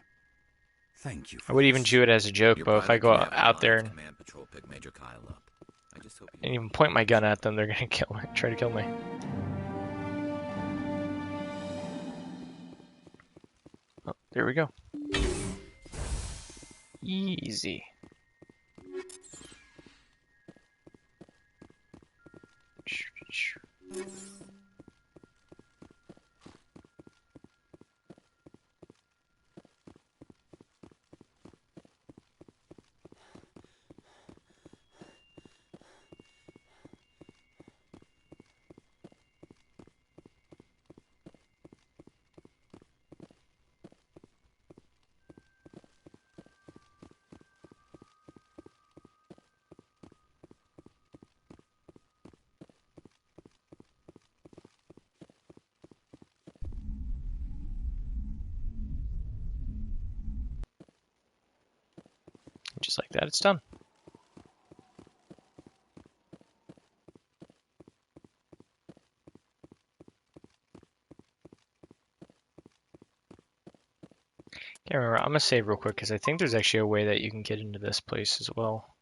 Thank you. I would even do it as a joke, Your but if I private go command out there and, Command Patrol pick Major Kyle up. I just hope and even point my gun at them, they're gonna kill me, try to kill me. Oh, there we go. Easy. Just like that, it's done. Can't remember. I'm gonna save real quick because I think there's actually a way that you can get into this place as well.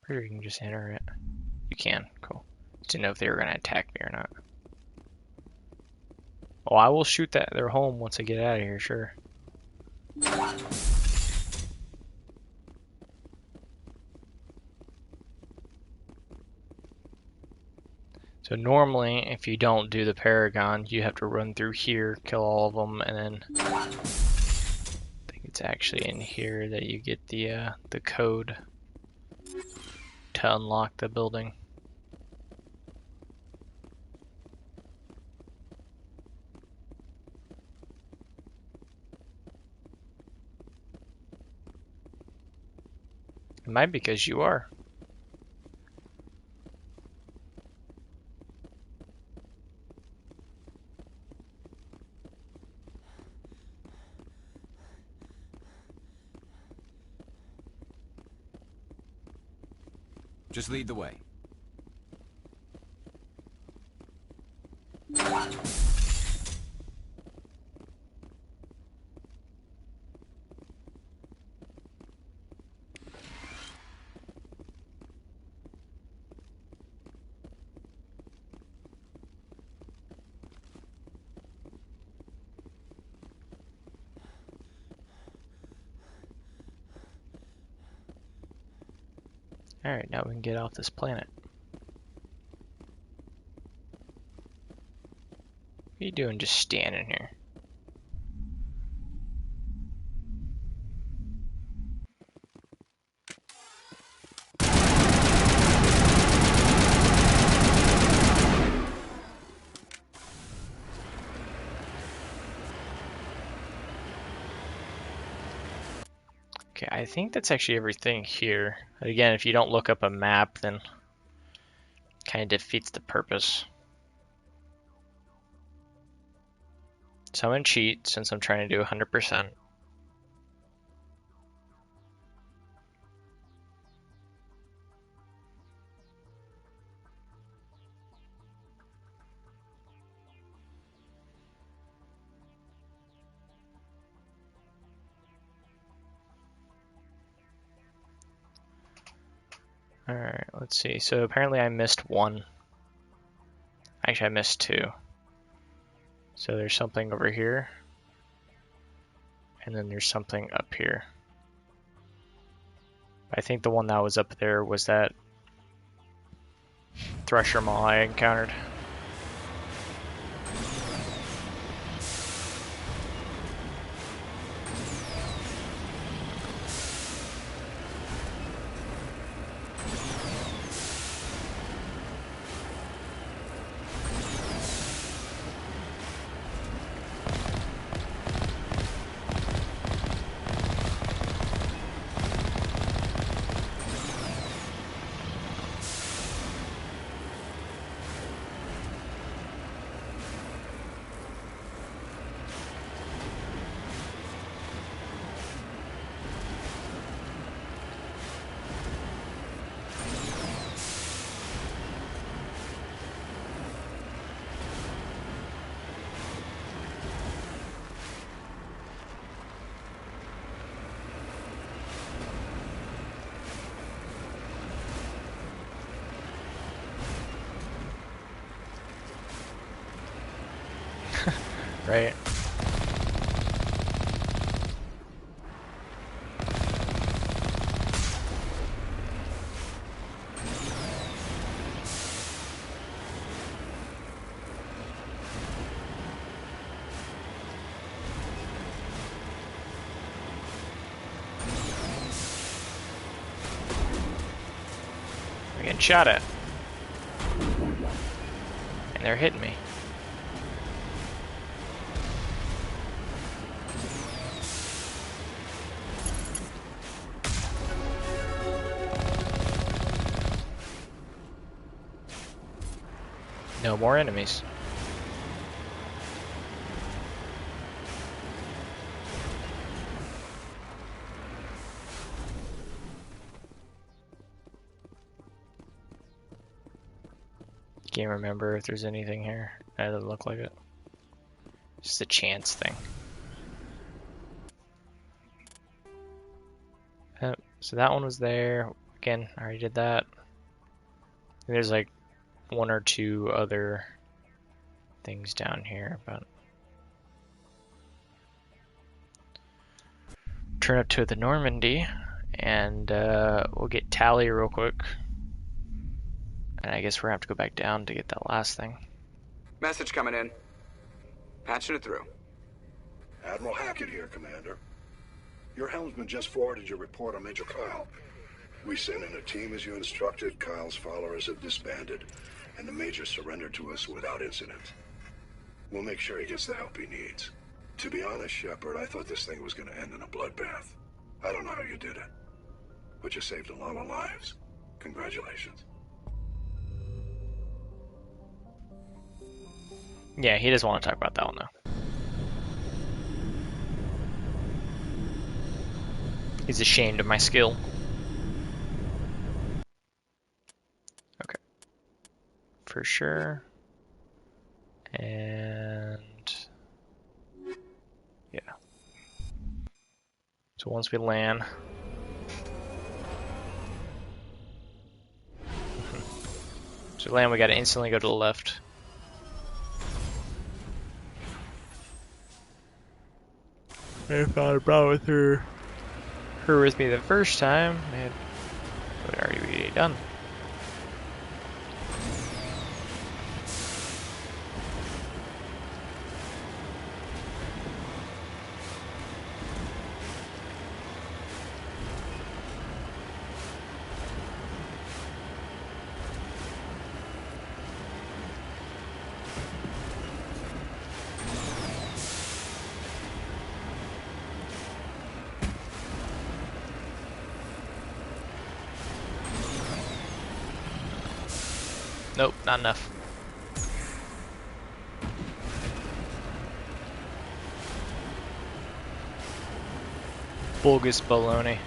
Pretty sure you can just enter it. You can. Cool. Just didn't know if they were gonna attack me or not. Oh, I will shoot their home once I get out of here. Sure. So normally, if you don't do the Paragon, you have to run through here, kill all of them, and then I think it's actually in here that you get the code to unlock the building. It might be because you are. Just lead the way. Alright, now we can get off this planet. What are you doing just standing here? Okay, I think that's actually everything here. Again, if you don't look up a map, then kind of defeats the purpose. So I'm gonna cheat since I'm trying to do 100%. Alright, let's see. So apparently I missed one. Actually, I missed two. So there's something over here. And then there's something up here. I think the one that was up there was that Thresher Maw I encountered. Right. We're getting shot at. And they're hitting me. No more enemies. Can't remember if there's anything here. That doesn't look like it. Just a chance thing. So that one was there. Again, I already did that. There's like one or two other things down here, but turn up to the Normandy, and we'll get Tally real quick. And I guess we're gonna have to go back down to get that last thing. Message coming in. Patching it through. Admiral Hackett here, Commander. Your helmsman just forwarded your report on Major Kyle. We sent in a team as you instructed. Kyle's followers have disbanded, and the Major surrendered to us without incident. We'll make sure he gets the help he needs. To be honest, Shepard, I thought this thing was going to end in a bloodbath. I don't know how you did it, but you saved a lot of lives. Congratulations. Yeah, he doesn't want to talk about that one though. He's ashamed of my skill. Okay. For sure. And yeah. So once we land, we gotta instantly go to the left. I found a problem with her with me the first time, it would already be done. Nope, not enough. Bogus baloney.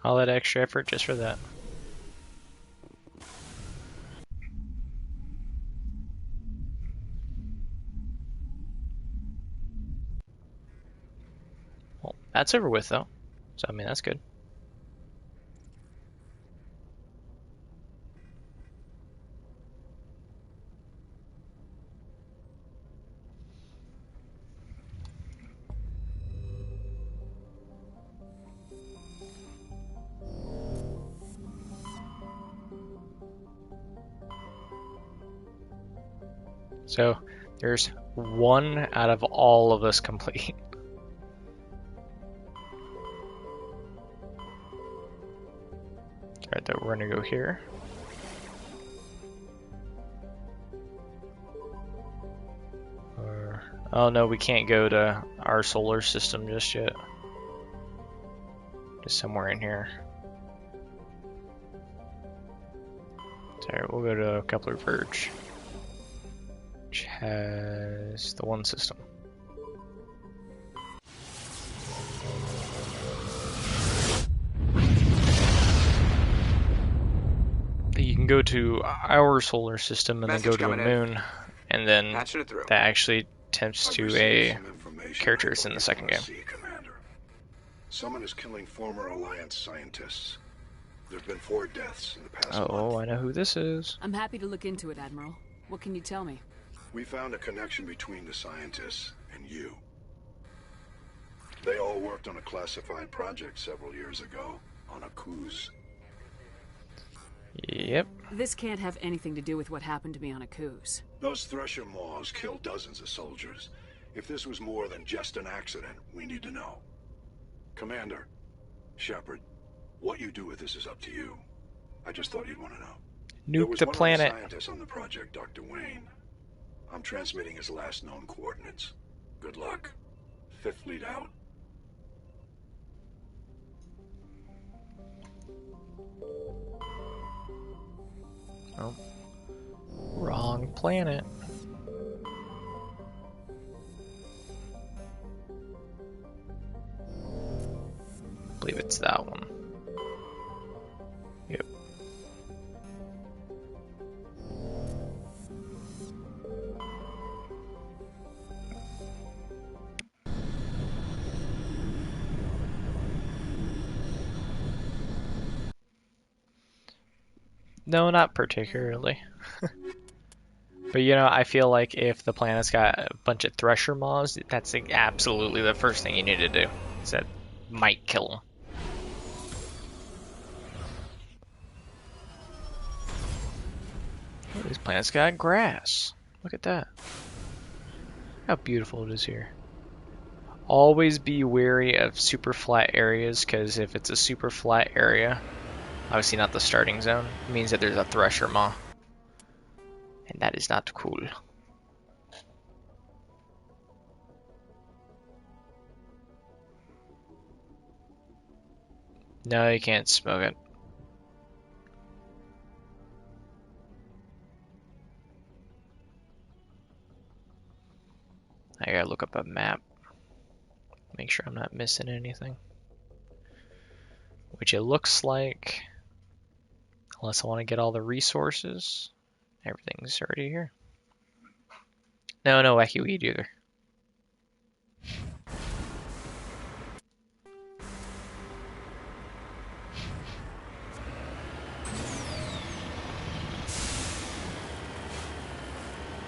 All that extra effort just for that. Well, that's over with though. So I mean, that's good. So there's one out of all of us complete. Alright, we're gonna go here. Oh no, we can't go to our solar system just yet. Just somewhere in here. Alright, we'll go to Kepler Verge, which has the one system. You can go to our solar system and then go to a moon, and then that actually tempts to a character that's in the second game. Someone is killing former Alliance scientists. There have been 4 deaths in the past month. Oh, I know who this is. I'm happy to look into it, Admiral. What can you tell me? We found a connection between the scientists and you. They all worked on a classified project several years ago, on Akuz. Yep. This can't have anything to do with what happened to me on Akuz. Those Thresher Maws killed dozens of soldiers. If this was more than just an accident, we need to know. Commander, Shepard, what you do with this is up to you. I just thought you'd want to know. Nuke the planet. There was one other scientist on the project, Dr. Wayne. I'm transmitting his last known coordinates. Good luck. Fifth Fleet out. Oh. Wrong planet. I believe it's that one. Yep. No, not particularly. But you know, I feel like if the planet's got a bunch of Thresher Maws, that's like absolutely the first thing you need to do. So that might kill them. Oh, this planet's got grass. Look at that. How beautiful it is here. Always be wary of super flat areas, because if it's a super flat area, obviously not the starting zone, it means that there's a Thresher Maw. And that is not cool. No, you can't smoke it. I gotta look up a map. Make sure I'm not missing anything. Which it looks like, unless I want to get all the resources, everything's already here. No wacky weed either.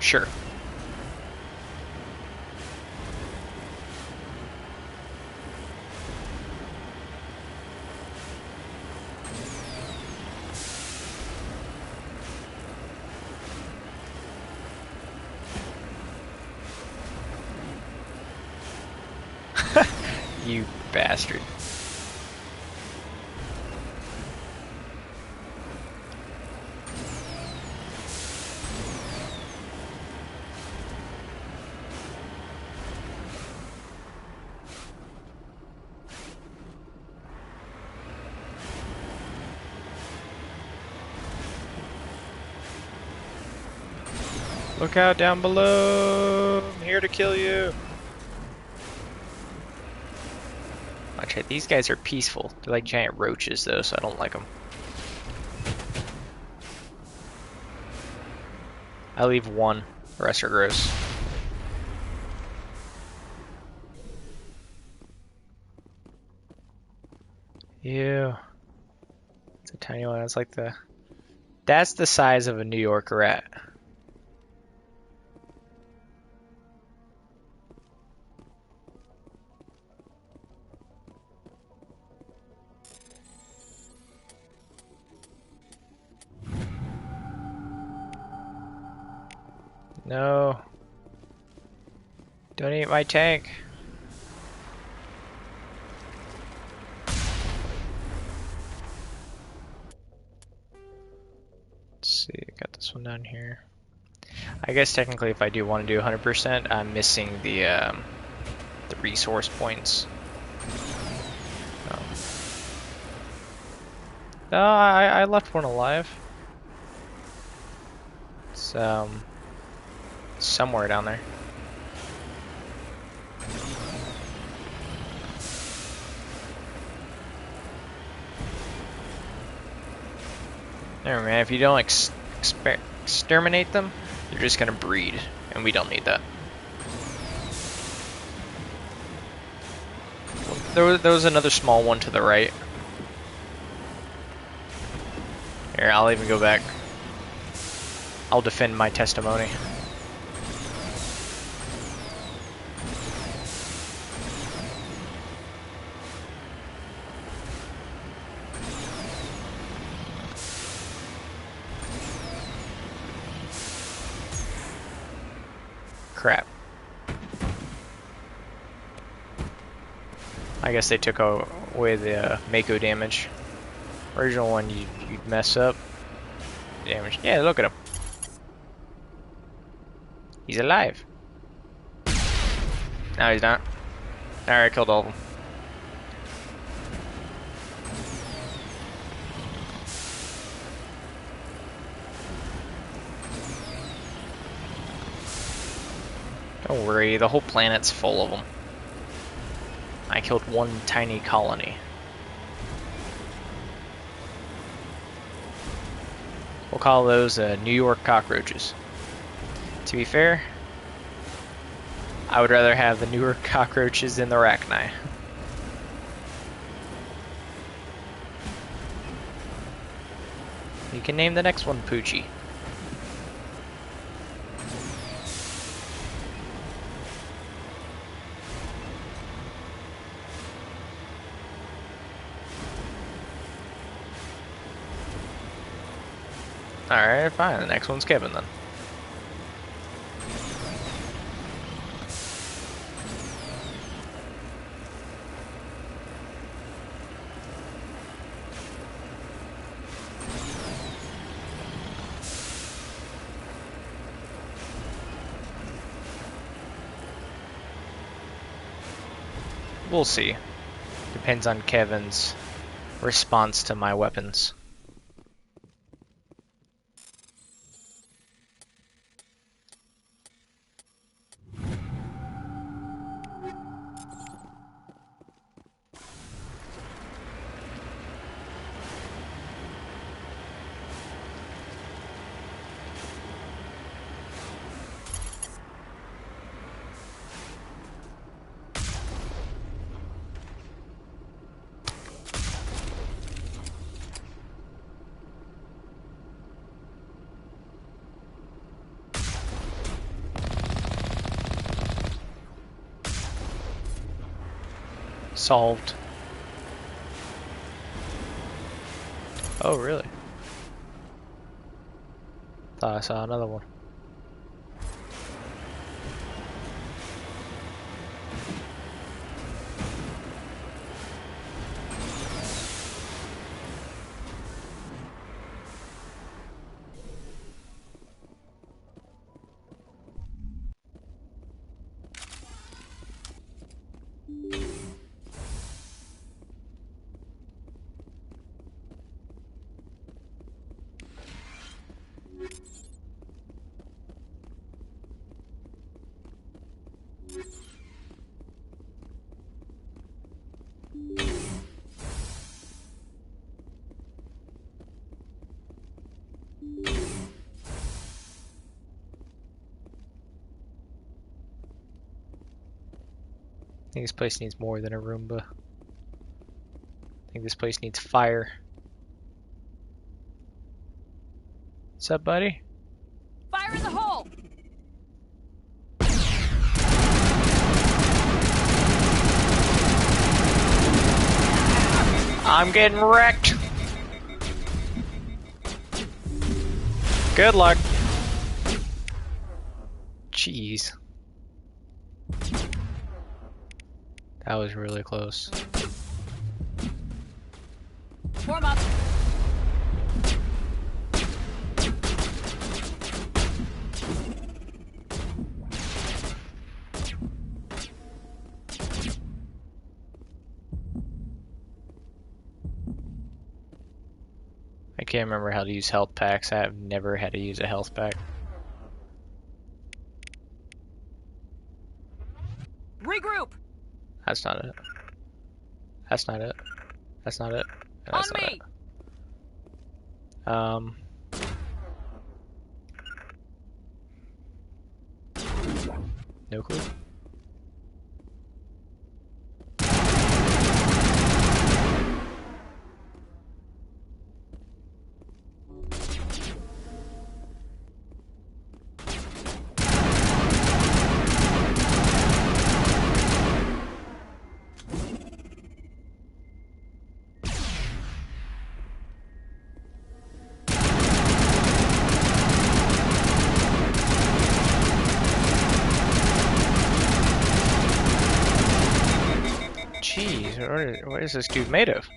Sure. You bastard. Look out down below! I'm here to kill you! Watch, these guys are peaceful. They're like giant roaches though, so I don't like them. I leave one, the rest are gross. Ew. It's a tiny one. It's like the... That's the size of a New York rat. No. Don't eat my tank. Let's see, I got this one down here. I guess technically if I do want to do 100%, I'm missing the resource points. No, I left one alive. It's somewhere down there. There, man, if you don't exterminate them, they're just gonna breed, and we don't need that. There was another small one to the right. Here, I'll even go back. I'll defend my testimony. Crap. I guess they took away the Mako damage. Original one you'd mess up. Damage. Yeah, look at him. He's alive. No, he's not. Alright, killed all of them. Don't worry, the whole planet's full of them. I killed one tiny colony. We'll call those New York cockroaches. To be fair, I would rather have the New York cockroaches than the Arachni. You can name the next one Poochie. Alright, fine. The next one's Kevin then. We'll see. Depends on Kevin's response to my weapons. Solved. Oh, really? Thought I saw another one. I think this place needs more than a Roomba. I think this place needs fire. What's up, buddy? Fire in the hole! I'm getting wrecked. Good luck. Jeez. That was really close. Warm up. I can't remember how to use health packs. I've never had to use a health pack. Regroup. That's not it. That's not it. That's not it. And that's On not me. it. No clue. what is this dude made of?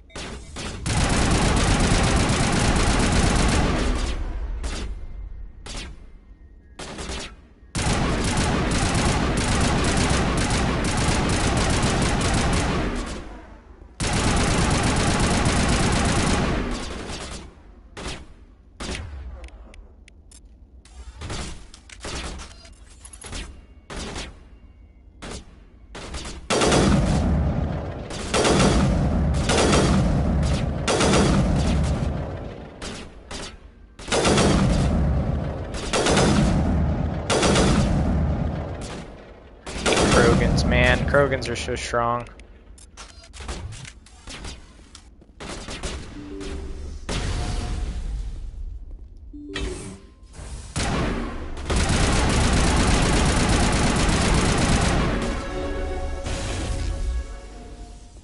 Krogans, man. Krogans are so strong.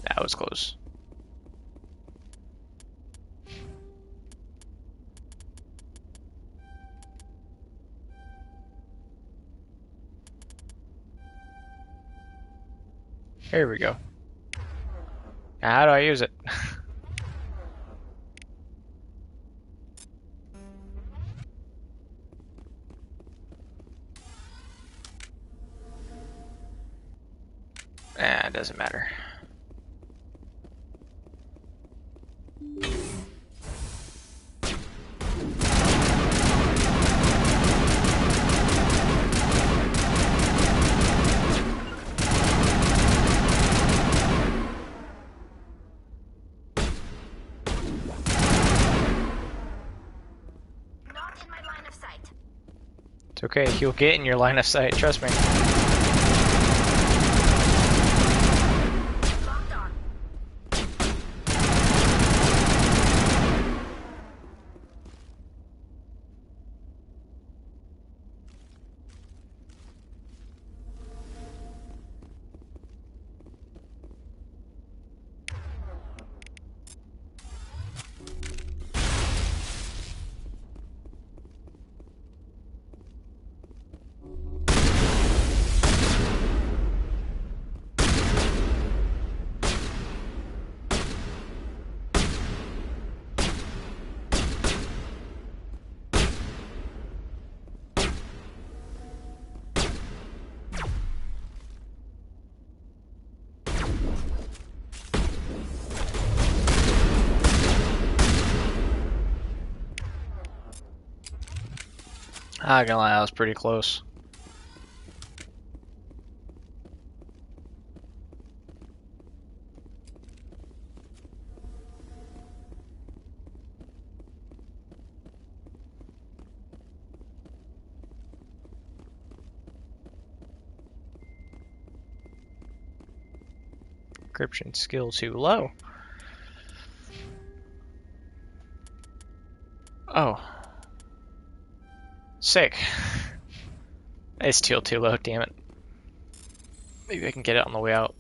That was close. Here we go. Now, how do I use it? It doesn't matter. It's okay, he'll get in your line of sight, trust me. Not gonna lie, that was pretty close. Encryption skill too low. Oh. Sick. It's still too low, damn it. Maybe I can get it on the way out.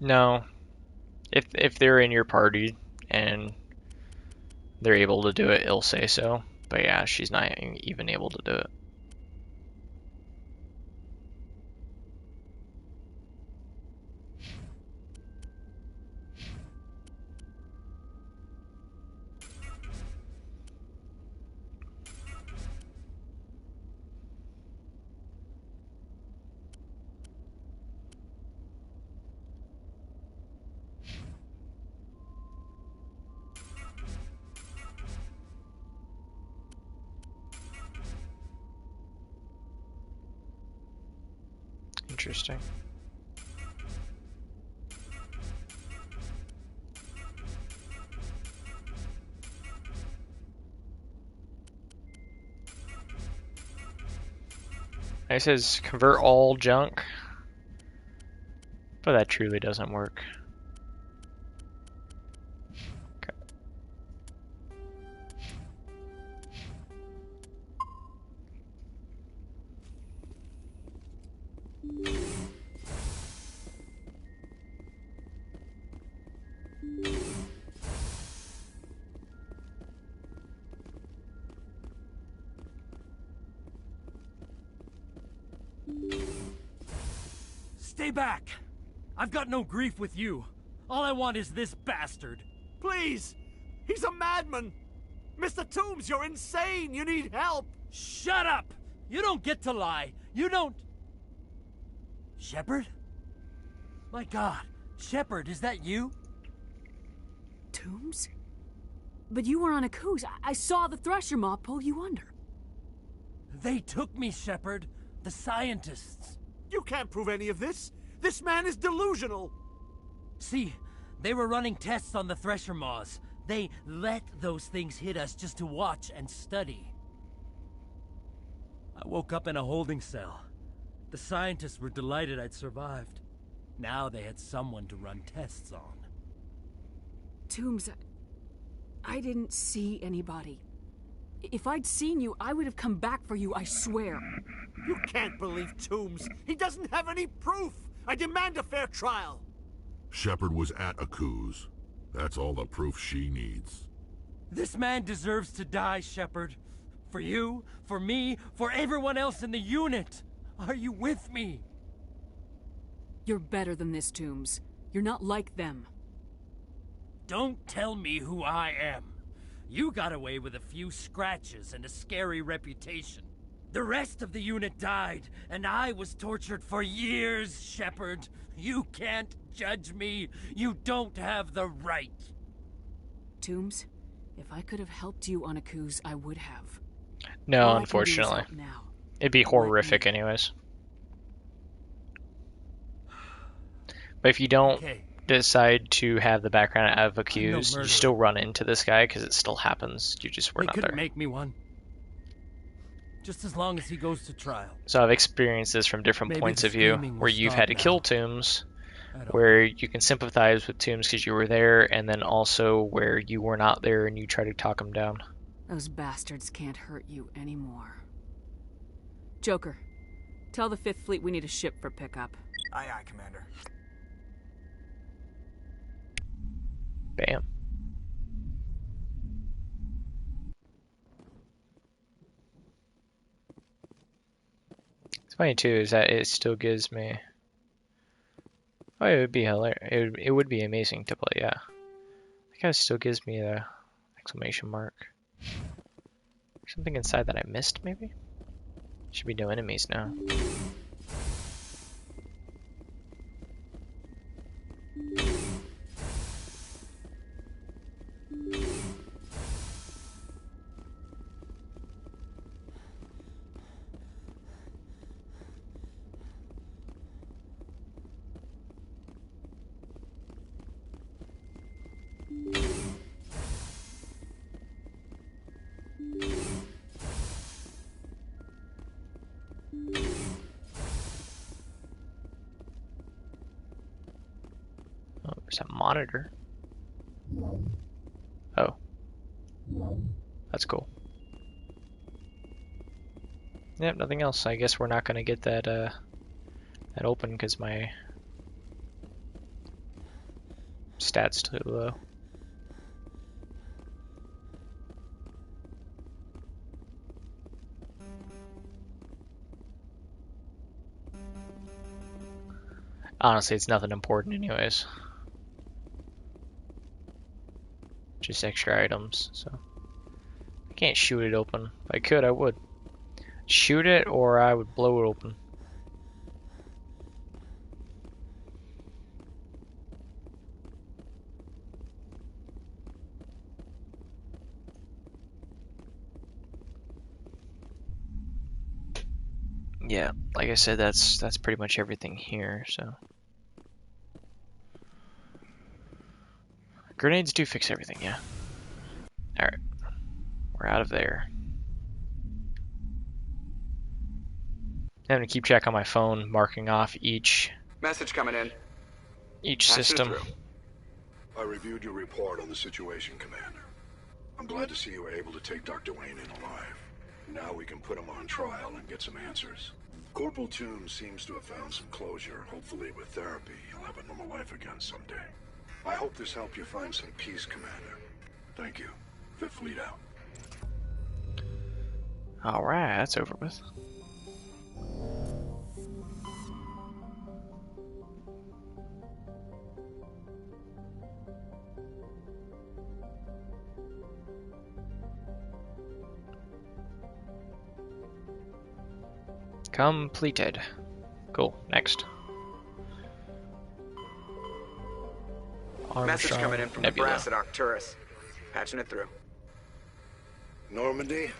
No. If they're in your party and they're able to do it, it'll say so. But yeah, she's not even able to do it. Interesting. It says convert all junk, but that truly doesn't work. Stay back! I've got no grief with you. All I want is this bastard. Please! He's a madman! Mr. Toombs, you're insane! You need help! Shut up! You don't get to lie. You don't... Shepard? My God. Shepard, is that you? Toombs? But you were on Akuz. I saw the Thresher Maw pull you under. They took me, Shepard. The scientists. You can't prove any of this. This man is delusional. See, they were running tests on the Thresher Maws. They let those things hit us just to watch and study. I woke up in a holding cell. The scientists were delighted I'd survived. Now they had someone to run tests on. Toombs, I didn't see anybody. If I'd seen you, I would have come back for you, I swear. You can't believe Toombs. He doesn't have any proof. I demand a fair trial. Shepard was at Akuz. That's all the proof she needs. This man deserves to die, Shepard. For you, for me, for everyone else in the unit. Are you with me? You're better than this, Toombs. You're not like them. Don't tell me who I am. You got away with a few scratches and a scary reputation. The rest of the unit died, and I was tortured for years, Shepard. You can't judge me. You don't have the right. Toombs, if I could have helped you on Akuz, I would have. No, All unfortunately. I can do is help now. It'd be horrific anyways. But if you don't decide to have the background of Akuz, you still run into this guy because it still happens. You just were not couldn't there. Make me one. Just as long as he goes to trial. So I've experienced this from different Maybe points the of view, screaming will where you've stop had to now. kill Toombs, where you can sympathize with Toombs because you were there, and then also where you were not there and you try to talk him down. Those bastards can't hurt you anymore. Joker, tell the 5th Fleet we need a ship for pickup. Aye, aye, Commander. Bam. It's funny too is that it still gives me. Oh, it would be hilarious. It would be amazing to play. Yeah, I think it still gives me the exclamation mark. Something inside that I missed, maybe. Should be no enemies now. Oh, there's a monitor. Oh. That's cool. Yep, nothing else. I guess we're not gonna get that that open because my stats too low. Honestly, it's nothing important anyways. Just extra items, so. I can't shoot it open. If I could, I would. Shoot it, or I would blow it open. Yeah, like I said, that's pretty much everything here, so. Grenades do fix everything, yeah. Alright. We're out of there. I'm gonna keep check on my phone, marking off each Message coming in. system. I reviewed your report on the situation, Commander. I'm glad to see you were able to take Dr. Wayne in alive. Now we can put him on trial and get some answers. Corporal Toombs seems to have found some closure. Hopefully with therapy, he'll have a normal life again someday. I hope this helped you find some peace, Commander. Thank you. 5th Fleet out. Alright, that's over with. Completed. Cool. Next. Message Armstrong coming in from the Nebula. brass at Arcturus. Patching it through. Normandy?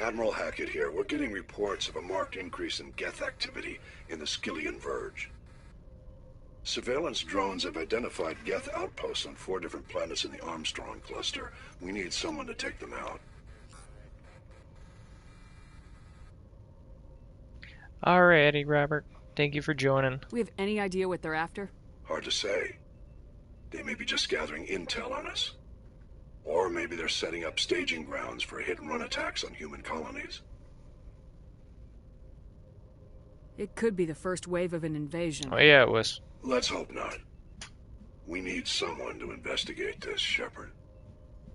Admiral Hackett here. We're getting reports of a marked increase in Geth activity in the Skyllian Verge. Surveillance drones have identified Geth outposts on 4 different planets in the Armstrong cluster. We need someone to take them out. Alrighty, Robert. Thank you for joining. We have any idea what they're after? Hard to say. They may be just gathering intel on us. Or maybe they're setting up staging grounds for hit-and-run attacks on human colonies. It could be the first wave of an invasion. Oh yeah, it was. Let's hope not. We need someone to investigate this, Shepard.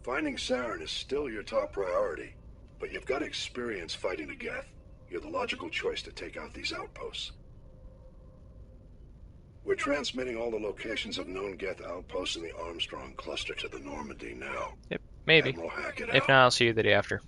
Finding Saren is still your top priority, but you've got experience fighting the Geth. You're the logical choice to take out these outposts. We're transmitting all the locations of known Geth outposts in the Armstrong cluster to the Normandy now. Yep, maybe. Admiral Hackett If out. not, I'll see you the day after.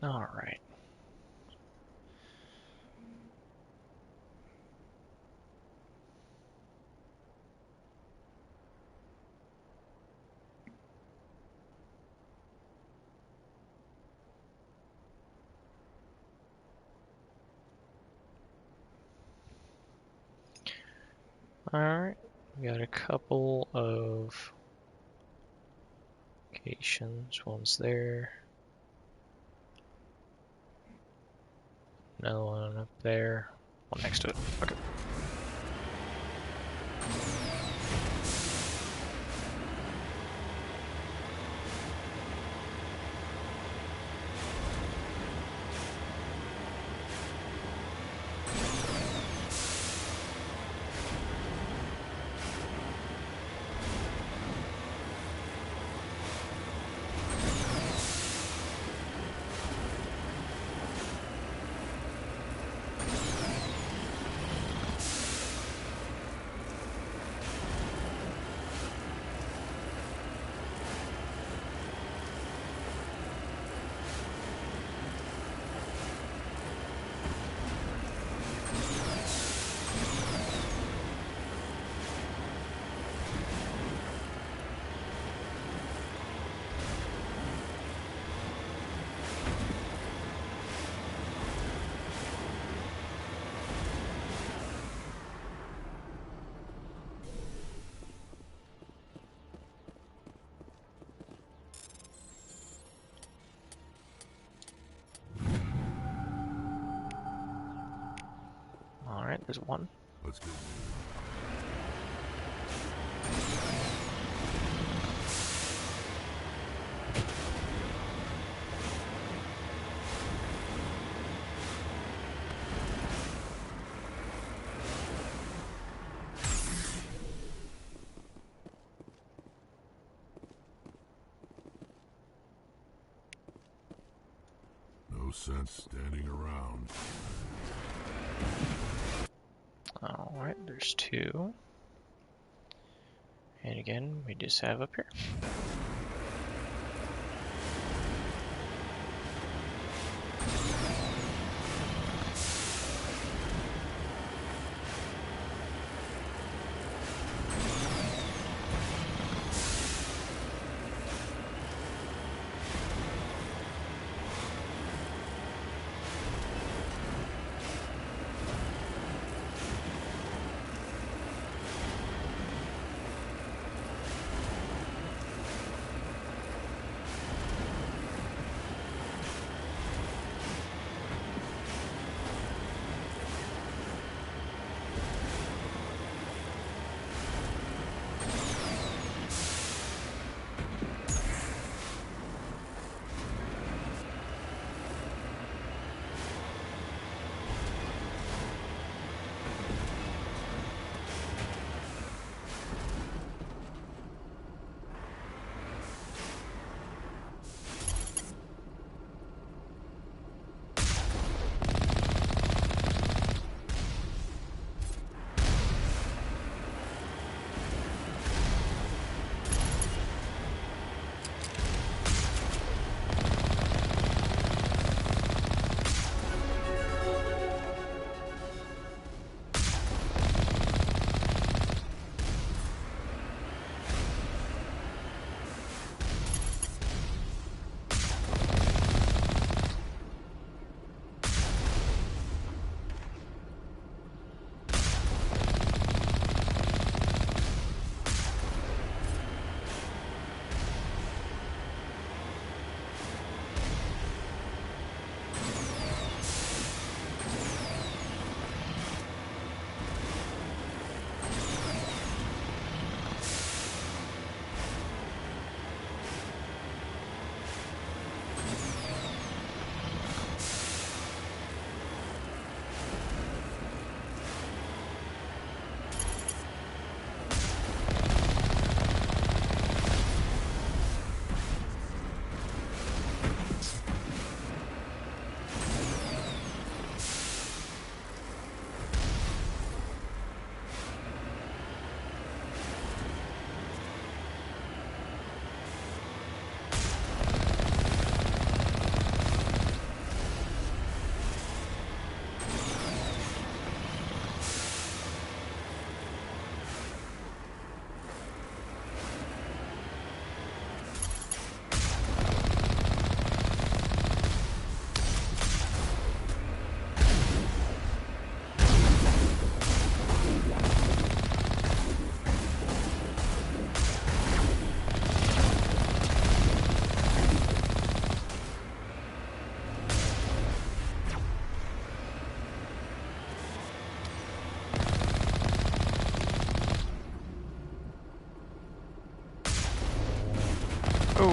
All right. All right. We got a couple of locations. One's there. Another one up there. One next to it. Okay. Alright, there's one. Let's go. No sense standing around. Alright, there's two. And again, we just have up here. Oh.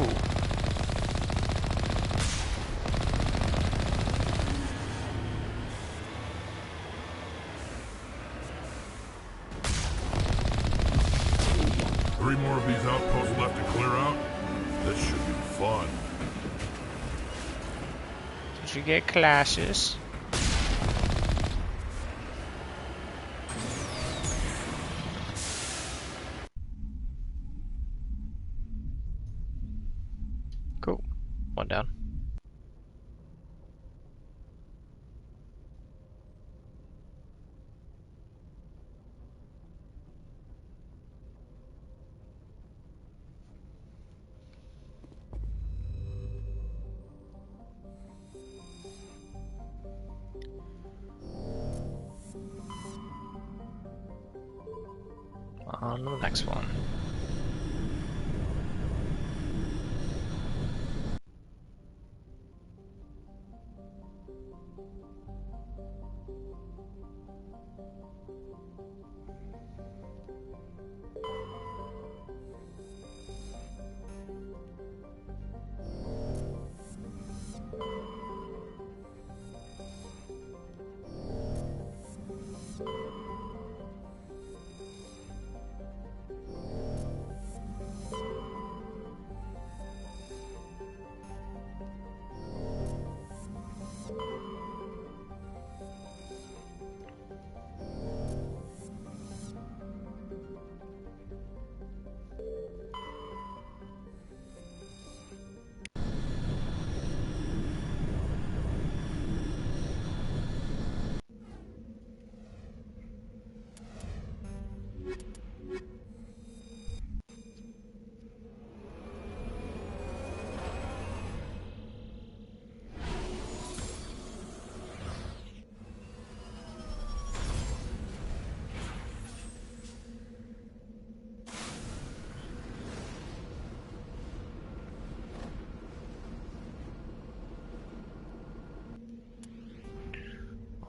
3 more of these outposts left to clear out? This should be fun. Did you get classes? Cool. 1 down. On to the next one.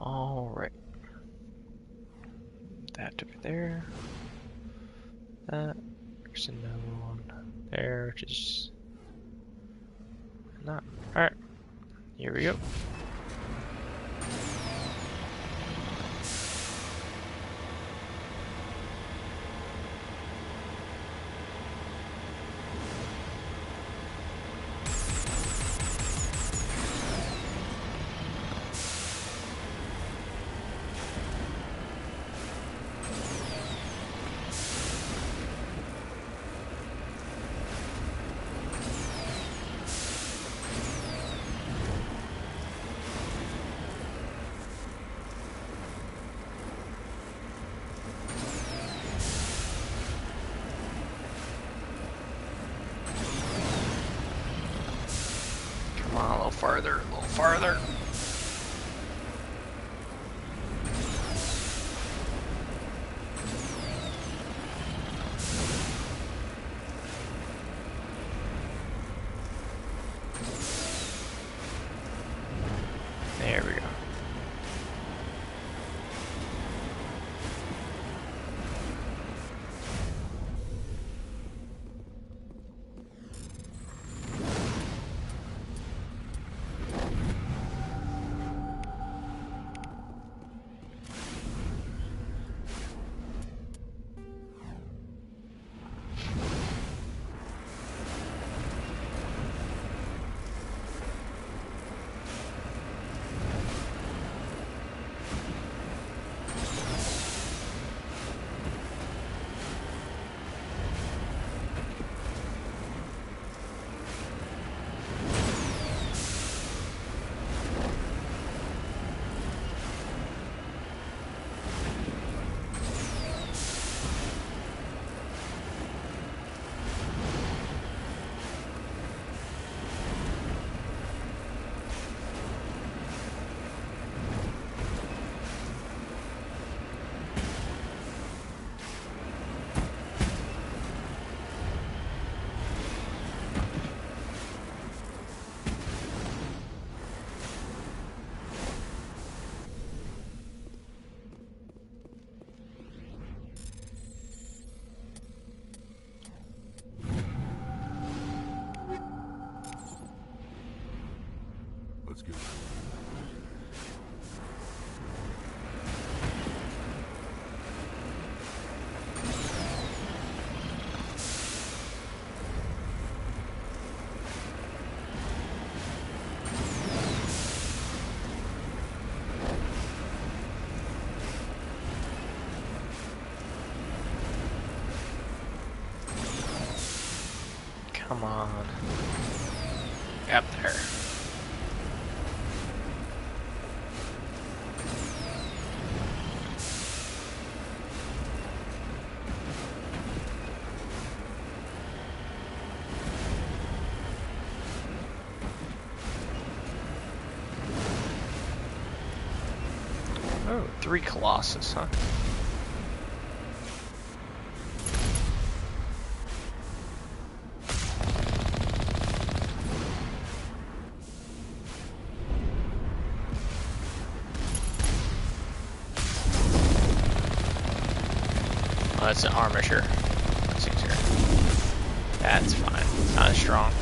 Alright. That over there. That. There's another one there, which is not. Alright. Here we go. Farther, a little farther. There we go. Let's get Come on. Up there. Oh, 3 Colossus, huh? Oh, that's an armature. That's easier. That's fine. Not as strong.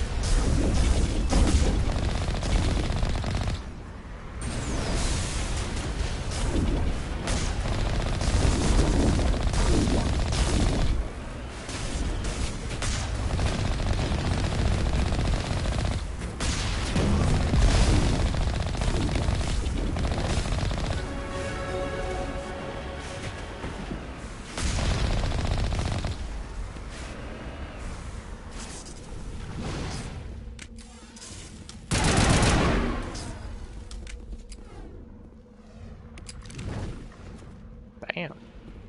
Bam.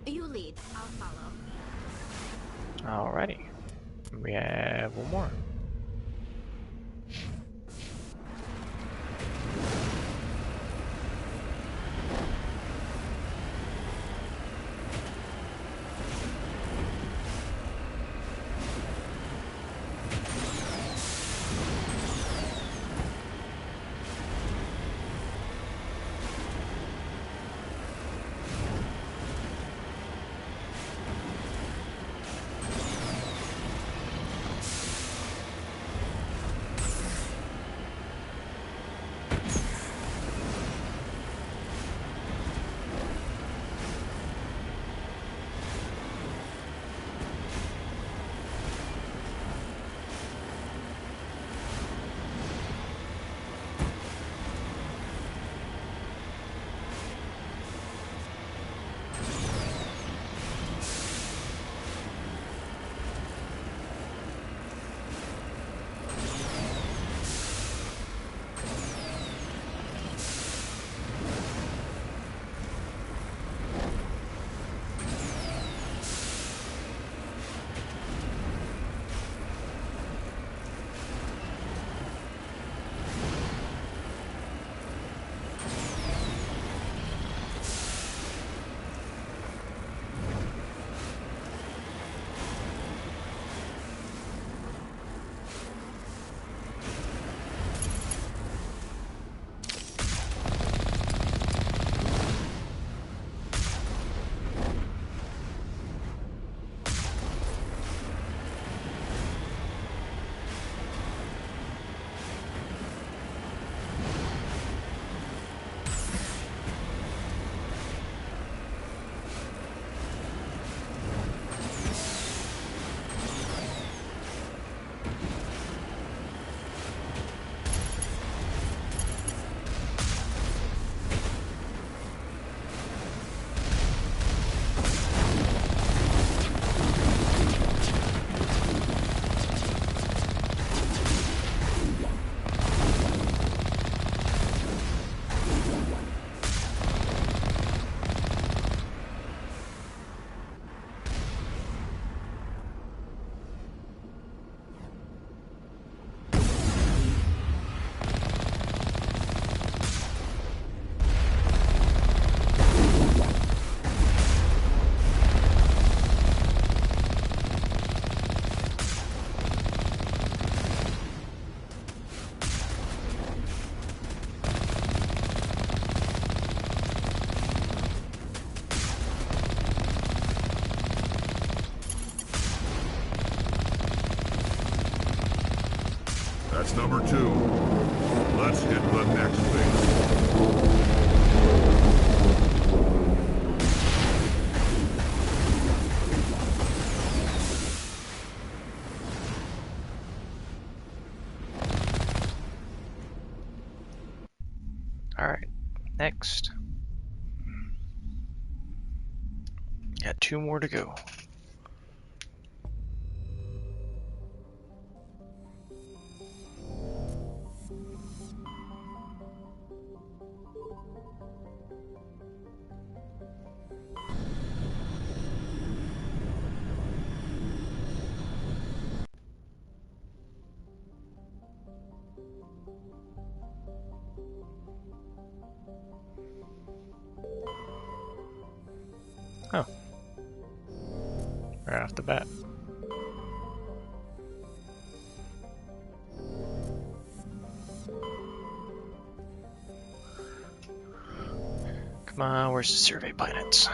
You lead. I'll follow. Alrighty. We have one more. That's number 2. Let's get the next thing. Alright, next. Got 2 more to go. Oh. Right off the bat. Come on, where's the survey planets?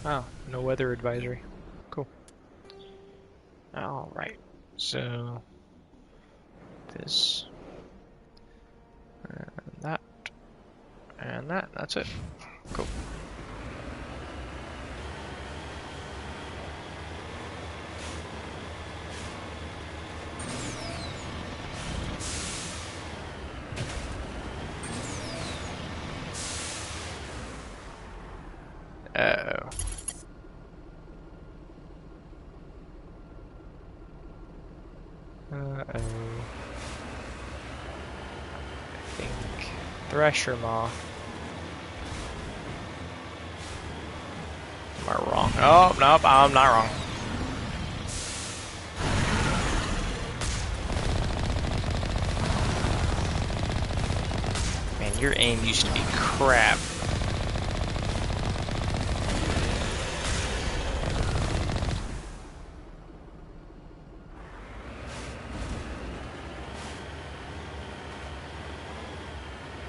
Oh, no weather advisory. Cool. Alright, so this and that's it. Cool. Uh-oh. Uh-oh. I think Thresher Maw. Am I wrong? Oh, nope, I'm not wrong. Man, your aim used to be crap.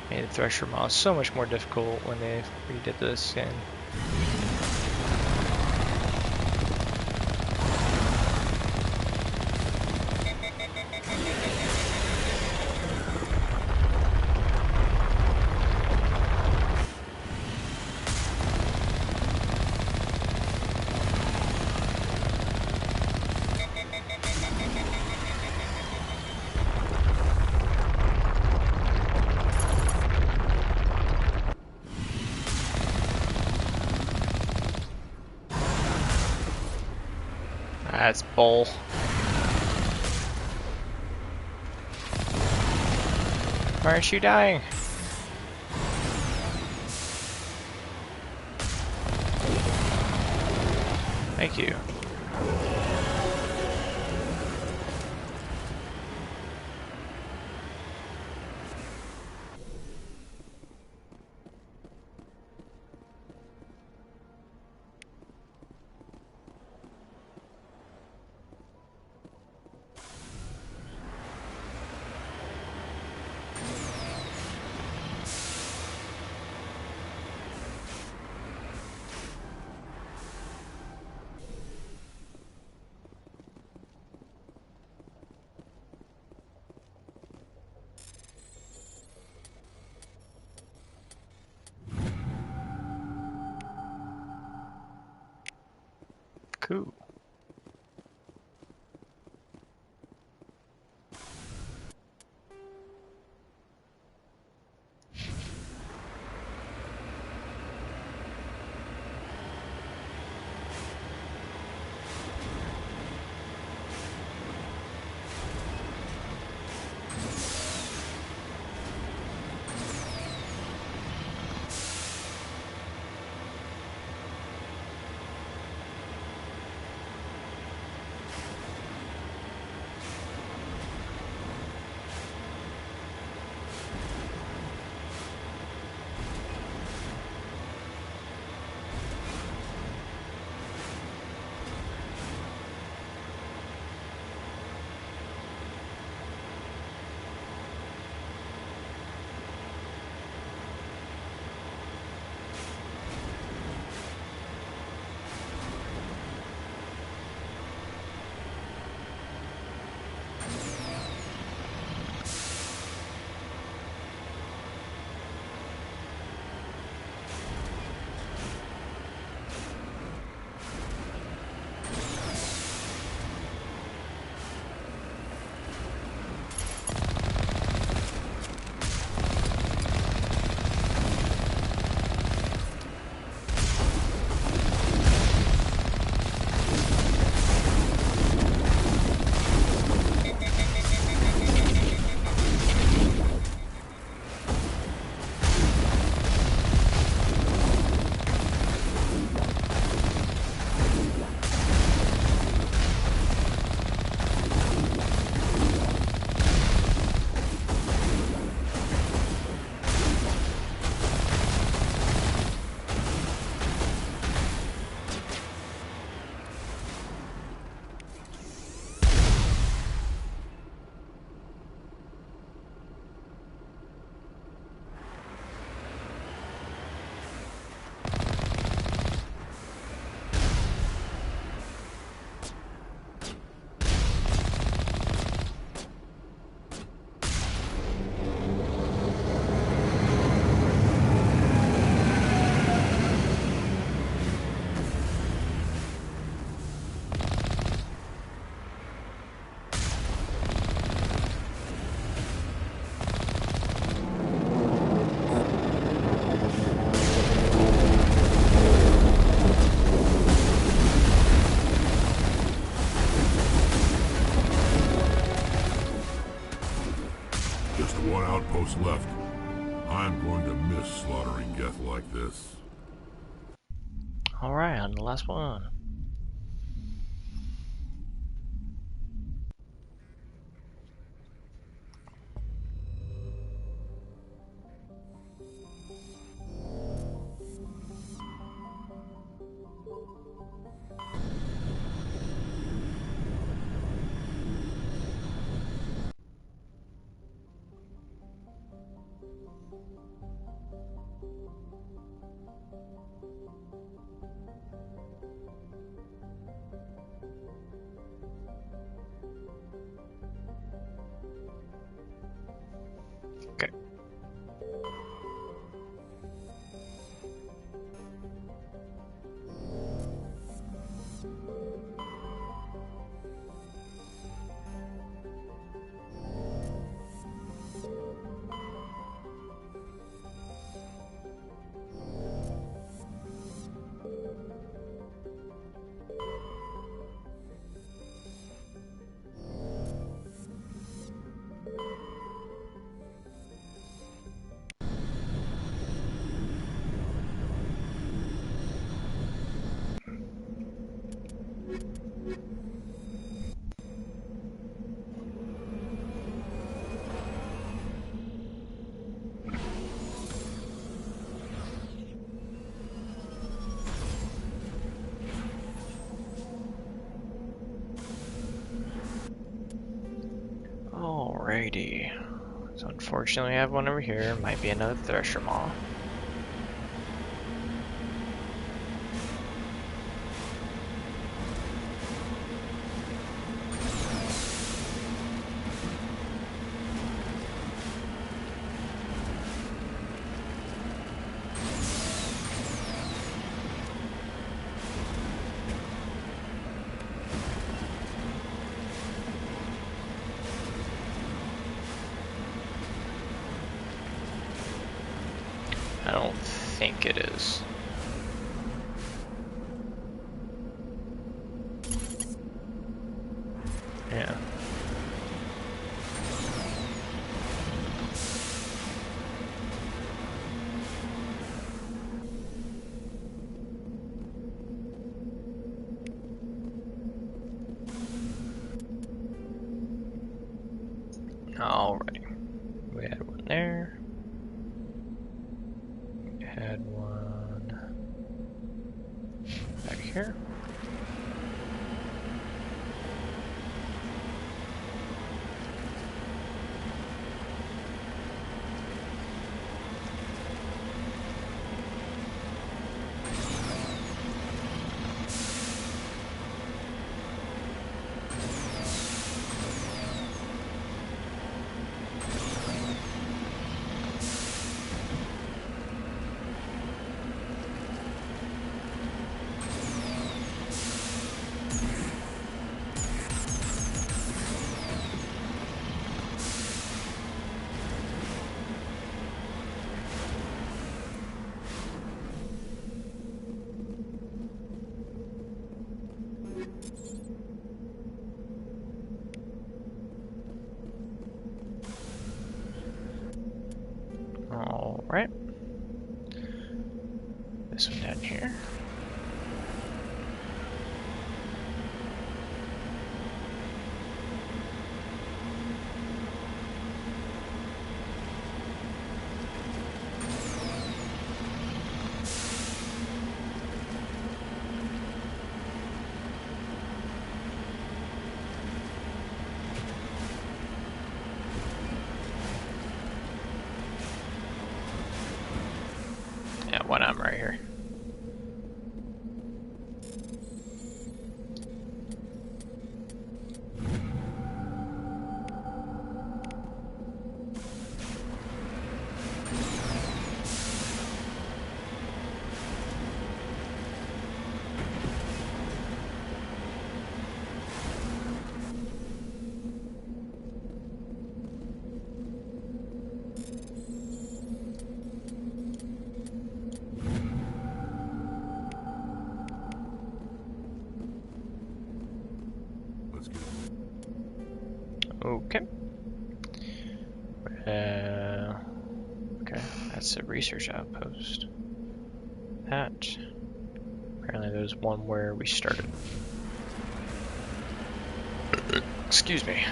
Made the Thresher Maw so much more difficult when they redid this and that's bull. Why aren't you dying? Thank you. Cool. what's left. I'm going to miss slaughtering Geth like this. Alright, on the last one. Okay. Alrighty. So unfortunately I have one over here. Might be another Thresher Maw. I don't think it is. Yeah. Alrighty. We had one there. Had one back here. Alright. This one down here. Yeah, one arm right here. Okay. That's a research outpost. That. Apparently there's one where we started. Excuse me.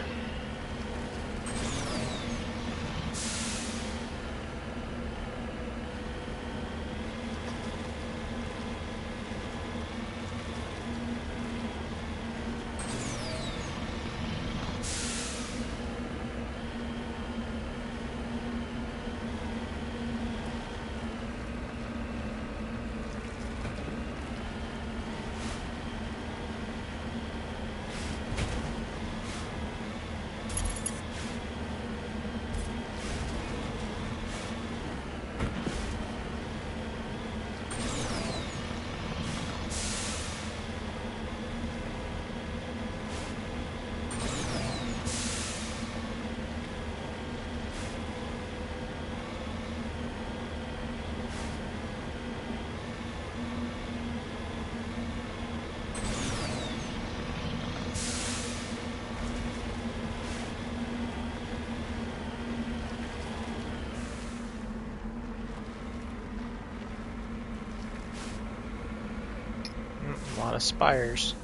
A lot of spires.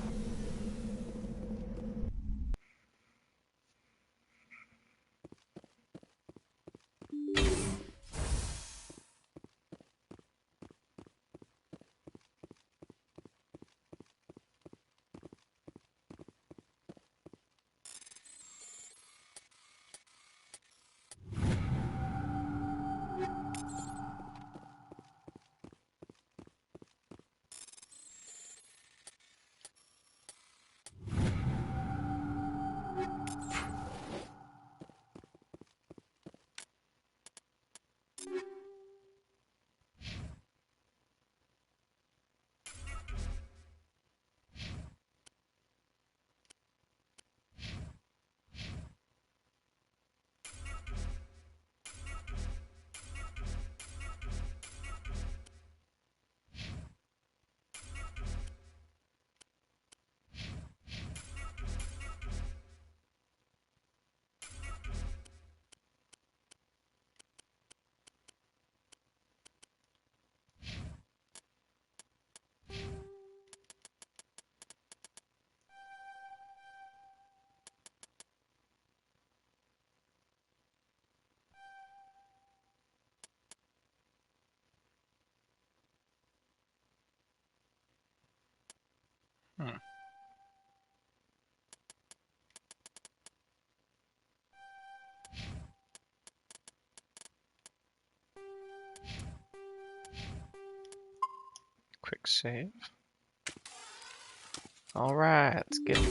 Quick save. All right, let's get it.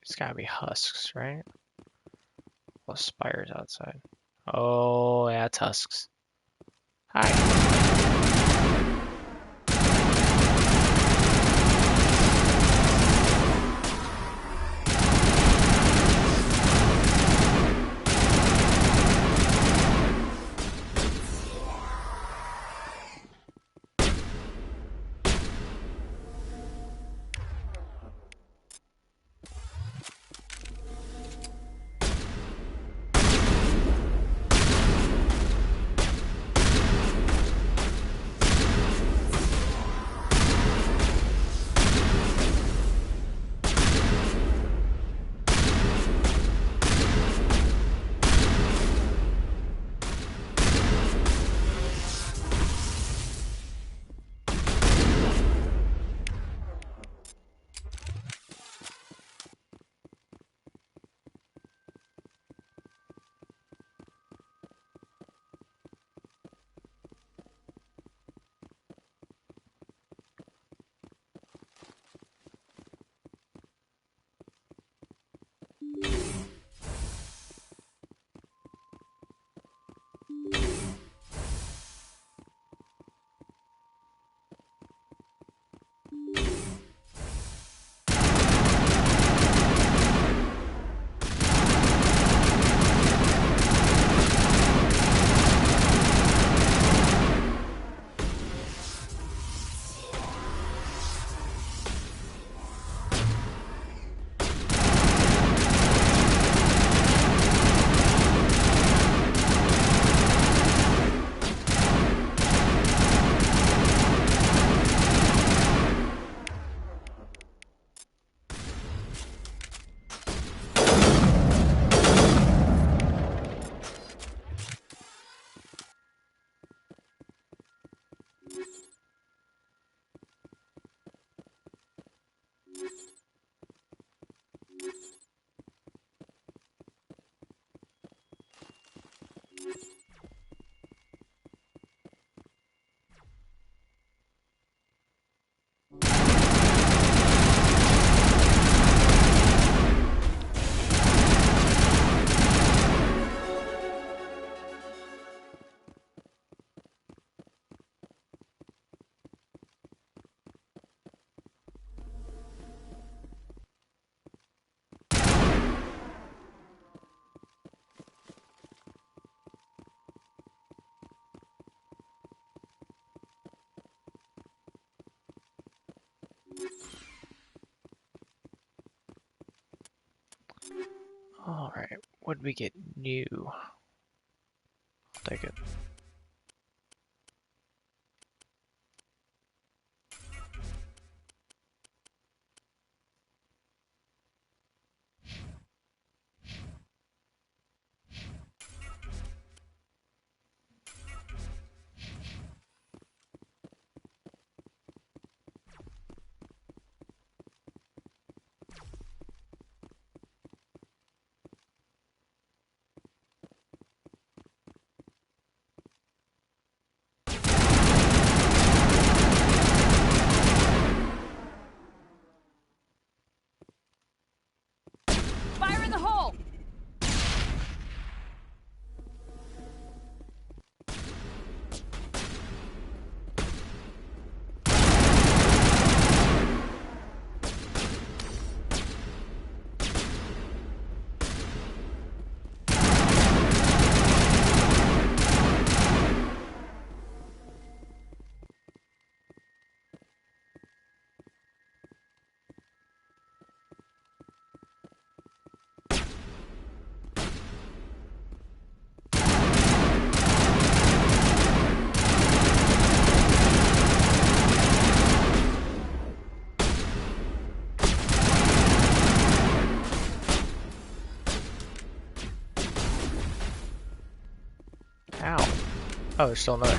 It's gotta be husks, right? Well, spires outside. Oh, yeah, it's husks. Hi. Alright, what did we get new? I'll take it. Fire in the hole! Ow. Oh, there's still another.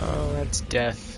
Oh, that's death.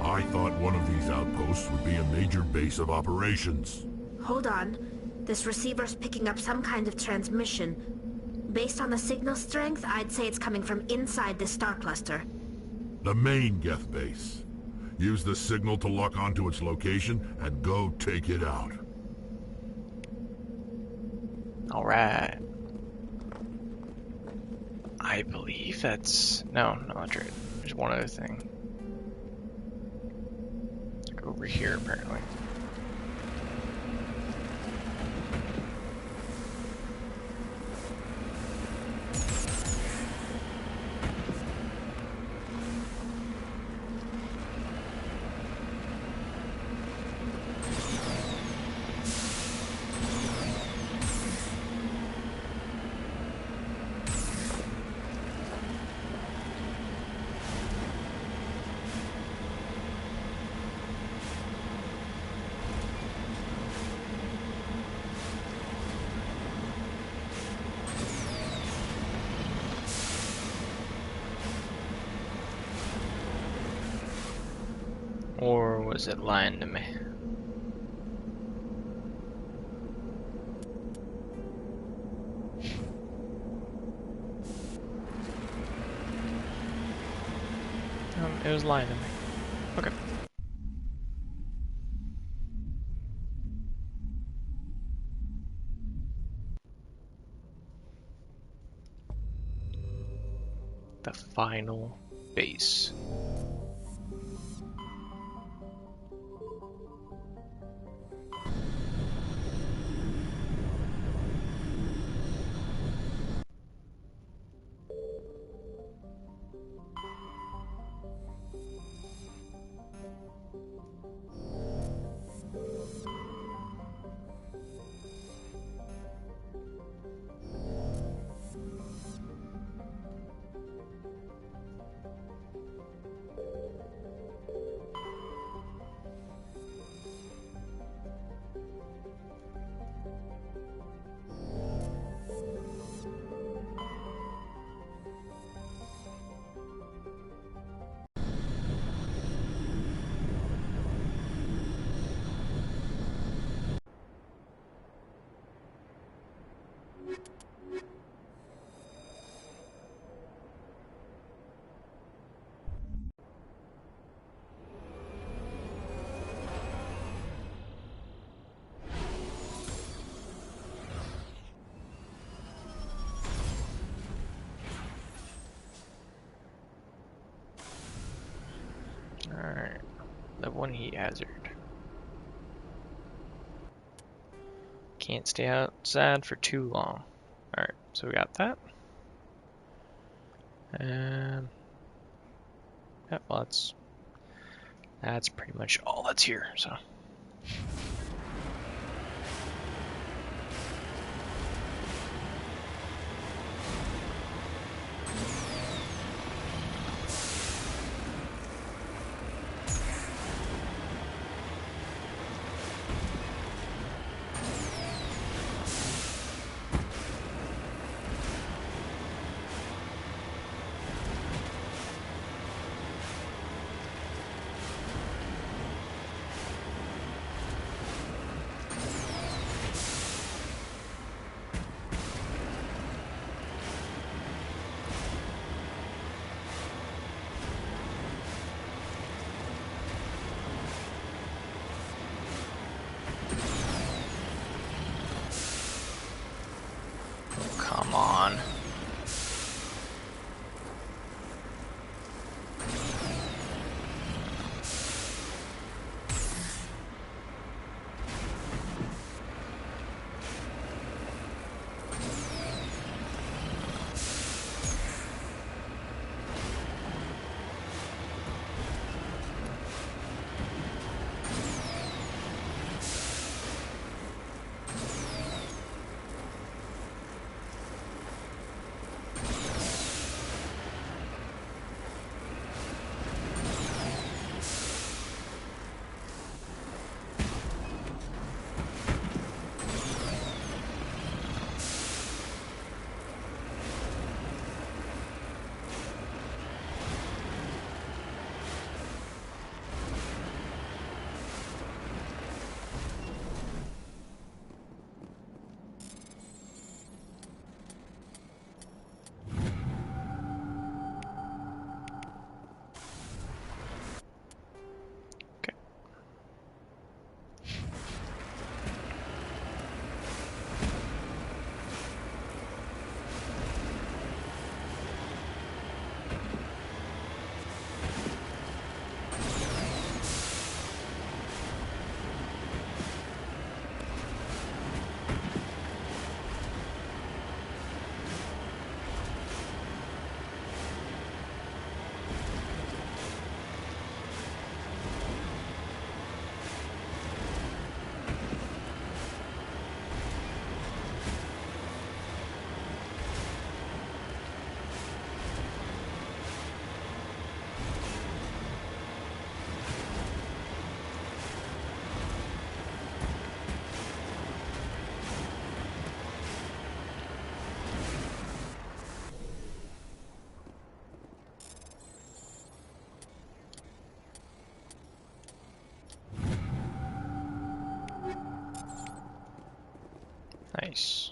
I thought one of these outposts would be a major base of operations. Hold on. This receiver's picking up some kind of transmission. Based on the signal strength, I'd say it's coming from inside the star cluster. The main Geth base. Use the signal to lock onto its location and go take it out. Alright. I believe that's... No, not right. There's one other thing. Like over here, apparently. Or was it lying to me? It was lying to me. Okay. The final base. Alright, level 1 heat hazard. Can't stay outside for too long. Alright, so we got that. And yeah, well, that's pretty much all that's here, so. Come on. Nice.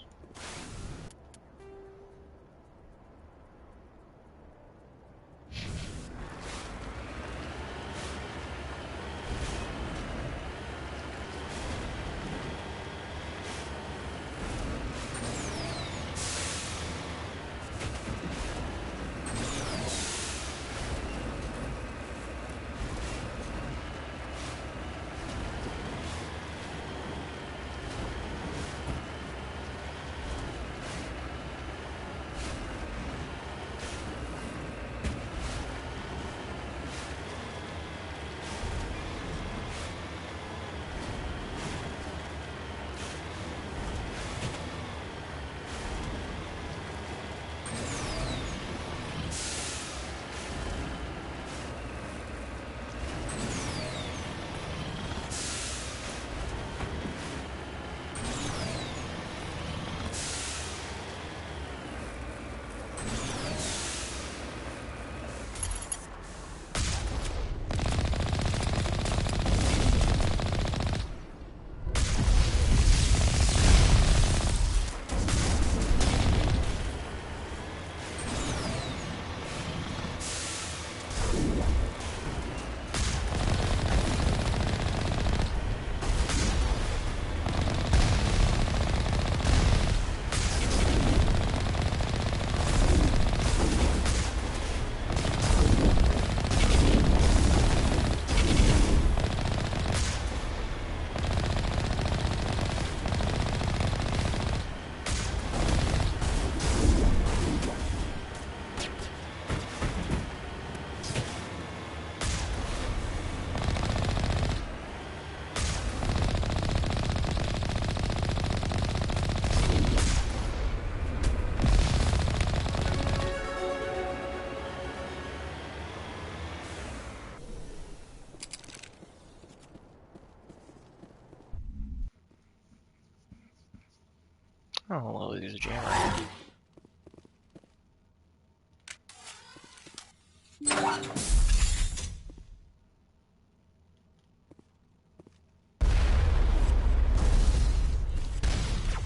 Oh, well, there's a jammer.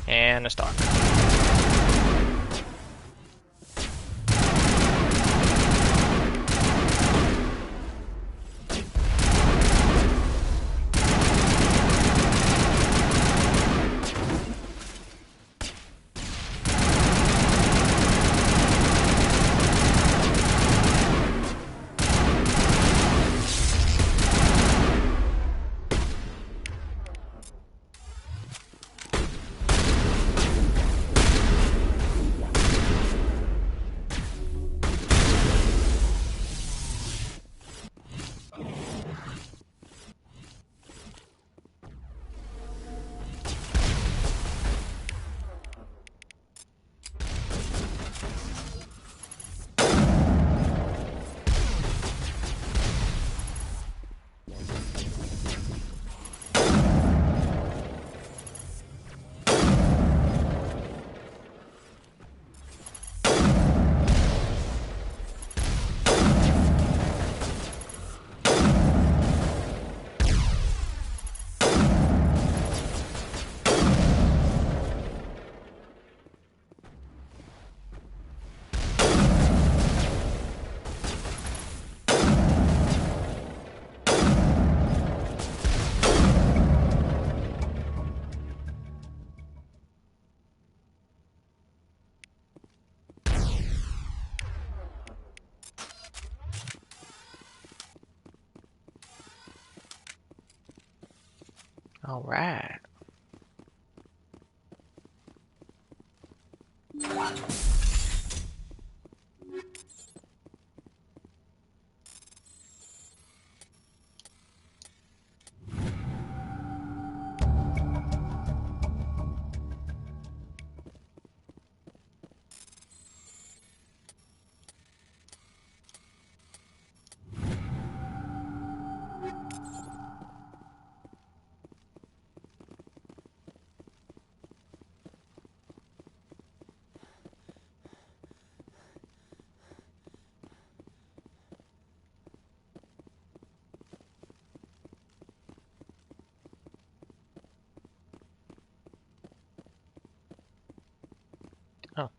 And a stock. All right. Oh.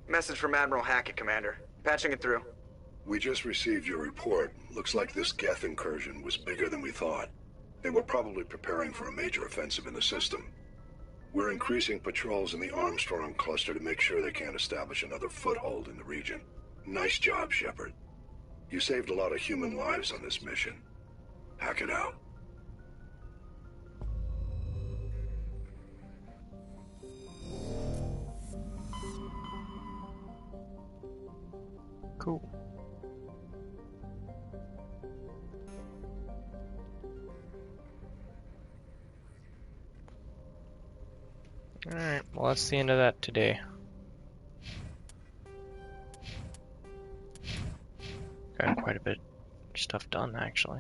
Message from Admiral Hackett, Commander. Patching it through. We just received your report. Looks like this Geth incursion was bigger than we thought. They were probably preparing for a major offensive in the system. We're increasing patrols in the Armstrong cluster to make sure they can't establish another foothold in the region. Nice job, Shepard. You saved a lot of human lives on this mission. Hackett out. Cool. Alright, well that's the end of that today. Got quite a bit of stuff done actually.